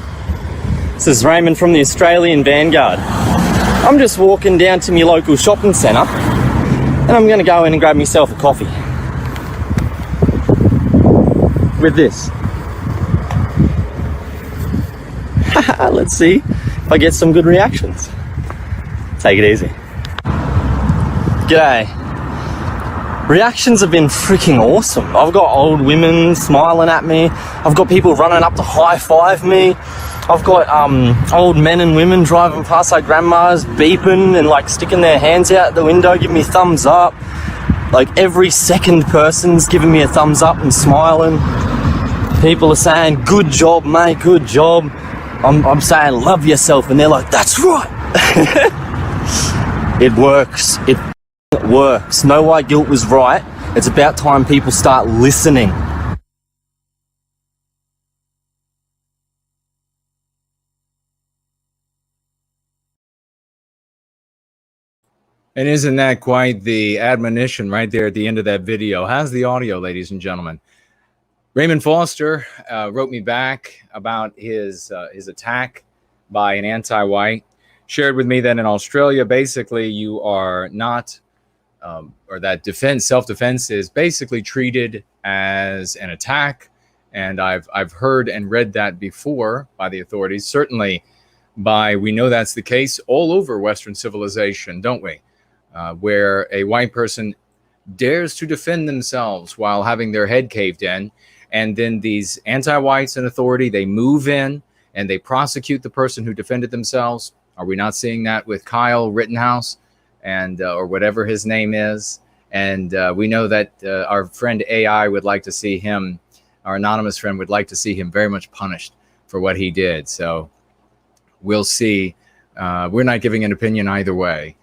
This is Raymond from the Australian Vanguard. I'm just walking down to my local shopping centre and I'm going to go in and grab myself a coffee. With this. Let's see if I get some good reactions. Take it easy. G'day. Reactions have been freaking awesome. I've got old women smiling at me. I've got people running up to high-five me. I've got old men and women driving past like grandmas, beeping and like sticking their hands out the window, giving me thumbs up. Like every second person's giving me a thumbs up and smiling. People are saying, good job, mate, good job. I'm saying, love yourself, and they're like, that's right. It works. It works. No White Guilt was right. It's about time people start listening. And isn't that quite the admonition right there at the end of that video? How's the audio, ladies and gentlemen? Raymond Foster wrote me back about his attack by an anti-white. Shared with me that in Australia, basically, you are not, or that self-defense is basically treated as an attack. And I've heard and read that before by the authorities. Certainly, we know that's the case all over Western civilization, don't we? Where a white person dares to defend themselves while having their head caved in. And then these anti-whites in authority, they move in and they prosecute the person who defended themselves. Are we not seeing that with Kyle Rittenhouse and or whatever his name is? And we know that our friend AI would like to see him, our anonymous friend would like to see him very much punished for what he did. So we'll see. We're not giving an opinion either way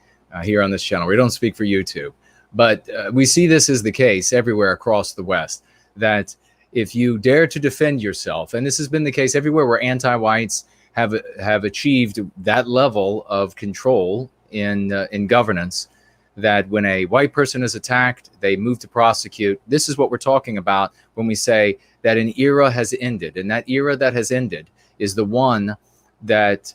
here on this channel. We don't speak for YouTube. But we see this as the case everywhere across the West, that if you dare to defend yourself, and this has been the case everywhere where anti-whites have achieved that level of control in governance, that when a white person is attacked, they move to prosecute. This is what we're talking about when we say that an era has ended. And that era that has ended is the one that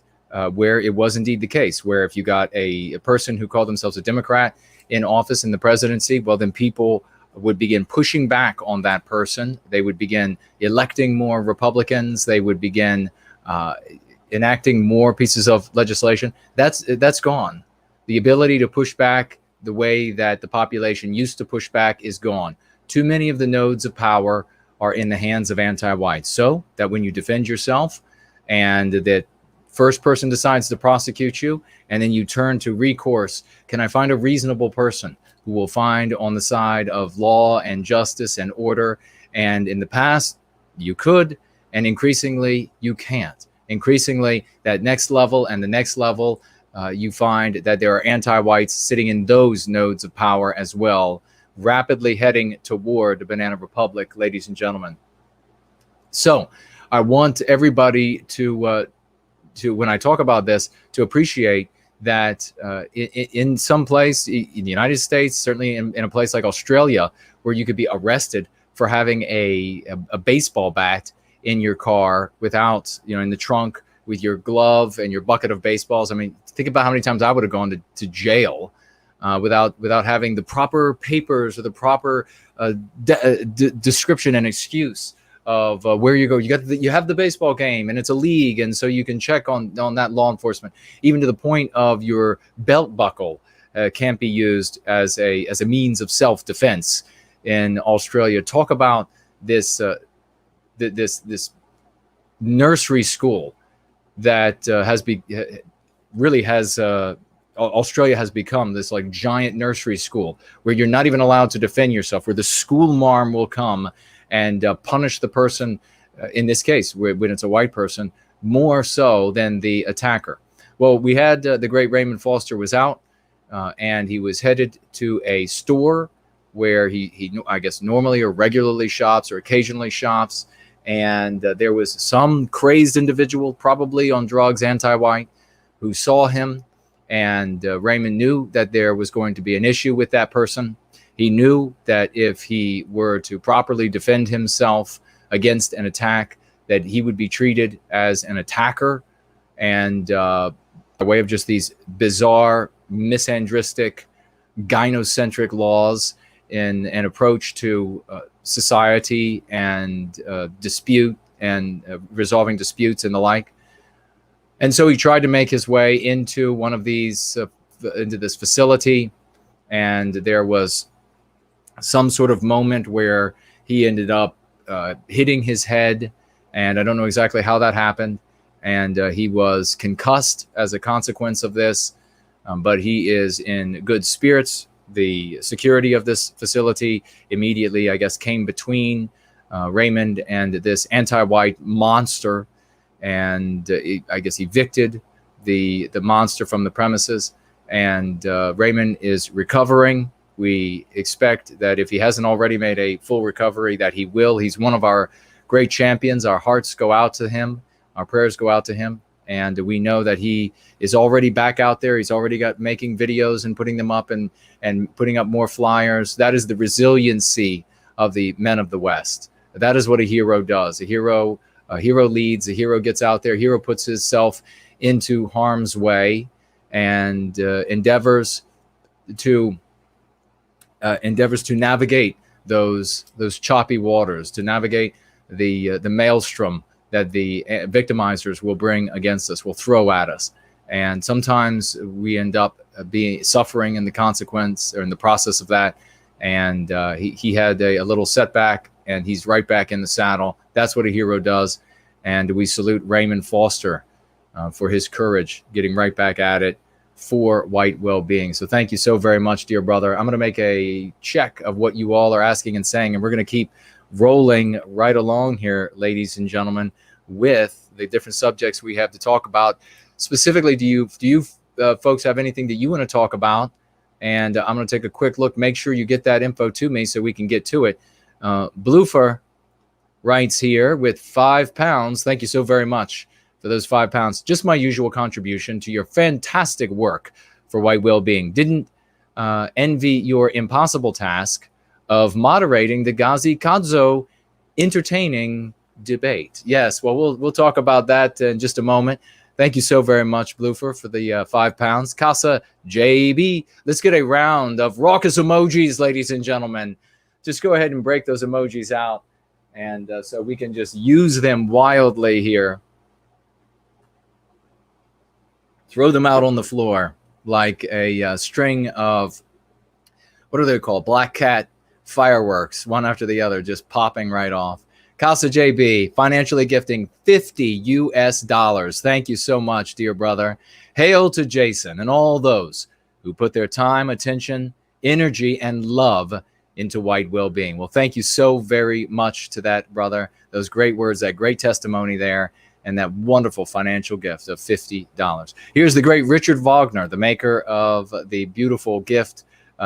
where it was indeed the case, where if you got a person who called themselves a Democrat in office in the presidency, well, then people would begin pushing back on that person. They would begin electing more Republicans. They would begin enacting more pieces of legislation. That's gone. The ability to push back the way that the population used to push back is gone. Too many of the nodes of power are in the hands of anti-whites. So that when you defend yourself and that first person decides to prosecute you, and then you turn to recourse, can I find a reasonable person who will find on the side of law and justice and order? And in the past, you could, and increasingly, you can't. Increasingly, that next level and the next level, you find that there are anti-whites sitting in those nodes of power as well, rapidly heading toward the Banana Republic, ladies and gentlemen. So I want everybody to when I talk about this, to appreciate that in some place in the United States, certainly in a place like Australia, where you could be arrested for having a baseball bat in your car without, in the trunk with your glove and your bucket of baseballs. I mean, think about how many times I would have gone to jail without having the proper papers or the proper description and excuse of where you go. You have the baseball game and it's a league, and so you can check on that law enforcement, even to the point of your belt buckle can't be used as a means of self-defense in Australia. Talk about this this nursery school that Australia has become this like giant nursery school where you're not even allowed to defend yourself, where the school marm will come and punish the person, in this case, when it's a white person, more so than the attacker. Well, we had the great Raymond Foster was out, and he was headed to a store where he I guess normally or regularly shops or occasionally shops, and there was some crazed individual, probably on drugs, anti-white, who saw him, and Raymond knew that there was going to be an issue with that person. He knew that if he were to properly defend himself against an attack, that he would be treated as an attacker, and by way of just these bizarre, misandristic, gynocentric laws in an approach to society and dispute and resolving disputes and the like. And so he tried to make his way into one of these, into this facility, and there was some sort of moment where he ended up hitting his head, and I don't know exactly how that happened, and he was concussed as a consequence of this, but he is in good spirits. The security of this facility immediately, I guess, came between Raymond and this anti-white monster, and I guess evicted the monster from the premises. And Raymond is recovering. We expect that if he hasn't already made a full recovery, that he will. He's one of our great champions. Our hearts go out to him. Our prayers go out to him. And we know that he is already back out there. He's already got making videos and putting them up and putting up more flyers. That is the resiliency of the men of the West. That is what a hero does. A hero leads. A hero gets out there. A hero puts himself into harm's way and endeavors to navigate those choppy waters, to navigate the maelstrom that the victimizers will bring against us, will throw at us. And sometimes we end up suffering in the consequence or in the process of that. And he had a little setback, and he's right back in the saddle. That's what a hero does. And we salute Raymond Foster for his courage, getting right back at it for White Wellbeing. So thank you so very much, dear brother. I'm going to make a check of what you all are asking and saying, and we're going to keep rolling right along here, ladies and gentlemen, with the different subjects we have to talk about. Specifically, do you folks have anything that you want to talk about? And I'm going to take a quick look. Make sure you get that info to me so we can get to it. Bloofer writes here with £5. Thank you so very much for those £5. Just my usual contribution to your fantastic work for White Wellbeing. Didn't envy your impossible task of moderating the Ghazi Kadzo entertaining debate. Yes, well, we'll talk about that in just a moment. Thank you so very much, Bloofer, for the £5. Casa JB, let's get a round of raucous emojis, ladies and gentlemen. Just go ahead and break those emojis out, and so we can just use them wildly here. Throw them out on the floor like a string of, what are they called? Black cat fireworks, one after the other, just popping right off. Casa JB, financially gifting $50 US. Thank you so much, dear brother. Hail to Jason and all those who put their time, attention, energy, and love into White Wellbeing. Well, thank you so very much to that, brother. Those great words, that great testimony there, and that wonderful financial gift of $50. Here's the great Richard Wagner, the maker of the beautiful gift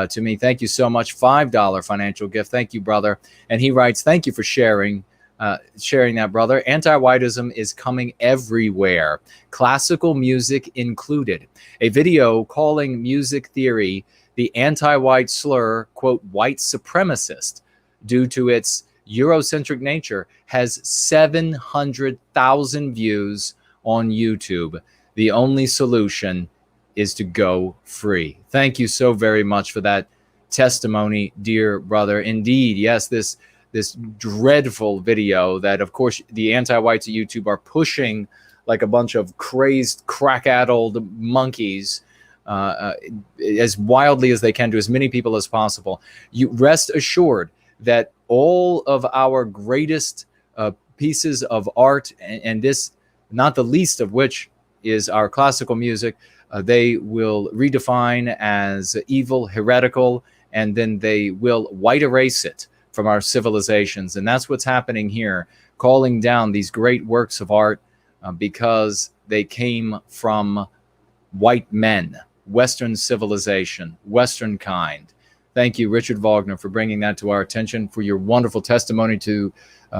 to me. Thank you so much. $5 financial gift. Thank you, brother. And he writes, thank you for sharing that, brother. Antiwhiteism is coming everywhere, classical music included. A video calling music theory the anti-white slur, quote, white supremacist, due to its Eurocentric nature, has 700,000 views on YouTube. The only solution is to go free. Thank you so very much for that testimony, dear brother. Indeed, yes, this dreadful video that, of course, the anti-whites at YouTube are pushing like a bunch of crazed, crack-addled monkeys as wildly as they can to as many people as possible. You rest assured that all of our greatest pieces of art, and this, not the least of which is our classical music, they will redefine as evil, heretical, and then they will white erase it from our civilizations. And that's what's happening here, calling down these great works of art because they came from white men, Western civilization, Western kind. Thank you, Richard Wagner, for bringing that to our attention, for your wonderful testimony to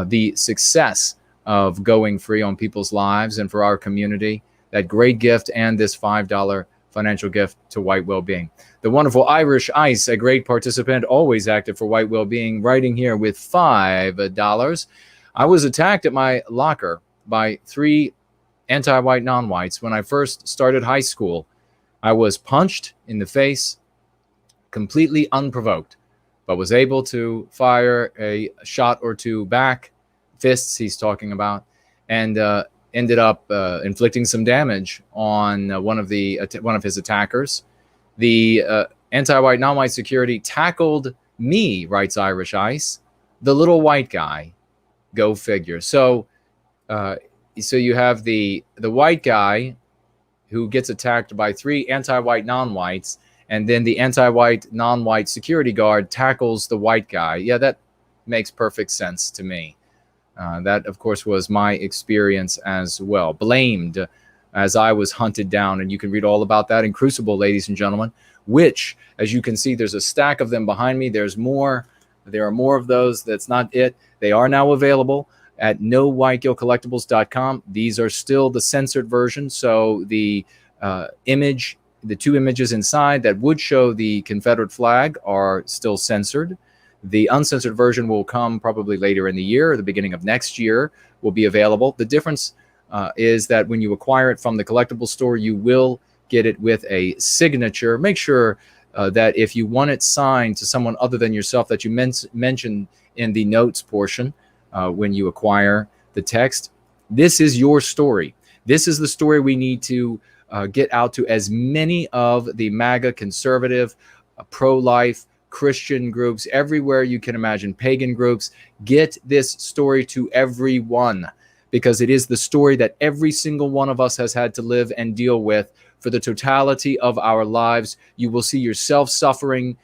the success of going free on people's lives and for our community. That great gift and this $5 financial gift to White Wellbeing. The wonderful Irish Ice, a great participant, always active for White Wellbeing, writing here with $5. I was attacked at my locker by 3 anti-white non-whites when I first started high school. I was punched in the face completely unprovoked, but was able to fire a shot or two back, fists he's talking about, and ended up inflicting some damage on one of his attackers. The anti-white, non-white security tackled me, writes Irish Ice, the little white guy. Go figure. So you have the white guy who gets attacked by 3 anti-white non-whites, and then the anti-white non-white security guard tackles the white guy. Yeah, that makes perfect sense to me. That, of course, was my experience as well. Blamed as I was hunted down, and you can read all about that in Crucible, ladies and gentlemen, which, as you can see, there's a stack of them behind me. There's more. There are more of those. That's not it. They are now available at nowhiteguiltcollectibles.com. These are still the censored version, so the image, the 2 images inside that would show the Confederate flag are still censored. The uncensored version will come probably later in the year, or the beginning of next year will be available. The difference is that when you acquire it from the collectible store, you will get it with a signature. Make sure that if you want it signed to someone other than yourself, that you mention in the notes portion when you acquire the text. This is your story. This is the story we need to get out to as many of the MAGA, conservative, pro-life, Christian groups, everywhere you can imagine, pagan groups. Get this story to everyone, because it is the story that every single one of us has had to live and deal with for the totality of our lives. You will see yourself suffering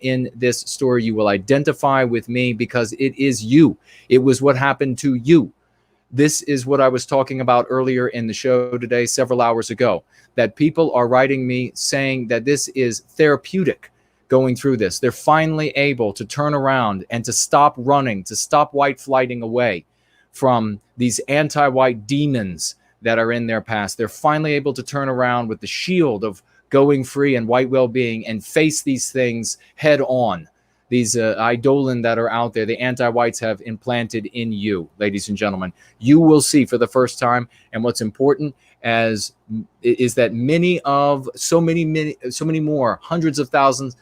in this story. You will identify with me because it is you. It was what happened to you. This is what I was talking about earlier in the show today, several hours ago, that people are writing me saying that this is therapeutic going through this. They're finally able to turn around and to stop running, to stop white flighting away from these anti-white demons that are in their past. They're finally able to turn around with the shield of going free and white well-being and face these things head on. These Eidolon that are out there, the anti-whites have implanted in you, ladies and gentlemen. You will see for the first time. And what's important is that so many more, hundreds of thousands,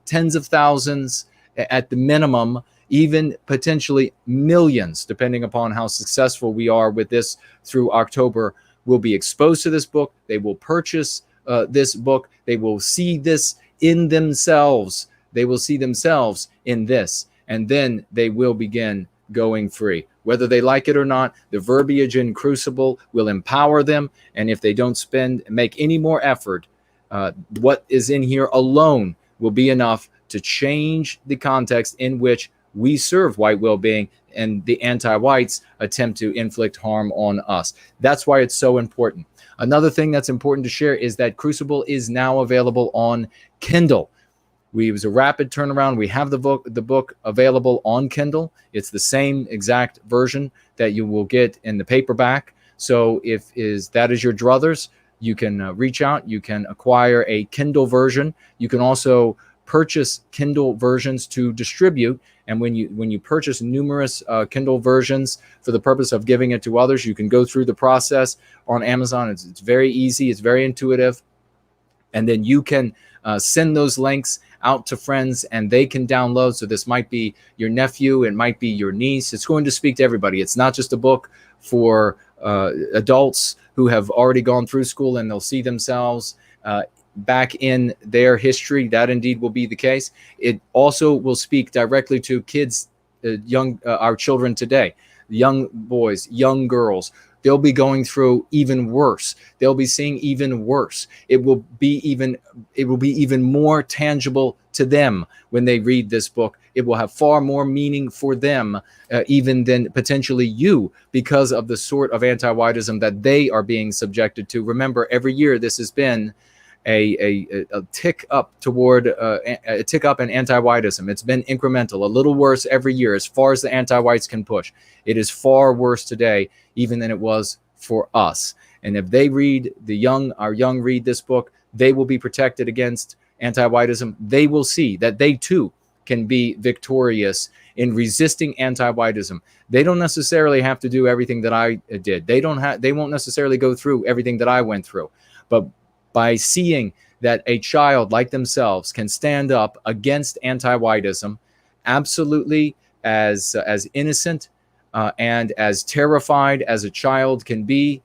tens of thousands at the minimum, even potentially millions, depending upon how successful we are with this through October, will be exposed to this book. They will purchase this book. They will see this in themselves. They will see themselves in this, and then they will begin going free. Whether they like it or not, the verbiage in Crucible will empower them, and if they don't make any more effort, what is in here alone will be enough to change the context in which we serve white well-being and the anti-whites attempt to inflict harm on us. That's why it's so important. Another thing that's important to share is that Crucible is now available on Kindle. It was a rapid turnaround. We have the book available on Kindle. It's the same exact version that you will get in the paperback. So if that is your druthers, you can reach out. You can acquire a Kindle version. You can also purchase Kindle versions to distribute. And when you purchase numerous Kindle versions for the purpose of giving it to others, you can go through the process on Amazon. It's very easy. It's very intuitive. And then you can send those links out to friends and they can download. So this might be your nephew, it might be your niece. It's going to speak to everybody. It's not just a book for adults who have already gone through school and they'll see themselves back in their history. That indeed will be the case. It also will speak directly to kids, our children today, young boys, young girls. They'll be going through even worse. They'll be seeing even worse. It will be even more tangible to them when they read this book. It will have far more meaning for them, even than potentially you, because of the sort of anti-whiteism that they are being subjected to. Remember, every year this has been a tick up toward a tick up in anti-whiteism. It's been incremental, a little worse every year as far as the anti-whites can push. It is far worse today even than it was for us. And if they read our young read this book, they will be protected against anti-whiteism. They will see that they too can be victorious in resisting anti-whiteism. They don't necessarily have to do everything that I did. They won't necessarily go through everything that I went through. But by seeing that a child like themselves can stand up against anti-whiteism, absolutely as innocent and as terrified as a child can be,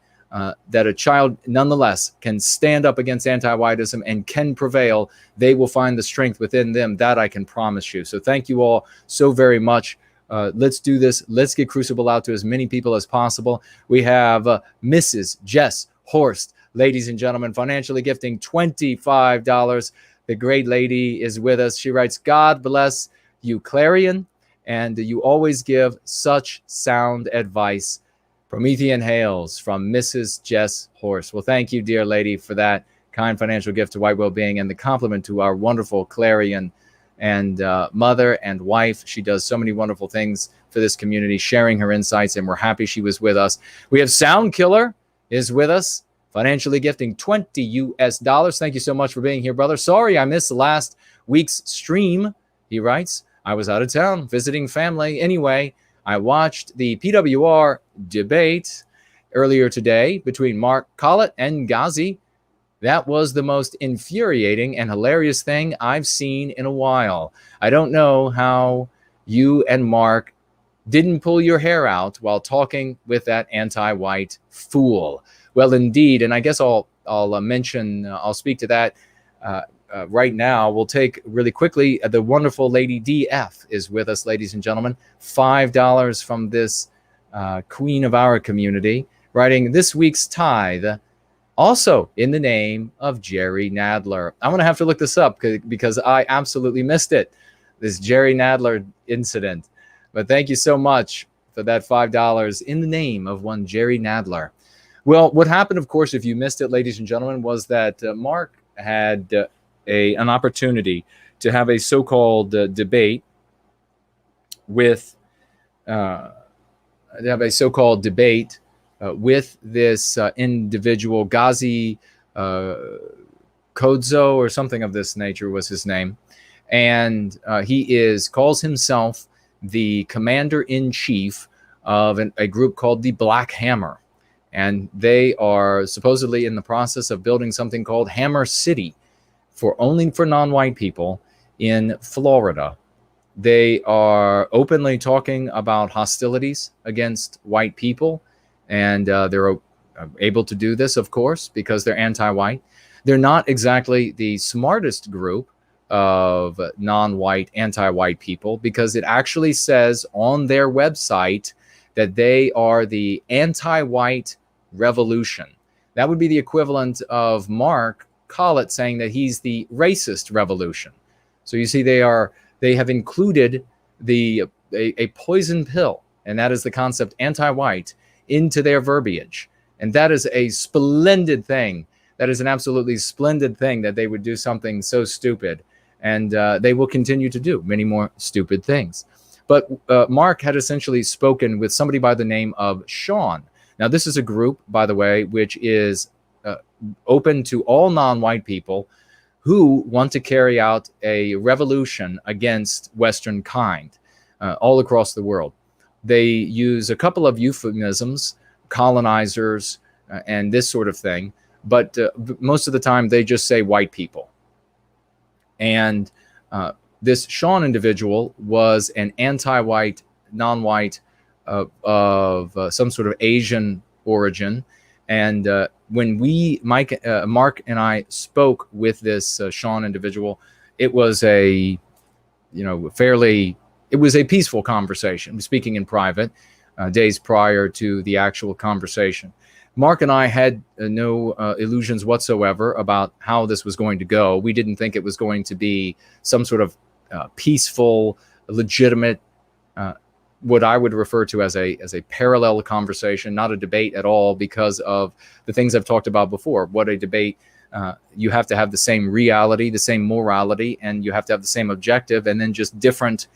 that a child nonetheless can stand up against anti-whiteism and can prevail, they will find the strength within them. That I can promise you. So thank you all so very much. Let's do this. Let's get Crucible out to as many people as possible. We have Mrs. Jess Horst, ladies and gentlemen, financially gifting $25. The great lady is with us. She writes, God bless you, Clarion, and you always give such sound advice. Promethean hails from Mrs. Jess Horst. Well, thank you, dear lady, for that kind financial gift to White Wellbeing and the compliment to our wonderful Clarion and mother and wife. She does so many wonderful things for this community, sharing her insights, and we're happy she was with us. We have Sound Killer is with us, financially gifting $20. Thank you so much for being here, brother. Sorry I missed last week's stream, he writes. I was out of town visiting family. Anyway, I watched the PWR debate earlier today between Mark Collett and Ghazi. That was the most infuriating and hilarious thing I've seen in a while. I don't know how you and Mark didn't pull your hair out while talking with that anti-white fool. Well, indeed, and I guess I'll speak to that right now. We'll take really quickly, the wonderful Lady DF is with us, ladies and gentlemen. $5 from this queen of our community, writing this week's tithe, also in the name of Jerry Nadler. I'm going to have to look this up because I absolutely missed it, this Jerry Nadler incident. But thank you so much for that $5 in the name of one Jerry Nadler. Well, what happened, of course, if you missed it, ladies and gentlemen, was that Mark had an opportunity to have a so-called debate with this individual, Ghazi Kodzo or something of this nature was his name, and he calls himself the commander-in-chief of a group called the Black Hammer. And they are supposedly in the process of building something called Hammer City only for non-white people in Florida. They are openly talking about hostilities against white people. And they're able to do this, of course, because they're anti-white. They're not exactly the smartest group of non-white, anti-white people, because it actually says on their website that they are the anti-white revolution. That would be the equivalent of Mark Collett saying that he's the racist revolution. So you see, they have included a poison pill, and that is the concept anti-white, into their verbiage. And that is a splendid thing. That is an absolutely splendid thing that they would do something so stupid. And they will continue to do many more stupid things. But Mark had essentially spoken with somebody by the name of Sean. Now, this is a group, by the way, which is open to all non-white people who want to carry out a revolution against Western kind all across the world. They use a couple of euphemisms, colonizers, and this sort of thing. But most of the time, they just say white people. And this Sean individual was an anti-white, non-white of some sort of Asian origin. And when Mark and I spoke with this Sean individual, it was a peaceful conversation, speaking in private, days prior to the actual conversation. Mark and I had no illusions whatsoever about how this was going to go. We didn't think it was going to be some sort of peaceful, legitimate, what I would refer to as a parallel conversation, not a debate at all, because of the things I've talked about before. What a debate, you have to have the same reality, the same morality, and you have to have the same objective, and then just different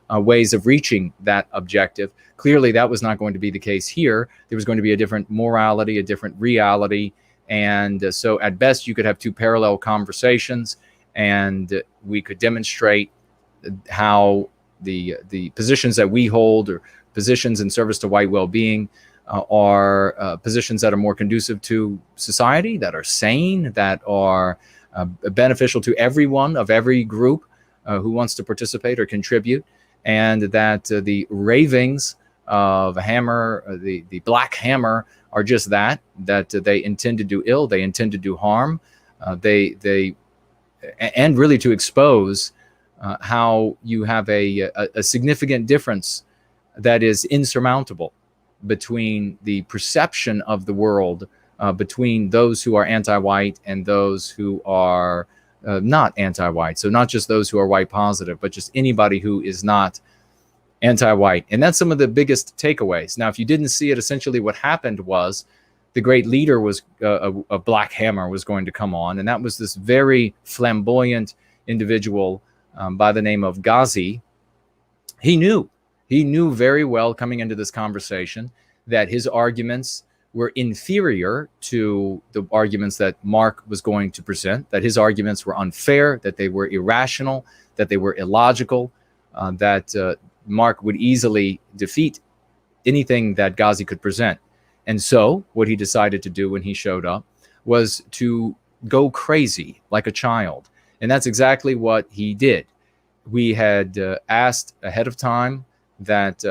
ways of reaching that objective. Clearly, that was not going to be the case here. There was going to be a different morality, a different reality. And so at best, you could have two parallel conversations, and we could demonstrate how the positions that we hold, or positions in service to white well-being, are positions that are more conducive to society, that are sane, that are beneficial to everyone of every group who wants to participate or contribute, and that the ravings of a hammer, the black hammer, are just that they intend to do ill, they intend to do harm, and really to expose how you have a significant difference that is insurmountable between the perception of the world, between those who are anti-white and those who are not anti-white. So not just those who are white positive, but just anybody who is not anti-white. And that's some of the biggest takeaways. Now, if you didn't see it, essentially what happened was the great leader was a black hammer was going to come on, and that was this very flamboyant individual by the name of Ghazi. He knew very well coming into this conversation that his arguments were inferior to the arguments that Mark was going to present, that his arguments were unfair, that they were irrational, that they were illogical, that Mark would easily defeat anything that Ghazi could present. And so what he decided to do when he showed up was to go crazy like a child. And that's exactly what he did. We had asked ahead of time that,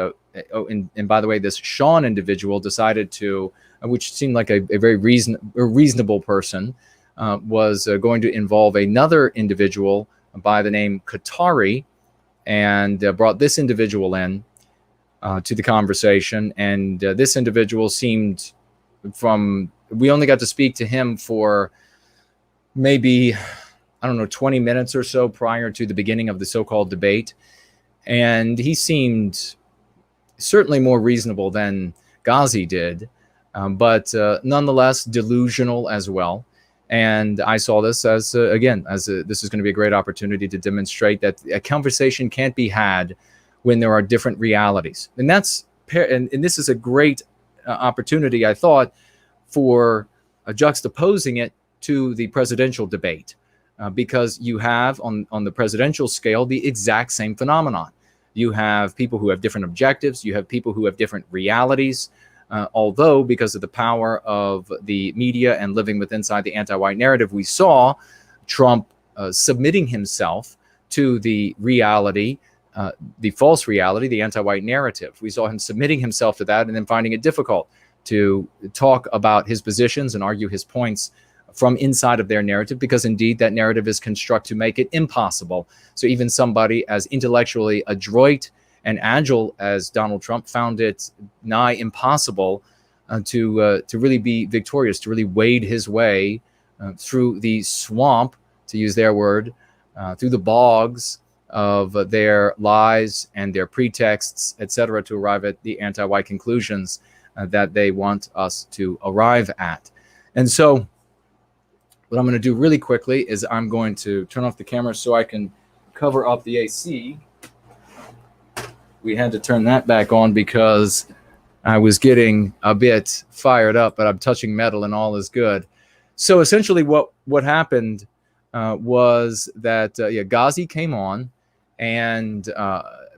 and by the way, this Sean individual decided to, which seemed like a very reasonable person, was going to involve another individual by the name Qatari, and brought this individual in to the conversation. And this individual seemed, we only got to speak to him for maybe, 20 minutes or so prior to the beginning of the so-called debate. And he seemed certainly more reasonable than Ghazi did, but nonetheless delusional as well. And I saw this as, this is going to be a great opportunity to demonstrate that a conversation can't be had when there are different realities. And and this is a great opportunity, I thought, for juxtaposing it to the presidential debate, because you have on the presidential scale the exact same phenomenon. You have people who have different objectives. You have people who have different realities. Although, because of the power of the media and living inside the anti-white narrative, we saw Trump submitting himself to the reality, the false reality, the anti-white narrative. We saw him submitting himself to that and then finding it difficult to talk about his positions and argue his points from inside of their narrative, because indeed that narrative is constructed to make it impossible. So even somebody as intellectually adroit and agile as Donald Trump found it nigh impossible to really be victorious, to really wade his way through the swamp, to use their word, through the bogs of their lies and their pretexts, etc., to arrive at the anti-white conclusions that they want us to arrive at. And so what I'm going to do really quickly is I'm going to turn off the camera so I can cover up the AC. We had to turn that back on because I was getting a bit fired up, but I'm touching metal and all is good. So essentially what happened was that Ghazi came on, and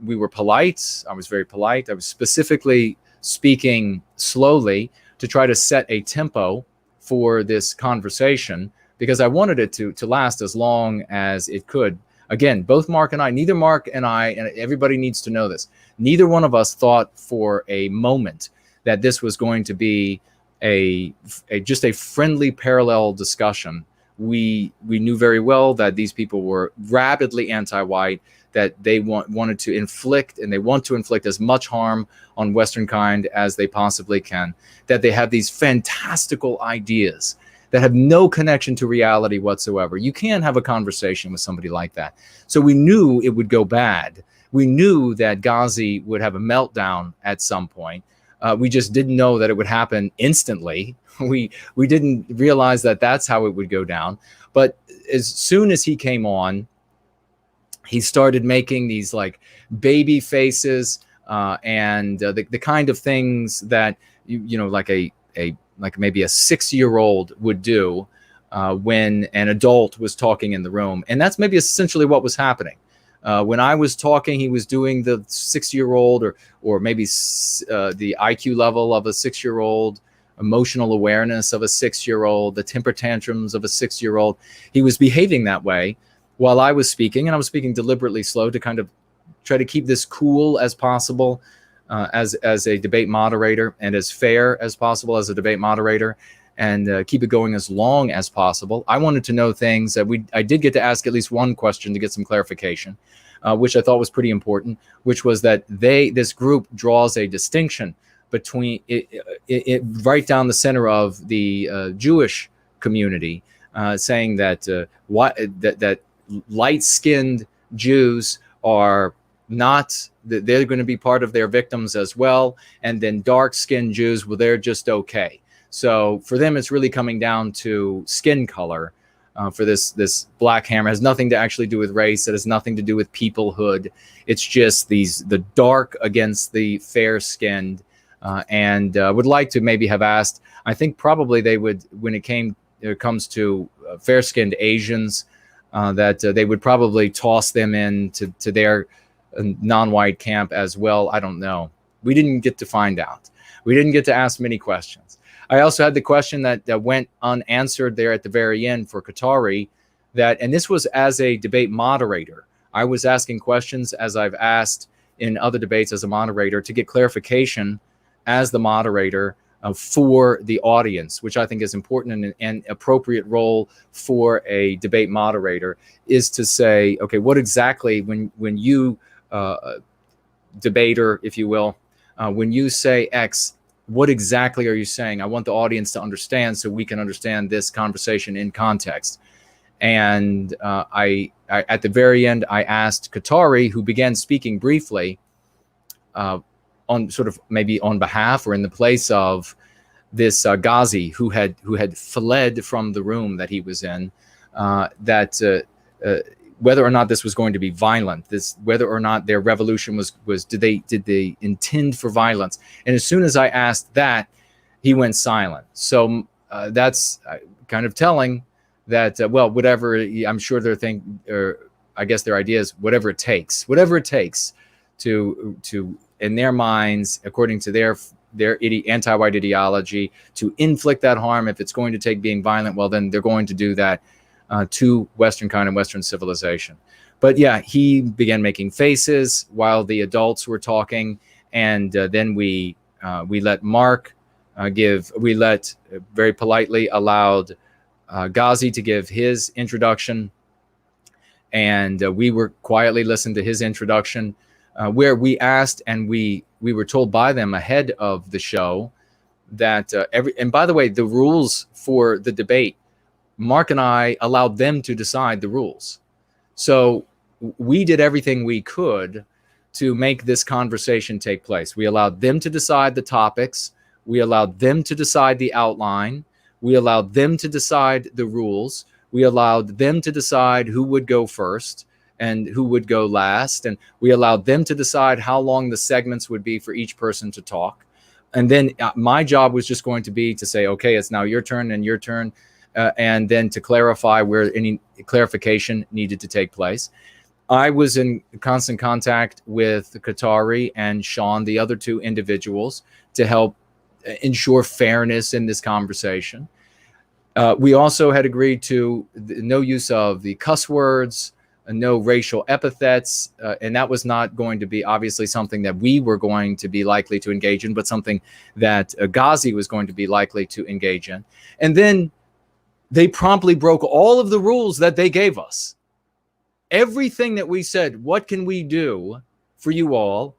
we were polite. I was very polite. I was specifically speaking slowly to try to set a tempo for this conversation, because I wanted it to last as long as it could. Again, both Mark and I, neither Mark and I, and everybody needs to know this, neither one of us thought for a moment that this was going to be just a friendly parallel discussion. We knew very well that these people were rabidly anti-white, that they wanted to inflict, and they want to inflict as much harm on Western kind as they possibly can, that they have these fantastical ideas that have no connection to reality whatsoever. You can't have a conversation with somebody like that. So we knew it would go bad. We knew that Ghazi would have a meltdown at some point. We just didn't know that it would happen instantly. We didn't realize that that's how it would go down. But as soon as he came on, he started making these like baby faces and the kind of things that like maybe a 6-year-old would do when an adult was talking in the room. And that's maybe essentially what was happening. When I was talking, he was doing the 6-year-old or maybe the IQ level of a 6-year-old, emotional awareness of a 6-year-old, the temper tantrums of a 6-year-old. He was behaving that way while I was speaking, and I was speaking deliberately slow to kind of try to keep this cool as possible as a debate moderator, and as fair as possible as a debate moderator, and keep it going as long as possible. I wanted to know things that I did get to ask at least one question to get some clarification, which I thought was pretty important, which was that this group draws a distinction between it right down the center of the Jewish community, saying that that light-skinned Jews are not, that they're going to be part of their victims as well, and then dark-skinned Jews, well, they're just okay. So for them, it's really coming down to skin color. For this black hammer, it has nothing to actually do with race. It has nothing to do with peoplehood. It's just the dark against the fair-skinned. And would like to maybe have asked, I think probably they would, when it comes to fair-skinned Asians, that they would probably toss them into their non-white camp as well. I don't know. We didn't get to find out. We didn't get to ask many questions. I also had the question that went unanswered there at the very end for Qatari, and this was as a debate moderator. I was asking questions, as I've asked in other debates as a moderator, to get clarification as the moderator for the audience, which I think is important, and an appropriate role for a debate moderator is to say, okay, what exactly, when you, debater, if you will, when you say X, what exactly are you saying? I want the audience to understand so we can understand this conversation in context. And I at the very end, I asked Qatari, who began speaking briefly, on sort of maybe on behalf or in the place of this Ghazi who had fled from the room that he was in, whether or not this was going to be violent, whether or not their revolution was did they intend for violence? And as soon as I asked that, he went silent. So that's kind of telling that well, whatever, I'm sure they're thinking, or I guess their idea is whatever it takes to in their minds, according to their anti-white ideology, to inflict that harm. If it's going to take being violent, well, then they're going to do that to Western kind and Western civilization. But yeah, he began making faces while the adults were talking, and then we let Mark very politely allowed Ghazi to give his introduction, and we were quietly listened to his introduction, where we asked, and we were told by them ahead of the show that and by the way, the rules for the debate, Mark and I allowed them to decide the rules. So we did everything we could to make this conversation take place. We allowed them to decide the topics. We allowed them to decide the outline. We allowed them to decide the rules. We allowed them to decide who would go first and who would go last. And we allowed them to decide how long the segments would be for each person to talk. And then my job was just going to be to say, okay, it's now your turn and your turn. And then to clarify where any clarification needed to take place. I was in constant contact with Qatari and Sean, the other two individuals, to help ensure fairness in this conversation. We also had agreed to no use of the cuss words, no racial epithets, and that was not going to be obviously something that we were going to be likely to engage in, but something that Ghazi was going to be likely to engage in. And then they promptly broke all of the rules that they gave us. Everything that we said, what can we do for you all,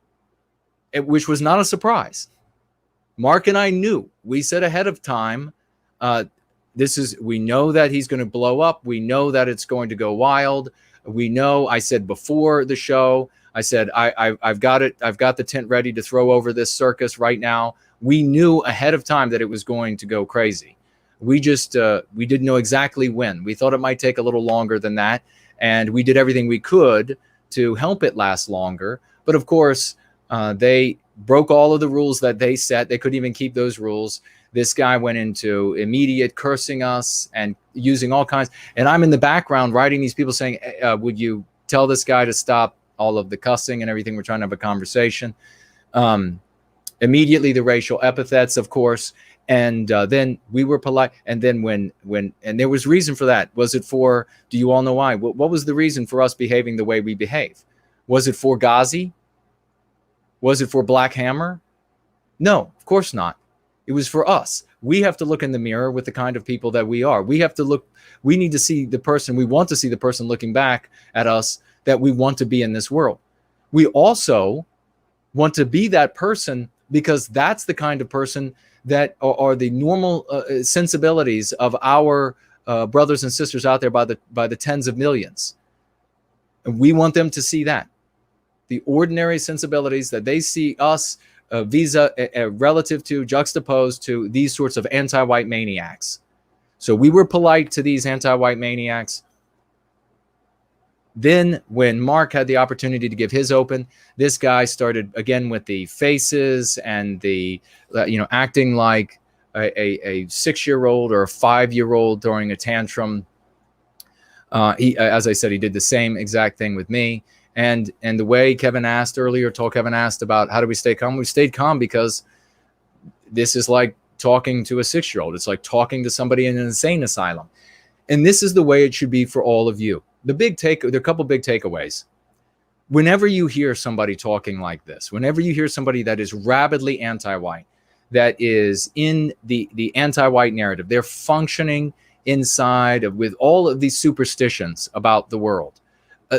which was not a surprise. Mark and I knew. We said ahead of time, we know that he's going to blow up. We know that it's going to go wild. We know, I said before the show, I said, I've got it. I've got the tent ready to throw over this circus right now. We knew ahead of time that it was going to go crazy. We just, we didn't know exactly when. We thought it might take a little longer than that. And we did everything we could to help it last longer. But of course, they broke all of the rules that they set. They couldn't even keep those rules. This guy went into immediate cursing us and using all kinds. And I'm in the background writing these people saying, would you tell this guy to stop all of the cussing and everything. We're trying to have a conversation. Immediately the racial epithets, of course. And then we were polite. And then when there was reason for that. Was it for, do you all know why? What was the reason for us behaving the way we behave? Was it for Ghazi? Was it for Black Hammer? No, of course not. It was for us. We have to look in the mirror with the kind of people that we are. We have to look, we need to see the person, we want to see the person looking back at us that we want to be in this world. We also want to be that person because that's the kind of person that are the normal sensibilities of our brothers and sisters out there by the tens of millions. And we want them to see that. The ordinary sensibilities that they see us relative to, juxtaposed to these sorts of anti-white maniacs. So we were polite to these anti-white maniacs. Then when Mark had the opportunity to give his open, this guy started again with the faces and the, acting like a 6-year-old or a 5-year-old during a tantrum. He, as I said, he did the same exact thing with me. And the way Kevin asked earlier, Kevin asked about how do we stay calm? We stayed calm because this is like talking to a 6-year-old. It's like talking to somebody in an insane asylum. And this is the way it should be for all of you. There are a couple big takeaways. Whenever you hear somebody talking like this, whenever you hear somebody that is rabidly anti-white, that is in the anti-white narrative, they're functioning inside with all of these superstitions about the world.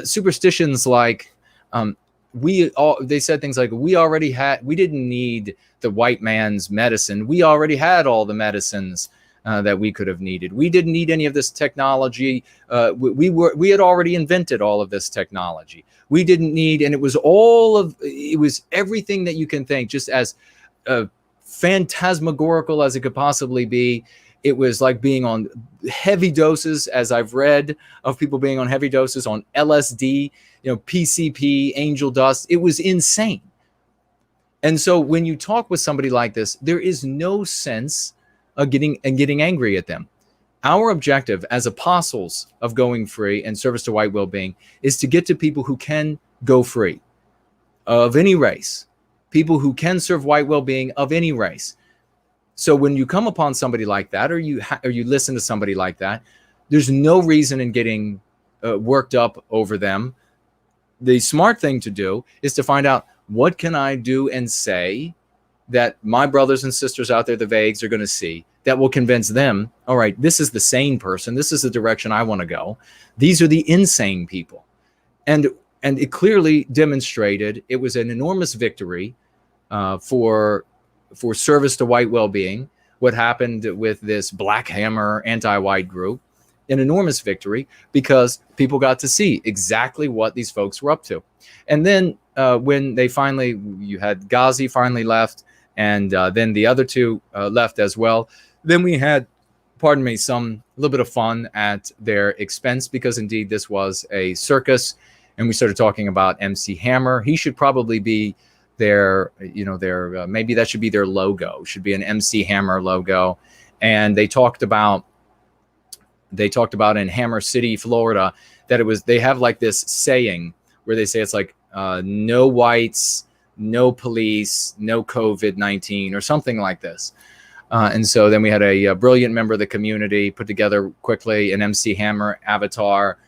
Superstitions like they said things like we didn't need the white man's medicine. We already had all the medicines that we could have needed. We didn't need any of this technology. We had already invented all of this technology. We didn't need, and it was everything that you can think, just as phantasmagorical as it could possibly be. It was like being on heavy doses, as I've read of people being on heavy doses on LSD, PCP, angel dust. It was insane. And so when you talk with somebody like this, there is no sense of getting angry at them. Our objective as apostles of going free and service to white well-being is to get to people who can go free of any race, people who can serve white well-being of any race. So when you come upon somebody like that, or you listen to somebody like that, there's no reason in getting worked up over them. The smart thing to do is to find out, what can I do and say that my brothers and sisters out there, the vagues, are going to see that will convince them, all right, this is the sane person. This is the direction I want to go. These are the insane people. And it clearly demonstrated it was an enormous victory for service to white well-being. What happened with this Black Hammer anti-white group, an enormous victory, because people got to see exactly what these folks were up to. And then when you had Ghazi finally left, and then the other two left as well. Then we had, a little bit of fun at their expense, because indeed this was a circus. And we started talking about MC Hammer. He should probably be maybe that should be their logo, should be an MC Hammer logo. And they talked about in Hammer City, Florida, that they have like this saying where they say it's like no whites, no police, no COVID-19, or something like this. And so then we had a brilliant member of the community put together quickly an MC Hammer avatar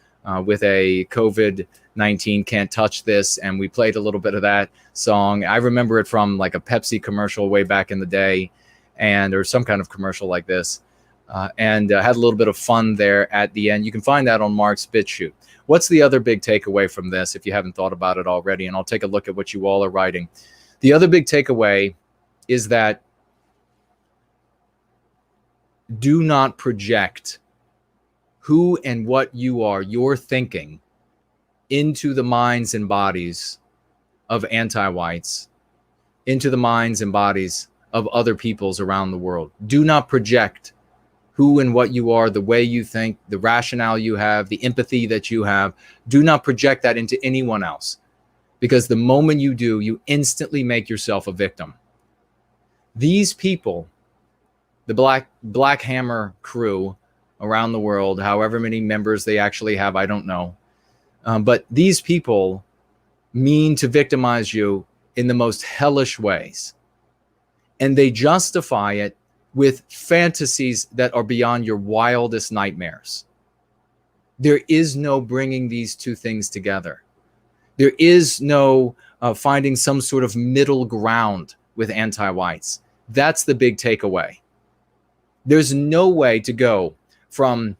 with a COVID-19 can't touch this. And we played a little bit of that song. I remember it from like a Pepsi commercial way back in the day, or some kind of commercial like this. And had a little bit of fun there at the end. You can find that on Mark's BitChute. What's the other big takeaway from this, if you haven't thought about it already? And I'll take a look at what you all are writing. The other big takeaway is that do not project who and what you are, your thinking, into the minds and bodies of anti-whites, into the minds and bodies of other peoples around the world. Do not project who and what you are, the way you think, the rationale you have, the empathy that you have. Do not project that into anyone else, because the moment you do, you instantly make yourself a victim. These people, the Black Hammer crew around the world, however many members they actually have, I don't know. But these people mean to victimize you in the most hellish ways. And they justify it with fantasies that are beyond your wildest nightmares. There is no bringing these two things together. There is no finding some sort of middle ground with anti-whites. That's the big takeaway. There's no way to go from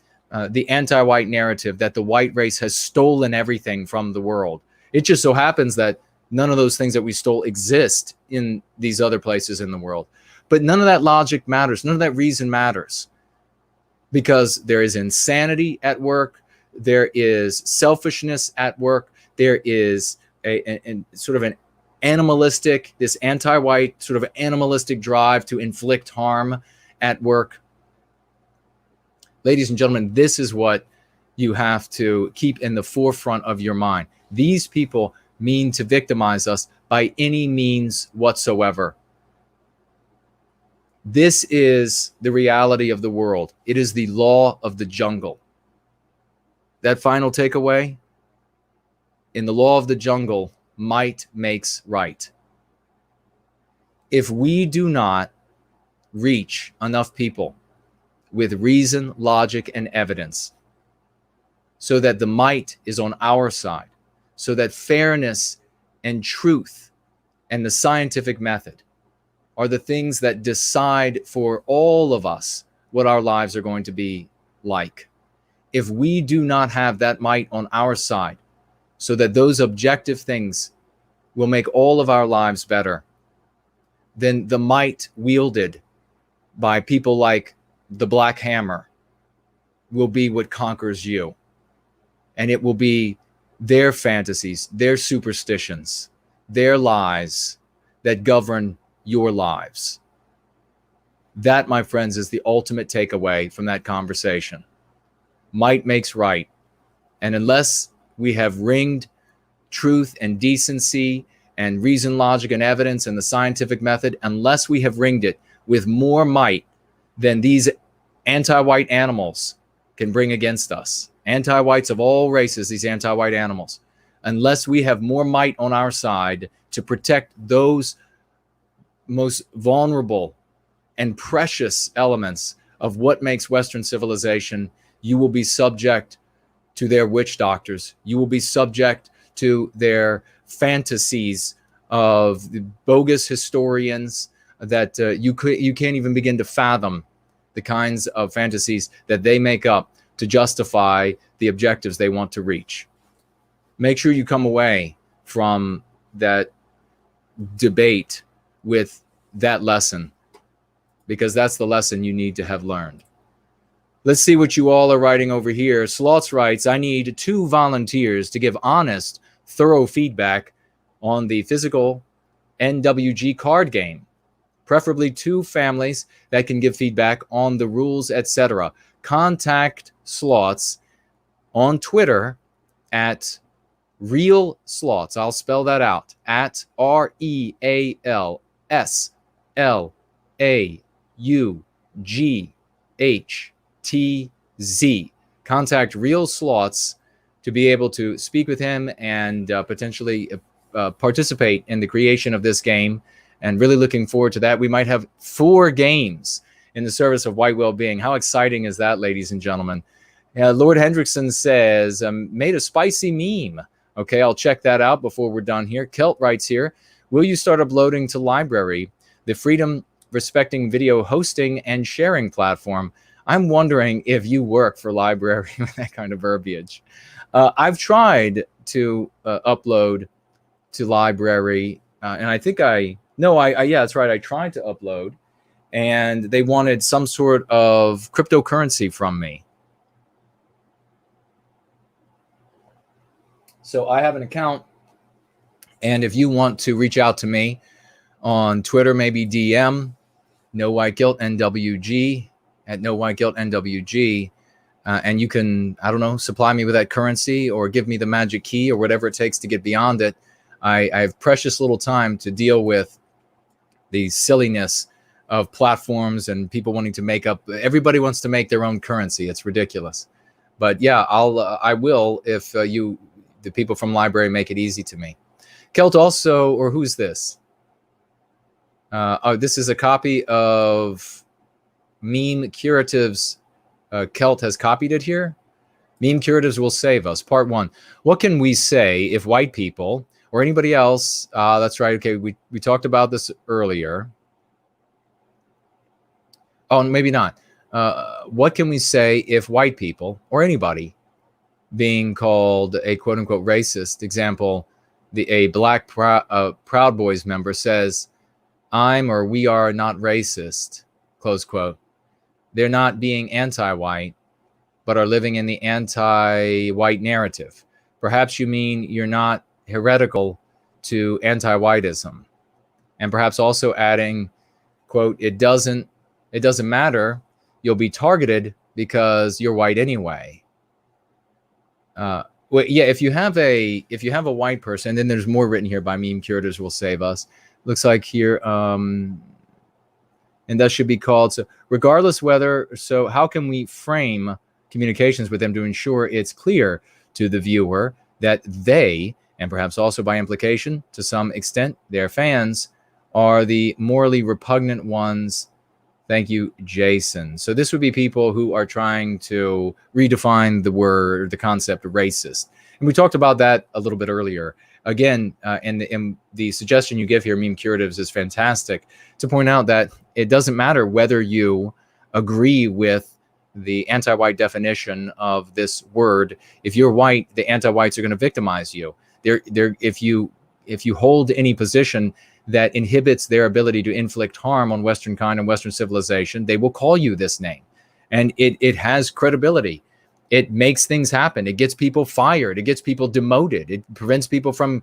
the anti-white narrative that the white race has stolen everything from the world. It just so happens that none of those things that we stole exist in these other places in the world. But none of that logic matters. None of that reason matters, because there is insanity at work. There is selfishness at work. There is a sort of an animalistic, this anti-white sort of animalistic drive to inflict harm at work. Ladies and gentlemen, this is what you have to keep in the forefront of your mind. These people mean to victimize us by any means whatsoever. This is the reality of the world. It is the law of the jungle. That final takeaway, in the law of the jungle, might makes right. If we do not reach enough people with reason, logic, and evidence, so that the might is on our side, so that fairness and truth and the scientific method are the things that decide for all of us what our lives are going to be like. If we do not have that might on our side, so that those objective things will make all of our lives better, then the might wielded by people like the Black Hammer will be what conquers you. And it will be their fantasies, their superstitions, their lies that govern your lives. That, my friends, is the ultimate takeaway from that conversation. Might makes right. And unless we have ringed truth and decency and reason, logic, and evidence and the scientific method, unless we have ringed it with more might than these anti-white animals can bring against us, anti-whites of all races, these anti-white animals, unless we have more might on our side to protect those most vulnerable and precious elements of what makes Western civilization, you will be subject to their witch doctors. You will be subject to their fantasies of the bogus historians that you can't even begin to fathom the kinds of fantasies that they make up to justify the objectives they want to reach. Make sure you come away from that debate with that lesson, because that's the lesson you need to have learned. Let's see what you all are writing over here. Slots writes, I need 2 volunteers to give honest, thorough feedback on the physical NWG card game. Preferably 2 families that can give feedback on the rules, etc. Contact Slots on Twitter at Real Slots. I'll spell that out. At RealSlaughtz. Contact Real Slots to be able to speak with him and potentially participate in the creation of this game. And really looking forward to that. We might have 4 games in the service of white well-being. How exciting is that, ladies and gentlemen? Lord Hendrickson says, made a spicy meme. Okay, I'll check that out before we're done here. Kelt writes here, will you start uploading to Library, the freedom-respecting video hosting and sharing platform? I'm wondering if you work for Library with that kind of verbiage. I've tried to upload to Library, and I think yeah, that's right. I tried to upload, and they wanted some sort of cryptocurrency from me. So I have an account, and if you want to reach out to me on Twitter, maybe DM No White Guilt NWG at No White Guilt NWG, and you can, I don't know, supply me with that currency or give me the magic key or whatever it takes to get beyond it. I have precious little time to deal with the silliness of platforms and people wanting to make up. Everybody wants to make their own currency. It's ridiculous. But yeah, I will if you the people from library make it easy to me. Celt also, or who's this? Oh, this is a copy of Meme Curatives. Celt has copied it here. Meme Curatives Will Save Us, Part 1. What can we say if white people or anybody else, that's right, okay, we talked about this earlier. Oh, maybe not. What can we say if white people or anybody being called a quote-unquote racist, example, a black Proud Boys member says, I'm or we are not racist, close quote. They're not being anti-white, but are living in the anti-white narrative. Perhaps you mean you're not heretical to anti-whiteism. And perhaps also adding, quote, it doesn't matter, you'll be targeted because you're white anyway. Well, yeah, if you have a white person, and then there's more written here by Meme Curators Will Save Us. Looks like here, and that should be called. So regardless whether, so how can we frame communications with them to ensure it's clear to the viewer that they, and perhaps also by implication, to some extent, their fans, are the morally repugnant ones. Thank you, Jason. So this would be people who are trying to redefine the word, the concept of racist. And we talked about that a little bit earlier. Again, and the suggestion you give here, Meme Curatives, is fantastic to point out that it doesn't matter whether you agree with the anti-white definition of this word. If you're white, the anti-whites are going to victimize you. If you hold any position that inhibits their ability to inflict harm on Western kind and Western civilization, they will call you this name. And it has credibility. It makes things happen. It gets people fired. It gets people demoted. It prevents people from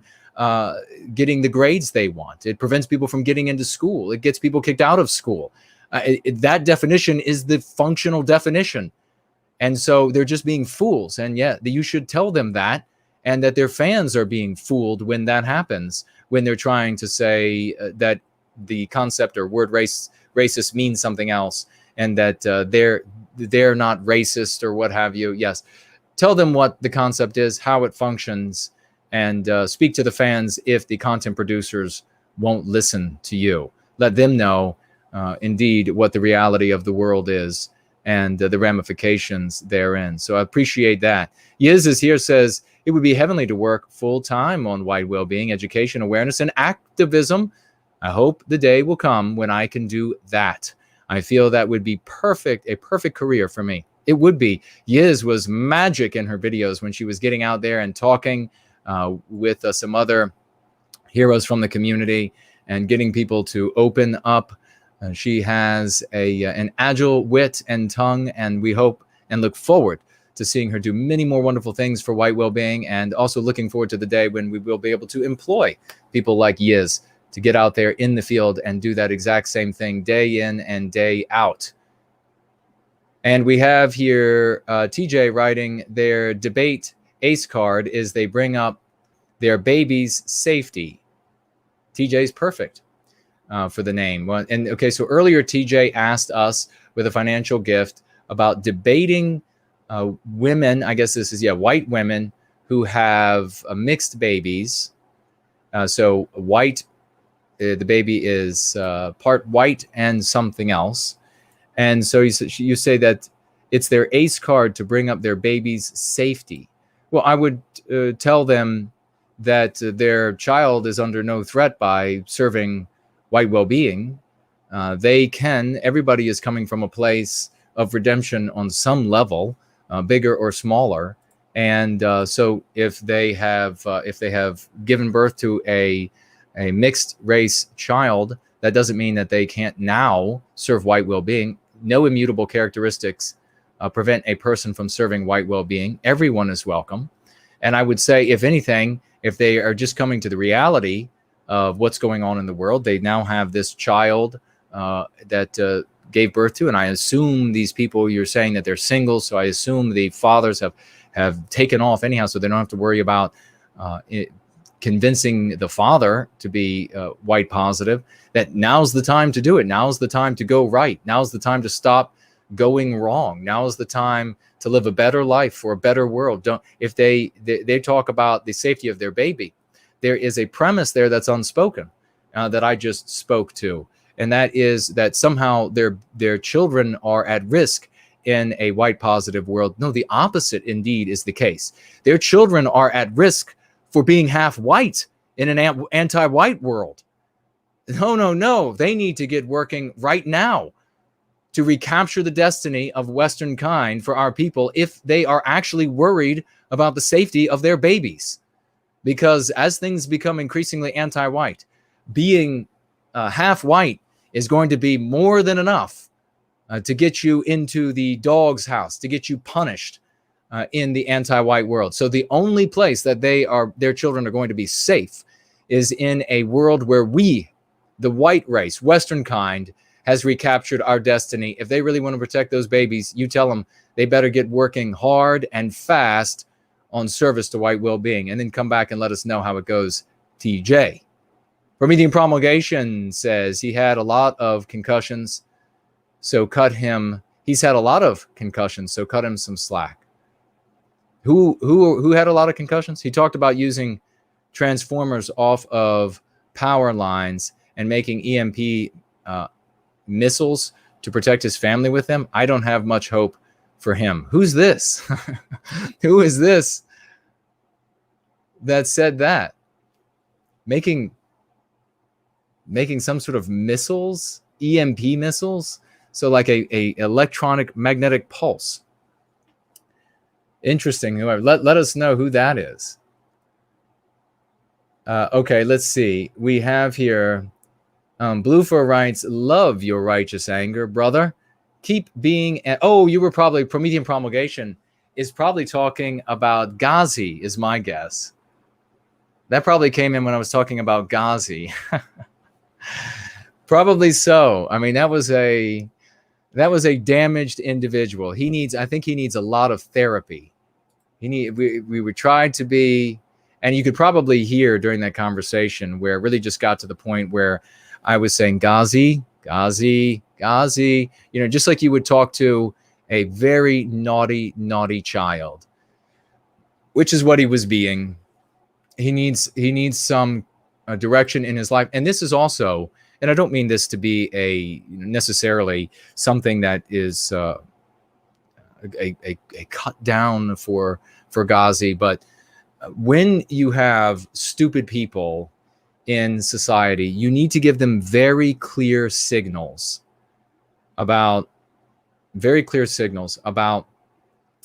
getting the grades they want. It prevents people from getting into school. It gets people kicked out of school. That definition is the functional definition. And so they're just being fools. And yeah, you should tell them that, and that their fans are being fooled when that happens, when they're trying to say that the concept or word racist means something else, and that they're not racist or what have you. Yes, tell them what the concept is, how it functions, and speak to the fans if the content producers won't listen to you. Let them know indeed what the reality of the world is and the ramifications therein. So I appreciate that. Yiz is here, says, it would be heavenly to work full-time on white well-being, education, awareness, and activism. I hope the day will come when I can do that. I feel that would be a perfect career for me. It would be. Yiz was magic in her videos when she was getting out there and talking with some other heroes from the community and getting people to open up. She has an agile wit and tongue, and we hope and look forward to seeing her do many more wonderful things for white well-being, and also looking forward to the day when we will be able to employ people like Yiz to get out there in the field and do that exact same thing day in and day out. And we have here TJ writing their debate ace card is they bring up their baby's safety. TJ's perfect for the name. And okay, so earlier TJ asked us with a financial gift about debating women, I guess this is, white women who have mixed babies. So white, the baby is part white and something else. And so you say that it's their ace card to bring up their baby's safety. Well, I would tell them that their child is under no threat by serving white well-being. Everybody is coming from a place of redemption on some level, bigger or smaller. And so if they have given birth to a mixed race child, that doesn't mean that they can't now serve white well-being. No immutable characteristics prevent a person from serving white well-being. Everyone is welcome. And I would say, if anything, if they are just coming to the reality of what's going on in the world, they now have this child that gave birth to, and I assume these people, you're saying that they're single, so I assume the fathers have taken off anyhow, so they don't have to worry about convincing the father to be white positive, that now's the time to do it. Now's the time to go right. Now's the time to stop going wrong. Now is the time to live a better life for a better world. If they talk about the safety of their baby, there is a premise there that's unspoken that I just spoke to, and that is that somehow their children are at risk in a white positive world. No, the opposite indeed is the case. Their children are at risk for being half white in an anti-white world. No. They need to get working right now to recapture the destiny of Western kind for our people if they are actually worried about the safety of their babies. Because as things become increasingly anti-white, being half white is going to be more than enough to get you into the dog's house, to get you punished in the anti-white world. So the only place that their children are going to be safe is in a world where we, the white race, Western kind, has recaptured our destiny. If they really want to protect those babies, you tell them they better get working hard and fast on service to white well-being, and then come back and let us know how it goes, TJ. Promethean Promulgation says he had a lot of concussions, so cut him. He's had a lot of concussions, so cut him some slack. Who had a lot of concussions? He talked about using transformers off of power lines and making EMP missiles to protect his family with them. I don't have much hope for him. Who's this? Who is this that said that? Making some sort of missiles, EMP missiles, so like a electronic magnetic pulse. Interesting. Let us know who that is. Okay, let's see. We have here Bluefor writes, love your righteous anger, brother. Keep being... you were probably... Promethean Promulgation is probably talking about Ghazi, is my guess. That probably came in when I was talking about Ghazi. Probably so. I mean, that was a damaged individual. I think he needs a lot of therapy. We would try to be... And you could probably hear during that conversation where it really just got to the point where I was saying, Ghazi, just like you would talk to a very naughty child, which is what he was being. He needs some direction in his life. And this is also, and I don't mean this to be necessarily something that is a cut down for Ghazi, but when you have stupid people in society, you need to give them very clear signals about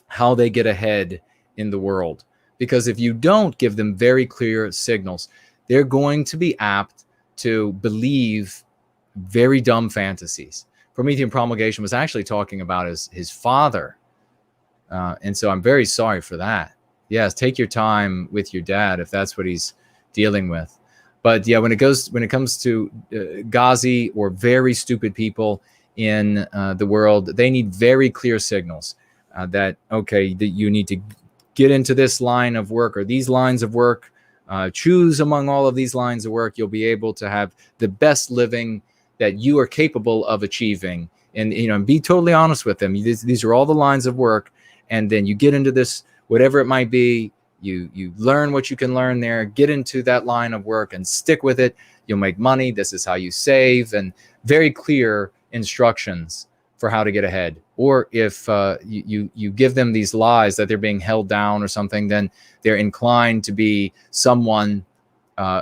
how they get ahead in the world. Because if you don't give them very clear signals, they're going to be apt to believe very dumb fantasies. Promethean Promulgation was actually talking about his father. And so I'm very sorry for that. Yes, take your time with your dad if that's what he's dealing with. But yeah, when it comes to Ghazi or very stupid people in the world, they need very clear signals that you need to get into this line of work or these lines of work. Choose among all of these lines of work. You'll be able to have the best living that you are capable of achieving. And be totally honest with them. These are all the lines of work, and then you get into this. Whatever it might be, you learn what you can learn there, get into that line of work and stick with it. You'll make money. This is how you save, and very clear instructions for how to get ahead. Or if you give them these lies that they're being held down or something, then they're inclined to be someone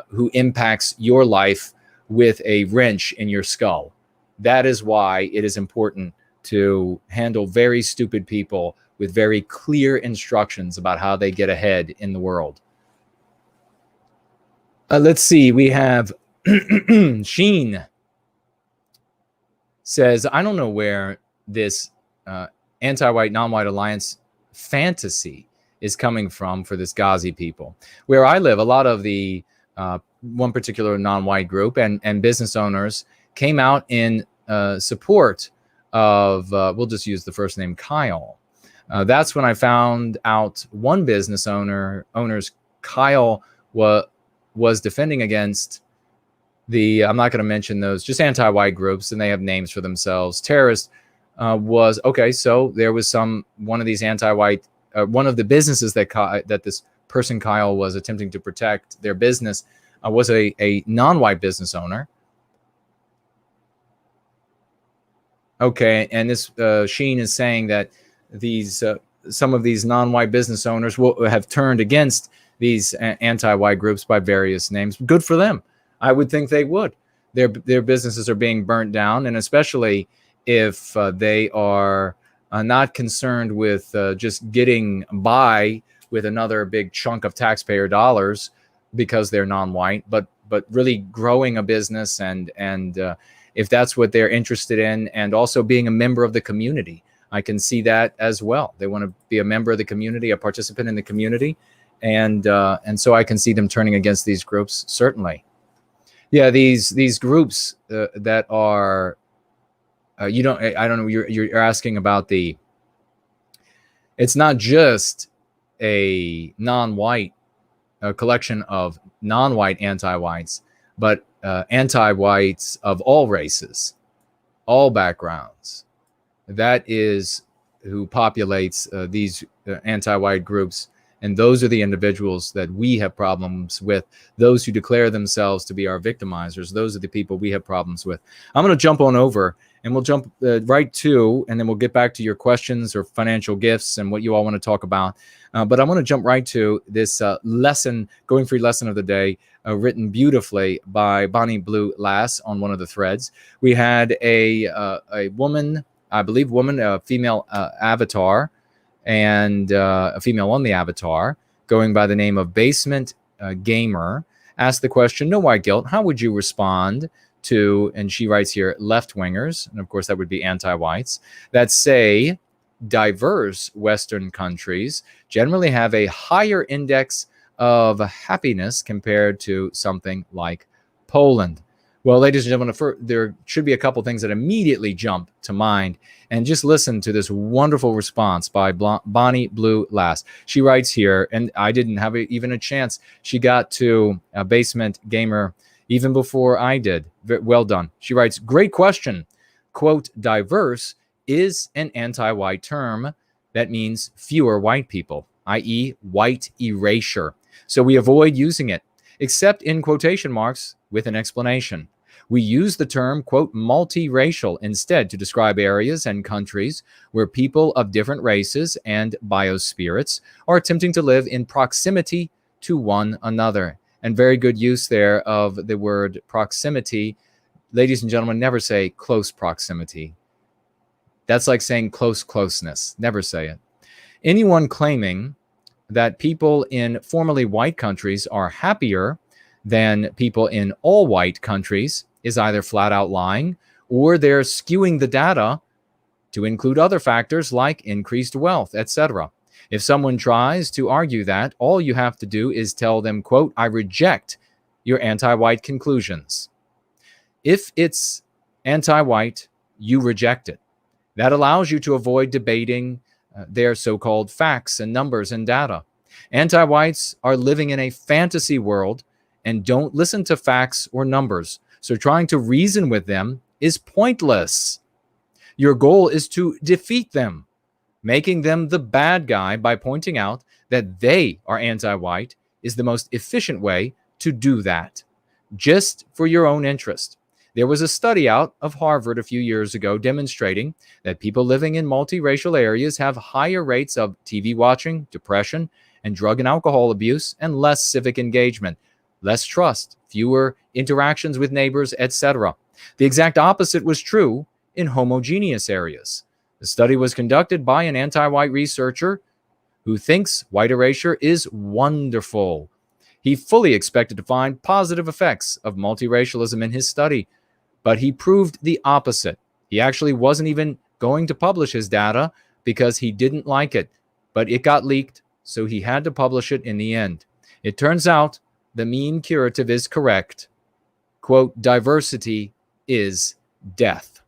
who impacts your life with a wrench in your skull. That is why it is important to handle very stupid people with very clear instructions about how they get ahead in the world. Let's see. We have Sheen says, I don't know where this anti-white, non-white alliance fantasy is coming from for this Ghazi people. Where I live, a lot of the one particular non-white group and business owners came out in support of, we'll just use the first name, Kyle. That's when I found out one business owner's Kyle was defending against I'm not going to mention those, just anti-white groups, and they have names for themselves, terrorist was, okay, so there was one of these anti-white, one of the businesses that this person Kyle was attempting to protect their business was a non-white business owner. Okay, and this Sheen is saying that these some of these non-white business owners will have turned against these anti-white groups by various names. Good for them. I would think they would. Their businesses are being burnt down, and especially if they are not concerned with just getting by with another big chunk of taxpayer dollars because they're non-white, but really growing a business and if that's what they're interested in, and also being a member of the community. I can see that as well. They want to be a member of the community, a participant in the community, and so I can see them turning against these groups, certainly. Yeah, these groups that are, I don't know, you're asking about it's not just a non-white, a collection of non-white anti-whites, but anti-whites of all races, all backgrounds. That is who populates these anti-white groups. And those are the individuals that we have problems with. Those who declare themselves to be our victimizers, those are the people we have problems with. I'm going to jump on over, and we'll jump right to, and then we'll get back to your questions or financial gifts and what you all want to talk about. But I want to jump right to this lesson, Going Free lesson of the day, written beautifully by Bonnie Blue Lass on one of the threads. We had a woman, I believe a female avatar, and a female on the avatar going by the name of Basement Gamer, asked the question, no white guilt, how would you respond to, and she writes here, left-wingers, and of course that would be anti-whites, that say diverse Western countries generally have a higher index of happiness compared to something like Poland? Well, ladies and gentlemen, there should be a couple things that immediately jump to mind. And just listen to this wonderful response by Bonnie Blue Lass. She writes here, and I didn't have even a chance. She got to Basement Gamer even before I did. Well done. She writes, great question. Quote, diverse is an anti-white term that means fewer white people, i.e. white erasure. So we avoid using it, except in quotation marks with an explanation. We use the term, quote, multiracial instead to describe areas and countries where people of different races and biospirits are attempting to live in proximity to one another. And very good use there of the word proximity. Ladies and gentlemen, never say close proximity. That's like saying closeness. Never say it. Anyone claiming that people in formerly white countries are happier than people in all white countries is either flat out lying, or they're skewing the data to include other factors like increased wealth, etc. If someone tries to argue that, all you have to do is tell them, quote, I reject your anti-white conclusions. If it's anti-white, you reject it. That allows you to avoid debating their so-called facts and numbers and data. Anti-whites are living in a fantasy world and don't listen to facts or numbers. So trying to reason with them is pointless. Your goal is to defeat them, making them the bad guy by pointing out that they are anti-white is the most efficient way to do that, just for your own interest. There was a study out of Harvard a few years ago demonstrating that people living in multiracial areas have higher rates of TV watching, depression, and drug and alcohol abuse, and less civic engagement, less trust, fewer interactions with neighbors, etc. The exact opposite was true in homogeneous areas. The study was conducted by an anti-white researcher who thinks white erasure is wonderful. He fully expected to find positive effects of multiracialism in his study, but he proved the opposite. He actually wasn't even going to publish his data because he didn't like it, but it got leaked, so he had to publish it in the end. It turns out the meme curative is correct. Quote, diversity is death.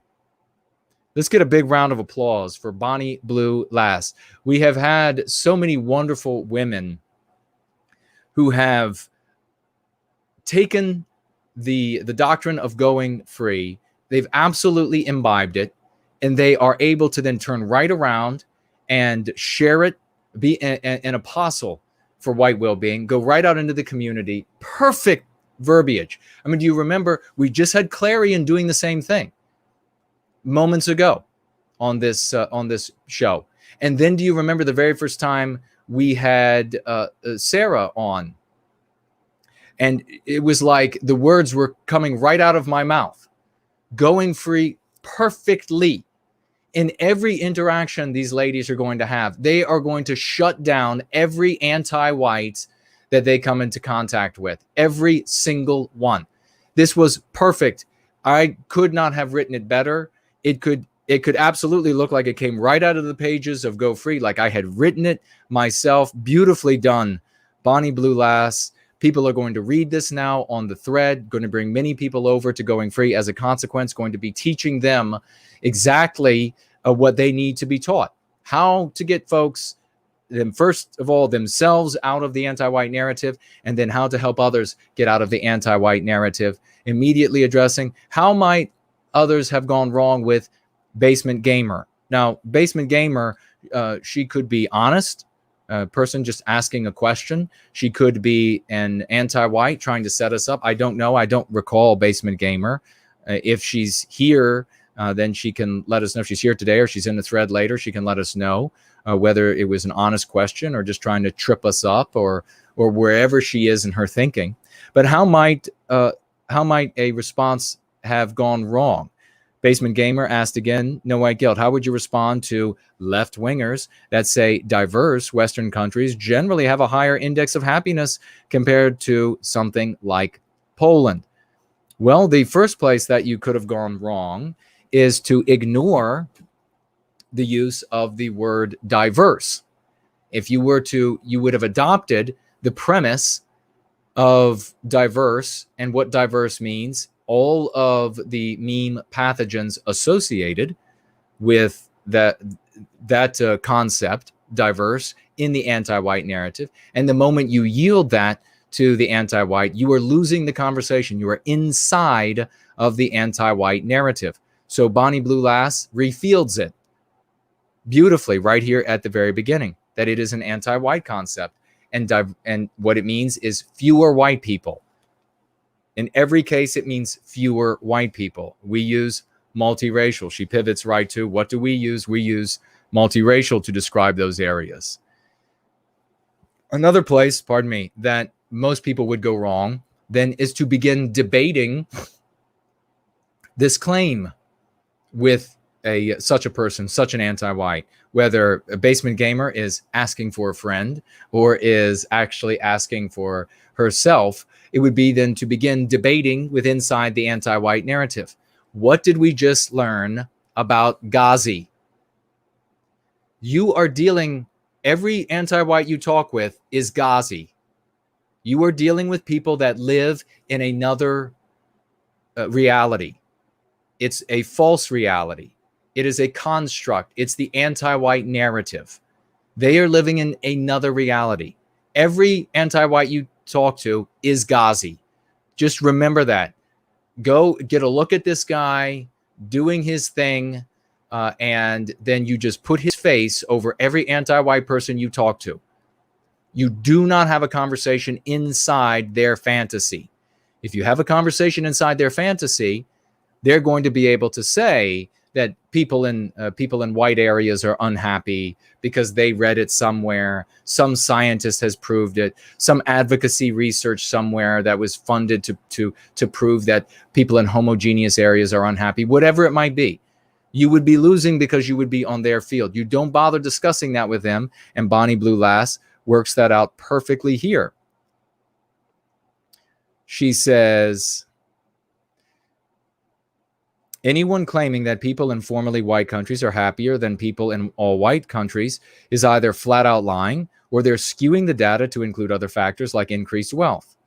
Let's get a big round of applause for Bonnie Blue Lass. We have had so many wonderful women who have taken the doctrine of going free. They've absolutely imbibed it, and they are able to then turn right around and share it, be an apostle for white well-being, go right out into the community. Perfect verbiage. I mean, do you remember we just had Clarion doing the same thing moments ago on this show? And then do you remember the very first time we had Sarah on? And it was like the words were coming right out of my mouth, going free perfectly. In every interaction these ladies are going to have, they are going to shut down every anti-white that they come into contact with, every single one. This was perfect. I could not have written it better. It could absolutely look like it came right out of the pages of Go Free, like I had written it myself. Beautifully done, Bonnie Blue Lass. People are going to read this now on the thread, going to bring many people over to Going Free. As a consequence, going to be teaching them exactly what they need to be taught, how to get folks, them first of all, themselves out of the anti-white narrative, and then how to help others get out of the anti-white narrative. Immediately addressing how might others have gone wrong with Basement Gamer. Now, Basement Gamer, she could be honest, a person just asking a question. She could be an anti-white trying to set us up. I don't know. I don't recall Basement Gamer. If she's here, then she can let us know. If she's here today or she's in the thread later, she can let us know whether it was an honest question or just trying to trip us up, or wherever she is in her thinking. But how might a response have gone wrong? Basement Gamer asked again, No White Guilt, how would you respond to left-wingers that say diverse Western countries generally have a higher index of happiness compared to something like Poland? Well, the first place that you could have gone wrong is to ignore the use of the word diverse. If you were to, you would have adopted the premise of diverse and what diverse means, all of the meme pathogens associated with that concept, diverse, in the anti-white narrative. And the moment you yield that to the anti-white, you are losing the conversation. You are inside of the anti-white narrative. So Bonnie Blue Lass refields it beautifully right here at the very beginning, that it is an anti-white concept. And what it means is fewer white people. In every case, it means fewer white people. We use multiracial. She pivots right to, what do we use? We use multiracial to describe those areas. Another place, pardon me, that most people would go wrong then is to begin debating this claim with such a person, such an anti-white, whether a Basement Gamer is asking for a friend or is actually asking for herself. It would be then to begin debating with inside the anti-white narrative. What did we just learn about Ghazi? You are dealing, every anti-white you talk with is Ghazi. You are dealing with people that live in another reality. It's a false reality. It is a construct. It's the anti-white narrative. They are living in another reality. Every anti-white you talk to is Ghazi. Just remember that. Go get a look at this guy doing his thing, and then you just put his face over every anti-white person you talk to. You do not have a conversation inside their fantasy. If you have a conversation inside their fantasy, they're going to be able to say that people in white areas are unhappy because they read it somewhere. Some scientist has proved it. Some advocacy research somewhere that was funded to prove that people in homogeneous areas are unhappy. Whatever it might be, you would be losing because you would be on their field. You don't bother discussing that with them, and Bonnie Blue Lass works that out perfectly here. She says, anyone claiming that people in formerly white countries are happier than people in all white countries is either flat out lying or they're skewing the data to include other factors like increased wealth.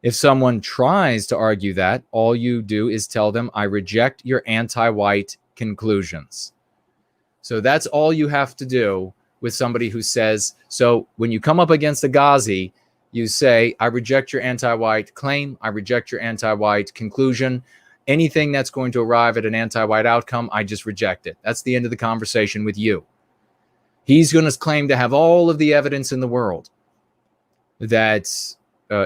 If someone tries to argue that, all you do is tell them, I reject your anti-white conclusions. So that's all you have to do with somebody who says, so when you come up against a Ghazi, you say, I reject your anti-white claim, I reject your anti-white conclusion, anything that's going to arrive at an anti-white outcome, I just reject it. That's the end of the conversation with you. He's going to claim to have all of the evidence in the world that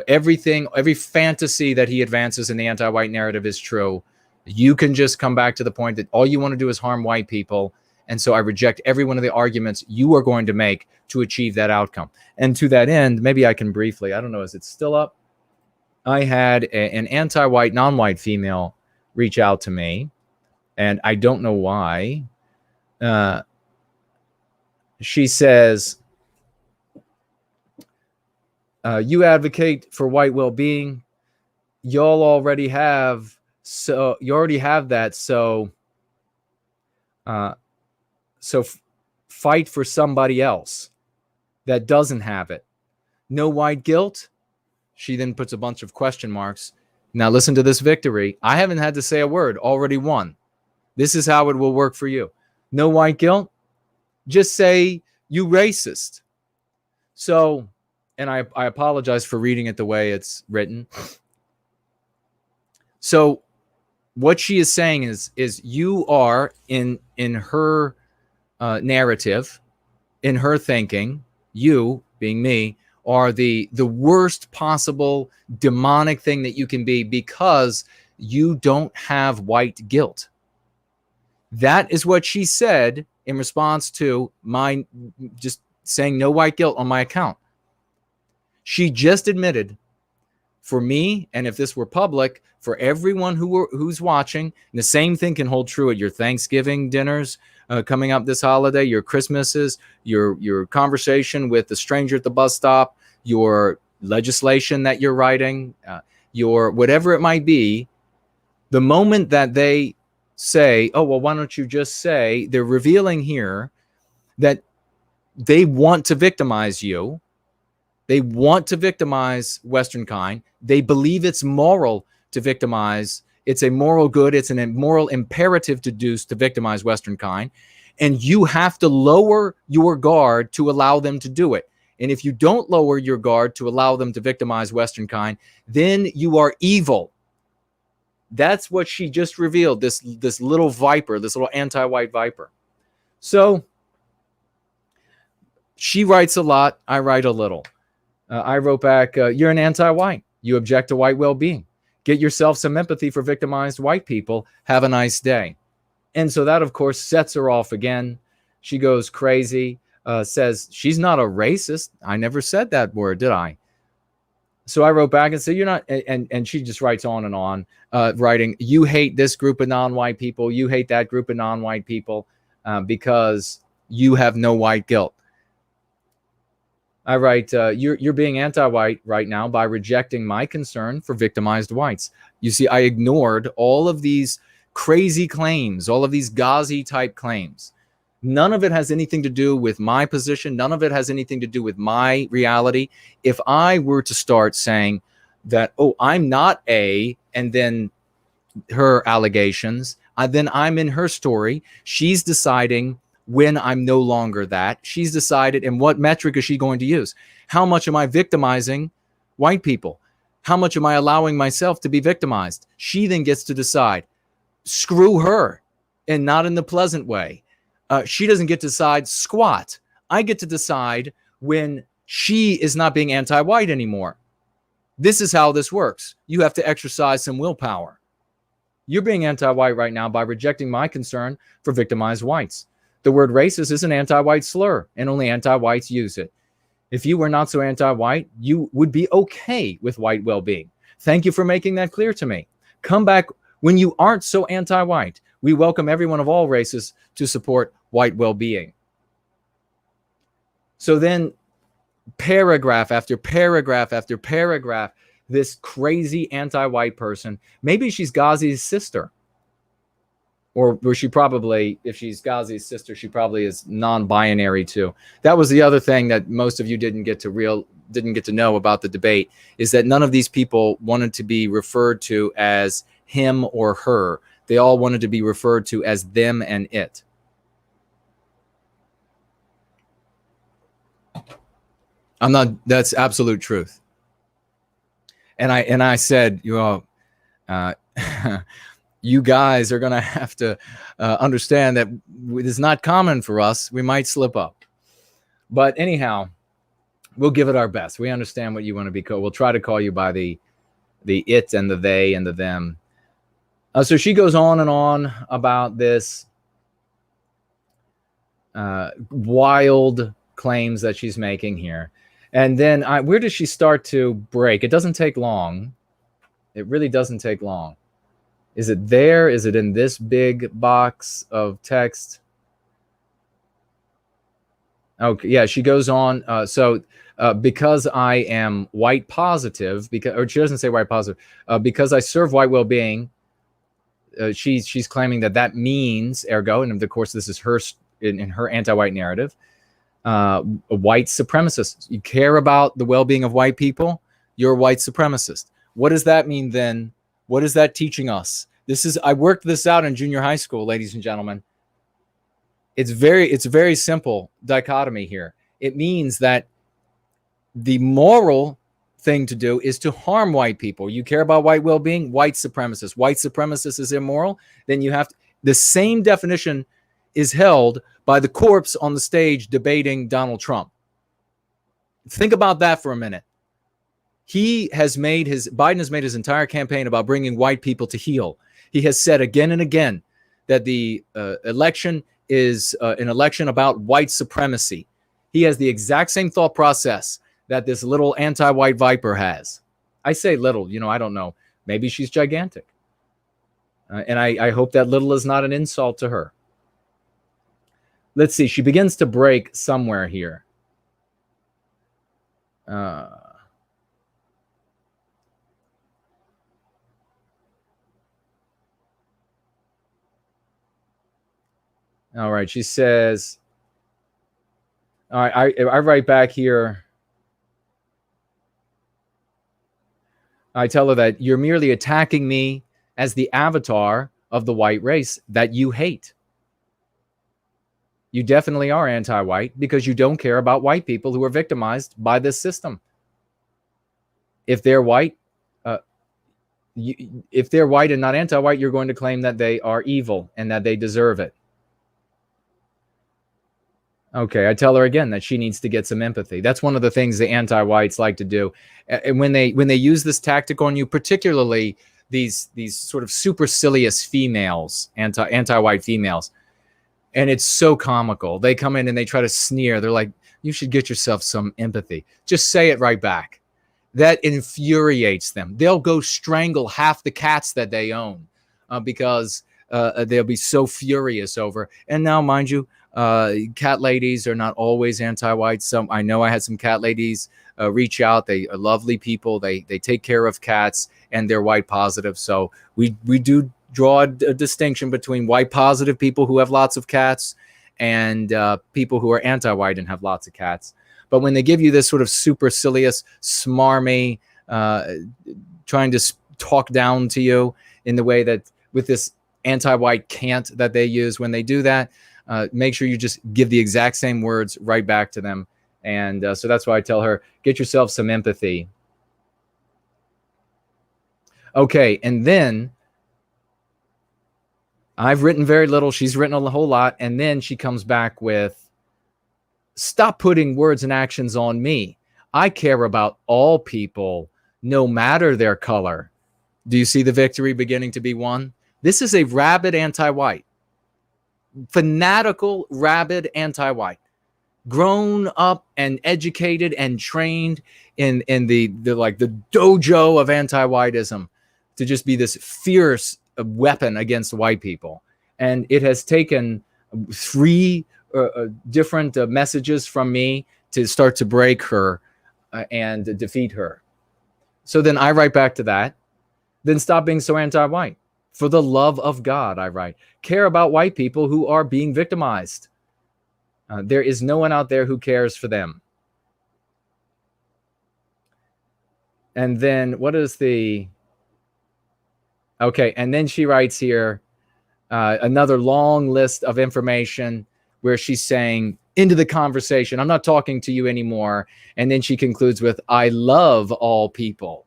everything, every fantasy that he advances in the anti-white narrative is true. You can just come back to the point that all you want to do is harm white people. And so I reject every one of the arguments you are going to make to achieve that outcome. And to that end, maybe I can briefly, I don't know, is it still up? I had an anti-white, non-white female reach out to me, and I don't know why. She says, you advocate for white well-being. Y'all already have, so you already have that. So, fight for somebody else that doesn't have it. No white guilt. She then puts a bunch of question marks. Now listen to this victory. I haven't had to say a word. Already won. This is how it will work for you. No white guilt. Just say you racist. So, and I apologize for reading it the way it's written. So what she is saying is you are in her narrative, in her thinking, you being me, are the worst possible demonic thing that you can be because you don't have white guilt. That is what she said in response to my just saying no white guilt on my account. She just admitted, for me, and if this were public, for everyone who's watching, and the same thing can hold true at your Thanksgiving dinners coming up this holiday, your Christmases, your conversation with the stranger at the bus stop, your legislation that you're writing, your whatever it might be. The moment that they say, oh, well, why don't you just say, they're revealing here that they want to victimize you. They want to victimize Western kind. They believe it's moral to victimize. It's a moral good. It's an moral imperative to victimize Western kind. And you have to lower your guard to allow them to do it. And if you don't lower your guard to allow them to victimize Western kind, then you are evil. That's what she just revealed, this little viper, this little anti-white viper. So she writes a lot. I write a little. I wrote back, you're an anti-white. You object to white well-being. Get yourself some empathy for victimized white people. Have a nice day. And so that, of course, sets her off again. She goes crazy, says she's not a racist. I never said that word, did I? So I wrote back and said, you're not, and she just writes on and on, writing, you hate this group of non-white people. You hate that group of non-white people because you have no white guilt. I write, you're being anti-white right now by rejecting my concern for victimized whites. You see, I ignored all of these crazy claims, all of these Ghazi-type claims. None of it has anything to do with my position. None of it has anything to do with my reality. If I were to start saying that, oh, I'm not a, and then her allegations, then I'm in her story. She's deciding when I'm no longer that. She's decided, and what metric is she going to use? How much am I victimizing white people? How much am I allowing myself to be victimized? She then gets to decide. Screw her, and not in the pleasant way. She doesn't get to decide squat. I get to decide when she is not being anti-white anymore. This is how this works. You have to exercise some willpower. You're being anti-white right now by rejecting my concern for victimized whites. The word racist is an anti-white slur, and only anti-whites use it. If you were not so anti-white, you would be okay with white well-being. Thank you for making that clear to me. Come back when you aren't so anti-white. We welcome everyone of all races to support white well-being. So then paragraph after paragraph after paragraph, this crazy anti-white person, maybe she's Ghazi's sister. Or she probably, if she's Ghazi's sister, she probably is non-binary too. That was the other thing that most of you didn't get to know about the debate, is that none of these people wanted to be referred to as him or her. They all wanted to be referred to as them and it. That's absolute truth. And I said, you guys are going to have to understand that it is not common for us. We might slip up. But anyhow, we'll give it our best. We understand what you want to be called. We'll try to call you by the it and the they and the them. So she goes on and on about this wild claims that she's making here. And then where does she start to break? It doesn't take long. It really doesn't take long. Is it there? Is it in this big box of text? Okay, yeah, she goes on. Because I am white positive, or she doesn't say white positive, because I serve white well-being, she's claiming that means, ergo, and of course this is her in her anti-white narrative, a white supremacist. You care about the well-being of white people, you're a white supremacist. What does that mean then? What is that teaching us? I worked this out in junior high school, ladies and gentlemen. It's a very simple dichotomy here. It means that the moral thing to do is to harm white people. You care about white well-being, white supremacist. White supremacist is immoral. Then you have the same definition is held by the corpse on the stage debating Donald Trump. Think about that for a minute. Biden has made his entire campaign about bringing white people to heel. He has said again and again that the election is an election about white supremacy. He has the exact same thought process that this little anti-white viper has. I say little, I don't know. Maybe she's gigantic. And I hope that little is not an insult to her. Let's see. She begins to break somewhere here. All right. She says, all right, I write back here. I tell her that you're merely attacking me as the avatar of the white race that you hate. You definitely are anti-white because you don't care about white people who are victimized by this system. If they're white, if they're white and not anti-white, you're going to claim that they are evil and that they deserve it. Okay, I tell her again that she needs to get some empathy. That's one of the things the anti-whites like to do. And when they use this tactic on you, particularly these sort of supercilious females, anti-white females, and it's so comical. They come in and they try to sneer. They're like, you should get yourself some empathy. Just say it right back. That infuriates them. They'll go strangle half the cats that they own because they'll be so furious over. And now, mind you, cat ladies are not always anti-white. I know I had some cat ladies reach out. They are lovely people. They take care of cats and they're white positive. So we do draw a distinction between white positive people who have lots of cats and people who are anti-white and have lots of cats. But when they give you this sort of supercilious, smarmy, trying to talk down to you in the way that with this anti-white cant that they use, when they do that, make sure you just give the exact same words right back to them. And so that's why I tell her, get yourself some empathy. Okay, and then I've written very little. She's written a whole lot. And then she comes back with, stop putting words and actions on me. I care about all people, no matter their color. Do you see the victory beginning to be won? This is a rabid anti-white. Fanatical, rabid anti-white, grown up and educated and trained in the dojo of anti-whiteism to just be this fierce weapon against white people. And it has taken 3 different messages from me to start to break her and defeat her. So then I write back to that. Then stop being so anti-white. For the love of God, I write, care about white people who are being victimized. There is no one out there who cares for them. And then what is the... Okay, and then she writes here another long list of information where she's saying, into the conversation, I'm not talking to you anymore. And then she concludes with, I love all people.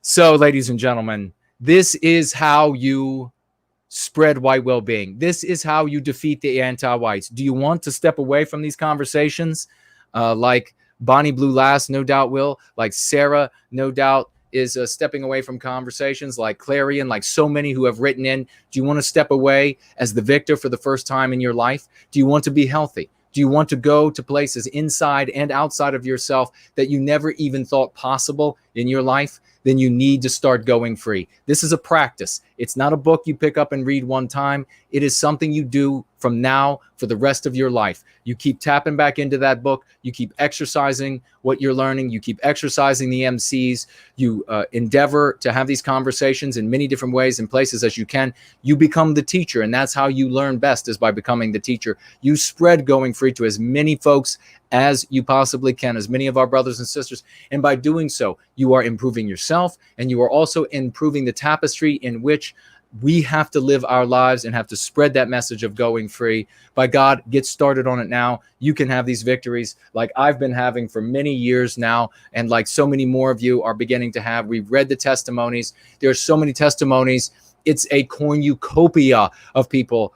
So, ladies and gentlemen, This is how you spread white well-being. This is how you defeat the anti-whites. Do you want to step away from these conversations? Like Bonnie Blue Lass, no doubt will. Like Sarah, no doubt is stepping away from conversations. Like Clarion, like so many who have written in. Do you want to step away as the victor for the first time in your life? Do you want to be healthy? Do you want to go to places inside and outside of yourself that you never even thought possible in your life? Then you need to start going free. This is a practice. It's not a book you pick up and read one time. It is something you do from now for the rest of your life. You keep tapping back into that book. You keep exercising what you're learning. You keep exercising the MCs. You endeavor to have these conversations in many different ways and places as you can. You become the teacher, and that's how you learn best, is by becoming the teacher. You spread going free to as many folks as you possibly can, as many of our brothers and sisters. And by doing so, you are improving yourself, and you are also improving the tapestry in which we have to live our lives and have to spread that message of going free. By God, get started on it now. You can have these victories like I've been having for many years now, and like so many more of you are beginning to have. We've read the testimonies. There are so many testimonies. It's a cornucopia of people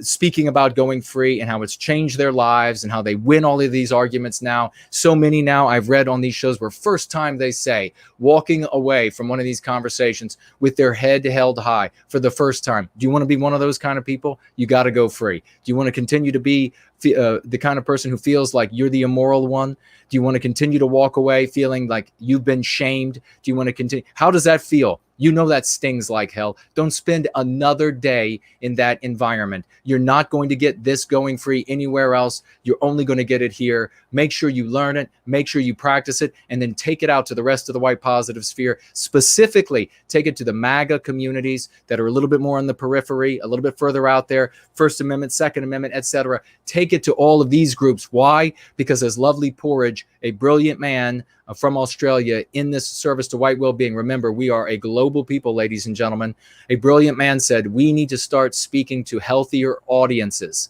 speaking about going free and how it's changed their lives and how they win all of these arguments now. So many now I've read on these shows where first time they say, walking away from one of these conversations with their head held high for the first time. Do you want to be one of those kind of people? You got to go free. Do you want to continue to be the kind of person who feels like you're the immoral one? Do you want to continue to walk away feeling like you've been shamed? Do you want to continue? How does that feel? You know that stings like hell. Don't spend another day in that environment. You're not going to get this going free anywhere else. You're only going to get it here. Make sure you learn it. Make sure you practice it, and then take it out to the rest of the white positive sphere. Specifically, take it to the MAGA communities that are a little bit more on the periphery, a little bit further out there, First Amendment, Second Amendment, etc. Take it to all of these groups. Why? Because as Lovely Porridge, a brilliant man from Australia in this service to white well-being. Remember, we are a global people, ladies and gentlemen. A brilliant man said, we need to start speaking to healthier audiences.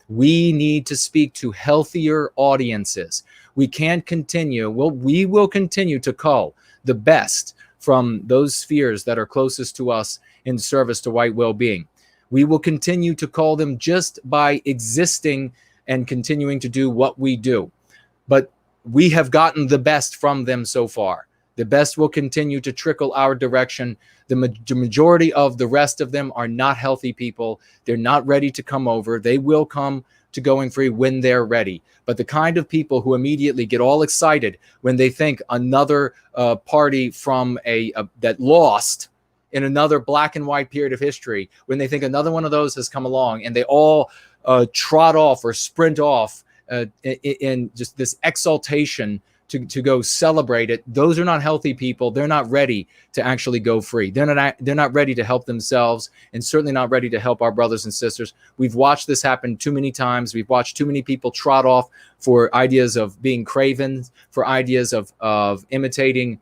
We need to speak to healthier audiences. We can't continue. Well, we will continue to cull the best from those spheres that are closest to us in service to white well-being. We will continue to call them just by existing and continuing to do what we do. But we have gotten the best from them so far. The best will continue to trickle our direction. The majority of the rest of them are not healthy people. They're not ready to come over. They will come to going free when they're ready. But the kind of people who immediately get all excited when they think another party from that lost in another black and white period of history, when they think another one of those has come along and they all trot off or sprint off in just this exaltation to go celebrate it, those are not healthy people. They're not ready to actually go free. They're not ready to help themselves, and certainly not ready to help our brothers and sisters. We've watched this happen too many times. We've watched too many people trot off for ideas of being craven, for ideas of imitating,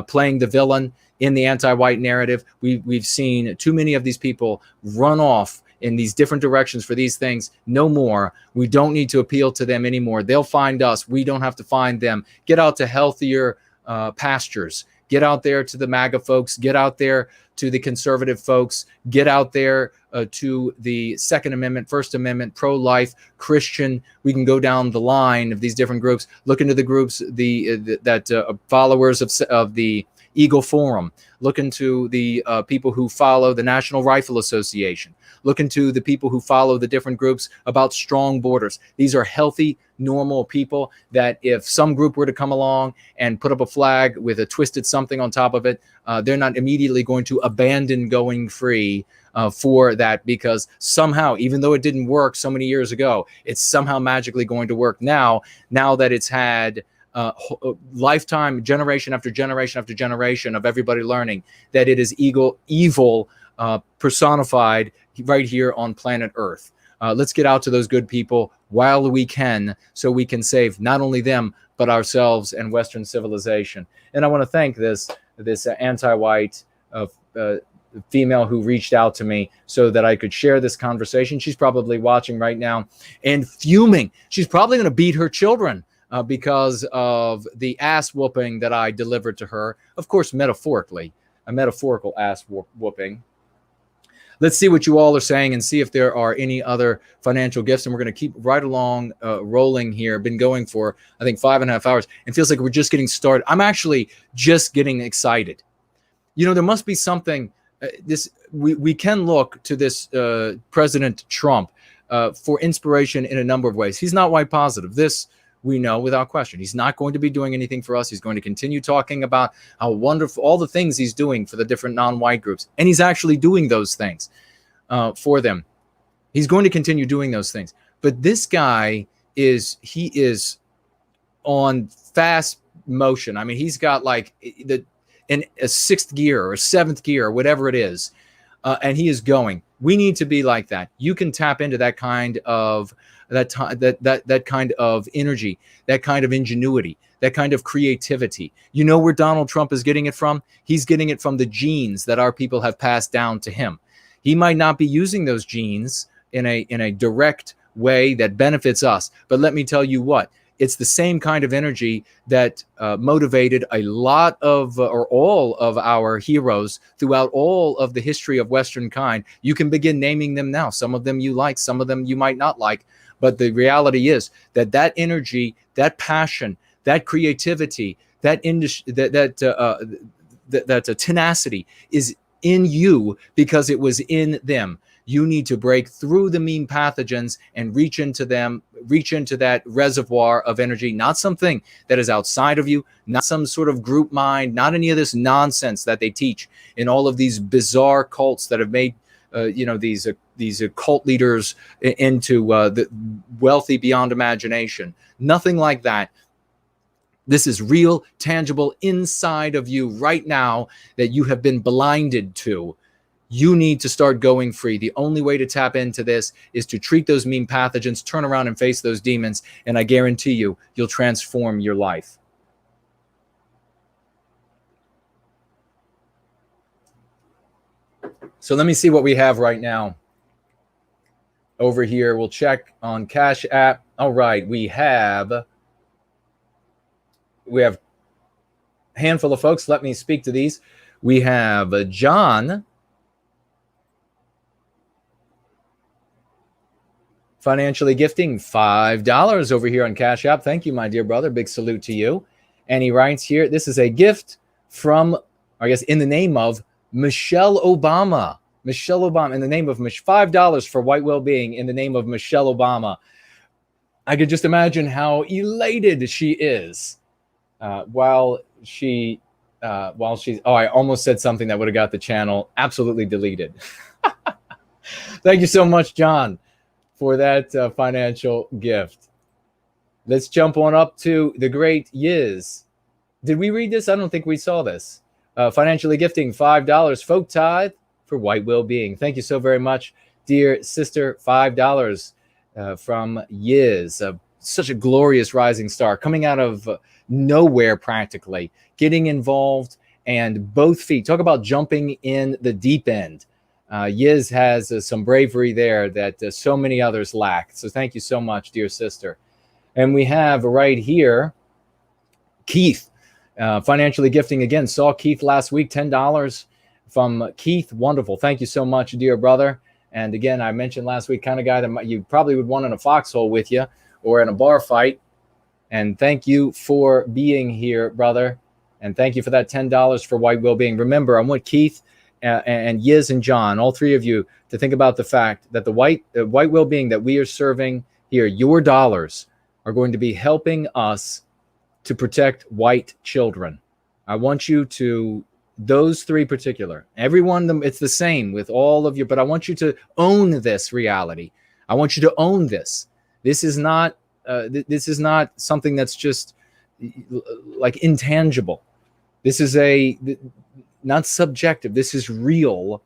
playing the villain in the anti-white narrative. We've seen too many of these people run off in these different directions for these things. No more. We don't need to appeal to them anymore. They'll find us. We don't have to find them. Get out to healthier pastures. Get out there to the MAGA folks. Get out there to the conservative folks. Get out there to the Second Amendment, First Amendment, pro-life, Christian. We can go down the line of these different groups. Look into the groups that followers of the Eagle Forum. Look into the people who follow the National Rifle Association. Look into the people who follow the different groups about strong borders. These are healthy, normal people that if some group were to come along and put up a flag with a twisted something on top of it, they're not immediately going to abandon going free for that, because somehow, even though it didn't work so many years ago, it's somehow magically going to work now that it's had lifetime, generation after generation after generation of everybody learning that it is evil personified right here on planet Earth. Let's get out to those good people while we can, so we can save not only them, but ourselves and Western civilization. And I want to thank this anti-white female who reached out to me so that I could share this conversation. She's probably watching right now and fuming. She's probably going to beat her children because of the ass whooping that I delivered to her. Of course, metaphorically. a metaphorical ass whooping. Let's see what you all are saying and see if there are any other financial gifts. And we're going to keep right along rolling here. Been going for, I think, 5.5 hours. It feels like we're just getting started. I'm actually just getting excited. You know, there must be something. We can look to this President Trump for inspiration in a number of ways. He's not white positive. This we know without question. He's not going to be doing anything for us. He's going to continue talking about how wonderful, all the things he's doing for the different non-white groups. And he's actually doing those things for them. He's going to continue doing those things. But this guy is on fast motion. I mean, he's got like in a sixth gear or a seventh gear or whatever it is. And he is going. We need to be like that. You can tap into that kind of that kind of energy, that kind of ingenuity, that kind of creativity. You know where Donald Trump is getting it from? He's getting it from the genes that our people have passed down to him. He might not be using those genes in a direct way that benefits us, but let me tell you what. It's the same kind of energy that motivated a lot of or all of our heroes throughout all of the history of Western kind. You can begin naming them now. Some of them you like, some of them you might not like. But the reality is that energy, that passion, that creativity, that tenacity is in you because it was in them. You need to break through the mean pathogens and reach into that reservoir of energy, not something that is outside of you, not some sort of group mind, not any of this nonsense that they teach in all of these bizarre cults that have made these cult leaders into the wealthy beyond imagination. Nothing like that. This is real, tangible inside of you right now that you have been blinded to. You need to start going free. The only way to tap into this is to treat those mean pathogens, turn around and face those demons, and I guarantee you, you'll transform your life. So let me see what we have right now. Over here, we'll check on Cash App. All right, we have a handful of folks. Let me speak to these. We have John. Financially gifting $5 over here on Cash App. Thank you, my dear brother. Big salute to you. And he writes here, this is a gift from, I guess, in the name of Michelle Obama. Michelle Obama, in the name of $5 for White Wellbeing in the name of Michelle Obama. I could just imagine how elated she is while she's, I almost said something that would have got the channel absolutely deleted. Thank you so much, John, for that financial gift. Let's jump on up to the great Yiz. Did we read this? I don't think we saw this. Financially gifting $5, folk tithe for White Wellbeing. Thank you so very much, dear sister. $5 from Yiz. Such a glorious rising star coming out of nowhere practically, getting involved and both feet. Talk about jumping in the deep end. Yiz has some bravery there that so many others lack. So thank you so much, dear sister. And we have right here, Keith, financially gifting again. Saw Keith last week, $10 from Keith. Wonderful. Thank you so much, dear brother. And again, I mentioned last week, kind of guy that you probably would want in a foxhole with you or in a bar fight. And thank you for being here, brother. And thank you for that $10 for White Wellbeing. Remember, I want Keith and Yiz and John, all three of you, to think about the fact that the white well-being that we are serving here, your dollars are going to be helping us to protect white children. I want you to, those three particular, everyone, it's the same with all of you, but I want you to own this reality. I want you to own this. This is not something that's just like intangible. This is not subjective. This is real,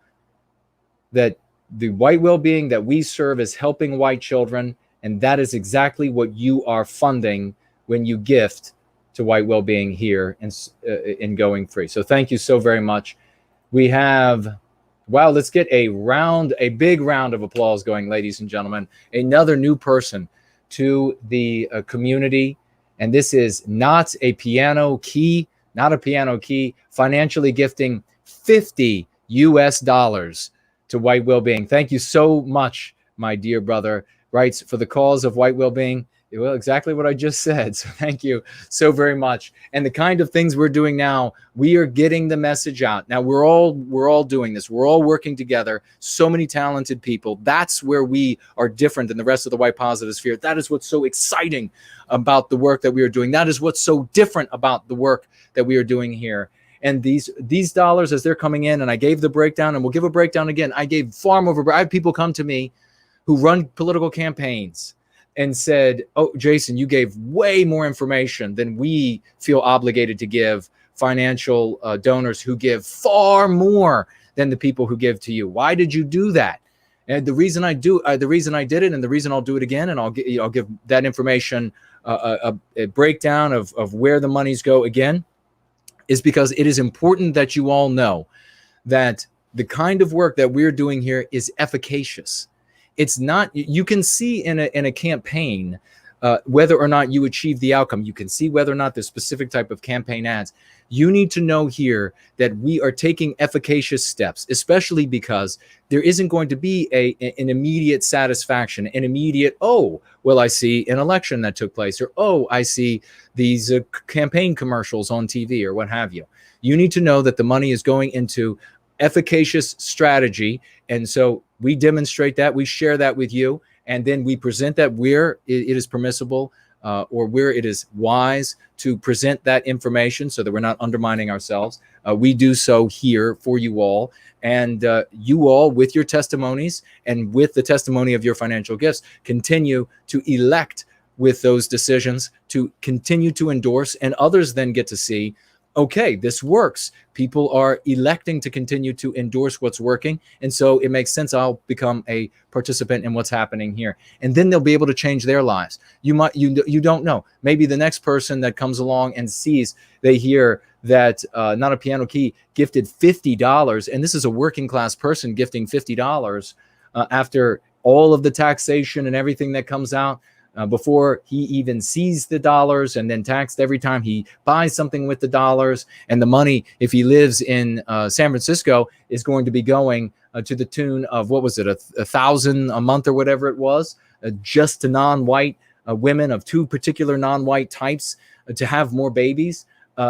that the white well-being that we serve is helping white children, and that is exactly what you are funding when you gift to White Wellbeing here in Going Free. So thank you so very much. We have, wow, let's get a big round of applause going, ladies and gentlemen. Another new person to the community, and this is not a piano key, financially gifting $50 US to White Wellbeing. Thank you so much, my dear brother. Writes, for the cause of White Wellbeing. Well, exactly what I just said. So thank you so very much. And the kind of things we're doing now, we are getting the message out. Now we're all doing this. We're all working together. So many talented people. That's where we are different than the rest of the white positive sphere. That is what's so exciting about the work that we are doing. That is what's so different about the work that we are doing here. And these dollars, as they're coming in, and I gave the breakdown, and we'll give a breakdown again. I gave far more. I have people come to me who run political campaigns and said, oh, Jason, you gave way more information than we feel obligated to give financial donors who give far more than the people who give to you. Why did you do that? And the reason I did it, and the reason I'll do it again, and I'll give that information a breakdown of where the monies go again, is because it is important that you all know that the kind of work that we're doing here is efficacious. It's not, you can see in a campaign whether or not you achieve the outcome. You can see whether or not there's specific type of campaign ads. You need to know here that we are taking efficacious steps, especially because there isn't going to be an immediate satisfaction, an immediate, oh, well, I see an election that took place, or, oh, I see these campaign commercials on TV or what have you. You need to know that the money is going into efficacious strategy. And so we demonstrate that, we share that with you, and then we present that where it is permissible or where it is wise to present that information so that we're not undermining ourselves. We do so here for you all. And you all, with your testimonies and with the testimony of your financial gifts, continue to elect with those decisions, to continue to endorse, and others then get to see, okay, this works. People are electing to continue to endorse what's working. And so it makes sense I'll become a participant in what's happening here. And then they'll be able to change their lives. You don't know. Maybe the next person that comes along and sees, they hear that Not a Piano Key gifted $50. And this is a working class person gifting $50 after all of the taxation and everything that comes out. Before he even sees the dollars, and then taxed every time he buys something with the dollars. And the money, if he lives in San Francisco, is going to be going to the tune of, what was it, $1,000 a month or whatever it was, just to non-white women of two particular non-white types to have more babies.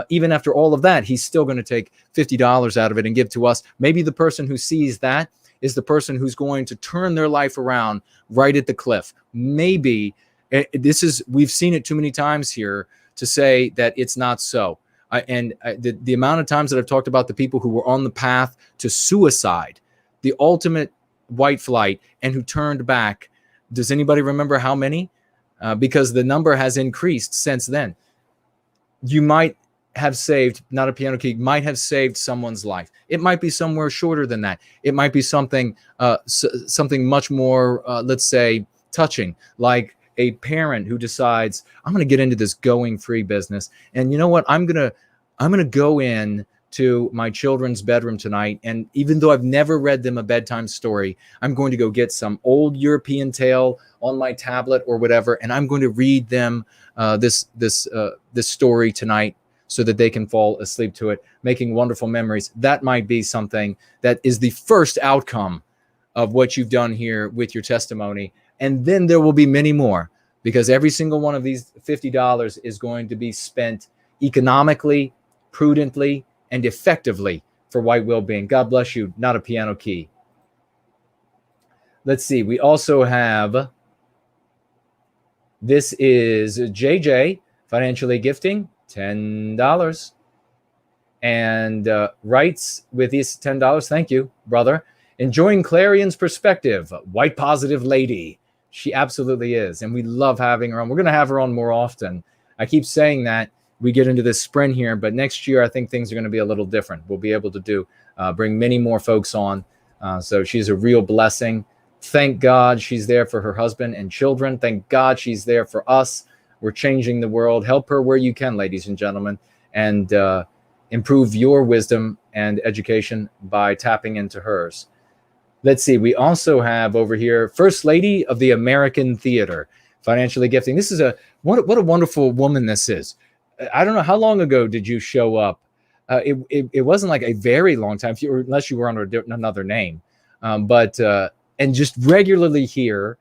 Even after all of that, he's still going to take $50 out of it and give to us. Maybe the person who sees that is the person who's going to turn their life around right at the cliff. Maybe we've seen it too many times here to say that it's not so. The amount of times that I've talked about the people who were on the path to suicide, the ultimate white flight, and who turned back, does anybody remember how many? Because the number has increased since then. You might have saved, Not a Piano Key, might have saved someone's life. It might be somewhere shorter than that. It might be something much more, let's say, touching, like a parent who decides, I'm going to get into this going free business. And you know what? I'm going to go in to my children's bedroom tonight. And even though I've never read them a bedtime story, I'm going to go get some old European tale on my tablet or whatever. And I'm going to read them this story tonight so that they can fall asleep to it, making wonderful memories. That might be something that is the first outcome of what you've done here with your testimony. And then there will be many more, because every single one of these $50 is going to be spent economically, prudently, and effectively for white well-being. God bless you, Not a Piano Key. Let's see. We also have, this is JJ, financially gifting $10. And writes with these $10. Thank you, brother. Enjoying Clarion's perspective, white positive lady. She absolutely is. And we love having her on. We're going to have her on more often. I keep saying that. We get into this sprint here, but next year, I think things are going to be a little different. We'll be able to bring many more folks on. So she's a real blessing. Thank God she's there for her husband and children. Thank God she's there for us. We're changing the world. Help her where you can, ladies and gentlemen, and improve your wisdom and education by tapping into hers. Let's see. We also have over here, First Lady of the American Theater, financially gifting. This is what a wonderful woman this is. I don't know, how long ago did you show up It wasn't like a very long time, unless you were under another name. And just regularly here,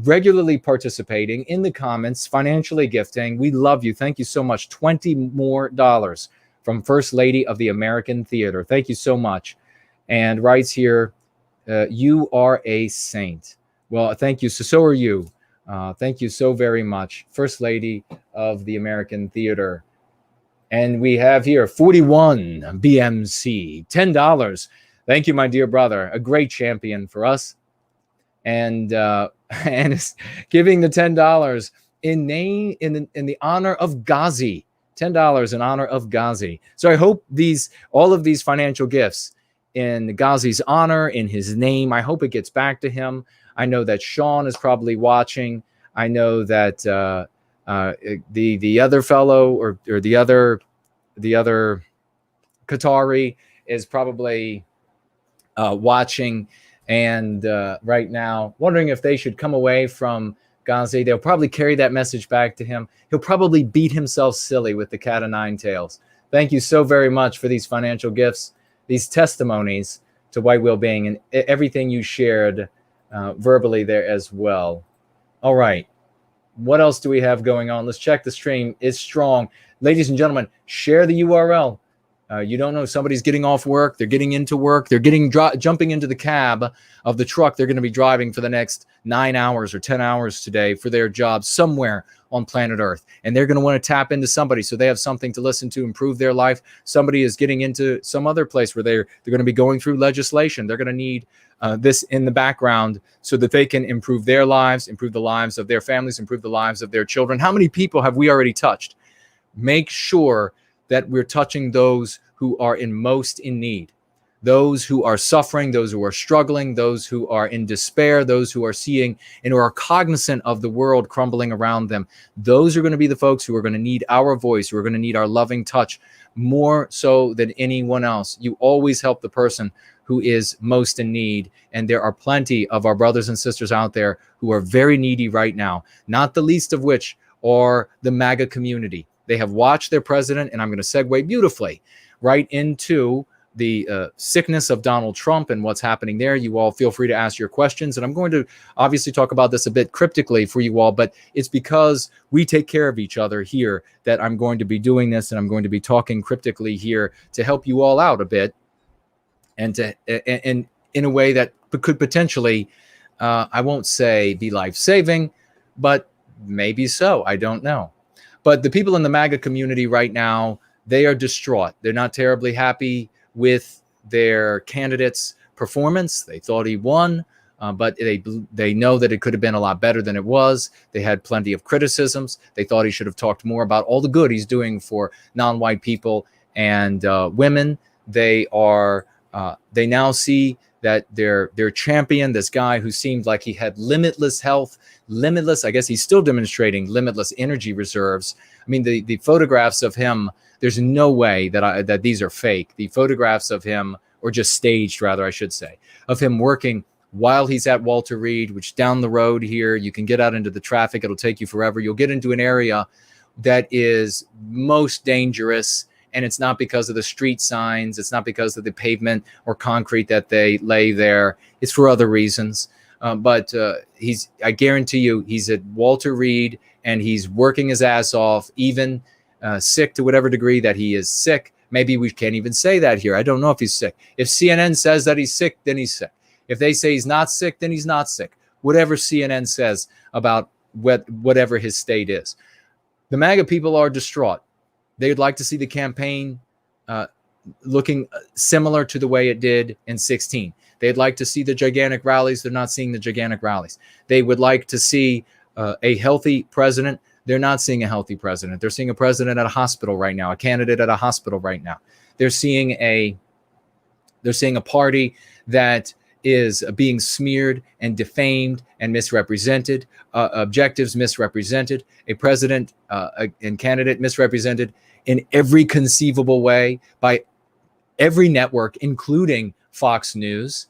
regularly participating in the comments, financially gifting. We love you. Thank you so much. $20 more from First Lady of the American Theater. Thank you so much. And writes here, you are a saint. Well, thank you. So are you. Thank you so very much. First Lady of the American Theater. And we have here 41 BMC, $10. Thank you, my dear brother. A great champion for us. And is giving the $10 in the honor of Ghazi. $10 in honor of Ghazi. So I hope all of these financial gifts in Ghazi's honor, in his name, I hope it gets back to him. I know that Sean is probably watching. I know that the other fellow or the other Qatari is probably watching, and right now wondering if they should come away from Ghazi. They'll probably carry that message back to him. He'll probably beat himself silly with the cat o' nine tails. Thank you so very much for these financial gifts, these testimonies to White Wellbeing, and everything you shared verbally there as well. All right. What else do we have going on? Let's check the stream. It's strong. Ladies and gentlemen, share the URL. You don't know, somebody's getting off work, they're getting into work, they're jumping into the cab of the truck they're going to be driving for the next 9 hours or 10 hours today for their job somewhere on planet Earth. And they're going to want to tap into somebody so they have something to listen to, improve their life. Somebody is getting into some other place where they're going to be going through legislation. They're going to need this in the background so that they can improve their lives, improve the lives of their families, improve the lives of their children. How many people have we already touched? Make sure that we're touching those who are in most in need, those who are suffering, those who are struggling, those who are in despair, those who are seeing and who are cognizant of the world crumbling around them. Those are going to be the folks who are going to need our voice, who are going to need our loving touch more so than anyone else. You always help the person who is most in need. And there are plenty of our brothers and sisters out there who are very needy right now, not the least of which are the MAGA community. They have watched their president, and I'm going to segue beautifully right into the sickness of Donald Trump and what's happening there. You all feel free to ask your questions. And I'm going to obviously talk about this a bit cryptically for you all, but it's because we take care of each other here that I'm going to be doing this, and I'm going to be talking cryptically here to help you all out a bit, and in a way that could potentially, I won't say be life-saving, but maybe so. I don't know. But the people in the MAGA community right now, they are distraught. They're not terribly happy with their candidate's performance. They thought he won, but they know that it could have been a lot better than it was. They had plenty of criticisms. They thought he should have talked more about all the good he's doing for non-white people and women. They now see that their champion, this guy who seemed like he had limitless health, I guess he's still demonstrating limitless energy reserves. I mean, the photographs of him, there's no way that these are fake. The photographs of him, or just staged rather, I should say, of him working while he's at Walter Reed, which down the road here, you can get out into the traffic. It'll take you forever. You'll get into an area that is most dangerous. And it's not because of the street signs. It's not because of the pavement or concrete that they lay there. It's for other reasons. But I guarantee you, he's at Walter Reed and he's working his ass off, even sick to whatever degree that he is sick. Maybe we can't even say that here. I don't know if he's sick. If CNN says that he's sick, then he's sick. If they say he's not sick, then he's not sick. Whatever CNN says about whatever his state is. The MAGA people are distraught. They'd like to see the campaign looking similar to the way it did in 2016. They'd like to see the gigantic rallies. They're not seeing the gigantic rallies. They would like to see a healthy president. They're not seeing a healthy president. They're seeing a president at a hospital right now, a candidate at a hospital right now. They're seeing a party that is being smeared and defamed and misrepresented, objectives misrepresented, a president and candidate misrepresented in every conceivable way by every network, including Fox News.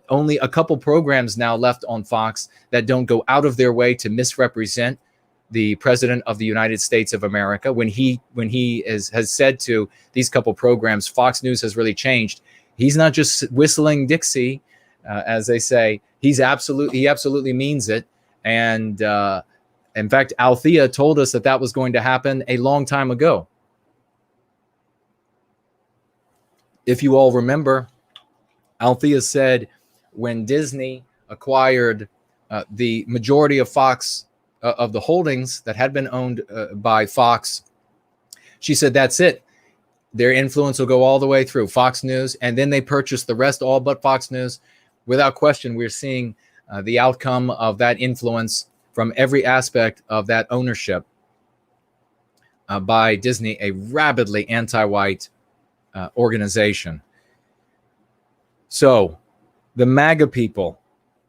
Only a couple programs now left on Fox that don't go out of their way to misrepresent the president of the United States of America, when he has said to these couple programs, Fox News has really changed. He's not just whistling Dixie, as they say. He absolutely means it. And in fact, Althea told us that was going to happen a long time ago. If you all remember, Althea said when Disney acquired the majority of Fox, of the holdings that had been owned by Fox, she said, that's it. Their influence will go all the way through Fox News. And then they purchased the rest, all but Fox News. Without question, we're seeing the outcome of that influence from every aspect of that ownership by Disney, a rabidly anti-white organization. So the MAGA people,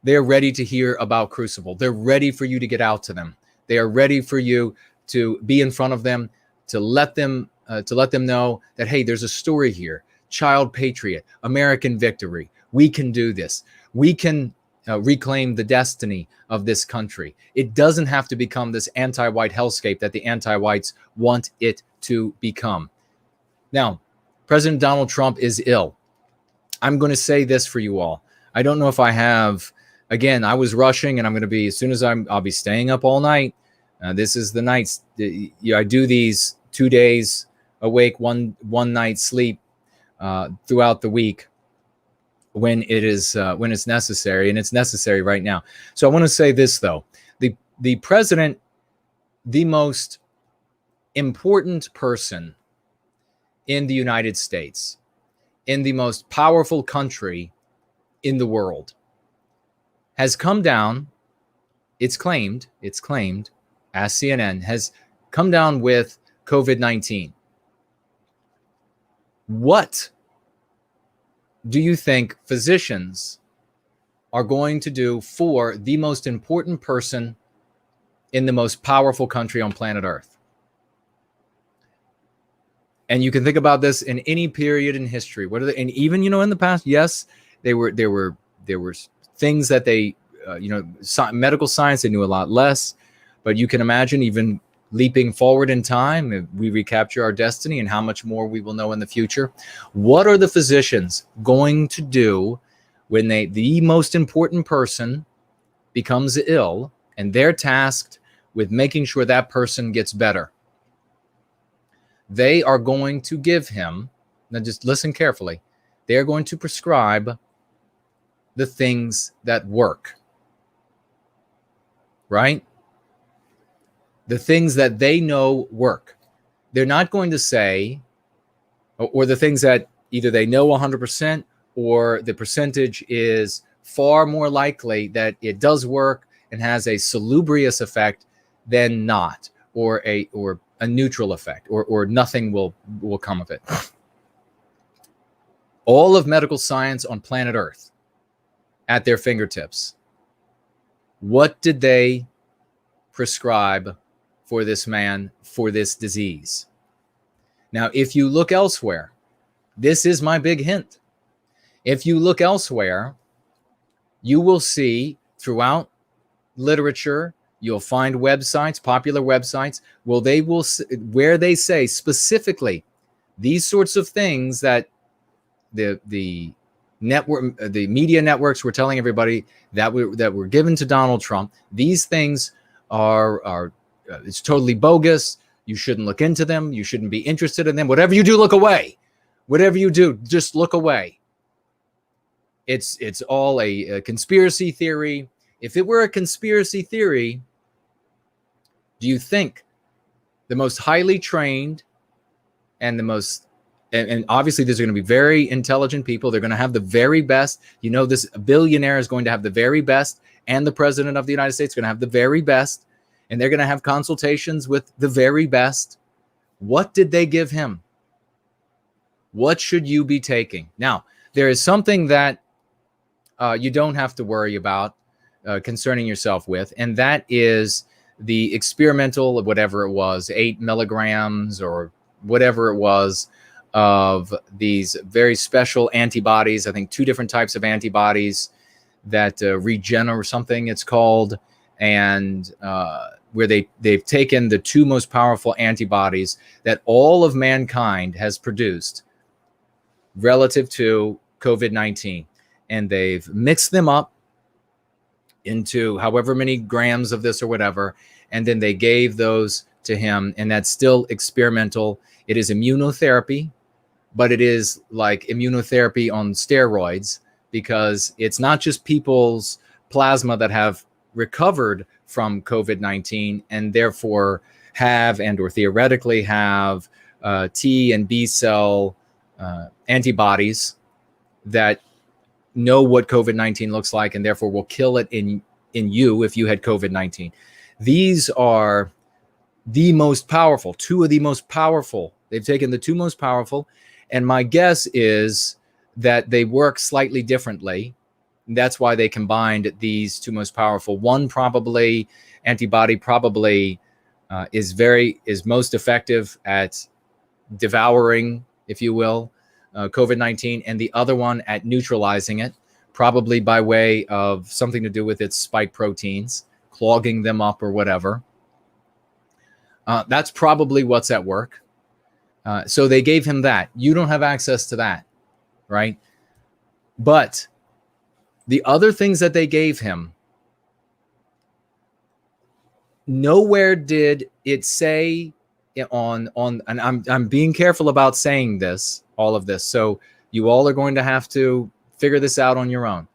they're ready to hear about Crucible. They're ready for you to get out to them. They are ready for you to be in front of them, to let them know that, hey, there's a story here. Child Patriot, American victory. We can do this. We can reclaim the destiny of this country. It doesn't have to become this anti-white hellscape that the anti-whites want it to become. Now, President Donald Trump is ill. I'm going to say this for you all. I don't know if I have. Again, I was rushing, and I'm going to be, as soon as I'll be staying up all night. This is the nights. I do these 2 days awake, one night sleep throughout the week when it's necessary, and it's necessary right now. So I want to say this though: the president, the most important person in the United States, in the most powerful country in the world, has come down, it's claimed, as CNN, has come down with COVID-19. What do you think physicians are going to do for the most important person in the most powerful country on planet Earth? And you can think about this in any period in history. What are they? And even, in the past, yes, there were things that they, medical science, they knew a lot less. But you can imagine, even leaping forward in time, if we recapture our destiny, and how much more we will know in the future. What are the physicians going to do when the most important person becomes ill, and they're tasked with making sure that person gets better? They are going to give him, now just listen carefully, they are going to prescribe the things that work, right? The things that they know work. They're not going to say, or the things that either they know 100%, or the percentage is far more likely that it does work and has a salubrious effect than not, or a neutral effect, or nothing will come of it. All of medical science on planet Earth at their fingertips. What did they prescribe for this man, for this disease? Now, if you look elsewhere, this is my big hint. If you look elsewhere, you will see throughout literature, you'll find websites, popular websites, where they say specifically these sorts of things that the network, the media networks were telling everybody that were given to Donald Trump. These things are it's totally bogus. You shouldn't look into them. You shouldn't be interested in them. Whatever you do, look away. Whatever you do, just look away. It's all a conspiracy theory. If it were a conspiracy theory, do you think the most highly trained and the most, and obviously there's going to be very intelligent people, they're going to have the very best, this billionaire is going to have the very best, and the president of the United States is going to have the very best, and they're going to have consultations with the very best. What did they give him? What should you be taking? Now, there is something that you don't have to worry about concerning yourself with, and that is the experimental, whatever it was, 8 milligrams or whatever it was, of these very special antibodies. I think 2 different types of antibodies that Regen or something it's called. And where they've taken the two most powerful antibodies that all of mankind has produced relative to COVID-19, and they've mixed them up into however many grams of this or whatever, and then they gave those to him, and that's still experimental. It is immunotherapy, but it is like immunotherapy on steroids, because it's not just people's plasma that have recovered from COVID-19 and therefore have and or theoretically have T and B cell antibodies that know what COVID-19 looks like and therefore will kill it in you if you had COVID-19. These are the most powerful, two of the most powerful. They've taken the two most powerful, and my guess is that they work slightly differently. That's why they combined these two most powerful. One probably antibody probably is most effective at devouring, if you will, COVID-19, and the other one at neutralizing it, probably by way of something to do with its spike proteins, clogging them up or whatever. That's probably what's at work. So they gave him that. You don't have access to that, right? But the other things that they gave him, nowhere did it say on and I'm being careful about saying this, all of this. So you all are going to have to figure this out on your own.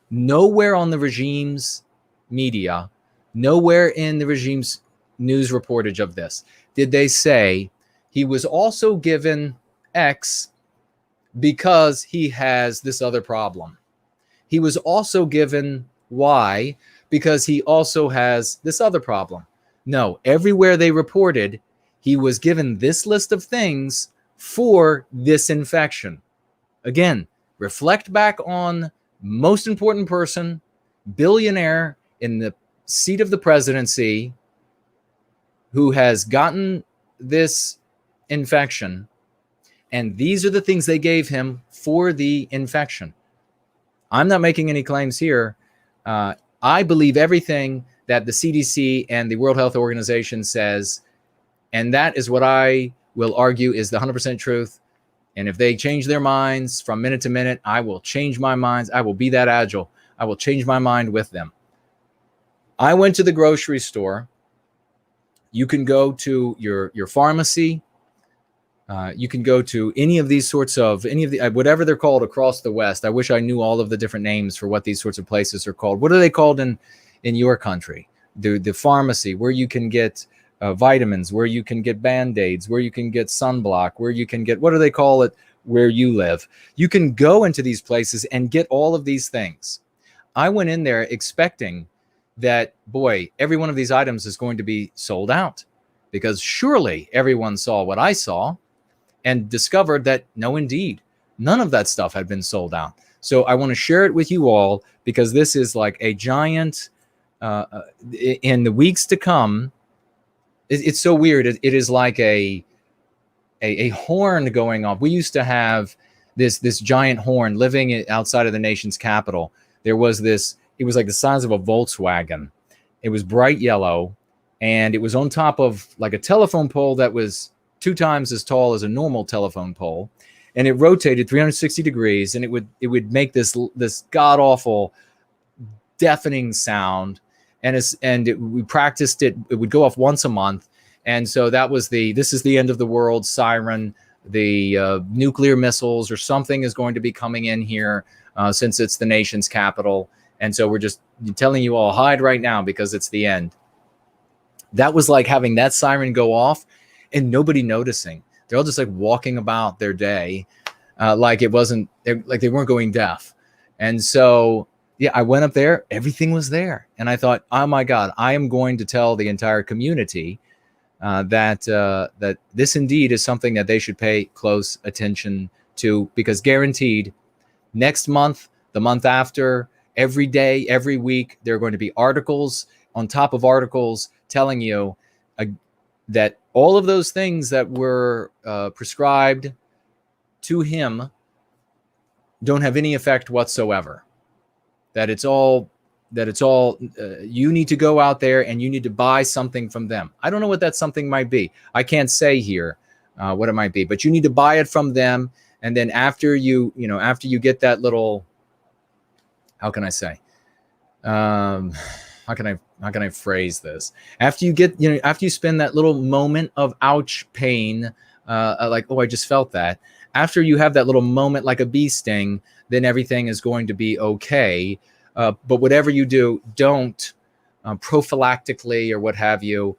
Nowhere on the regime's media, nowhere in the regime's news reportage of this did they say he was also given X because he has this other problem. He was also given Y because he also has this other problem. No, everywhere they reported, he was given this list of things for this infection. Again, reflect back on most important person, billionaire in the seat of the presidency, who has gotten this infection, and these are the things they gave him for the infection. I'm not making any claims here. I believe everything that the CDC and the World Health Organization says, and that is what I will argue is the 100% truth. And if they change their minds from minute to minute, I will change my minds. I will be that agile. I will change my mind with them. I went to the grocery store. You can go to your pharmacy. You can go to any of these sorts of, whatever they're called across the West. I wish I knew all of the different names for what these sorts of places are called. What are they called in your country? The pharmacy, where you can get vitamins, where you can get Band-Aids, where you can get sunblock, where you can get, what do they call it where you live? You can go into these places and get all of these things. I went in there expecting that, boy, every one of these items is going to be sold out, because surely everyone saw what I saw and discovered that no, indeed, none of that stuff had been sold out. So I want to share it with you all, because this is like a giant, in the weeks to come, it's so weird. It is like a horn going off. We used to have this giant horn living outside of the nation's capital. There was this, it was like the size of a Volkswagen. It was bright yellow, and it was on top of like a telephone pole that was 2 times as tall as a normal telephone pole, and it rotated 360 degrees, and it would make this god awful deafening sound. We practiced it. It would go off once a month, and so that was this is the end of the world siren. The nuclear missiles or something is going to be coming in here, since it's the nation's capital, and so we're just telling you all, hide right now because it's the end. That was like having that siren go off and nobody noticing. They're all just like walking about their day, like it wasn't, like they weren't going deaf. And so, yeah, I went up there, everything was there. And I thought, oh my God, I am going to tell the entire community that this indeed is something that they should pay close attention to, because guaranteed next month, the month after, every day, every week, there are going to be articles on top of articles telling you that all of those things that were prescribed to him don't have any effect whatsoever. That it's all that it's all, you need to go out there and you need to buy something from them. I don't know what that something might be. I can't say here what it might be, but you need to buy it from them. And then after you get that little, how can I say, how can I phrase this? After you spend that little moment of ouch pain, like, oh, I just felt that. After you have that little moment like a bee sting, then everything is going to be okay. But whatever you do, don't prophylactically or what have you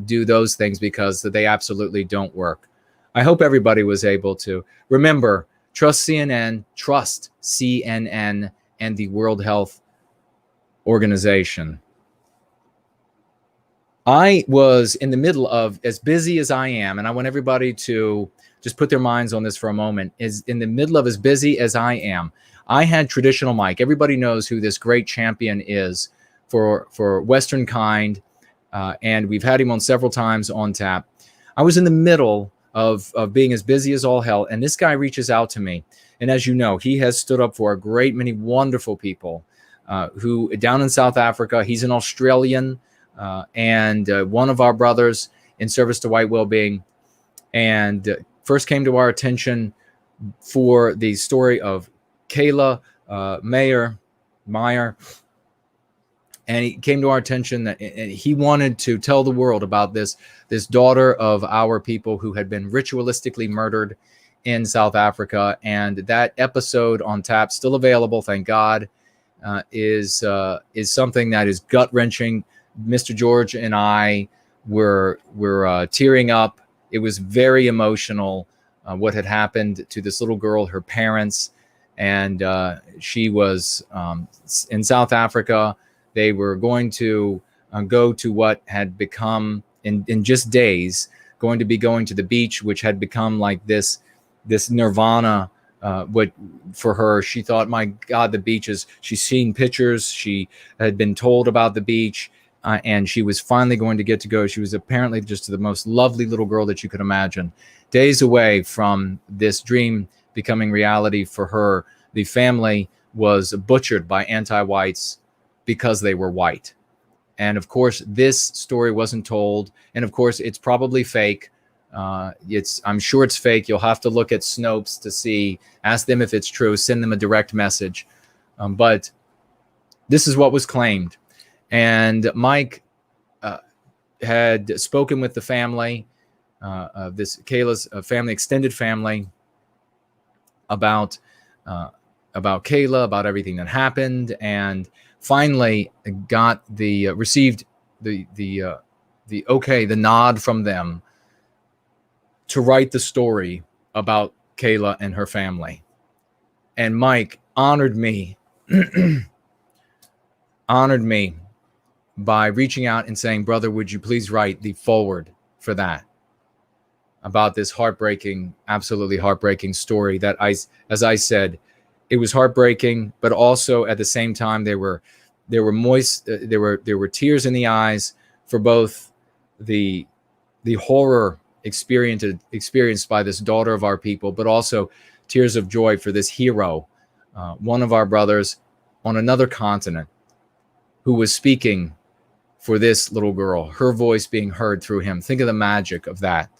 do those things, because they absolutely don't work. I hope everybody was able to remember, trust CNN and the World Health Organization. I was in the middle of, as busy as I am, and I want everybody to just put their minds on this for a moment, is in the middle of as busy as I am. I had Traditional Mike. Everybody knows who this great champion is for Western kind, and we've had him on several times on tap. I was in the middle of being as busy as all hell, and this guy reaches out to me. And as you know, he has stood up for a great many wonderful people who down in South Africa. He's an Australian and one of our brothers in service to White Wellbeing, and first came to our attention for the story of Kayla Meyer, and he came to our attention that he wanted to tell the world about this daughter of our people who had been ritualistically murdered in South Africa. And that episode on tap, still available, thank God, is something that is gut wrenching. Mr. George and I were tearing up. It was very emotional, what had happened to this little girl, her parents, and she was in South Africa. They were going to go to what had become, in just days, going to be going to the beach, which had become like this nirvana. What for her, she thought, my God, the beaches. She's seen pictures. She had been told about the beach, and she was finally going to get to go. She was apparently just the most lovely little girl that you could imagine. Days away from this dream becoming reality for her, the family was butchered by anti-whites because they were white. And of course, this story wasn't told. And of course, it's probably fake. I'm sure it's fake. You'll have to look at Snopes to see, ask them if it's true, send them a direct message. But this is what was claimed. And Mike had spoken with the family, this Kayla's family, extended family, about Kayla, about everything that happened, and finally got received the nod from them to write the story about Kayla and her family. And Mike honored me by reaching out and saying, brother, would you please write the foreword for that, about this heartbreaking, absolutely heartbreaking story that as I said, it was heartbreaking, but also at the same time, there were tears in the eyes for both the horror experienced by this daughter of our people, but also tears of joy for this hero, one of our brothers on another continent, who was speaking for this little girl, her voice being heard through him. Think of the magic of that.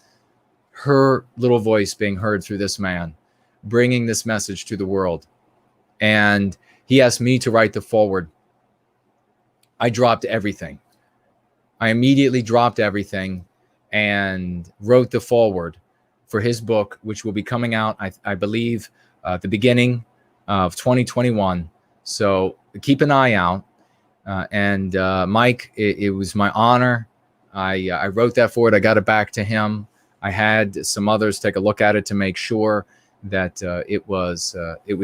Her little voice being heard through this man, bringing this message to the world. And he asked me to write the foreword. I dropped everything. I immediately dropped everything and wrote the foreword for his book, which will be coming out, I believe, at the beginning of 2021. So keep an eye out. And Mike, it was my honor. I wrote that foreword. I got it back to him. I had some others take a look at it to make sure that it was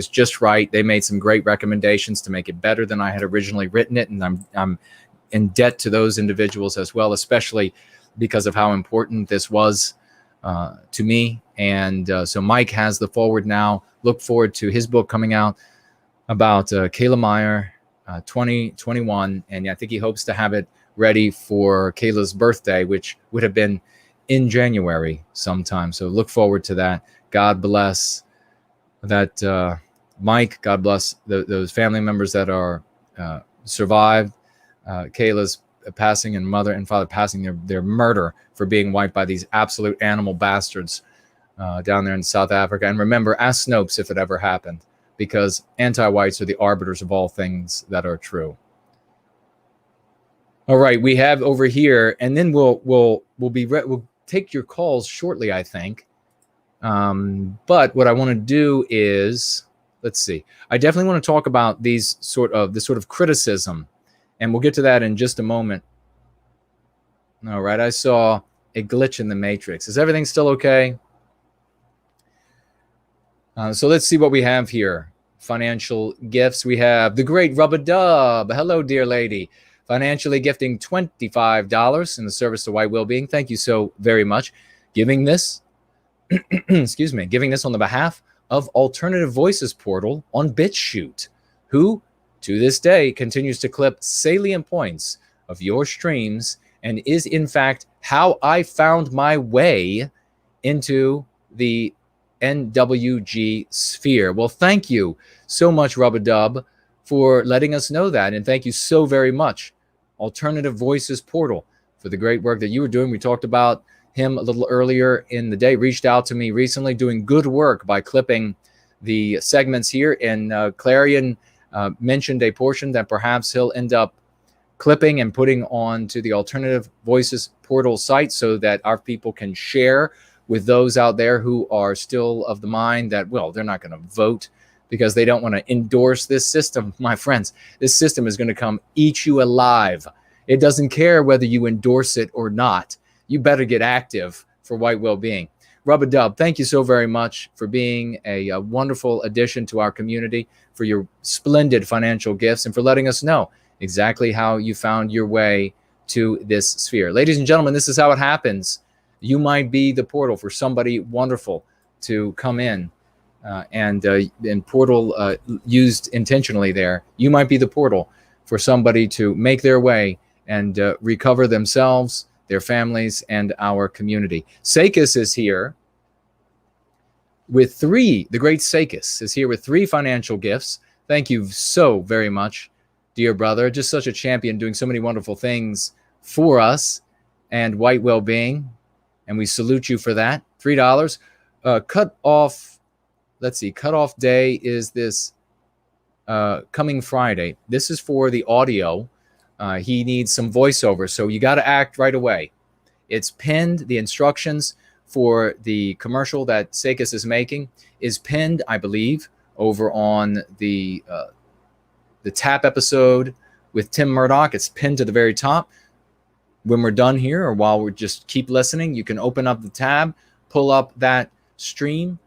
just right. They made some great recommendations to make it better than I had originally written it, and I'm in debt to those individuals as well, especially because of how important this was to me. And so Mike has the foreword now. Look forward to his book coming out about Kayla Meyer, 2021, and I think he hopes to have it ready for Kayla's birthday, which would have been in January sometime. So look forward to that. God bless that Mike. God bless those family members that are survived Kayla's passing and mother and father passing their murder for being white by these absolute animal bastards down there in South Africa. And remember, ask Snopes if it ever happened, because anti-whites are the arbiters of all things that are true. All right, we have over here, and then we'll take your calls shortly, I think. But what I want to do is, let's see. I definitely want to talk about this sort of criticism, and we'll get to that in just a moment. All right, I saw a glitch in the matrix. Is everything still okay? So let's see what we have here. Financial gifts. We have the great Rubber Dub. Hello, dear lady. Financially gifting $25 in the service to White Wellbeing. Thank you so very much. Giving this, excuse me, giving this on the behalf of Alternative Voices Portal on BitChute, who to this day continues to clip salient points of your streams and is in fact how I found my way into the NWG sphere. Well, thank you so much, Rubber Dub, for letting us know that. And thank you so very much, Alternative Voices Portal, for the great work that you were doing. We talked about him a little earlier in the day, reached out to me recently, doing good work by clipping the segments here. And Clarion mentioned a portion that perhaps he'll end up clipping and putting on to the Alternative Voices Portal site so that our people can share with those out there who are still of the mind that, well, they're not going to vote because they don't want to endorse this system. My friends, this system is going to come eat you alive. It doesn't care whether you endorse it or not. You better get active for White Wellbeing. Rubber Dub, thank you so very much for being a wonderful addition to our community, for your splendid financial gifts, and for letting us know exactly how you found your way to this sphere. Ladies and gentlemen, this is how it happens. You might be the portal for somebody wonderful to come in, and portal used intentionally there. You might be the portal for somebody to make their way and recover themselves, their families, and our community. Sakis is here with three. The great Sakis is here with 3 financial gifts. Thank you so very much, dear brother. Just such a champion, doing so many wonderful things for us and White Wellbeing. And we salute you for that. $3. Cut off day is this coming Friday. This is for the audio. He needs some voiceover, so you got to act right away. It's pinned. The instructions for the commercial that Sakis is making is pinned, I believe, over on the TAP episode with Tim Murdoch. It's pinned to the very top. When we're done here, or while we just keep listening, you can open up the tab, pull up that stream,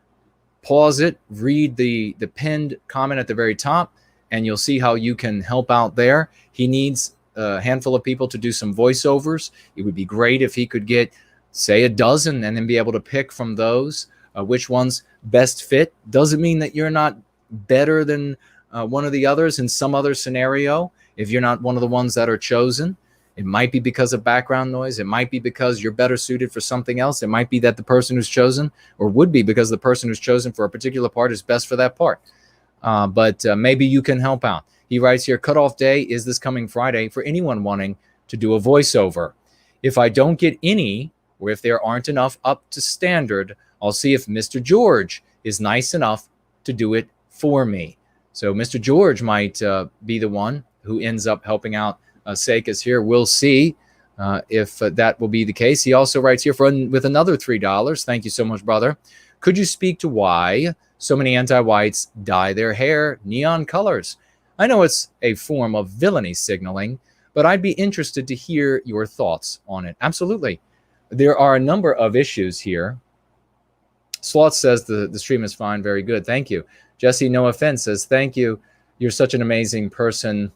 pause it, read the pinned comment at the very top, and you'll see how you can help out there. He needs a handful of people to do some voiceovers. It would be great if he could get, say, 12 and then be able to pick from those which ones best fit. Doesn't mean that you're not better than one of the others in some other scenario if you're not one of the ones that are chosen. It might be because of background noise. It might be because you're better suited for something else. It might be that the person who's chosen, or would be because the person who's chosen for a particular part is best for that part. But maybe you can help out. He writes here, cutoff day is this coming Friday for anyone wanting to do a voiceover. If I don't get any, or if there aren't enough up to standard, I'll see if Mr. George is nice enough to do it for me. So Mr. George might be the one who ends up helping out Sakis here. We'll see if that will be the case. He also writes here with another $3. Thank you so much, brother. Could you speak to why so many anti-whites dye their hair neon colors? I know it's a form of villainy signaling, but I'd be interested to hear your thoughts on it. Absolutely. There are a number of issues here. Sloth says the stream is fine. Very good. Thank you. Jesse, no offense, says, thank you. You're such an amazing person.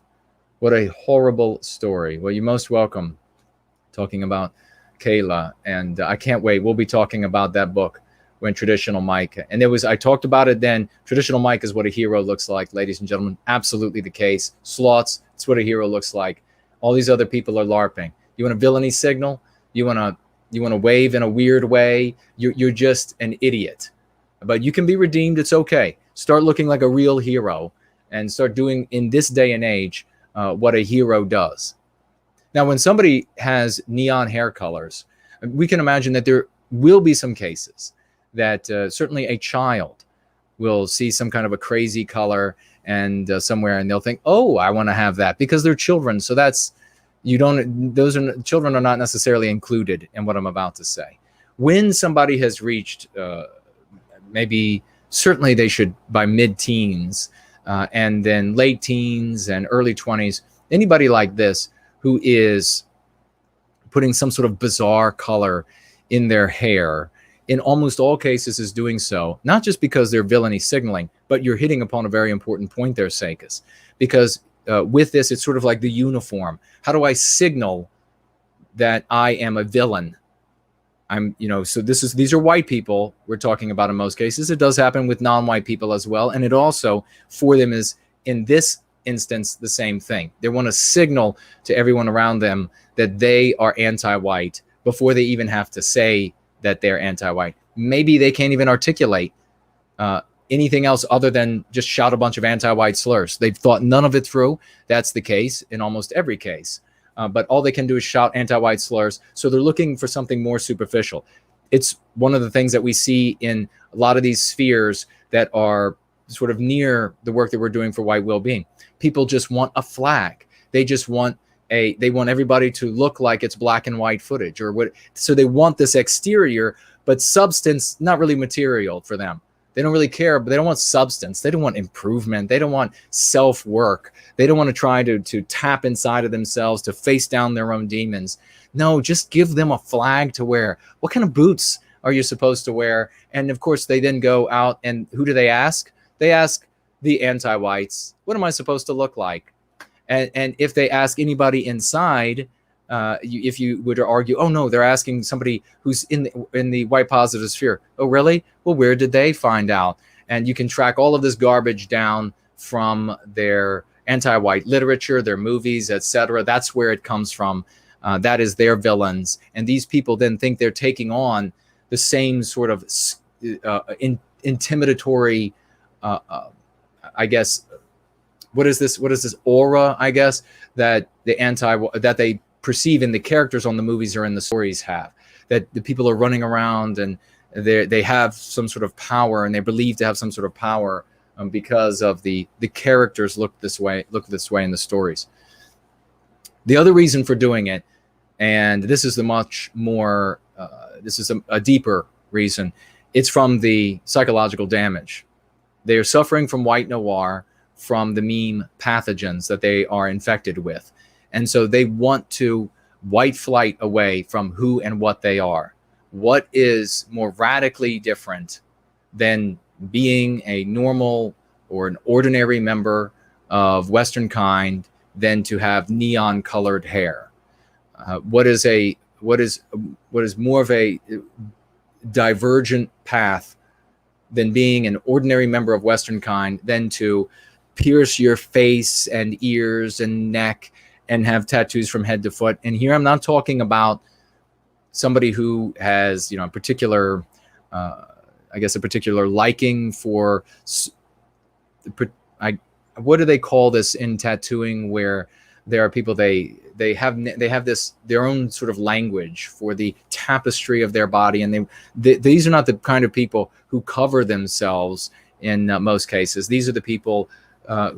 What a horrible story. Well, you're most welcome. Talking about Kayla, and I can't wait. We'll be talking about that book when Traditional Mike, and I talked about it then. Traditional Mike is what a hero looks like, ladies and gentlemen. Absolutely the case. Sloths, it's what a hero looks like. All these other people are LARPing. You want a villainy signal? You want to wave in a weird way? You're just an idiot. But you can be redeemed. It's okay. Start looking like a real hero and start doing, in this day and age, what a hero does. Now, when somebody has neon hair colors, we can imagine that there will be some cases that certainly a child will see some kind of a crazy color and somewhere, and they'll think, oh, I want to have that, because they're children. So children are not necessarily included in what I'm about to say. When somebody has reached certainly they should by mid-teens and then late teens and early 20s, anybody like this who is putting some sort of bizarre color in their hair, in almost all cases is doing so, not just because they're villainy signaling, but you're hitting upon a very important point there, Sakis, because with this, it's sort of like the uniform. How do I signal that I am a villain? So these are white people we're talking about in most cases. It does happen with non-white people as well. And it also, for them, is in this instance, the same thing. They want to signal to everyone around them that they are anti-white before they even have to say that they're anti-white. Maybe they can't even articulate anything else other than just shout a bunch of anti-white slurs. They've thought none of it through. That's the case in almost every case. But all they can do is shout anti-white slurs. So they're looking for something more superficial. It's one of the things that we see in a lot of these spheres that are sort of near the work that we're doing for White Wellbeing. People just want a flag. They just want they want everybody to look like it's black and white footage or what. So they want this exterior, but substance, not really material for them. They don't really care, but they don't want substance. They don't want improvement. They don't want self-work. They don't want to try to tap inside of themselves, to face down their own demons. No, just give them a flag to wear. What kind of boots are you supposed to wear? And of course, they then go out, and who do they ask? They ask the anti-whites, what am I supposed to look like? And if they ask anybody inside, if you were to argue, oh no, they're asking somebody who's in the white positive sphere. Oh really? Well, where did they find out? And you can track all of this garbage down from their anti-white literature, their movies, etc. That's where it comes from. That is their villains, and these people then think they're taking on the same sort of intimidatory, I guess. What is this aura? I guess that that they perceive in the characters on the movies or in the stories have, that the people are running around and they have some sort of power, and they're believed to have some sort of power because of the characters look this way in the stories. The other reason for doing it, and this is the much more this is a deeper reason, it's from the psychological damage. They are suffering from white noir, from the meme pathogens that they are infected with. And so they want to white flight away from who and what they are. What is more radically different than being a normal or an ordinary member of Western kind than to have neon colored hair? What is more of a divergent path than being an ordinary member of Western kind than to pierce your face and ears and neck and have tattoos from head to foot? And here I'm not talking about somebody who has, a particular, a particular liking for, what do they call this in tattooing, where there are people, they have this, their own sort of language for the tapestry of their body. And these are not the kind of people who cover themselves in most cases. These are the people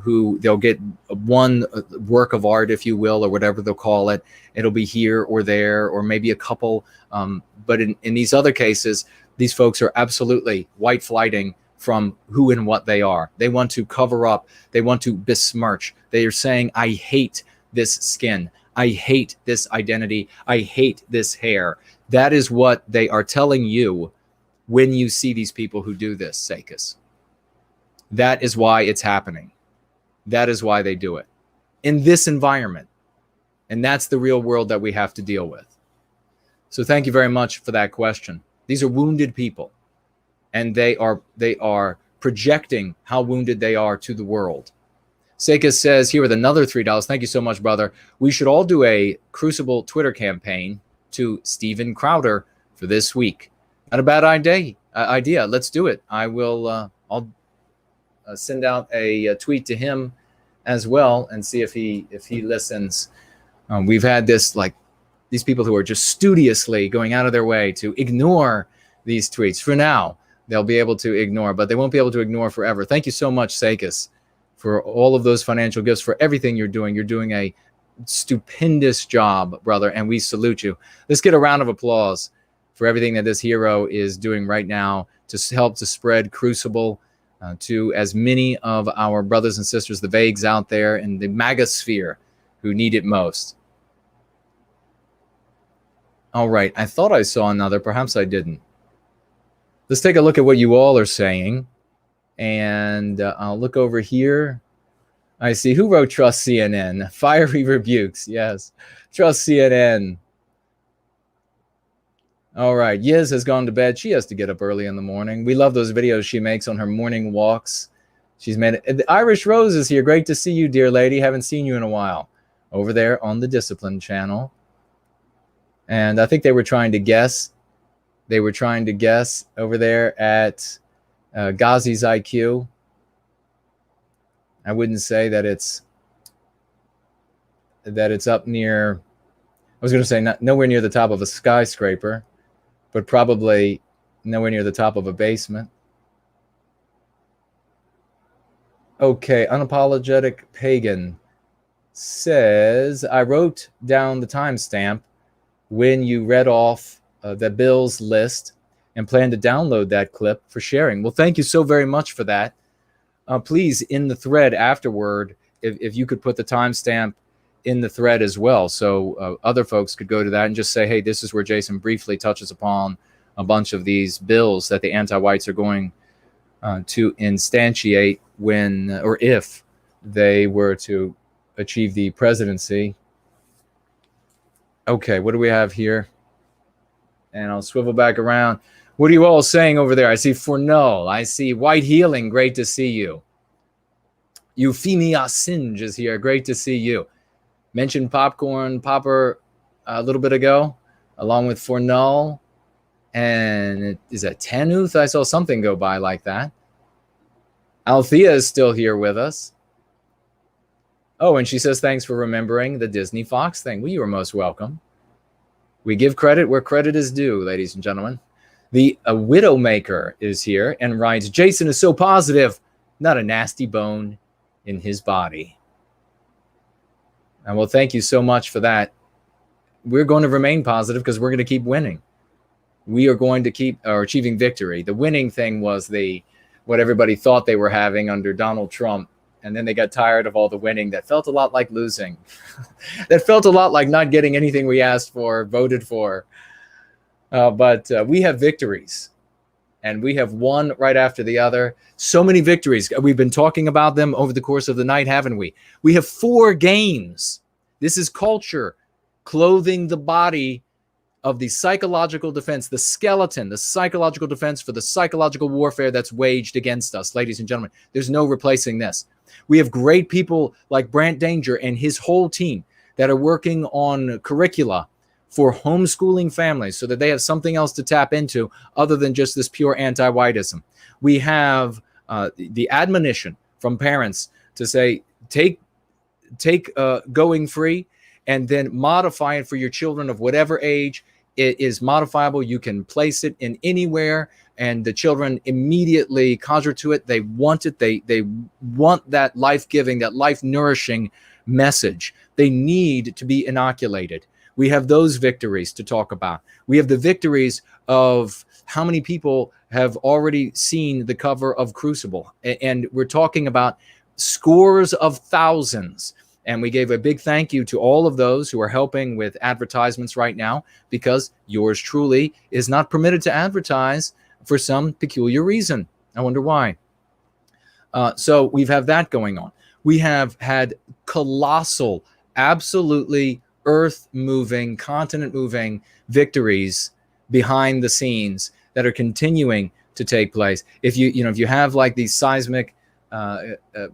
who they'll get one work of art, if you will, or whatever they'll call it. It'll be here or there, or maybe a couple. But in these other cases, these folks are absolutely white flighting from who and what they are. They want to cover up. They want to besmirch. They are saying, I hate this skin. I hate this identity. I hate this hair. That is what they are telling you when you see these people who do this, Sakis. That is why it's happening. That is why they do it in this environment. And that's the real world that we have to deal with. So thank you very much for that question. These are wounded people, and they are projecting how wounded they are to the world. Sakis says here with another $3. Thank you so much, brother. We should all do a Crucible Twitter campaign to Steven Crowder for this week. Not a bad idea. Let's do it. I will. I'll send out a tweet to him as well and see if he listens. We've had this, like, these people who are just studiously going out of their way to ignore these tweets. For now, they'll be able to ignore, but they won't be able to ignore forever. Thank you so much, Sakis, for all of those financial gifts, for everything you're doing. You're doing a stupendous job, brother, and we salute you. Let's get a round of applause for everything that this hero is doing right now to help to spread Crucible to as many of our brothers and sisters, the vagues out there in the MAGA sphere who need it most. All right, I thought I saw another, perhaps I didn't. Let's take a look at what you all are saying. And I'll look over here. I see. Who wrote Trust CNN? Fiery rebukes. Yes. Trust CNN. All right. Yiz has gone to bed. She has to get up early in the morning. We love those videos she makes on her morning walks. She's made it. The Irish Rose is here. Great to see you, dear lady. Haven't seen you in a while. Over there on the Discipline channel. And I think they were trying to guess. They were trying to guess over there at Ghazi's IQ. I wouldn't say that it's up near, I was going to say nowhere near the top of a skyscraper, but probably nowhere near the top of a basement. Okay, Unapologetic Pagan says, I wrote down the timestamp when you read off the bills list and plan to download that clip for sharing. Well, thank you so very much for that. Please, in the thread afterward, if you could put the timestamp in the thread as well, so other folks could go to that and just say, hey, this is where Jason briefly touches upon a bunch of these bills that the anti-whites are going to instantiate when or if they were to achieve the presidency. Okay, what do we have here? And I'll swivel back around. What are you all saying over there? I see Fornull. I see White Healing. Great to see you. Euphemia Singe is here. Great to see you. Mentioned Popcorn Popper a little bit ago, along with Fornull. And is that Tanuth? I saw something go by like that. Althea is still here with us. Oh, and she says, thanks for remembering the Disney Fox thing. Well, you are most welcome. We give credit where credit is due, ladies and gentlemen. The Widowmaker is here and writes, Jason is so positive, not a nasty bone in his body. And well, thank you so much for that. We're going to remain positive because we're going to keep winning. We are going to keep achieving victory. The winning thing was what everybody thought they were having under Donald Trump. And then they got tired of all the winning that felt a lot like losing. That felt a lot like not getting anything we asked for, voted for. But we have victories. And we have one right after the other. So many victories. We've been talking about them over the course of the night, haven't we? We have 4 games. This is culture clothing the body of the psychological defense, the skeleton, the psychological defense for the psychological warfare that's waged against us, ladies and gentlemen. There's no replacing this. We have great people like Brant Danger and his whole team that are working on curricula for homeschooling families so that they have something else to tap into other than just this pure anti-whiteism. We have the admonition from parents to say, take going free and then modify it for your children of whatever age. It is modifiable. You can place it in anywhere, and the children immediately conjure to it. They want it. They want that life-giving, that life-nourishing message. They need to be inoculated. We have those victories to talk about. We have the victories of how many people have already seen the cover of Crucible. And we're talking about scores of thousands. And we gave a big thank you to all of those who are helping with advertisements right now, because yours truly is not permitted to advertise for some peculiar reason. I wonder why. So we've had that going on. We have had colossal, absolutely earth-moving, continent-moving victories behind the scenes that are continuing to take place. If you have like these seismic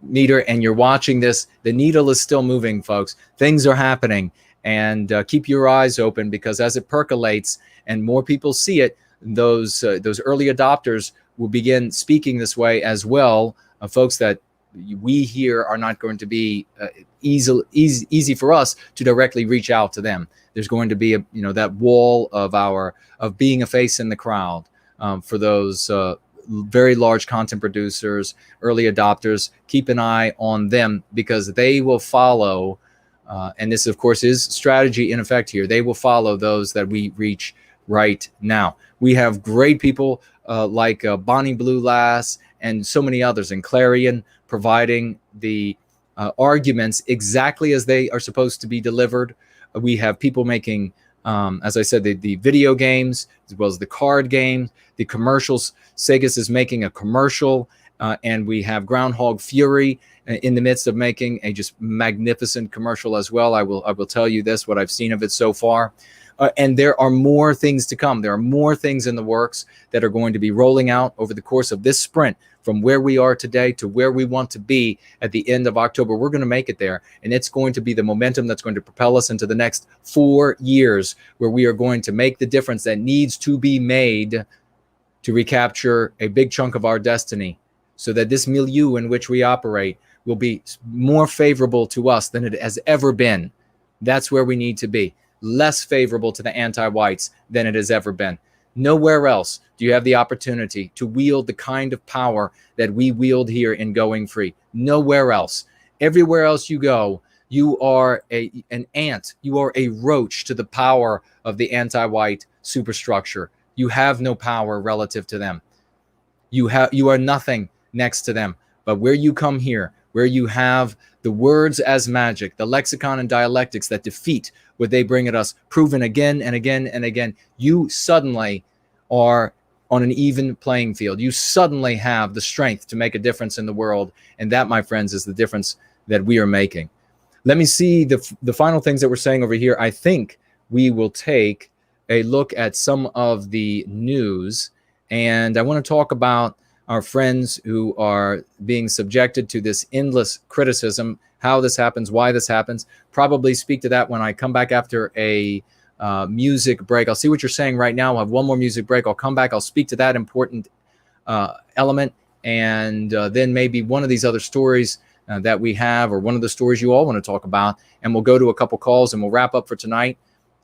meter and you're watching this, the needle is still moving, folks. Things are happening, and keep your eyes open, because as it percolates and more people see it, those early adopters will begin speaking this way as well. Folks that we here are not going to be easy for us to directly reach out to them. There's going to be that wall of being a face in the crowd for those very large content producers, early adopters. Keep an eye on them, because they will follow, and this of course is strategy in effect here, they will follow those that we reach right now. We have great people like Bonnie Blue Lass and so many others, and Clarion, providing the arguments exactly as they are supposed to be delivered. We have people making, as I said, the video games, as well as the card games, the commercials. Segas is making a commercial, and we have Groundhog Fury in the midst of making a just magnificent commercial as well. I will tell you this, what I've seen of it so far. And there are more things to come. There are more things in the works that are going to be rolling out over the course of this sprint, from where we are today to where we want to be at the end of October. We're going to make it there, and it's going to be the momentum that's going to propel us into the next 4 years, where we are going to make the difference that needs to be made to recapture a big chunk of our destiny, so that this milieu in which we operate will be more favorable to us than it has ever been. That's where we need to be. Less favorable to the anti-whites than it has ever been. Nowhere else do you have the opportunity to wield the kind of power that we wield here in Going Free. Nowhere else. Everywhere else you go, you are an ant. You are a roach to the power of the anti-white superstructure. You have no power relative to them. You are nothing next to them. But where you come here, where you have the words as magic, the lexicon and dialectics that defeat what they bring at us, proven again and again and again, you suddenly are on an even playing field. You suddenly have the strength to make a difference in the world. And that, my friends, is the difference that we are making. Let me see the final things that we're saying over here. I think we will take a look at some of the news. And I want to talk about our friends who are being subjected to this endless criticism, how this happens, why this happens. Probably speak to that when I come back after a music break. I'll see what you're saying right now. I'll have one more music break. I'll come back. I'll speak to that important element. And then maybe one of these other stories that we have, or one of the stories you all want to talk about. And we'll go to a couple calls and we'll wrap up for tonight.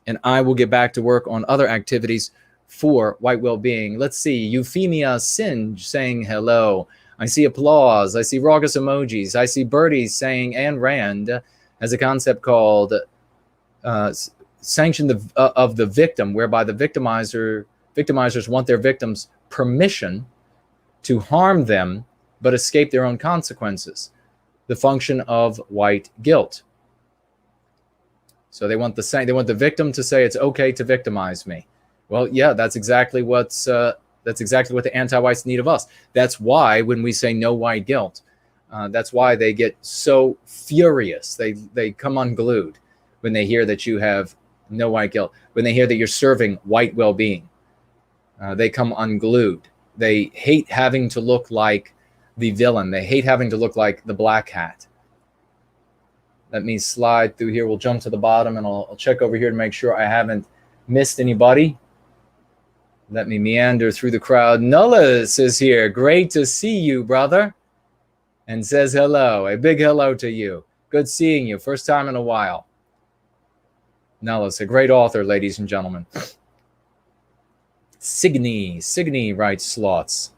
And I will get back to work on other activities for White Wellbeing. Let's see. Euphemia Singe saying hello. I see applause. I see raucous emojis. I see birdies saying Ayn Rand has a concept called sanction of the victim, whereby the victimizers want their victims' permission to harm them but escape their own consequences. The function of white guilt. So they want the victim to say it's okay to victimize me. Well, yeah, that's exactly what the anti-whites need of us. That's why when we say no white guilt, that's why they get so furious. They come unglued when they hear that you have no white guilt. When they hear that you're serving white well-being, they come unglued. They hate having to look like the villain. They hate having to look like the black hat. Let me slide through here. We'll jump to the bottom, and I'll check over here to make sure I haven't missed anybody. Let me meander through the crowd. Nullis is here. Great to see you, brother. And says hello. A big hello to you. Good seeing you. First time in a while. Nullis, a great author, ladies and gentlemen. Signy writes slots.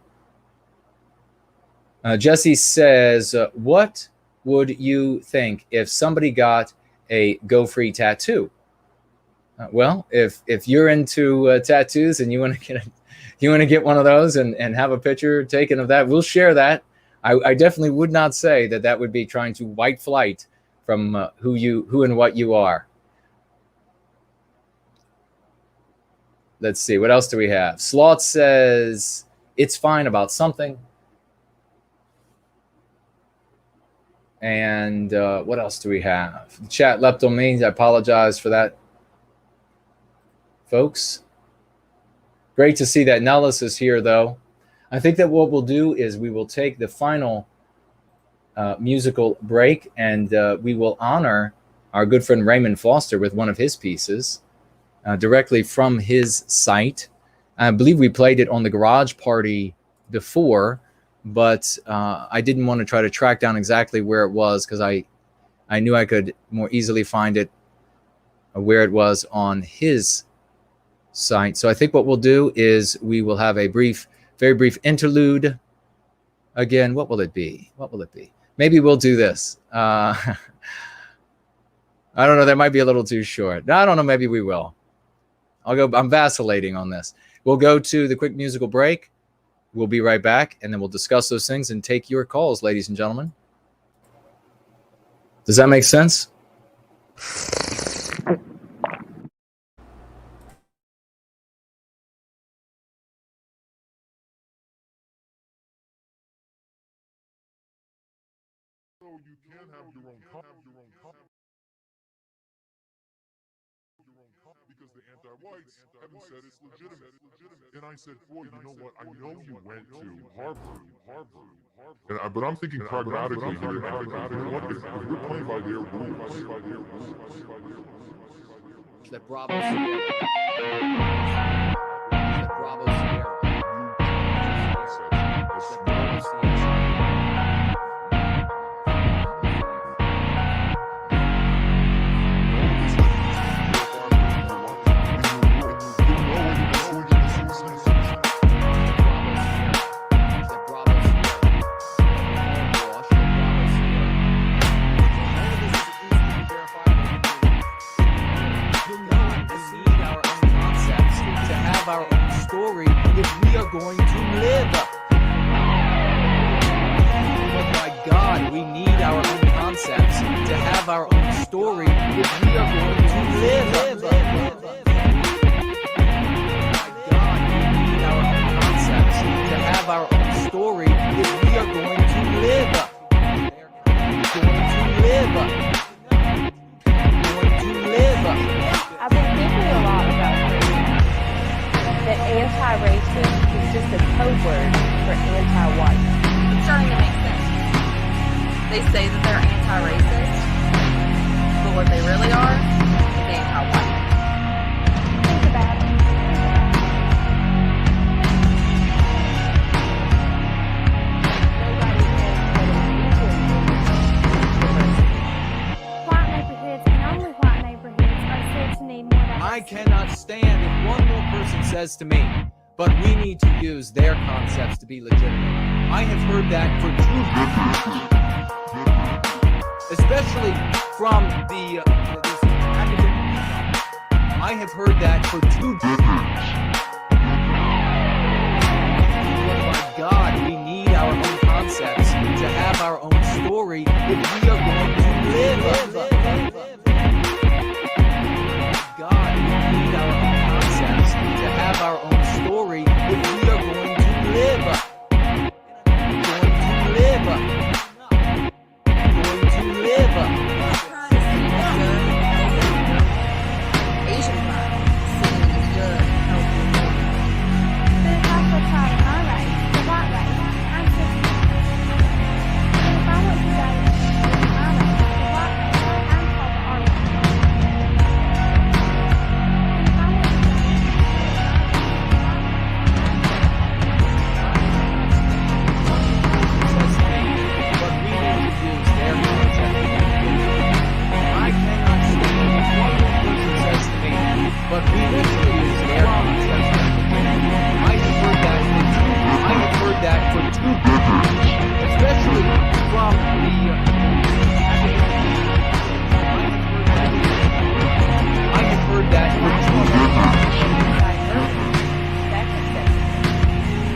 Jesse says, what would you think if somebody got a Go Free tattoo? Well, if you're into tattoos and you want to get one of those and have a picture taken of that, we'll share that. I definitely would not say that would be trying to white flight from who and what you are. Let's see, what else do we have? Sloth says it's fine about something. And what else do we have? The chat leapt on me. I apologize for that, folks. Great to see that Nellis is here, though. I think that what we'll do is we will take the final musical break, and we will honor our good friend Raymond Foster with one of his pieces directly from his site. I believe we played it on the Garage Party before, but I didn't want to try to track down exactly where it was because I knew I could more easily find it where it was on his site. So I think what we'll do is we will have a very brief interlude. Again, what will it be? What will it be? Maybe we'll do this. I don't know. That might be a little too short. No, I don't know. Maybe we will. I'm vacillating on this. We'll go to the quick musical break. We'll be right back, and then we'll discuss those things and take your calls, ladies and gentlemen. Does that make sense? You can have your own because the anti-whites haven't said it's legitimate. And I said, boy, you know what? I know you went to Harvard. But I'm thinking pragmatically here. If we're playing by their rules, Let Bravo Sierra. Let Bravo Sierra. Our own story if we are going to live. But my God, we need our own concepts to have our own story if we are going to live. My God, we need our own concepts to have our own story if we are going to live. Going to live. I've been thinking a lot about that anti-racist is just a code word for anti-white. It's starting to make sense. They say that they're anti-racist, but what they really are is anti-white. Think about it. White neighborhoods and only white neighborhoods are said to need more diversity. I cannot stand if one more person says to me, but we need to use their concepts to be legitimate. I have heard that for 2 decades, especially from the academic. I have heard that for 2 decades. But my God, we need our own concepts to have our own story if we are going to live. God, we need our own concepts to have our own story if we are going to live. Going to live. Going to live. Asian pride, seeing it as good, healthy. But if I was taught my race, the white race, I'm 60. And if I want to die in my race, the white race, I'm called the R race. And if I want to die in But we need to use their concept. I cannot stand if one more person says to me, but we need to use their concept. I have heard that for 2 decades, especially from the I have heard that for 2 decades.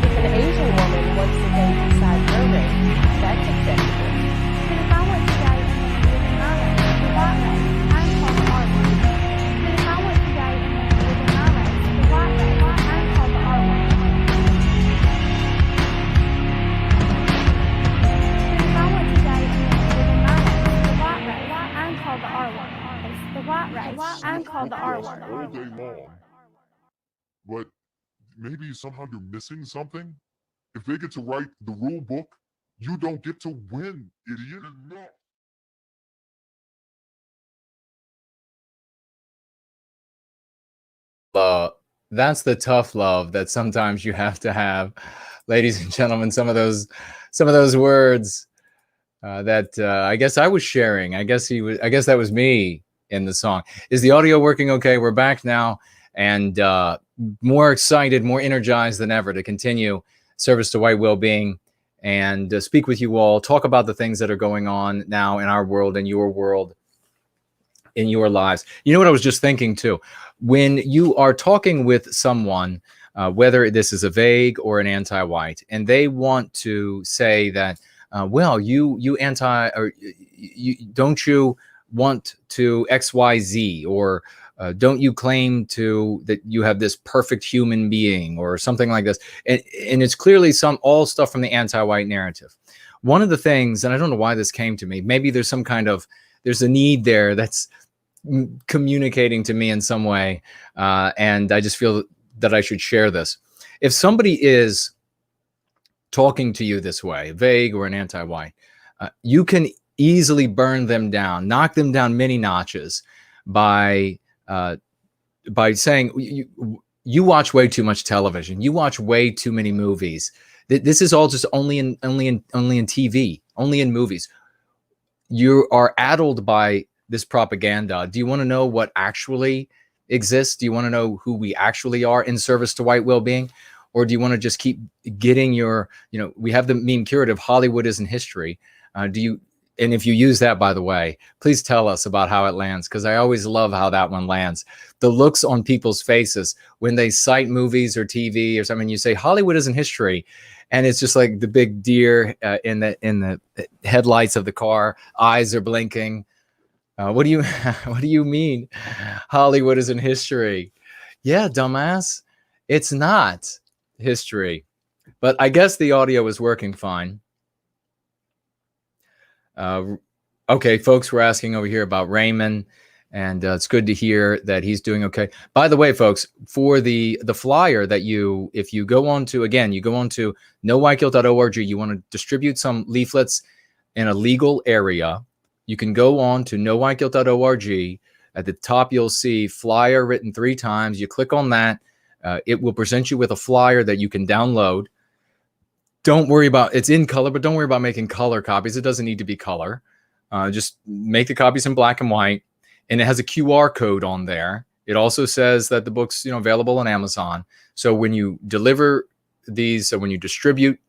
If an Asian woman wants to go decide her race, that's acceptable. But if I want to die in my race, the white race, I'm called the R race. But if I want to die in my race, the white race, I'm called the R race. But if I want to die in my race, the white race, I'm called the R race. The white race, I'm called the R all race. day long. But maybe somehow you're missing something. If they get to write the rule book, you don't get to win, idiot. That's the tough love that sometimes you have to have. ladies and gentlemen, some of those words that I guess I was sharing. I guess that was me in the song. Is the audio working okay? We're back now, and more excited, more energized than ever to continue service to white well-being and speak with you all, talk about the things that are going on now in our world, in your world, in your lives. You know what I was just thinking too? When you are talking with someone, whether this is a vague or an anti-white, and they want to say that, well, you anti, or don't you want to XYZ, or don't you claim to that you have this perfect human being, or something like this, and it's clearly all stuff from the anti-white narrative. One of the things, and I don't know why this came to me, maybe there's a need there that's communicating to me in some way, and I just feel that I should share this. If somebody is talking to you this way, vague or an anti-white, you can easily burn them down, knock them down many notches by saying you watch way too much television, you watch way too many movies. This is all just only in TV, only in movies. You are addled by this propaganda. Do you want to know what actually exists? Do you want to know who we actually are in service to white well-being? Or do you want to just keep getting your, we have the meme curative, Hollywood isn't history. And if you use that, by the way, please tell us about how it lands, because I always love how that one lands. The looks on people's faces when they cite movies or TV or something, you say Hollywood isn't history, and it's just like the big deer in the headlights of the car, eyes are blinking. What do you mean Hollywood isn't history? Yeah, dumbass, it's not history. But I guess the audio is working fine. Okay, folks were asking over here about Raymond, and it's good to hear that he's doing okay. By the way, folks, for the flyer that if you go on to nowhiteguilt.org, you want to distribute some leaflets in a legal area, you can go on to nowhiteguilt.org. At the top, you'll see flyer written 3 times. You click on that. It will present you with a flyer that you can download. Don't worry about, it's in color, but don't worry about making color copies. It doesn't need to be color. Just make the copies in black and white, and it has a QR code on there. It also says that the book's available on Amazon. So when you deliver these, so when you distribute,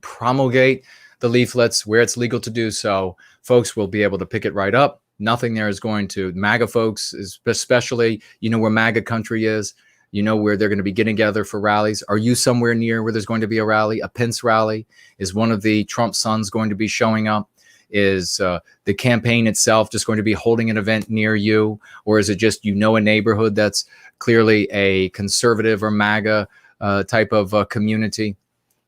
promulgate the leaflets where it's legal to do so, folks will be able to pick it right up. Nothing there is going to, MAGA folks, especially, where MAGA country is. Where they're going to be getting together for rallies. Are you somewhere near where there's going to be a rally? A Pence rally? Is one of the Trump sons going to be showing up? Is the campaign itself just going to be holding an event near you? Or is it just, a neighborhood that's clearly a conservative or MAGA type of community?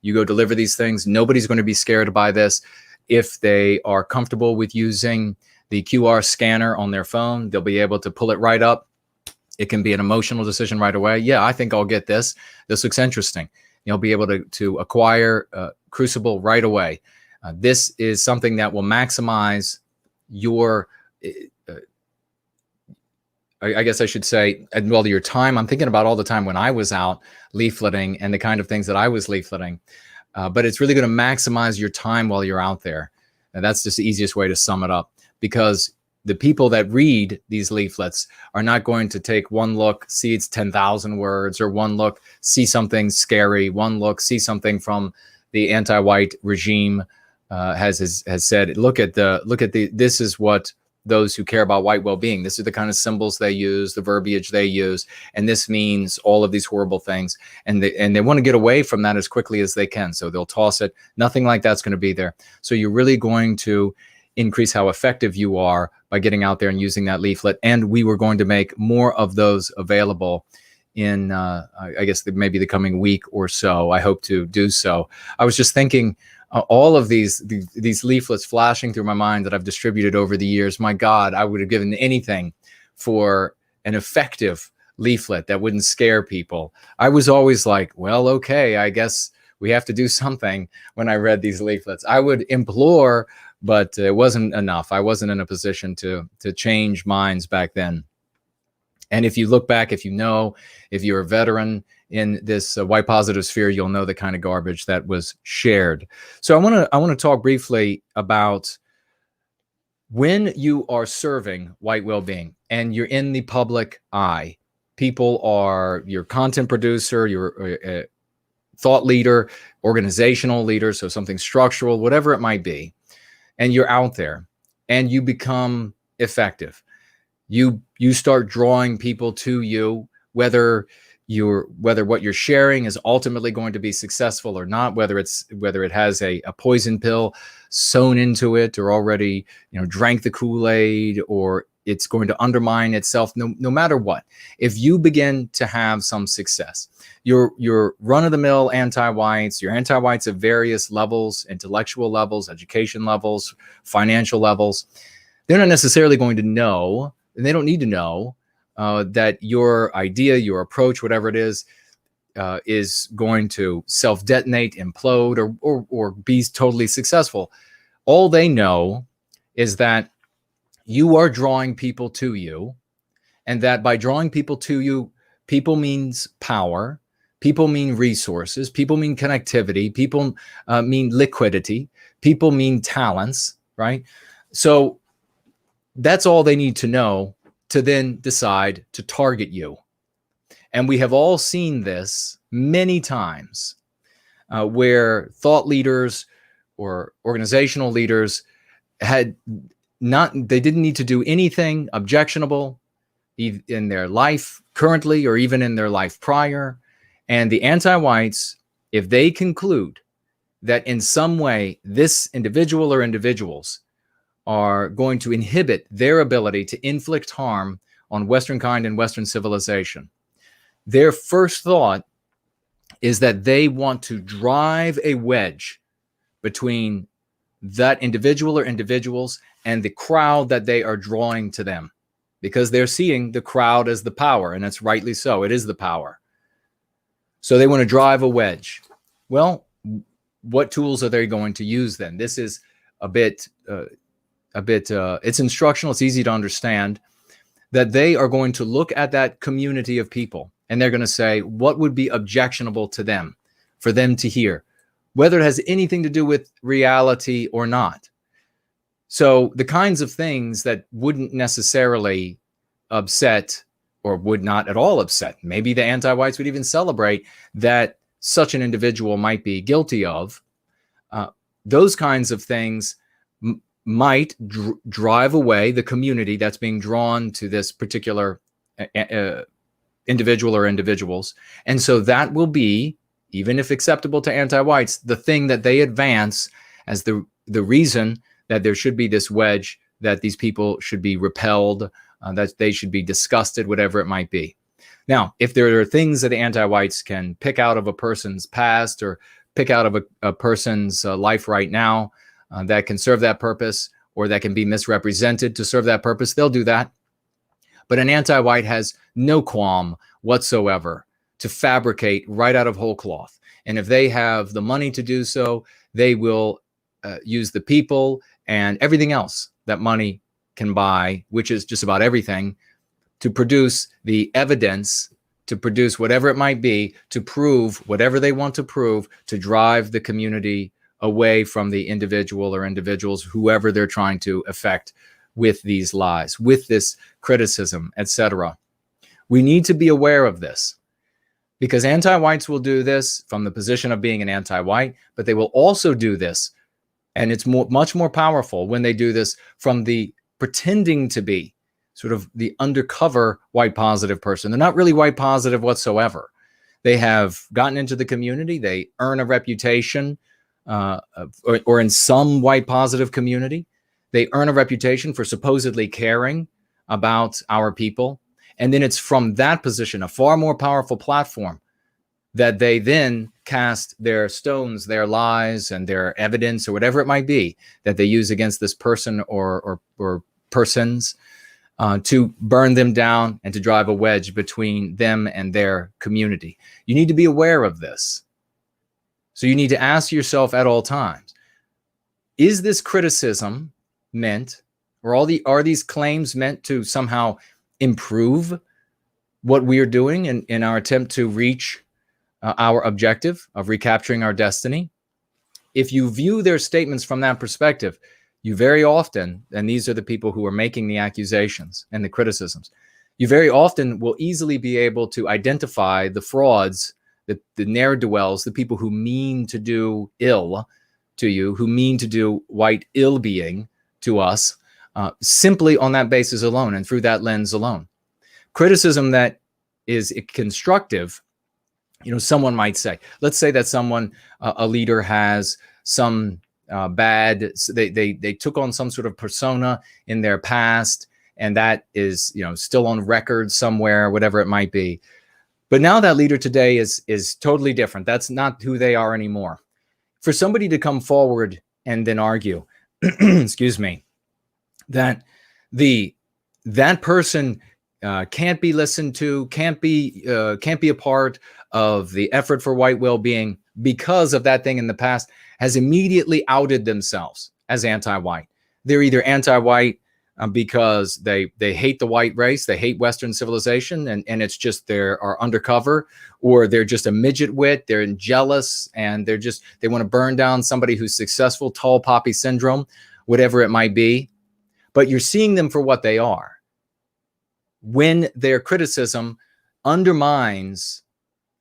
You go deliver these things. Nobody's going to be scared by this. If they are comfortable with using the QR scanner on their phone, they'll be able to pull it right up. It can be an emotional decision right away. Yeah, I think I'll get this. This looks interesting. You'll be able to acquire Crucible right away. This is something that will maximize your, I guess I should say, well, your time. I'm thinking about all the time when I was out leafleting and the kind of things that I was leafleting. But it's really going to maximize your time while you're out there. And that's just the easiest way to sum it up, because the people that read these leaflets are not going to take one look, see it's 10,000 words, or one look, see something scary, one look, see something from the anti-white regime has said. Look at this is what those who care about white well-being, this is the kind of symbols they use, the verbiage they use, and this means all of these horrible things. And they want to get away from that as quickly as they can. So they'll toss it. Nothing like that's going to be there. So you're really going to increase how effective you are by getting out there and using that leaflet. And we were going to make more of those available in, I guess, maybe the coming week or so. I hope to do so. I was just thinking, all of these leaflets flashing through my mind that I've distributed over the years. My God, I would have given anything for an effective leaflet that wouldn't scare people. I was always like, well, okay, I guess we have to do something when I read these leaflets. I would implore, but it wasn't enough. I wasn't in a position to change minds back then. And if you look back, if you're a veteran in this white positive sphere, you'll know the kind of garbage that was shared. So I want to talk briefly about when you are serving white well-being and you're in the public eye. People are your content producer, your thought leader, organizational leader, so something structural, whatever it might be, and you're out there and you become effective. You start drawing people to you, whether what you're sharing is ultimately going to be successful or not, whether it has a poison pill sewn into it, or already drank the Kool-Aid, or it's going to undermine itself. No matter what, if you begin to have some success, your run-of-the-mill anti-whites, your anti-whites of various levels, intellectual levels, education levels, financial levels, they're not necessarily going to know, and they don't need to know, that your idea, your approach, whatever it is going to self-detonate, implode, or be totally successful. All they know is that you are drawing people to you, and that by drawing people to you, people means power, people mean resources, people mean connectivity, people mean liquidity, people mean talents, right? So that's all they need to know to then decide to target you. And we have all seen this many times where thought leaders or organizational leaders they didn't need to do anything objectionable in their life currently or even in their life prior. And the anti-whites, if they conclude that in some way this individual or individuals are going to inhibit their ability to inflict harm on Western kind and Western civilization, their first thought is that they want to drive a wedge between that individual or individuals and the crowd that they are drawing to them, because they're seeing the crowd as the power, and that's rightly so. It is the power. So they want to drive a wedge. Well, what tools are they going to use then? This is it's instructional. It's easy to understand that they are going to look at that community of people and they're going to say, what would be objectionable to them for them to hear, whether it has anything to do with reality or not. So the kinds of things that wouldn't necessarily upset or would not at all upset, maybe the anti-whites would even celebrate that such an individual might be guilty of, those kinds of things might drive away the community that's being drawn to this particular individual or individuals. And so that will be, even if acceptable to anti-whites, the thing that they advance as the reason that there should be this wedge, that these people should be repelled, that they should be disgusted, whatever it might be. Now, if there are things that the anti-whites can pick out of a person's past or pick out of a person's life right now that can serve that purpose, or that can be misrepresented to serve that purpose, they'll do that. But an anti-white has no qualm whatsoever to fabricate right out of whole cloth. And if they have the money to do so, they will use the people and everything else that money can buy, which is just about everything, to produce the evidence, to produce whatever it might be, to prove whatever they want to prove, to drive the community away from the individual or individuals, whoever they're trying to affect with these lies, with this criticism, etc. We need to be aware of this, because anti-whites will do this from the position of being an anti-white, but they will also do this, and it's much more powerful when they do this from the pretending to be sort of the undercover white positive person. They're not really white positive whatsoever. They have gotten into the community, they earn a reputation, or in some white positive community, they earn a reputation for supposedly caring about our people. And then it's from that position, a far more powerful platform, that they then cast their stones, their lies, and their evidence, or whatever it might be, that they use against this person or persons to burn them down and to drive a wedge between them and their community. You need to be aware of this. So you need to ask yourself at all times, is this criticism meant, or are these claims meant to somehow improve what we are doing in our attempt to reach our objective of recapturing our destiny. If you view their statements from that perspective, you very often, and these are the people who are making the accusations and the criticisms, you very often will easily be able to identify the frauds, the ne'er-do-wells, the people who mean to do ill to you, who mean to do white ill-being to us, simply on that basis alone and through that lens alone. Criticism that is constructive, someone might say, let's say that someone, a leader has some bad, they took on some sort of persona in their past, and that is, still on record somewhere, whatever it might be. But now that leader today is totally different. That's not who they are anymore. For somebody to come forward and then argue, excuse me, that that person can't be listened to, can't be a part of the effort for white well-being because of that thing in the past, has immediately outed themselves as anti-white. They're either anti-white because they hate the white race, they hate Western civilization, and it's just they are undercover, or they're just a midget wit, they're jealous, and they want to burn down somebody who's successful, tall poppy syndrome, whatever it might be. But you're seeing them for what they are. When their criticism undermines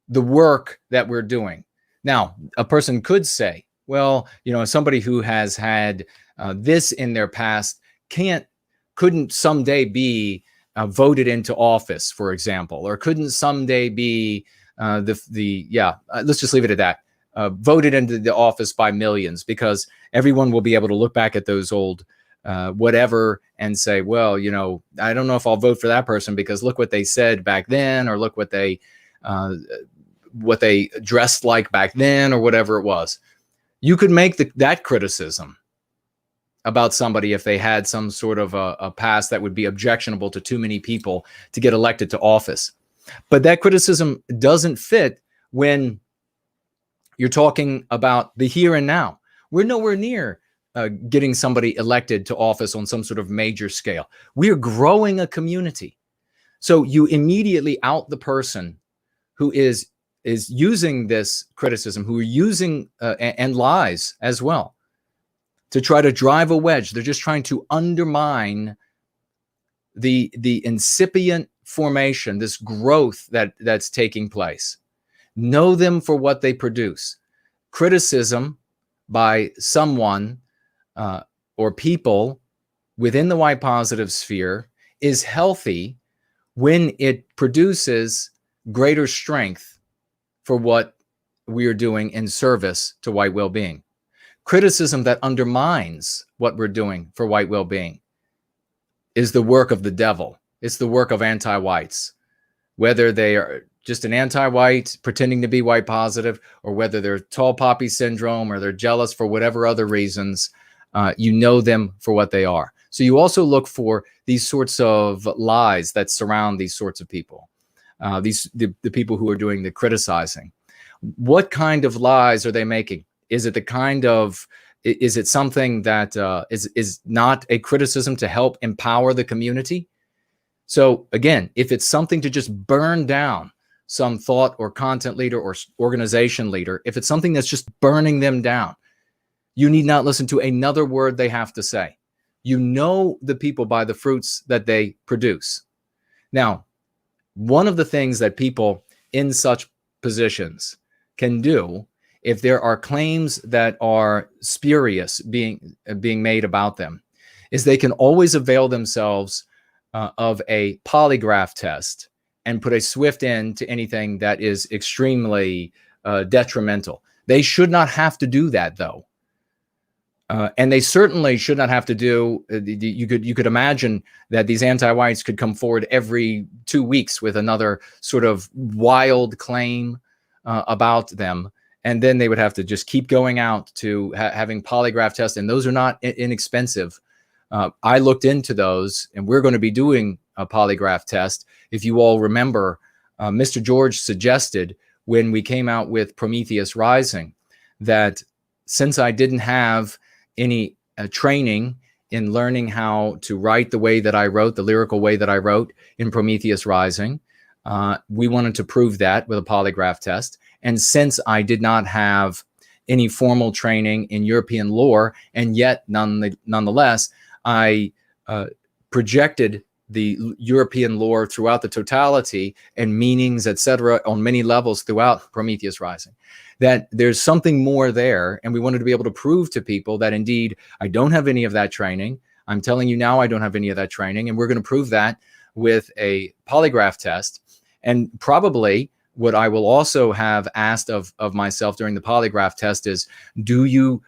the work that we're doing. Now, a person could say, well, somebody who has had this in their past couldn't someday be voted into office, for example, or couldn't someday be let's just leave it at that, voted into the office by millions, because everyone will be able to look back at those old whatever and say, well, I don't know if I'll vote for that person because look what they said back then, or look what they dressed like back then, or whatever it was. You could make that criticism about somebody if they had some sort of a past that would be objectionable to too many people to get elected to office. But that criticism doesn't fit when you're talking about the here and now. We're nowhere near getting somebody elected to office on some sort of major scale. We're growing a community. So you immediately out the person who is using this criticism, who are using and lies as well, to try to drive a wedge. They're just trying to undermine the incipient formation, this growth that's taking place. Know them for what they produce. Criticism by someone or people within the white positive sphere is healthy when it produces greater strength for what we are doing in service to white well-being. Criticism that undermines what we're doing for white well-being is the work of the devil. It's the work of anti-whites, whether they are just an anti-white pretending to be white positive, or whether they're tall poppy syndrome, or they're jealous for whatever other reasons. You know them for what they are. So you also look for these sorts of lies that surround these sorts of people, the people who are doing the criticizing. What kind of lies are they making? Is it is it something that is not a criticism to help empower the community? So again, if it's something to just burn down some thought or content leader or organization leader, if it's something that's just burning them down, you need not listen to another word they have to say. You know the people by the fruits that they produce. Now, one of the things that people in such positions can do, if there are claims that are spurious being made about them, is they can always avail themselves of a polygraph test and put a swift end to anything that is extremely detrimental. They should not have to do that, though. And they certainly should not have to do, you could imagine that these anti-whites could come forward every 2 weeks with another sort of wild claim about them. And then they would have to just keep going out to having polygraph tests. And those are not inexpensive. I looked into those, and we're going to be doing a polygraph test. If you all remember, Mr. George suggested when we came out with Prometheus Rising that since I didn't have any training in learning how to write the way that I wrote, the lyrical way that I wrote in Prometheus Rising, We wanted to prove that with a polygraph test. And since I did not have any formal training in European lore, and yet nonetheless, I projected the European lore throughout the totality and meanings, etc., on many levels throughout Prometheus Rising, that there's something more there. And we wanted to be able to prove to people that indeed, I don't have any of that training. I'm telling you now, I don't have any of that training. And we're going to prove that with a polygraph test. And probably what I will also have asked of myself during the polygraph test is, do you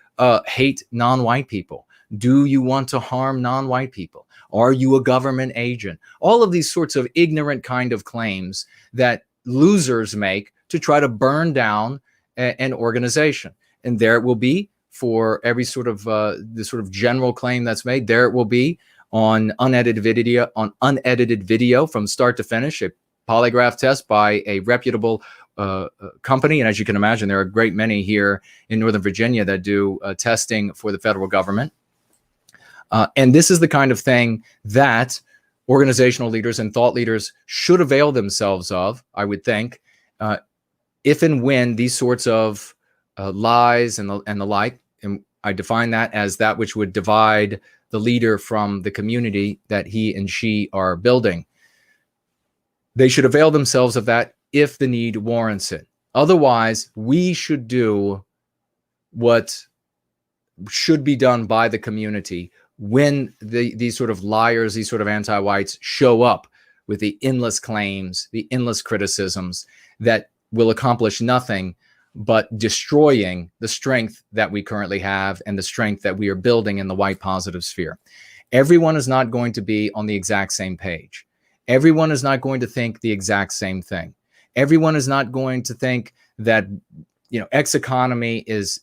hate non-white people? Do you want to harm non-white people? Are you a government agent? All of these sorts of ignorant kind of claims that losers make to try to burn down an organization. And there it will be for every sort of the sort of general claim that's made. There it will be on unedited video from start to finish, a polygraph test by a reputable company. And as you can imagine, there are a great many here in Northern Virginia that do testing for the federal government. And this is the kind of thing that organizational leaders and thought leaders should avail themselves of, I would think, if and when these sorts of lies and the like, and I define that as that which would divide the leader from the community that he and she are building. They should avail themselves of that if the need warrants it. Otherwise, we should do what should be done by the community when these sort of liars, these sort of anti-whites show up with the endless claims, the endless criticisms that will accomplish nothing but destroying the strength that we currently have and the strength that we are building in the white positive sphere. Everyone is not going to be on the exact same page. Everyone is not going to think the exact same thing. Everyone is not going to think that, you know, X economy is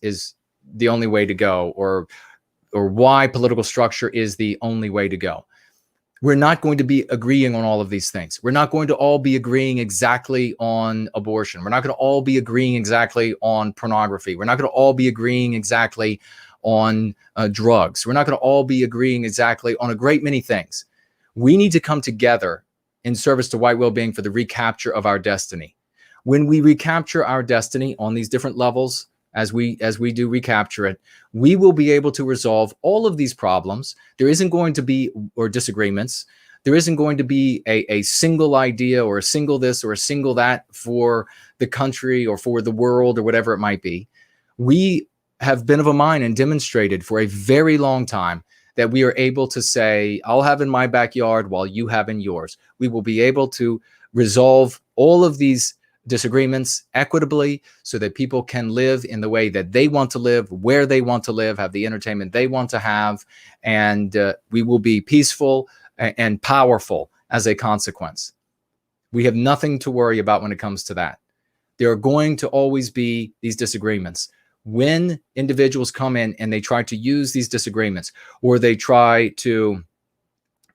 the only way to go, or Y political structure is the only way to go. We're not going to be agreeing on all of these things. We're not going to all be agreeing exactly on abortion. We're not going to all be agreeing exactly on pornography. We're not going to all be agreeing exactly on drugs. We're not going to all be agreeing exactly on a great many things. We need to come together in service to white well-being for the recapture of our destiny. When we recapture our destiny on these different levels, as we do recapture it, we will be able to resolve all of these problems. There isn't going to be, or disagreements, there isn't going to be a single idea or a single this or a single that for the country or for the world or whatever it might be. We have been of a mind and demonstrated for a very long time that we are able to say, I'll have in my backyard while you have in yours. We will be able to resolve all of these disagreements equitably so that people can live in the way that they want to live, where they want to live, have the entertainment they want to have, and we will be peaceful and powerful as a consequence. We have nothing to worry about when it comes to that. There are going to always be these disagreements. When individuals come in and they try to use these disagreements, or they try to,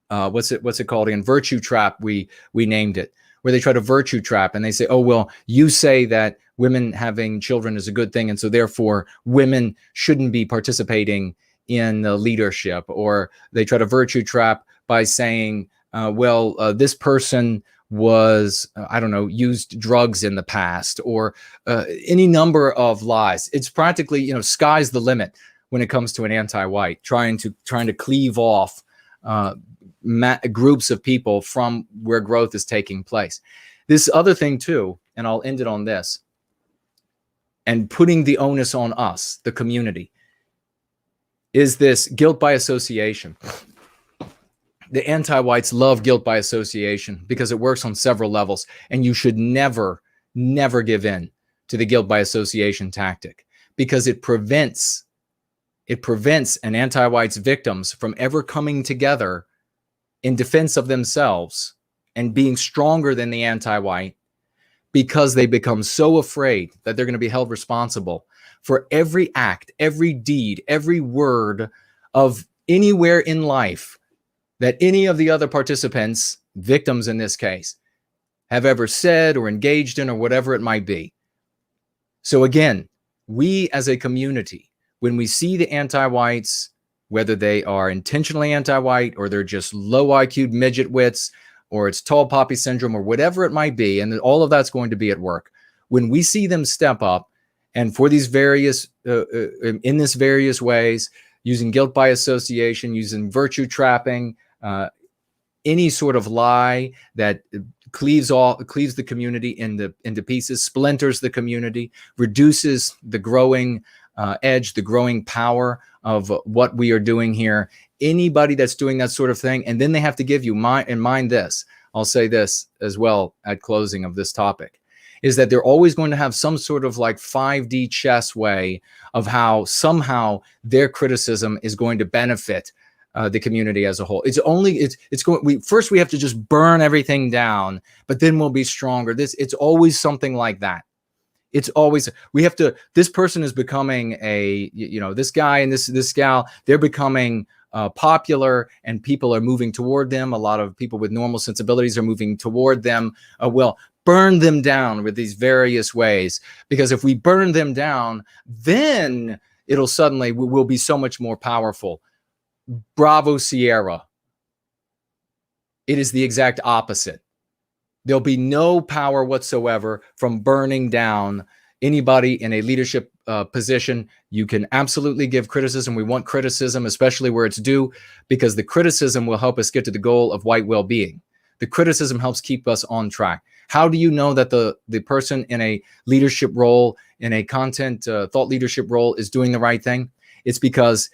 what's it called again? Virtue trap, we named it, where they try to virtue trap and they say, oh, well, you say that women having children is a good thing, and so therefore women shouldn't be participating in leadership. Or they try to virtue trap by saying, this person was, I don't know, used drugs in the past, or any number of lies. It's practically, you know, sky's the limit when it comes to an anti-white, trying to cleave off groups of people from where growth is taking place. This other thing too, and I'll end it on this, and putting the onus on us, the community, is this guilt by association. The anti-whites love guilt by association because it works on several levels, and you should never give in to the guilt by association tactic, because it prevents an anti-white's victims from ever coming together in defense of themselves and being stronger than the anti-white, because they become so afraid that they're going to be held responsible for every act, every deed, every word of anywhere in life that any of the other participants, victims in this case, have ever said or engaged in, or whatever it might be. So again, we as a community, when we see the anti-whites, whether they are intentionally anti-white or they're just low IQ midget wits, or it's tall poppy syndrome, or whatever it might be, and all of that's going to be at work. When we see them step up, and for these various, in this various ways, using guilt by association, using virtue trapping, any sort of lie that cleaves the community into pieces, splinters the community, reduces the growing edge, the growing power of what we are doing here. Anybody that's doing that sort of thing, and then they have to give you mind this. I'll say this as well at closing of this topic, is that they're always going to have some sort of like 5D chess way of how somehow their criticism is going to benefit the community as a whole. It's going. First we have to just burn everything down, but then we'll be stronger. It's always something like that. It's always, we have to, this person is becoming this guy and this gal, they're becoming popular, and people are moving toward them. A lot of people with normal sensibilities are moving toward them. Well, burn them down with these various ways, because if we burn them down, then it'll suddenly, we'll be so much more powerful. Bravo, Sierra. It is the exact opposite. There'll be no power whatsoever from burning down anybody in a leadership position. You can absolutely give criticism. We want criticism, especially where it's due, because the criticism will help us get to the goal of white well-being. The criticism helps keep us on track. How do you know that the person in a leadership role, in a content thought leadership role, is doing the right thing? It's because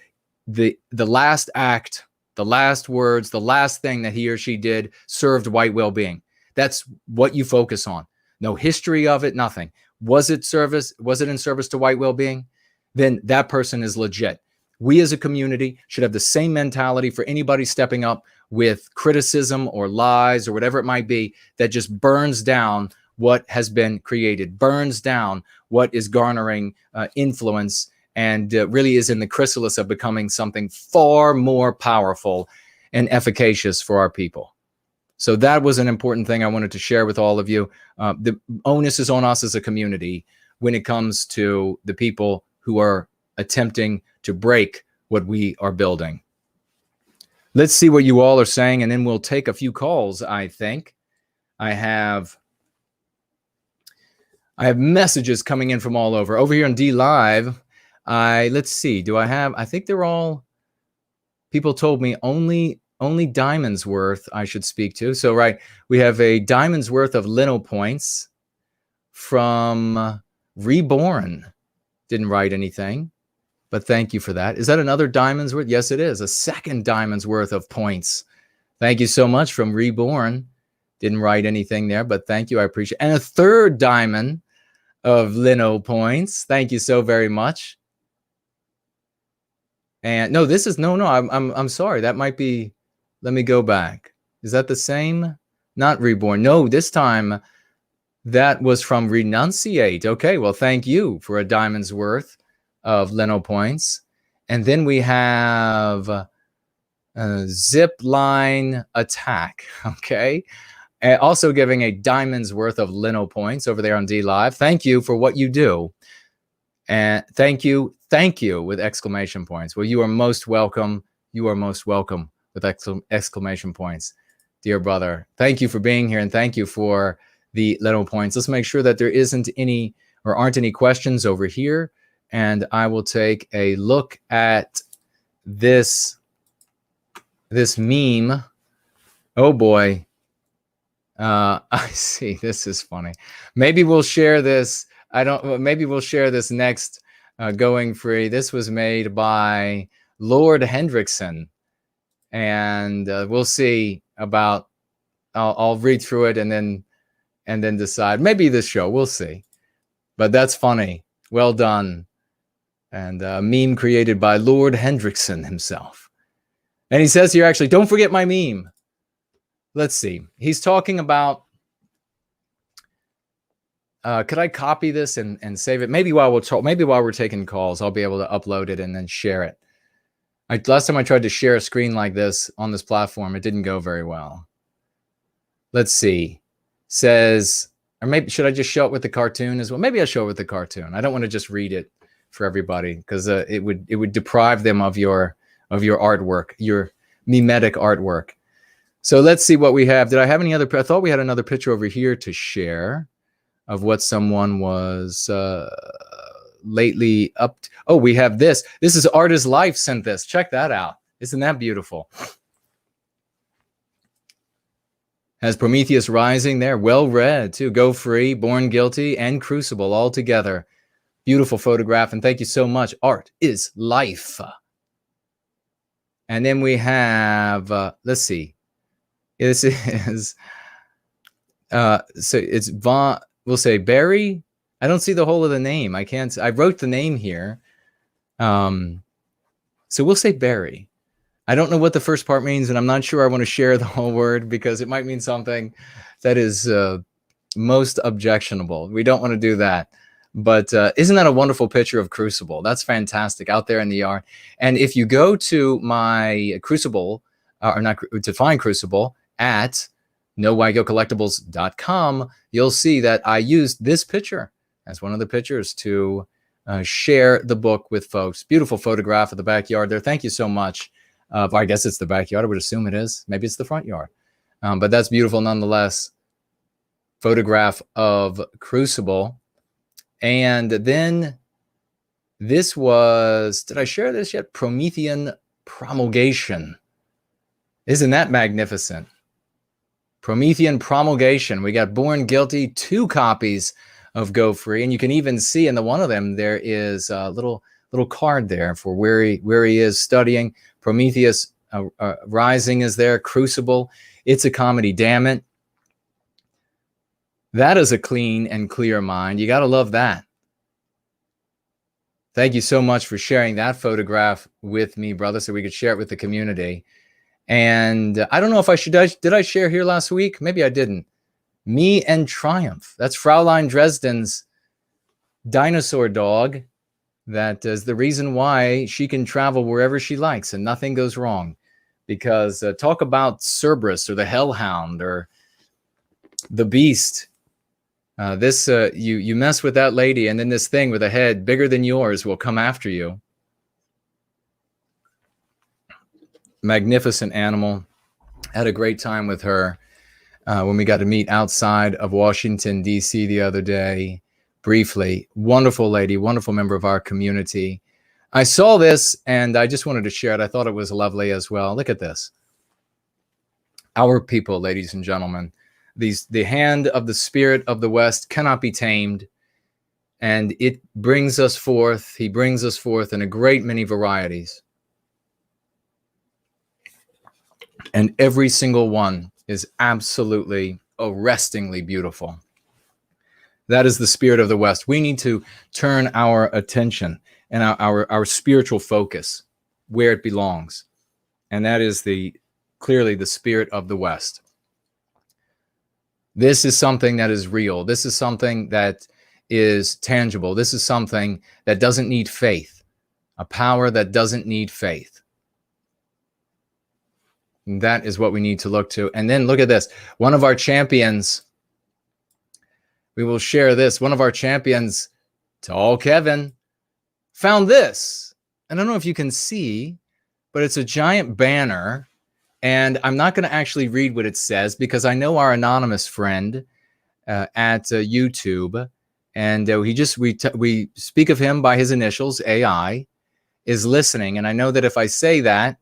the last act, the last words, the last thing that he or she did served white well-being. That's what you focus on. No history of it, nothing. Was it in service to white well-being? Then that person is legit. We as a community should have the same mentality for anybody stepping up with criticism or lies or whatever it might be, that just burns down what has been created, burns down what is garnering influence, and really is in the chrysalis of becoming something far more powerful and efficacious for our people. So that was an important thing I wanted to share with all of you. The onus is on us as a community when it comes to the people who are attempting to break what we are building. Let's see what you all are saying, and then we'll take a few calls, I think. I have messages coming in from all over. Over here on D Live, let's see. I think they're all, people told me only diamonds worth I should speak to. So, right, we have a diamond's worth of Lino points from Reborn. Didn't write anything, but thank you for that. Is that another diamond's worth? Yes, it is. A second diamond's worth of points. Thank you so much from Reborn. Didn't write anything there, but thank you. I appreciate it. And a third diamond of Lino points. Thank you so very much. And no, this is I'm sorry. That might be, let me go back. Is that the same? Not Reborn. No, this time that was from Renunciate. Okay, well, thank you for a diamond's worth of Lino points. And then we have Zip Line Attack. Okay. And also giving a diamond's worth of Lino points over there on D Live. Thank you for what you do. And thank you with exclamation points. Well, you are most welcome. You are most welcome with exclamation points, dear brother. Thank you for being here, and thank you for the Lino points. Let's make sure that there aren't any questions over here, and I will take a look at this meme. Oh boy. I see. This is funny. Maybe we'll share this. Maybe we'll share this next Going Free. This was made by Lord Hendrickson. And we'll see about, I'll read through it and then decide. Maybe this show, we'll see. But that's funny. Well done. And a meme created by Lord Hendrickson himself. And he says here, actually, don't forget my meme. Let's see. He's talking about, could I copy this and save it? Maybe while we're taking calls, I'll be able to upload it and then share it. Last time I tried to share a screen like this on this platform, it didn't go very well. Let's see. Says, or maybe should I just show it with the cartoon as well? Maybe I'll show it with the cartoon. I don't want to just read it for everybody, because it would deprive them of your artwork, your mimetic artwork. So let's see what we have. Did I have any other? I thought we had another picture over here to share of what someone was lately up to. Oh, we have this. This is Artist Life sent this. Check that out. Isn't that beautiful? Has Prometheus Rising there. Well read too. Go Free, Born Guilty, and Crucible all together. Beautiful photograph. And thank you so much. Art is life. And then we have, let's see. This is, so it's Von, we'll say Barry. I don't see the whole of the name. I wrote the name here. So we'll say Barry. I don't know what the first part means, and I'm not sure I want to share the whole word because it might mean something that is most objectionable. We don't want to do that. But isn't that a wonderful picture of Crucible? That's fantastic out there in the yard. And if you go to my Crucible, or not to find Crucible at nowhitecollectibles.com, you'll see that I used this picture as one of the pictures to share the book with folks. Beautiful photograph of the backyard there. Thank you so much. I guess it's the backyard. I would assume it is. Maybe it's the front yard. But that's beautiful nonetheless. Photograph of Crucible. And then this was, did I share this yet? Promethean Promulgation. Isn't that magnificent? Promethean Promulgation. We got Born Guilty, 2 copies of Go Free. And you can even see in the one of them, there is a little card there for where he is studying. Prometheus Rising is there. Crucible. It's a comedy, damn it. That is a clean and clear mind. You got to love that. Thank you so much for sharing that photograph with me, brother, so we could share it with the community. And I don't know if I should, did I share here last week? Maybe I didn't. Me and Triumph. That's Fraulein Dresden's dinosaur dog. That is the reason why she can travel wherever she likes and nothing goes wrong. Because talk about Cerberus or the Hellhound or the Beast. You mess with that lady, and then this thing with a head bigger than yours will come after you. Magnificent animal. Had a great time with her when we got to meet outside of Washington, D.C. the other day. Briefly. Wonderful lady, wonderful member of our community. I saw this and I just wanted to share it. I thought it was lovely as well. Look at this. Our people, ladies and gentlemen. The hand of the spirit of the West cannot be tamed, and it brings us forth. He brings us forth in a great many varieties. And every single one is absolutely arrestingly beautiful. That is the spirit of the West. We need to turn our attention and our spiritual focus where it belongs. And that is clearly the spirit of the West. This is something that is real. This is something that is tangible. This is something that doesn't need faith. A power that doesn't need faith. And that is what we need to look to. And then look at this. One of our champions, we will share this. One of our champions, Tall Kevin, found this. I don't know if you can see, but it's a giant banner. And I'm not going to actually read what it says because I know our anonymous friend at YouTube, and we speak of him by his initials, AI, is listening. And I know that if I say that,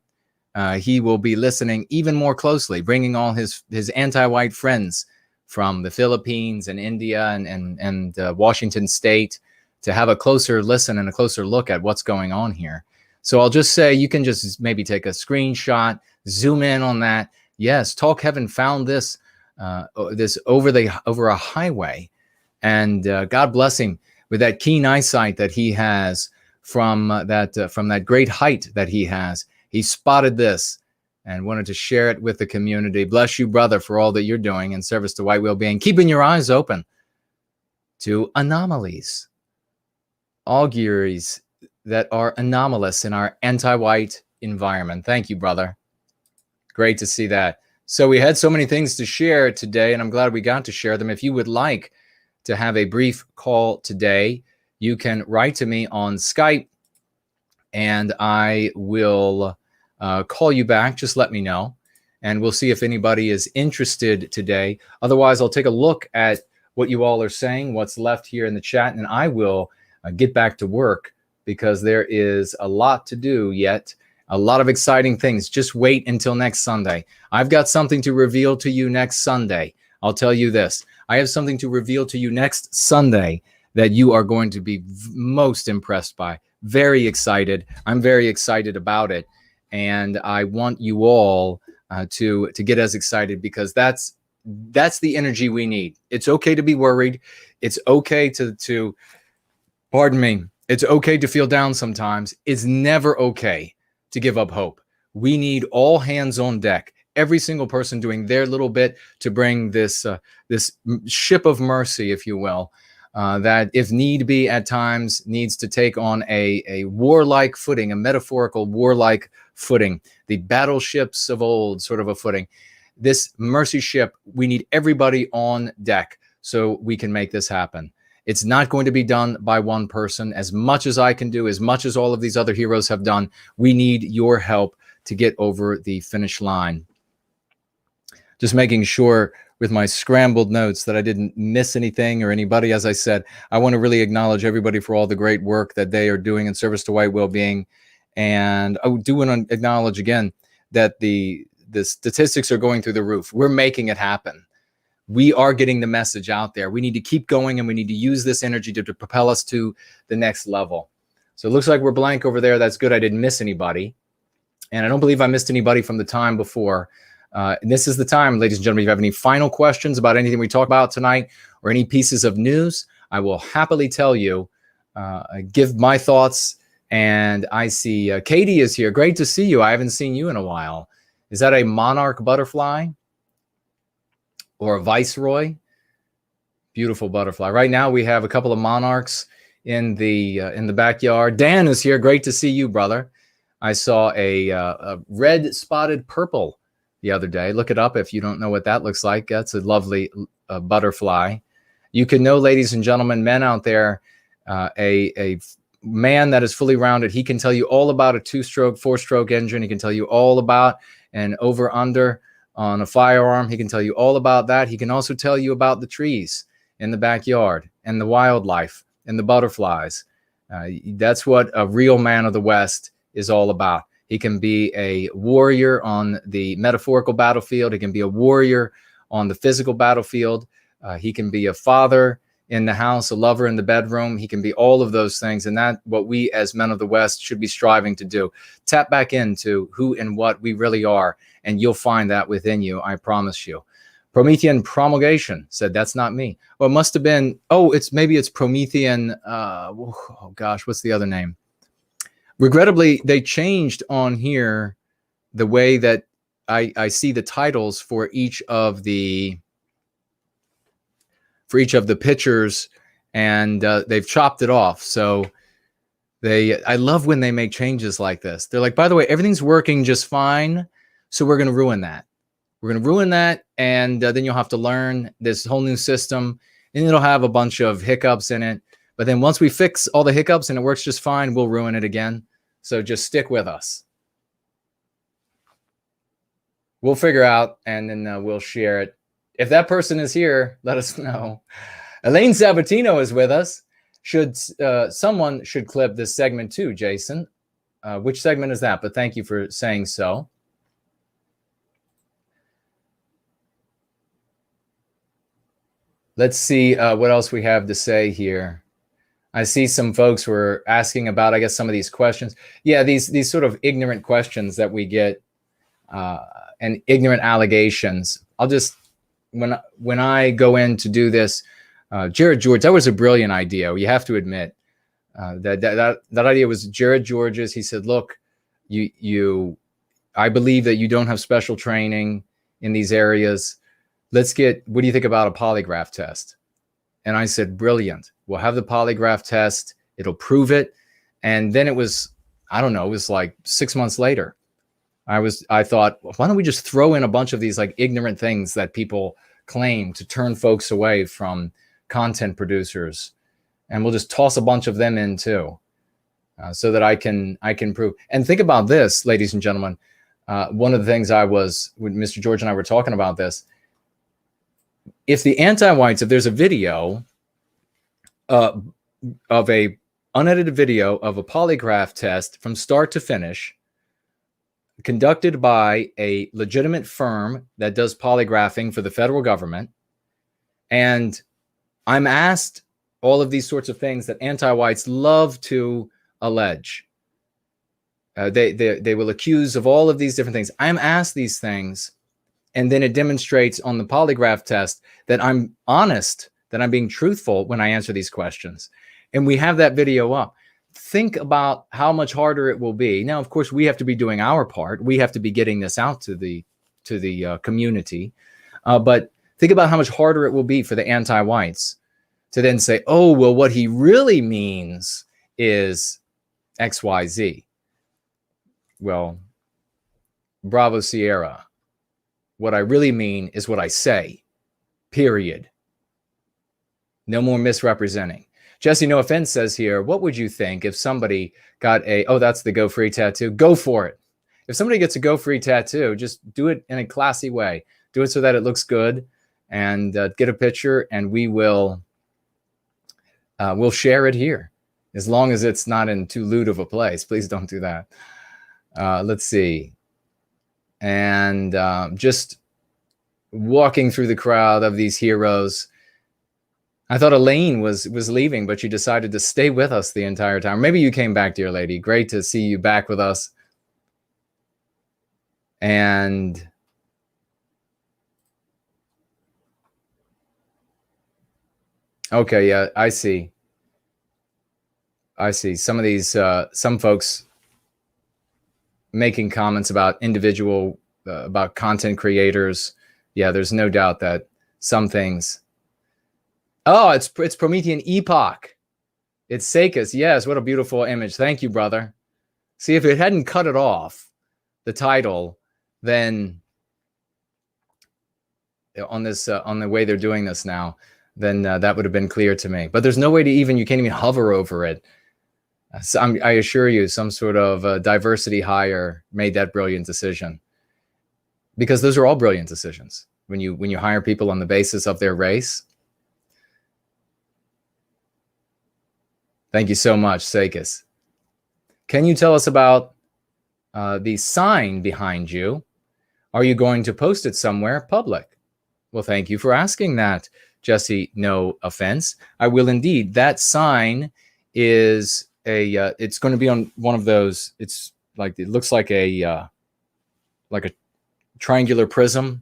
he will be listening even more closely, bringing all his anti-white friends from the Philippines and India and Washington State to have a closer listen and a closer look at what's going on here. So I'll just say you can just maybe take a screenshot, zoom in on that. Yes, Tall Kevin found this over a highway, and God bless him with that keen eyesight that he has from that great height that he has. He spotted this and wanted to share it with the community. Bless you, brother, for all that you're doing in service to White Wellbeing, keeping your eyes open to anomalies, auguries that are anomalous in our anti-white environment. Thank you, brother. Great to see that. So we had so many things to share today, and I'm glad we got to share them. If you would like to have a brief call today, you can write to me on Skype, and I will call you back. Just let me know. and we'll see if anybody is interested today. Otherwise, I'll take a look at what you all are saying, what's left here in the chat, and I will get back to work because there is a lot to do yet, a lot of exciting things. Just wait until next Sunday. I've got something to reveal to you next Sunday. I'll tell you this. I have something to reveal to you next Sunday that you are going to be most impressed by. Very excited. I'm very excited about it. And I want you all to get as excited because that's the energy we need. It's okay to be worried. It's okay to pardon me. It's okay to feel down sometimes. It's never okay to give up hope. We need all hands on deck. Every single person doing their little bit to bring this ship of mercy, if you will, that if need be at times needs to take on a warlike footing, a metaphorical warlike footing, the battleships of old sort of a footing. This mercy ship, we need everybody on deck so we can make this happen. It's not going to be done by one person. As much as I can do, as much as all of these other heroes have done, we need your help to get over the finish line. Just making sure with my scrambled notes that I didn't miss anything or anybody. As I said, I want to really acknowledge everybody for all the great work that they are doing in service to white well-being. And I do want to acknowledge again that the statistics are going through the roof. We're making it happen. We are getting the message out there. We need to keep going, and we need to use this energy to propel us to the next level. So it looks like we're blank over there. That's good. I didn't miss anybody. And I don't believe I missed anybody from the time before. And this is the time, ladies and gentlemen, if you have any final questions about anything we talked about tonight or any pieces of news, I will happily tell you, give my thoughts. And I see Katie is here. Great to see you. I haven't seen you in a while. Is that a monarch butterfly or a viceroy? Beautiful butterfly. Right now we have a couple of monarchs in the backyard. Dan is here. Great to see you, brother. I saw a red spotted purple the other day. Look it up if you don't know what that looks like. That's a lovely butterfly. You can know, ladies and gentlemen, men out there, a man that is fully rounded, he can tell you all about a 2-stroke, 4-stroke engine. He can tell you all about an over-under on a firearm. He can tell you all about that. He can also tell you about the trees in the backyard and the wildlife and the butterflies. That's what a real man of the West is all about. He can be a warrior on the metaphorical battlefield. He can be a warrior on the physical battlefield. He can be a father in the house, a lover in the bedroom. He can be all of those things. And that's what we as men of the West should be striving to do. Tap back into who and what we really are. And you'll find that within you, I promise you. Promethean Promulgation said, that's not me. Well, it must have been, maybe it's Promethean, oh gosh, what's the other name? Regrettably, they changed on here the way that I see the titles for each of the pictures, and they've chopped it off. So I love when they make changes like this. They're like, by the way, everything's working just fine, so we're going to ruin that. We're going to ruin that, and then you'll have to learn this whole new system, and it'll have a bunch of hiccups in it. But then once we fix all the hiccups and it works just fine, we'll ruin it again. So just stick with us. We'll figure out, and then we'll share it. If that person is here, let us know. Elaine Sabatino is with us. Someone should clip this segment too, Jason. Which segment is that? But thank you for saying so. Let's see what else we have to say here. I see some folks were asking about, I guess, some of these questions. Yeah, these sort of ignorant questions that we get and ignorant allegations. I'll just, when I go in to do this, Jared George, that was a brilliant idea. You have to admit that idea was Jared George's. He said, look, I believe that you don't have special training in these areas. What do you think about a polygraph test? And I said, brilliant. We'll have the polygraph test. It'll prove it. And then it was, I don't know, it was like 6 months later. I thought, why don't we just throw in a bunch of these like ignorant things that people claim to turn folks away from content producers, and we'll just toss a bunch of them in too, so that I can prove. And think about this, ladies and gentlemen. one of the things when Mr. George and I were talking about this, if the anti-whites, if there's a video of a unedited video of a polygraph test from start to finish, conducted by a legitimate firm that does polygraphing for the federal government, and I'm asked all of these sorts of things that anti-whites love to allege. They will accuse of all of these different things. I'm asked these things, and then it demonstrates on the polygraph test that I'm honest, that I'm being truthful when I answer these questions. And we have that video up. Think about how much harder it will be. Now, of course, we have to be doing our part. We have to be getting this out to the community. But think about how much harder it will be for the anti-whites to then say, oh, well, what he really means is X, Y, Z. Well, Bravo Sierra. What I really mean is what I say, period. No more misrepresenting. Jesse, no offense, says here, what would you think if somebody got oh, that's the Go Free tattoo. Go for it. If somebody gets a Go Free tattoo, just do it in a classy way. Do it so that it looks good, and get a picture, and we'll share it here. As long as it's not in too lewd of a place. Please don't do that. Let's see. And just walking through the crowd of these heroes. I thought Elaine was leaving, but you decided to stay with us the entire time. Maybe you came back, dear lady. Great to see you back with us. And okay, yeah, I see. Some of these, some folks making comments about individual, about content creators. Yeah, there's no doubt that some things. Oh, it's Promethean Epoch. It's Sakis. Yes, what a beautiful image. Thank you, brother. See, if it hadn't cut it off, the title, then on this, on the way they're doing this now, then that would have been clear to me. But there's no way to even, you can't even hover over it. So I assure you, some sort of diversity hire made that brilliant decision, because those are all brilliant decisions. When you hire people on the basis of their race. Thank you so much, Sakis. Can you tell us about the sign behind you? Are you going to post it somewhere public? Well, thank you for asking that, Jesse. No offense. I will indeed. That sign is it's going to be on one of those. It's like, it looks like a triangular prism.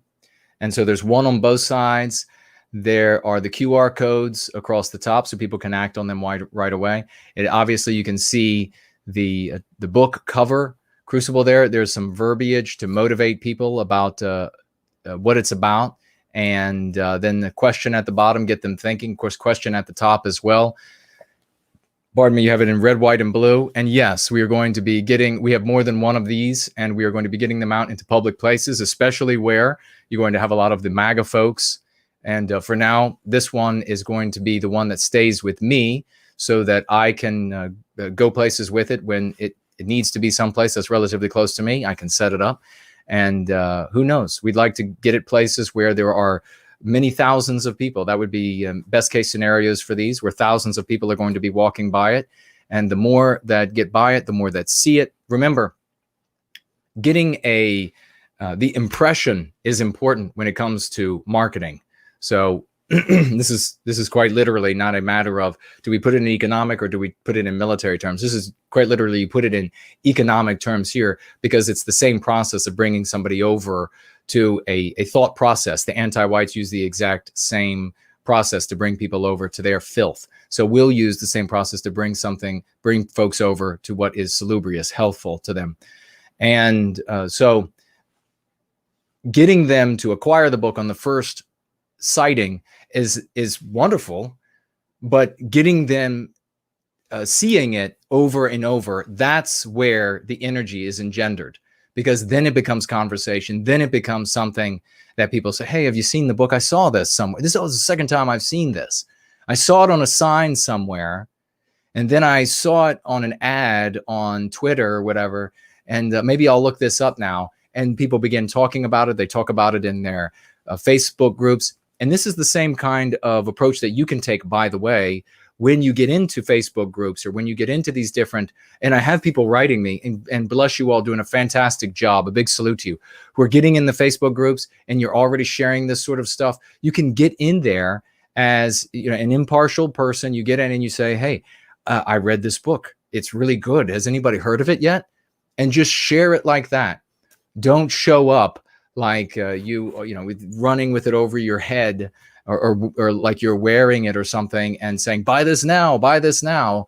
And so there's one on both sides. There are the QR codes across the top, so people can act on them right away. And obviously, you can see the book cover, Crucible. There's some verbiage to motivate people about what it's about, and then the question at the bottom, get them thinking. Of course, question at the top as well. Pardon me, you have it in red, white, and blue. And yes, we are going to be we have more than one of these, and we are going to be getting them out into public places, especially where you're going to have a lot of the MAGA folks. And for now, this one is going to be the one that stays with me, so that I can go places with it when it needs to be someplace that's relatively close to me. I can set it up. And who knows? We'd like to get it places where there are many thousands of people. That would be best case scenarios for these, where thousands of people are going to be walking by it. And the more that get by it, the more that see it. Remember, getting the impression is important when it comes to marketing. So this is quite literally not a matter of, do we put it in economic or do we put it in military terms? This is quite literally, you put it in economic terms here, because it's the same process of bringing somebody over to a thought process. The anti-whites use the exact same process to bring people over to their filth. So we'll use the same process to bring folks over to what is salubrious, healthful to them. And so getting them to acquire the book on the first citing is wonderful, but getting them seeing it over and over, that's where the energy is engendered, because then it becomes conversation. Then it becomes something that people say, hey, have you seen the book? I saw this somewhere. This was the second time I've seen this. I saw it on a sign somewhere, and then I saw it on an ad on Twitter or whatever, and maybe I'll look this up now. and people begin talking about it. They talk about it in their Facebook groups. And this is the same kind of approach that you can take, by the way, when you get into Facebook groups or when you get into these different, and I have people writing me, and bless you all, doing a fantastic job. A big salute to you who are getting in the Facebook groups and you're already sharing this sort of stuff. You can get in there as, you know, an impartial person. You get in and you say, hey, I read this book. It's really good. Has anybody heard of it yet? And just share it like that. Don't show up like you know, running with it over your head, or like you're wearing it or something and saying, buy this now, buy this now.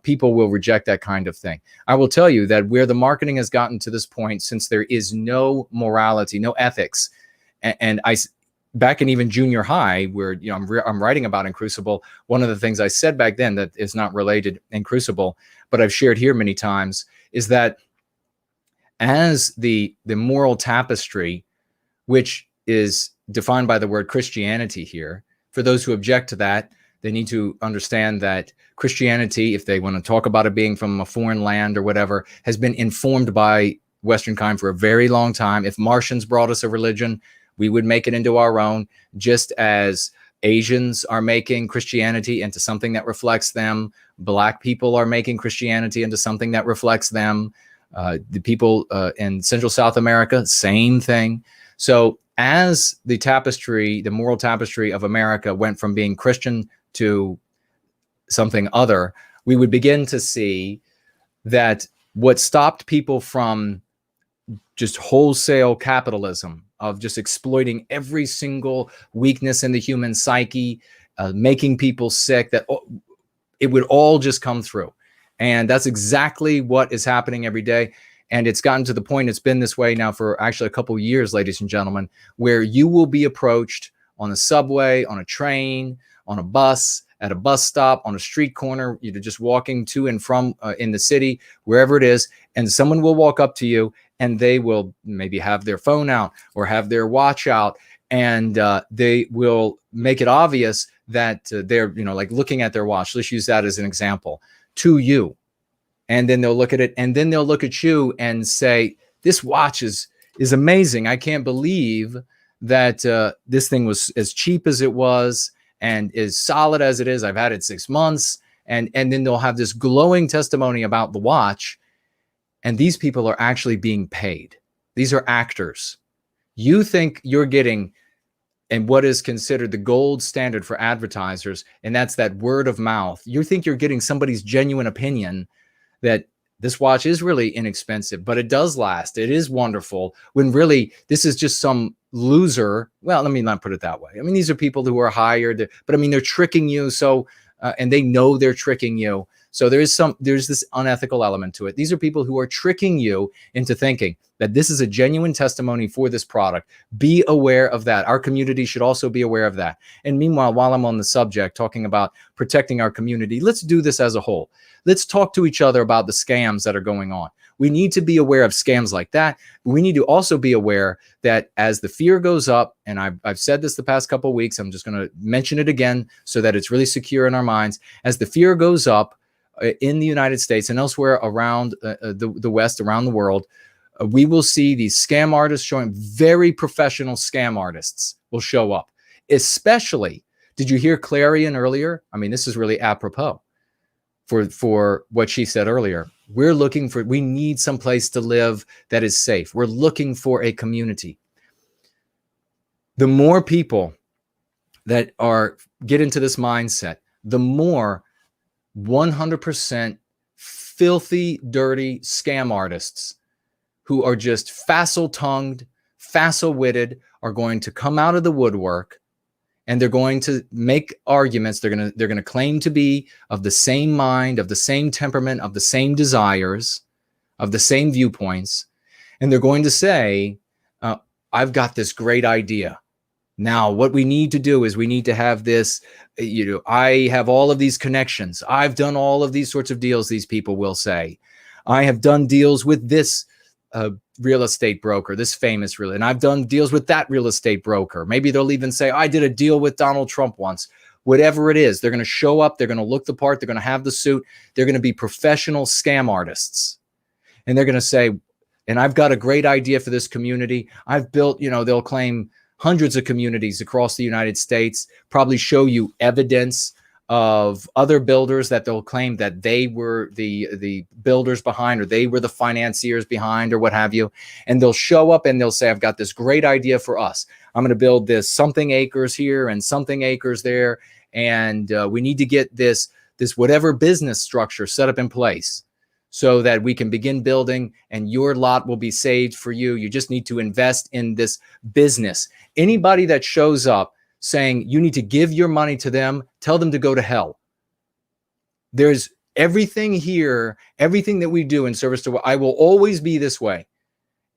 People will reject that kind of thing. I will tell you that where the marketing has gotten to this point, since there is no morality, no ethics, and I, back in even junior high, where, you know, I'm writing about in Crucible, one of the things I said back then that is not related in Crucible, but I've shared here many times, is that as the moral tapestry, which is defined by the word Christianity here, for those who object to that, they need to understand that Christianity, if they want to talk about it being from a foreign land or whatever, has been informed by Western kind for a very long time. If Martians brought us a religion, we would make it into our own, just as Asians are making Christianity into something that reflects them. Black people are making Christianity into something that reflects them. The people in Central South America, same thing. So as the tapestry, the moral tapestry of America went from being Christian to something other, we would begin to see that what stopped people from just wholesale capitalism, of just exploiting every single weakness in the human psyche, making people sick, that it would all just come through. And that's exactly what is happening every day. And it's gotten to the point, it's been this way now for actually a couple of years, ladies and gentlemen, where you will be approached on a subway, on a train, on a bus, at a bus stop, on a street corner, you're just walking to and from in the city, wherever it is, and someone will walk up to you and they will maybe have their phone out or have their watch out, and they will make it obvious that they're, you know, like looking at their watch. Let's use that as an example, to you. And then they'll look at it, and then they'll look at you and say, this watch is amazing. I can't believe that this thing was as cheap as it was and as solid as it is. I've had it 6 months. And then they'll have this glowing testimony about the watch. And these people are actually being paid. These are actors. You think you're getting, and what is considered the gold standard for advertisers, and that's that word of mouth. You think you're getting somebody's genuine opinion that this watch is really inexpensive, but it does last. It is wonderful, when really this is just some loser. Well, let me not put it that way. I mean, these are people who are hired, but I mean, they're tricking you. So, and they know they're tricking you. So there's this unethical element to it. These are people who are tricking you into thinking that this is a genuine testimony for this product. Be aware of that. Our community should also be aware of that. And meanwhile, while I'm on the subject talking about protecting our community, let's do this as a whole. Let's talk to each other about the scams that are going on. We need to be aware of scams like that. We need to also be aware that as the fear goes up, and I've said this the past couple of weeks, I'm just going to mention it again so that it's really secure in our minds. As the fear goes up in the United States and elsewhere around the West, around the world, we will see these scam artists showing, very professional scam artists will show up. Especially, did you hear Clarion earlier? I mean, this is really apropos for what she said earlier. We need some place to live that is safe. We're looking for a community. The more people that get into this mindset, the more 100% filthy, dirty scam artists who are just facile-tongued, facile-witted are going to come out of the woodwork, and they're going to make arguments. They're going to claim to be of the same mind, of the same temperament, of the same desires, of the same viewpoints. And they're going to say, I've got this great idea. Now, what we need to do is we need to have this, I have all of these connections. I've done all of these sorts of deals, these people will say. I have done deals with this real estate broker, this famous and I've done deals with that real estate broker. Maybe they'll even say, I did a deal with Donald Trump once. Whatever it is, they're going to show up. They're going to look the part. They're going to have the suit. They're going to be professional scam artists. And they're going to say, and I've got a great idea for this community. I've built, they'll claim hundreds of communities across the United States, probably show you evidence of other builders that they'll claim that they were the builders behind, or they were the financiers behind, or what have you. And they'll show up and they'll say, I've got this great idea for us. I'm going to build this something acres here and something acres there. And we need to get this whatever business structure set up in place so that we can begin building, and your lot will be saved for you. You just need to invest in this business. Anybody that shows up saying you need to give your money to them, tell them to go to hell. There's everything here, everything that we do in service to, I will always be this way.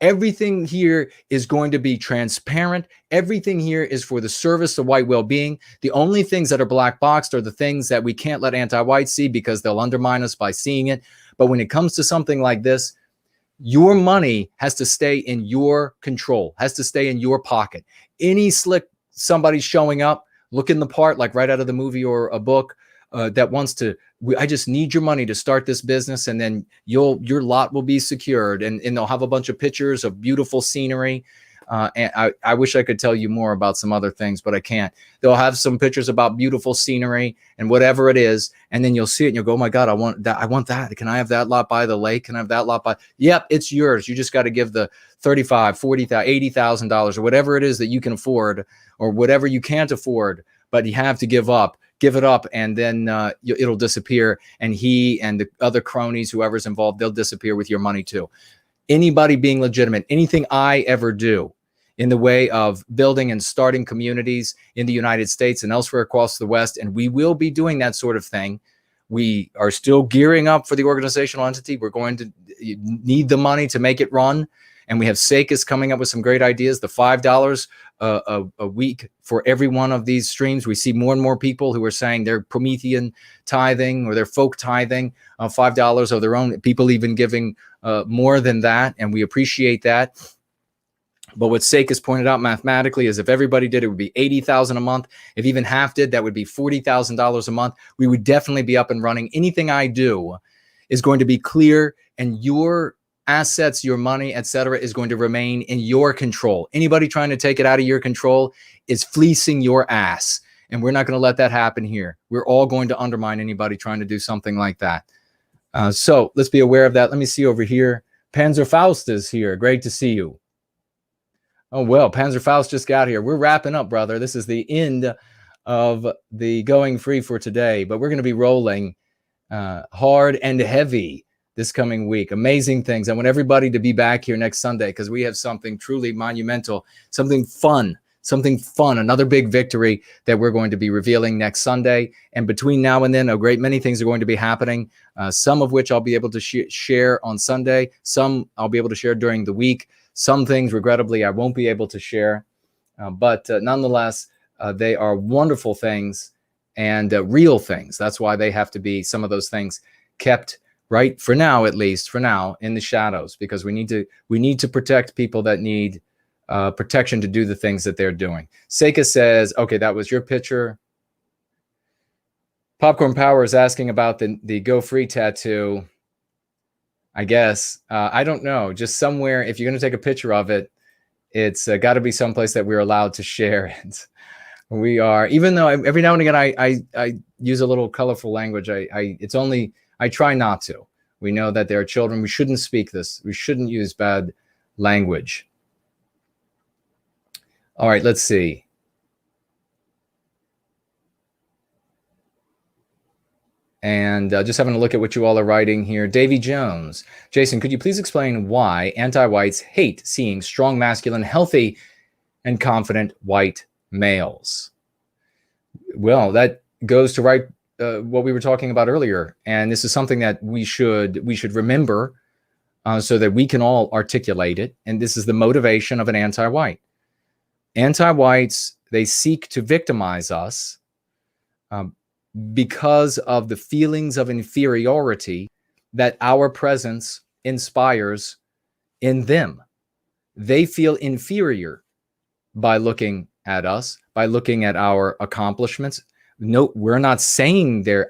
Everything here is going to be transparent. Everything here is for the service of white well-being. The only things that are black boxed are the things that we can't let anti-whites see because they'll undermine us by seeing it. But when it comes to something like this, your money has to stay in your control, has to stay in your pocket. Any slick somebody showing up, looking the part like right out of the movie or a book, that wants to, I just need your money to start this business, and then your lot will be secured, and they'll have a bunch of pictures of beautiful scenery. And I wish I could tell you more about some other things, but I can't. They'll have some pictures about beautiful scenery and whatever it is, and then you'll see it and you'll go, oh my God, I want that. I want that. Can I have that lot by the lake? Can I have that lot by? Yep, it's yours. You just got to give the $35,000, $40,000, $80,000 or whatever it is that you can afford, or whatever you can't afford, but you have to give it up, and then it'll disappear. And he and the other cronies, whoever's involved, they'll disappear with your money too. Anybody being legitimate, anything I ever do in the way of building and starting communities in the United States and elsewhere across the West, and we will be doing that sort of thing. We are still gearing up for the organizational entity. We're going to need the money to make it run. And we have SACUS coming up with some great ideas. The $5 a week for every one of these streams. We see more and more people who are saying they're Promethean tithing or they're folk tithing, $5 of their own. People even giving more than that, and we appreciate that. But what SACUS pointed out mathematically is if everybody did, it would be $80,000 a month. If even half did, that would be $40,000 a month. We would definitely be up and running. Anything I do is going to be clear, and your assets, your money, etc., is going to remain in your control. Anybody trying to take it out of your control is fleecing your ass, and we're not going to let that happen here. We're all going to undermine anybody trying to do something like that. So let's be aware of that. Let me see over here. Panzerfaust is here. Great to see you. Oh, well, Panzerfaust just got here. We're wrapping up, brother. This is the end of the Going Free for today, but we're going to be rolling hard and heavy this coming week. Amazing things. I want everybody to be back here next Sunday because we have something truly monumental, something fun, another big victory that we're going to be revealing next Sunday. And between now and then, a great many things are going to be happening, some of which I'll be able to share on Sunday. Some I'll be able to share during the week. Some things, regrettably, I won't be able to share. But nonetheless, they are wonderful things and real things. That's why they have to be, some of those things, kept right, for now, at least for now, in the shadows, because we need to protect people that need protection to do the things that they're doing. Seika says, okay, that was your picture. Popcorn Power is asking about the Go Free tattoo. I guess, I don't know, just somewhere, if you're going to take a picture of it, it's got to be someplace that we're allowed to share it. We are, even though every now and again, I use a little colorful language. I try not to. We know that there are children. We shouldn't speak this. We shouldn't use bad language. All right, let's see. And just having a look at what you all are writing here. Davy Jones. Jason, could you please explain why anti-whites hate seeing strong, masculine, healthy, and confident white males? Well, that goes to what we were talking about earlier. And this is something that we should remember so that we can all articulate it. And this is the motivation of an anti-white. Anti-whites, they seek to victimize us because of the feelings of inferiority that our presence inspires in them. They feel inferior by looking at us, by looking at our accomplishments. No, I'm not saying they're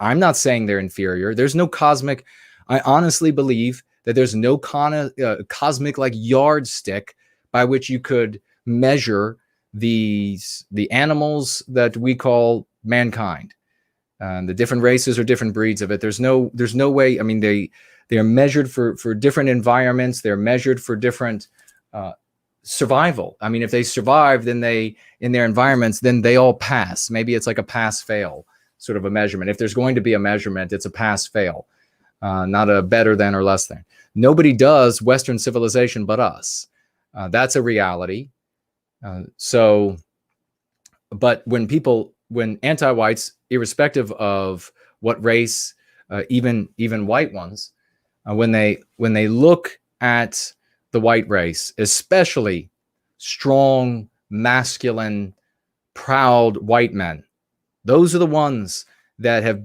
inferior. There's no cosmic, I honestly believe that there's no cosmic like yardstick by which you could measure the animals that we call mankind. The different races or different breeds of it. There's no way. I mean, they are measured for different environments. They're measured for different survival. I mean, if they survive, then in their environments, then they all pass. Maybe it's like a pass-fail sort of a measurement. If there's going to be a measurement, it's a pass-fail, not a better than or less than. Nobody does Western civilization but us. That's a reality. But when anti-whites, irrespective of what race, even white ones, when they look at the white race, especially strong, masculine, proud white men, those are the ones that have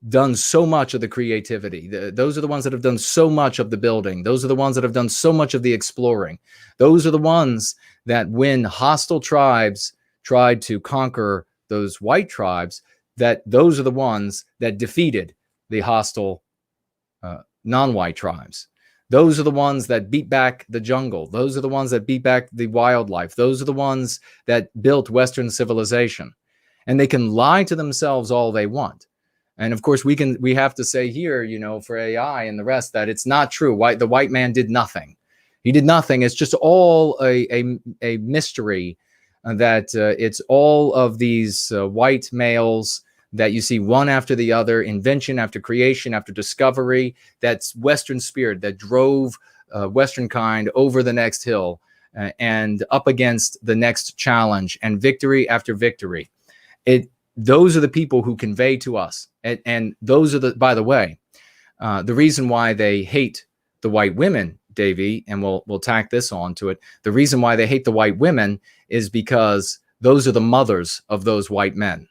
done so much of the creativity. Those are the ones that have done so much of the building. Those are the ones that have done so much of the exploring. Those are the ones that when hostile tribes tried to conquer those white tribes, those are the ones that defeated the hostile non-white tribes. Those are the ones that beat back the jungle. Those are the ones that beat back the wildlife. Those are the ones that built Western civilization. And they can lie to themselves all they want. And of course, we have to say here, for AI and the rest, that it's not true. The white man did nothing. He did nothing. It's just all a mystery that it's all of these white males that you see one after the other, invention after creation after discovery. That's Western spirit that drove Western kind over the next hill and up against the next challenge, and victory after victory. Those are the people who convey to us. And those are by the way, the reason why they hate the white women, Davey, and we'll tack this on to it. The reason why they hate the white women is because those are the mothers of those white men.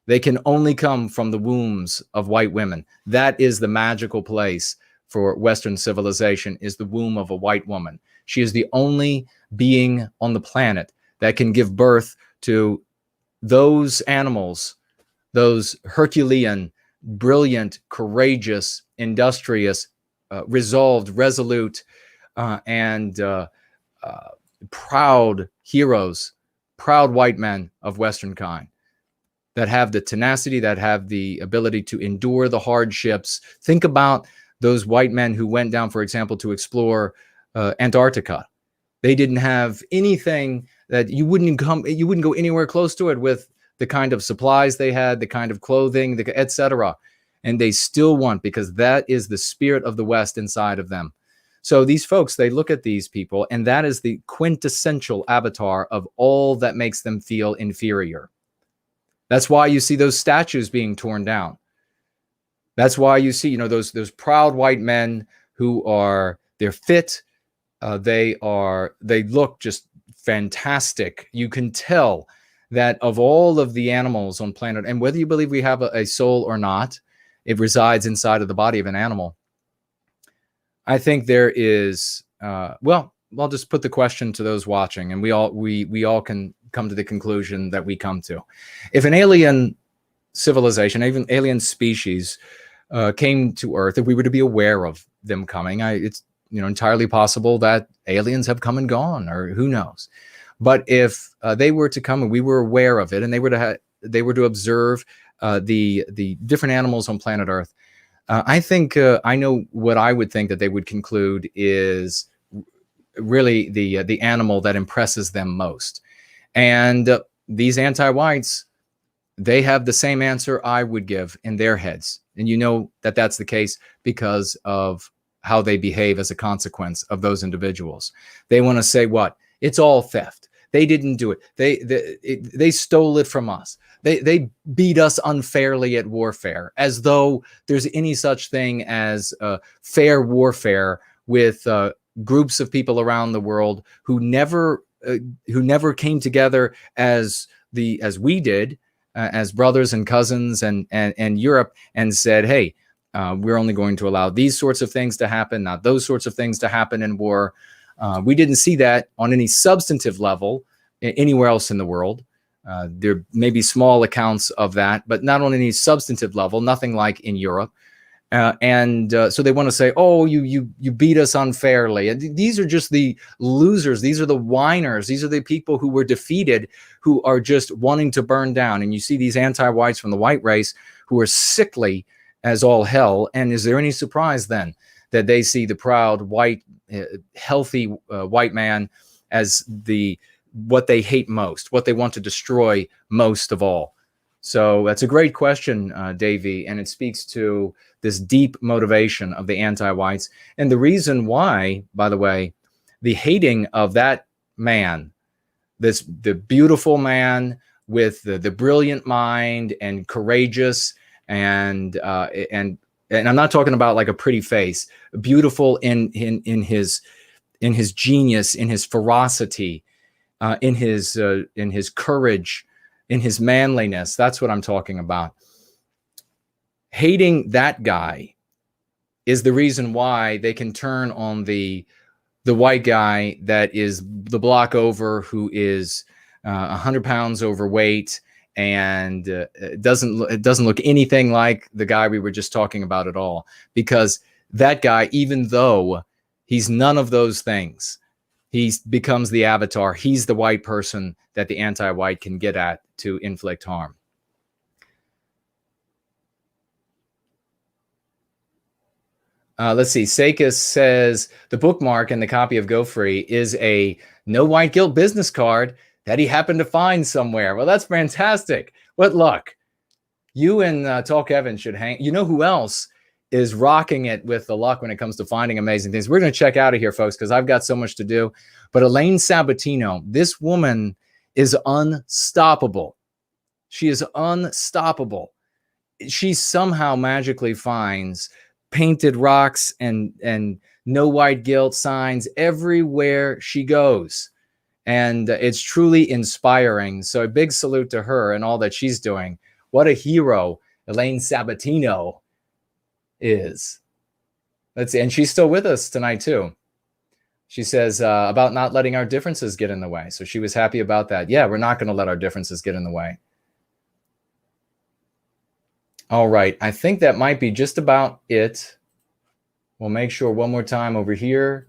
They can only come from the wombs of white women. That is the magical place for Western civilization, is the womb of a white woman. She is the only being on the planet that can give birth to those animals, those Herculean, brilliant, courageous, industrious, resolved, resolute, and proud heroes, proud white men of Western kind, that have the tenacity, that have the ability to endure the hardships. Think about those white men who went down, for example, to explore Antarctica. They didn't have anything that you wouldn't go anywhere close to it with the kind of supplies they had, the kind of clothing, etc. And they still want, because that is the spirit of the West inside of them. So these folks, they look at these people, and that is the quintessential avatar of all that makes them feel inferior. That's why you see those statues being torn down. That's why you see, those proud white men who they're fit. They look just fantastic. You can tell that of all of the animals on planet, and whether you believe we have a soul or not, it resides inside of the body of an animal. I think there is, well, I'll just put the question to those watching, and we all can come to the conclusion that we come to. If an alien civilization, even alien species, came to Earth, if we were to be aware of them coming, it's entirely possible that aliens have come and gone, or who knows. But if they were to come and we were aware of it, and they were to observe the different animals on planet Earth, I think I know what I would think that they would conclude is really the animal that impresses them most. And these anti-whites, they have the same answer I would give in their heads. And you know that that's the case because of how they behave as a consequence of those individuals. They want to say what? It's all theft. They didn't do it. They stole it from us. They beat us unfairly at warfare, as though there's any such thing as fair warfare with groups of people around the world who never came together as we did, as brothers and cousins and Europe, and said, hey, we're only going to allow these sorts of things to happen, not those sorts of things to happen in war. We didn't see that on any substantive level anywhere else in the world. There may be small accounts of that, but not on any substantive level, nothing like in Europe. So they want to say, oh, you beat us unfairly. And these are just the losers. These are the whiners. These are the people who were defeated, who are just wanting to burn down. And you see these anti-whites from the white race who are sickly as all hell. And is there any surprise then that they see the proud, white, healthy white man as what they hate most, what they want to destroy most of all? So that's a great question, Davey, and it speaks to this deep motivation of the anti-whites. And the reason why, by the way, the hating of that man, the beautiful man with the brilliant mind and courageous and I'm not talking about like a pretty face, beautiful in his genius, in his ferocity, in his courage, in his manliness. That's what I'm talking about. Hating that guy is the reason why they can turn on the white guy that is the block over, who is 100 pounds overweight and it doesn't look anything like the guy we were just talking about at all. Because that guy, even though he's none of those things, he becomes the avatar. He's the white person that the anti-white can get at to inflict harm. Let's see. Sakis says the bookmark in the copy of Go Free is a no white guilt business card that he happened to find somewhere. Well, that's fantastic. What luck. You and Talk Evan should hang. You know who else is rocking it with the luck when it comes to finding amazing things? We're going to check out of here, folks, because I've got so much to do. But Elaine Sabatino, this woman is unstoppable. She is unstoppable. She somehow magically finds painted rocks and no white guilt signs everywhere she goes. And it's truly inspiring. So a big salute to her and all that she's doing. What a hero Elaine Sabatino is. And she's still with us tonight too. She says about not letting our differences get in the way. So she was happy about that. Yeah, we're not going to let our differences get in the way. All right, I think that might be just about it. We'll make sure one more time over here,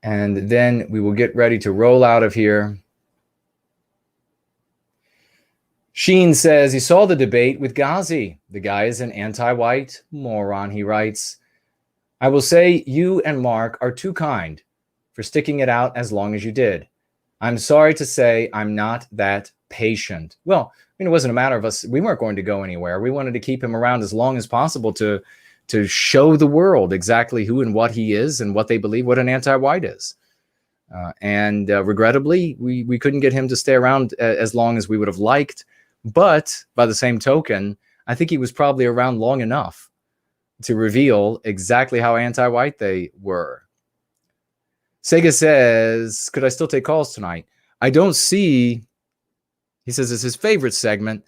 and then we will get ready to roll out of here. Sheen says he saw the debate with Ghazi. The guy is an anti-white moron, he writes. I will say you and Mark are too kind for sticking it out as long as you did. I'm sorry to say I'm not that patient. Well, I mean, it wasn't a matter of us. We weren't going to go anywhere. We wanted to keep him around as long as possible to show the world exactly who and what he is and what they believe, what an anti-white is. Regrettably, we couldn't get him to stay around as long as we would have liked. But by the same token, I think he was probably around long enough to reveal exactly how anti-white they were. Sega says, could I still take calls tonight? I don't see... He says it's his favorite segment.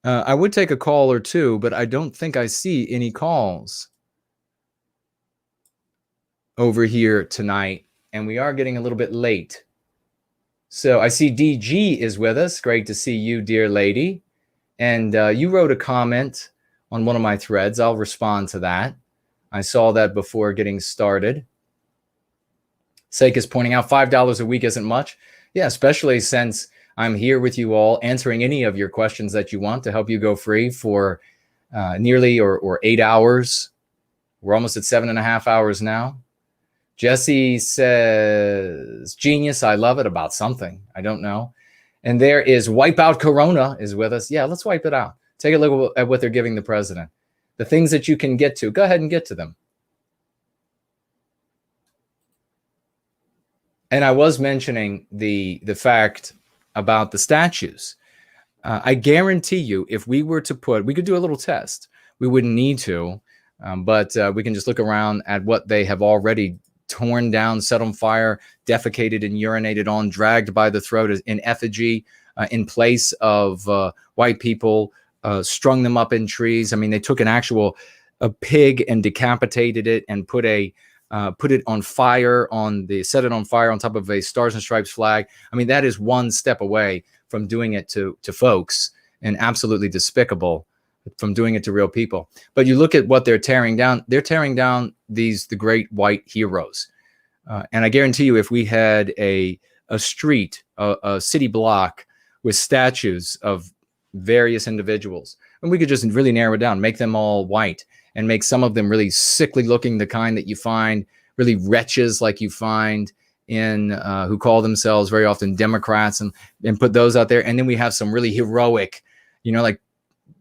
I would take a call or two, but I don't think I see any calls over here tonight. And we are getting a little bit late. So I see DG is with us. Great to see you, dear lady. And you wrote a comment on one of my threads. I'll respond to that. I saw that before getting started. Sake is pointing out $5 a week isn't much. Yeah, especially since I'm here with you all answering any of your questions that you want to help you go free for nearly or 8 hours. We're almost at 7.5 hours now. Jesse says, genius, I love it, about something. I don't know. And there is Wipeout Corona is with us. Yeah, let's wipe it out. Take a look at what they're giving the president. The things that you can get to, go ahead and get to them. And I was mentioning the fact about the statues. I guarantee you, if we were to put, we could do a little test. We wouldn't need to, but we can just look around at what they have already torn down, set on fire, defecated and urinated on, dragged by the throat in effigy in place of white people, strung them up in trees. I mean, they took a pig and decapitated it and put it on fire set it on fire on top of a Stars and Stripes flag. I mean, that is one step away from doing it to folks, and absolutely despicable from doing it to real people. But you look at what they're tearing down. They're tearing down the great white heroes. And I guarantee you, if we had a street, a city block with statues of various individuals, and we could just really narrow it down, make them all white, and make some of them really sickly looking, the kind that you find really wretches like you find in who call themselves very often Democrats, and put those out there. And then we have some really heroic, like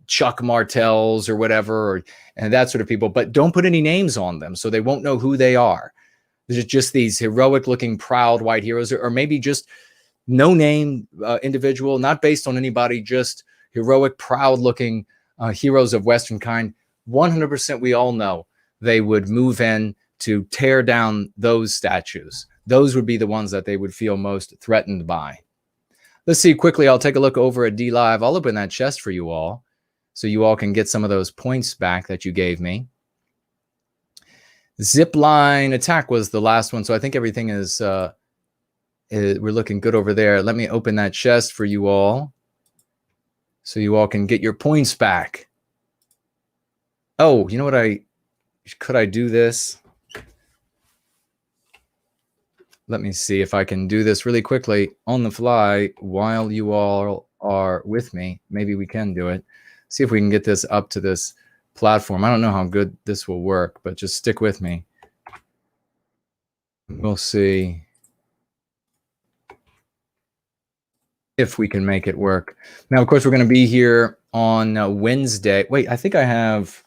Chuck Martells or whatever, and that sort of people, but don't put any names on them so they won't know who they are. There's just these heroic looking, proud white heroes, or maybe just no name individual, not based on anybody, just heroic, proud looking heroes of Western kind. 100% we all know they would move in to tear down those statues. Those would be the ones that they would feel most threatened by. Let's see quickly. I'll take a look over at D Live. I'll open that chest for you all so you all can get some of those points back that you gave me. Zipline attack was the last one. So I think everything is, we're looking good over there. Let me open that chest for you all so you all can get your points back. Oh, you know what? Could I do this? Let me see if I can do this really quickly on the fly while you all are with me. Maybe we can do it. See if we can get this up to this platform. I don't know how good this will work, but just stick with me. We'll see if we can make it work. Now, of course, we're going to be here on Wednesday. Wait, I think I have,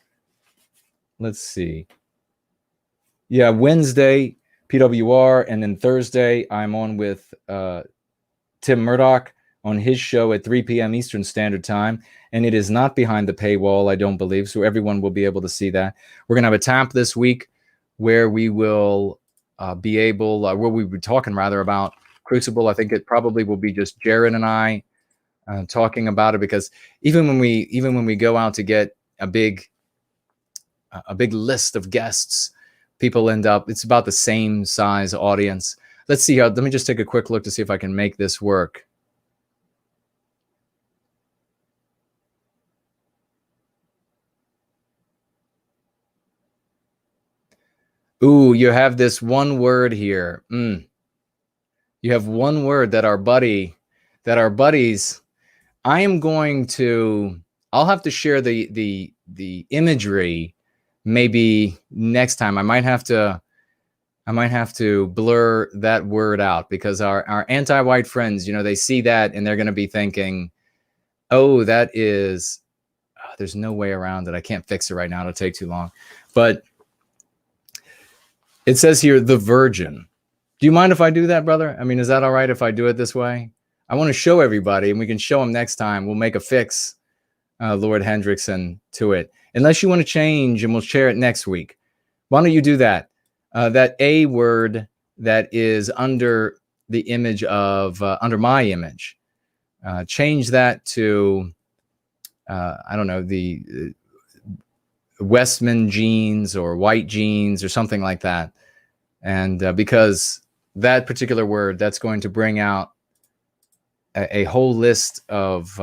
let's see. Yeah, Wednesday, PWR, and then Thursday, I'm on with Tim Murdoch on his show at 3 p.m. Eastern Standard Time, and it is not behind the paywall, I don't believe, so everyone will be able to see that. We're going to have a tap this week where we will be able, where we'll be talking rather about Crucible. I think it probably will be just Jared and I talking about it, because even when we go out to get a big list of guests, people end up, it's about the same size audience. Let's see how, let me just take a quick look to see if I can make this work. Ooh, you have this one word here. You have one word that our buddies, I'll have to share the imagery maybe next time. I might have to blur that word out, because our anti-white friends, they see that and they're going to be thinking, oh, that is, there's no way around it. I can't fix it right now. It'll take too long. But it says here, the Virgin. Do you mind if I do that, brother? I mean, is that all right if I do it this way? I want to show everybody, and we can show them next time. We'll make a fix, Lord Hendrickson, to it. Unless you want to change, and we'll share it next week. Why don't you do that? That A word that is under the image of, under my image, change that to, I don't know, the Westman jeans or white jeans or something like that. And because that particular word, that's going to bring out a whole list of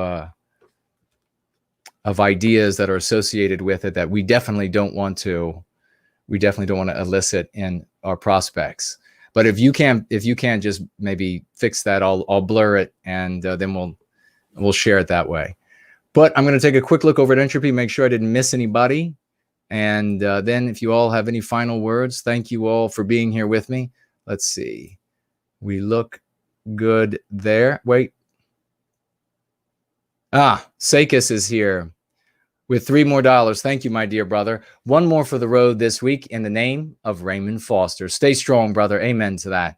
ideas that are associated with it that we definitely don't want to elicit in our prospects. But if you can't just maybe fix that, I'll blur it, and then we'll share it that way. But I'm going to take a quick look over at Entropy, make sure I didn't miss anybody. And then if you all have any final words, thank you all for being here with me. Let's see. We look good there. Wait. Sakis is here with $3 more. Thank you, my dear brother. One more for the road this week in the name of Raymond Foster. Stay strong, brother. Amen to that.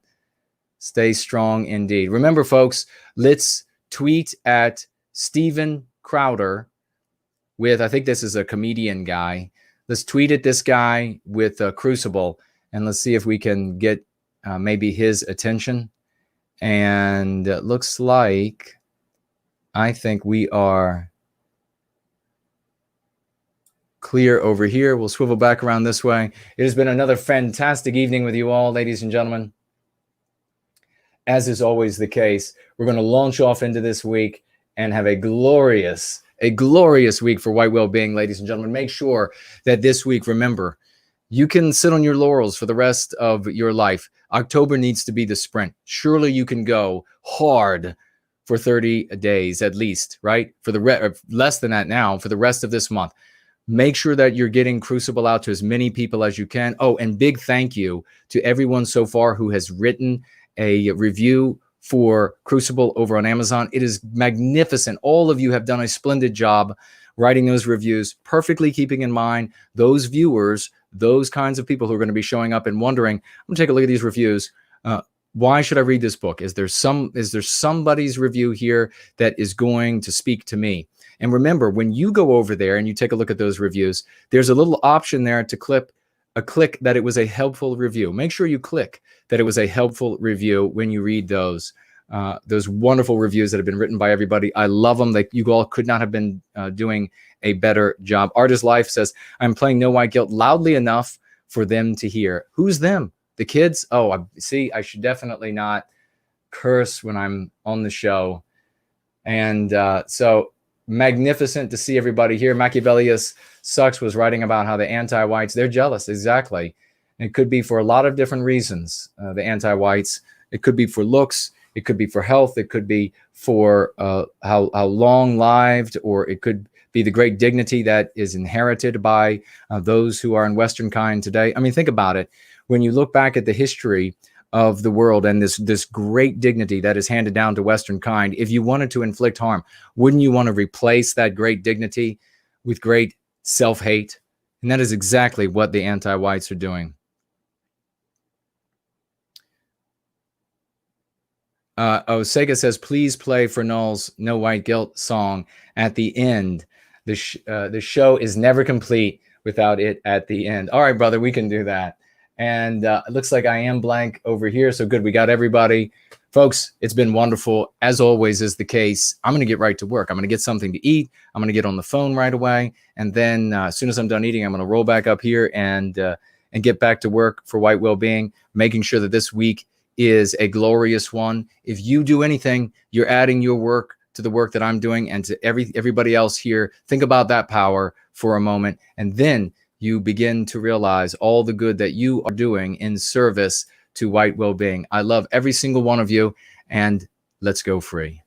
Stay strong indeed. Remember, folks, let's tweet at Steven Crowder with, I think this is a comedian guy. Let's tweet at this guy with Crucible, and let's see if we can get maybe his attention. And it looks like, I think we are clear over here. We'll swivel back around this way. It has been another fantastic evening with you all, ladies and gentlemen. As is always the case, we're going to launch off into this week and have a glorious a glorious week for White Wellbeing, ladies and gentlemen. Make sure that this week, remember, you can sit on your laurels for the rest of your life. October needs to be the sprint. Surely you can go hard for 30 days at least, right? For the less than that now, for the rest of this month. Make sure that you're getting Crucible out to as many people as you can. Oh, and big thank you to everyone so far who has written a review for Crucible over on Amazon. It is magnificent. All of you have done a splendid job writing those reviews, perfectly keeping in mind those viewers, those kinds of people who are going to be showing up and wondering, I'm going to take a look at these reviews. Why should I read this book? Is there somebody's review here that is going to speak to me? And remember, when you go over there and you take a look at those reviews, there's a little option there to click that it was a helpful review. Make sure you click that it was a helpful review when you read those wonderful reviews that have been written by everybody. I love them. You all could not have been doing a better job. Artist Life says, I'm playing No White Guilt loudly enough for them to hear. Who's them? The kids? Oh, see, I should definitely not curse when I'm on the show. And so magnificent to see everybody here. Machiavellius Sucks was writing about how the anti-whites, they're jealous. Exactly. It could be for a lot of different reasons, the anti-whites. It could be for looks. It could be for health. It could be for how long-lived, or it could be the great dignity that is inherited by those who are in Western kind today. I mean, think about it. When you look back at the history of the world and this great dignity that is handed down to Western kind, if you wanted to inflict harm, wouldn't you want to replace that great dignity with great self-hate? And that is exactly what the anti-whites are doing. Sega says, please play for Null's No White Guilt song at the end. The show is never complete without it at the end. All right, brother, we can do that. And it looks like I am blank over here. So good. We got everybody. Folks, it's been wonderful. As always is the case, I'm going to get right to work. I'm going to get something to eat. I'm going to get on the phone right away. And then as soon as I'm done eating, I'm going to roll back up here and get back to work for White Wellbeing, making sure that this week is a glorious one. If you do anything, you're adding your work to the work that I'm doing and to everybody else here. Think about that power for a moment. And then you begin to realize all the good that you are doing in service to White Wellbeing. I love every single one of you, and let's go free.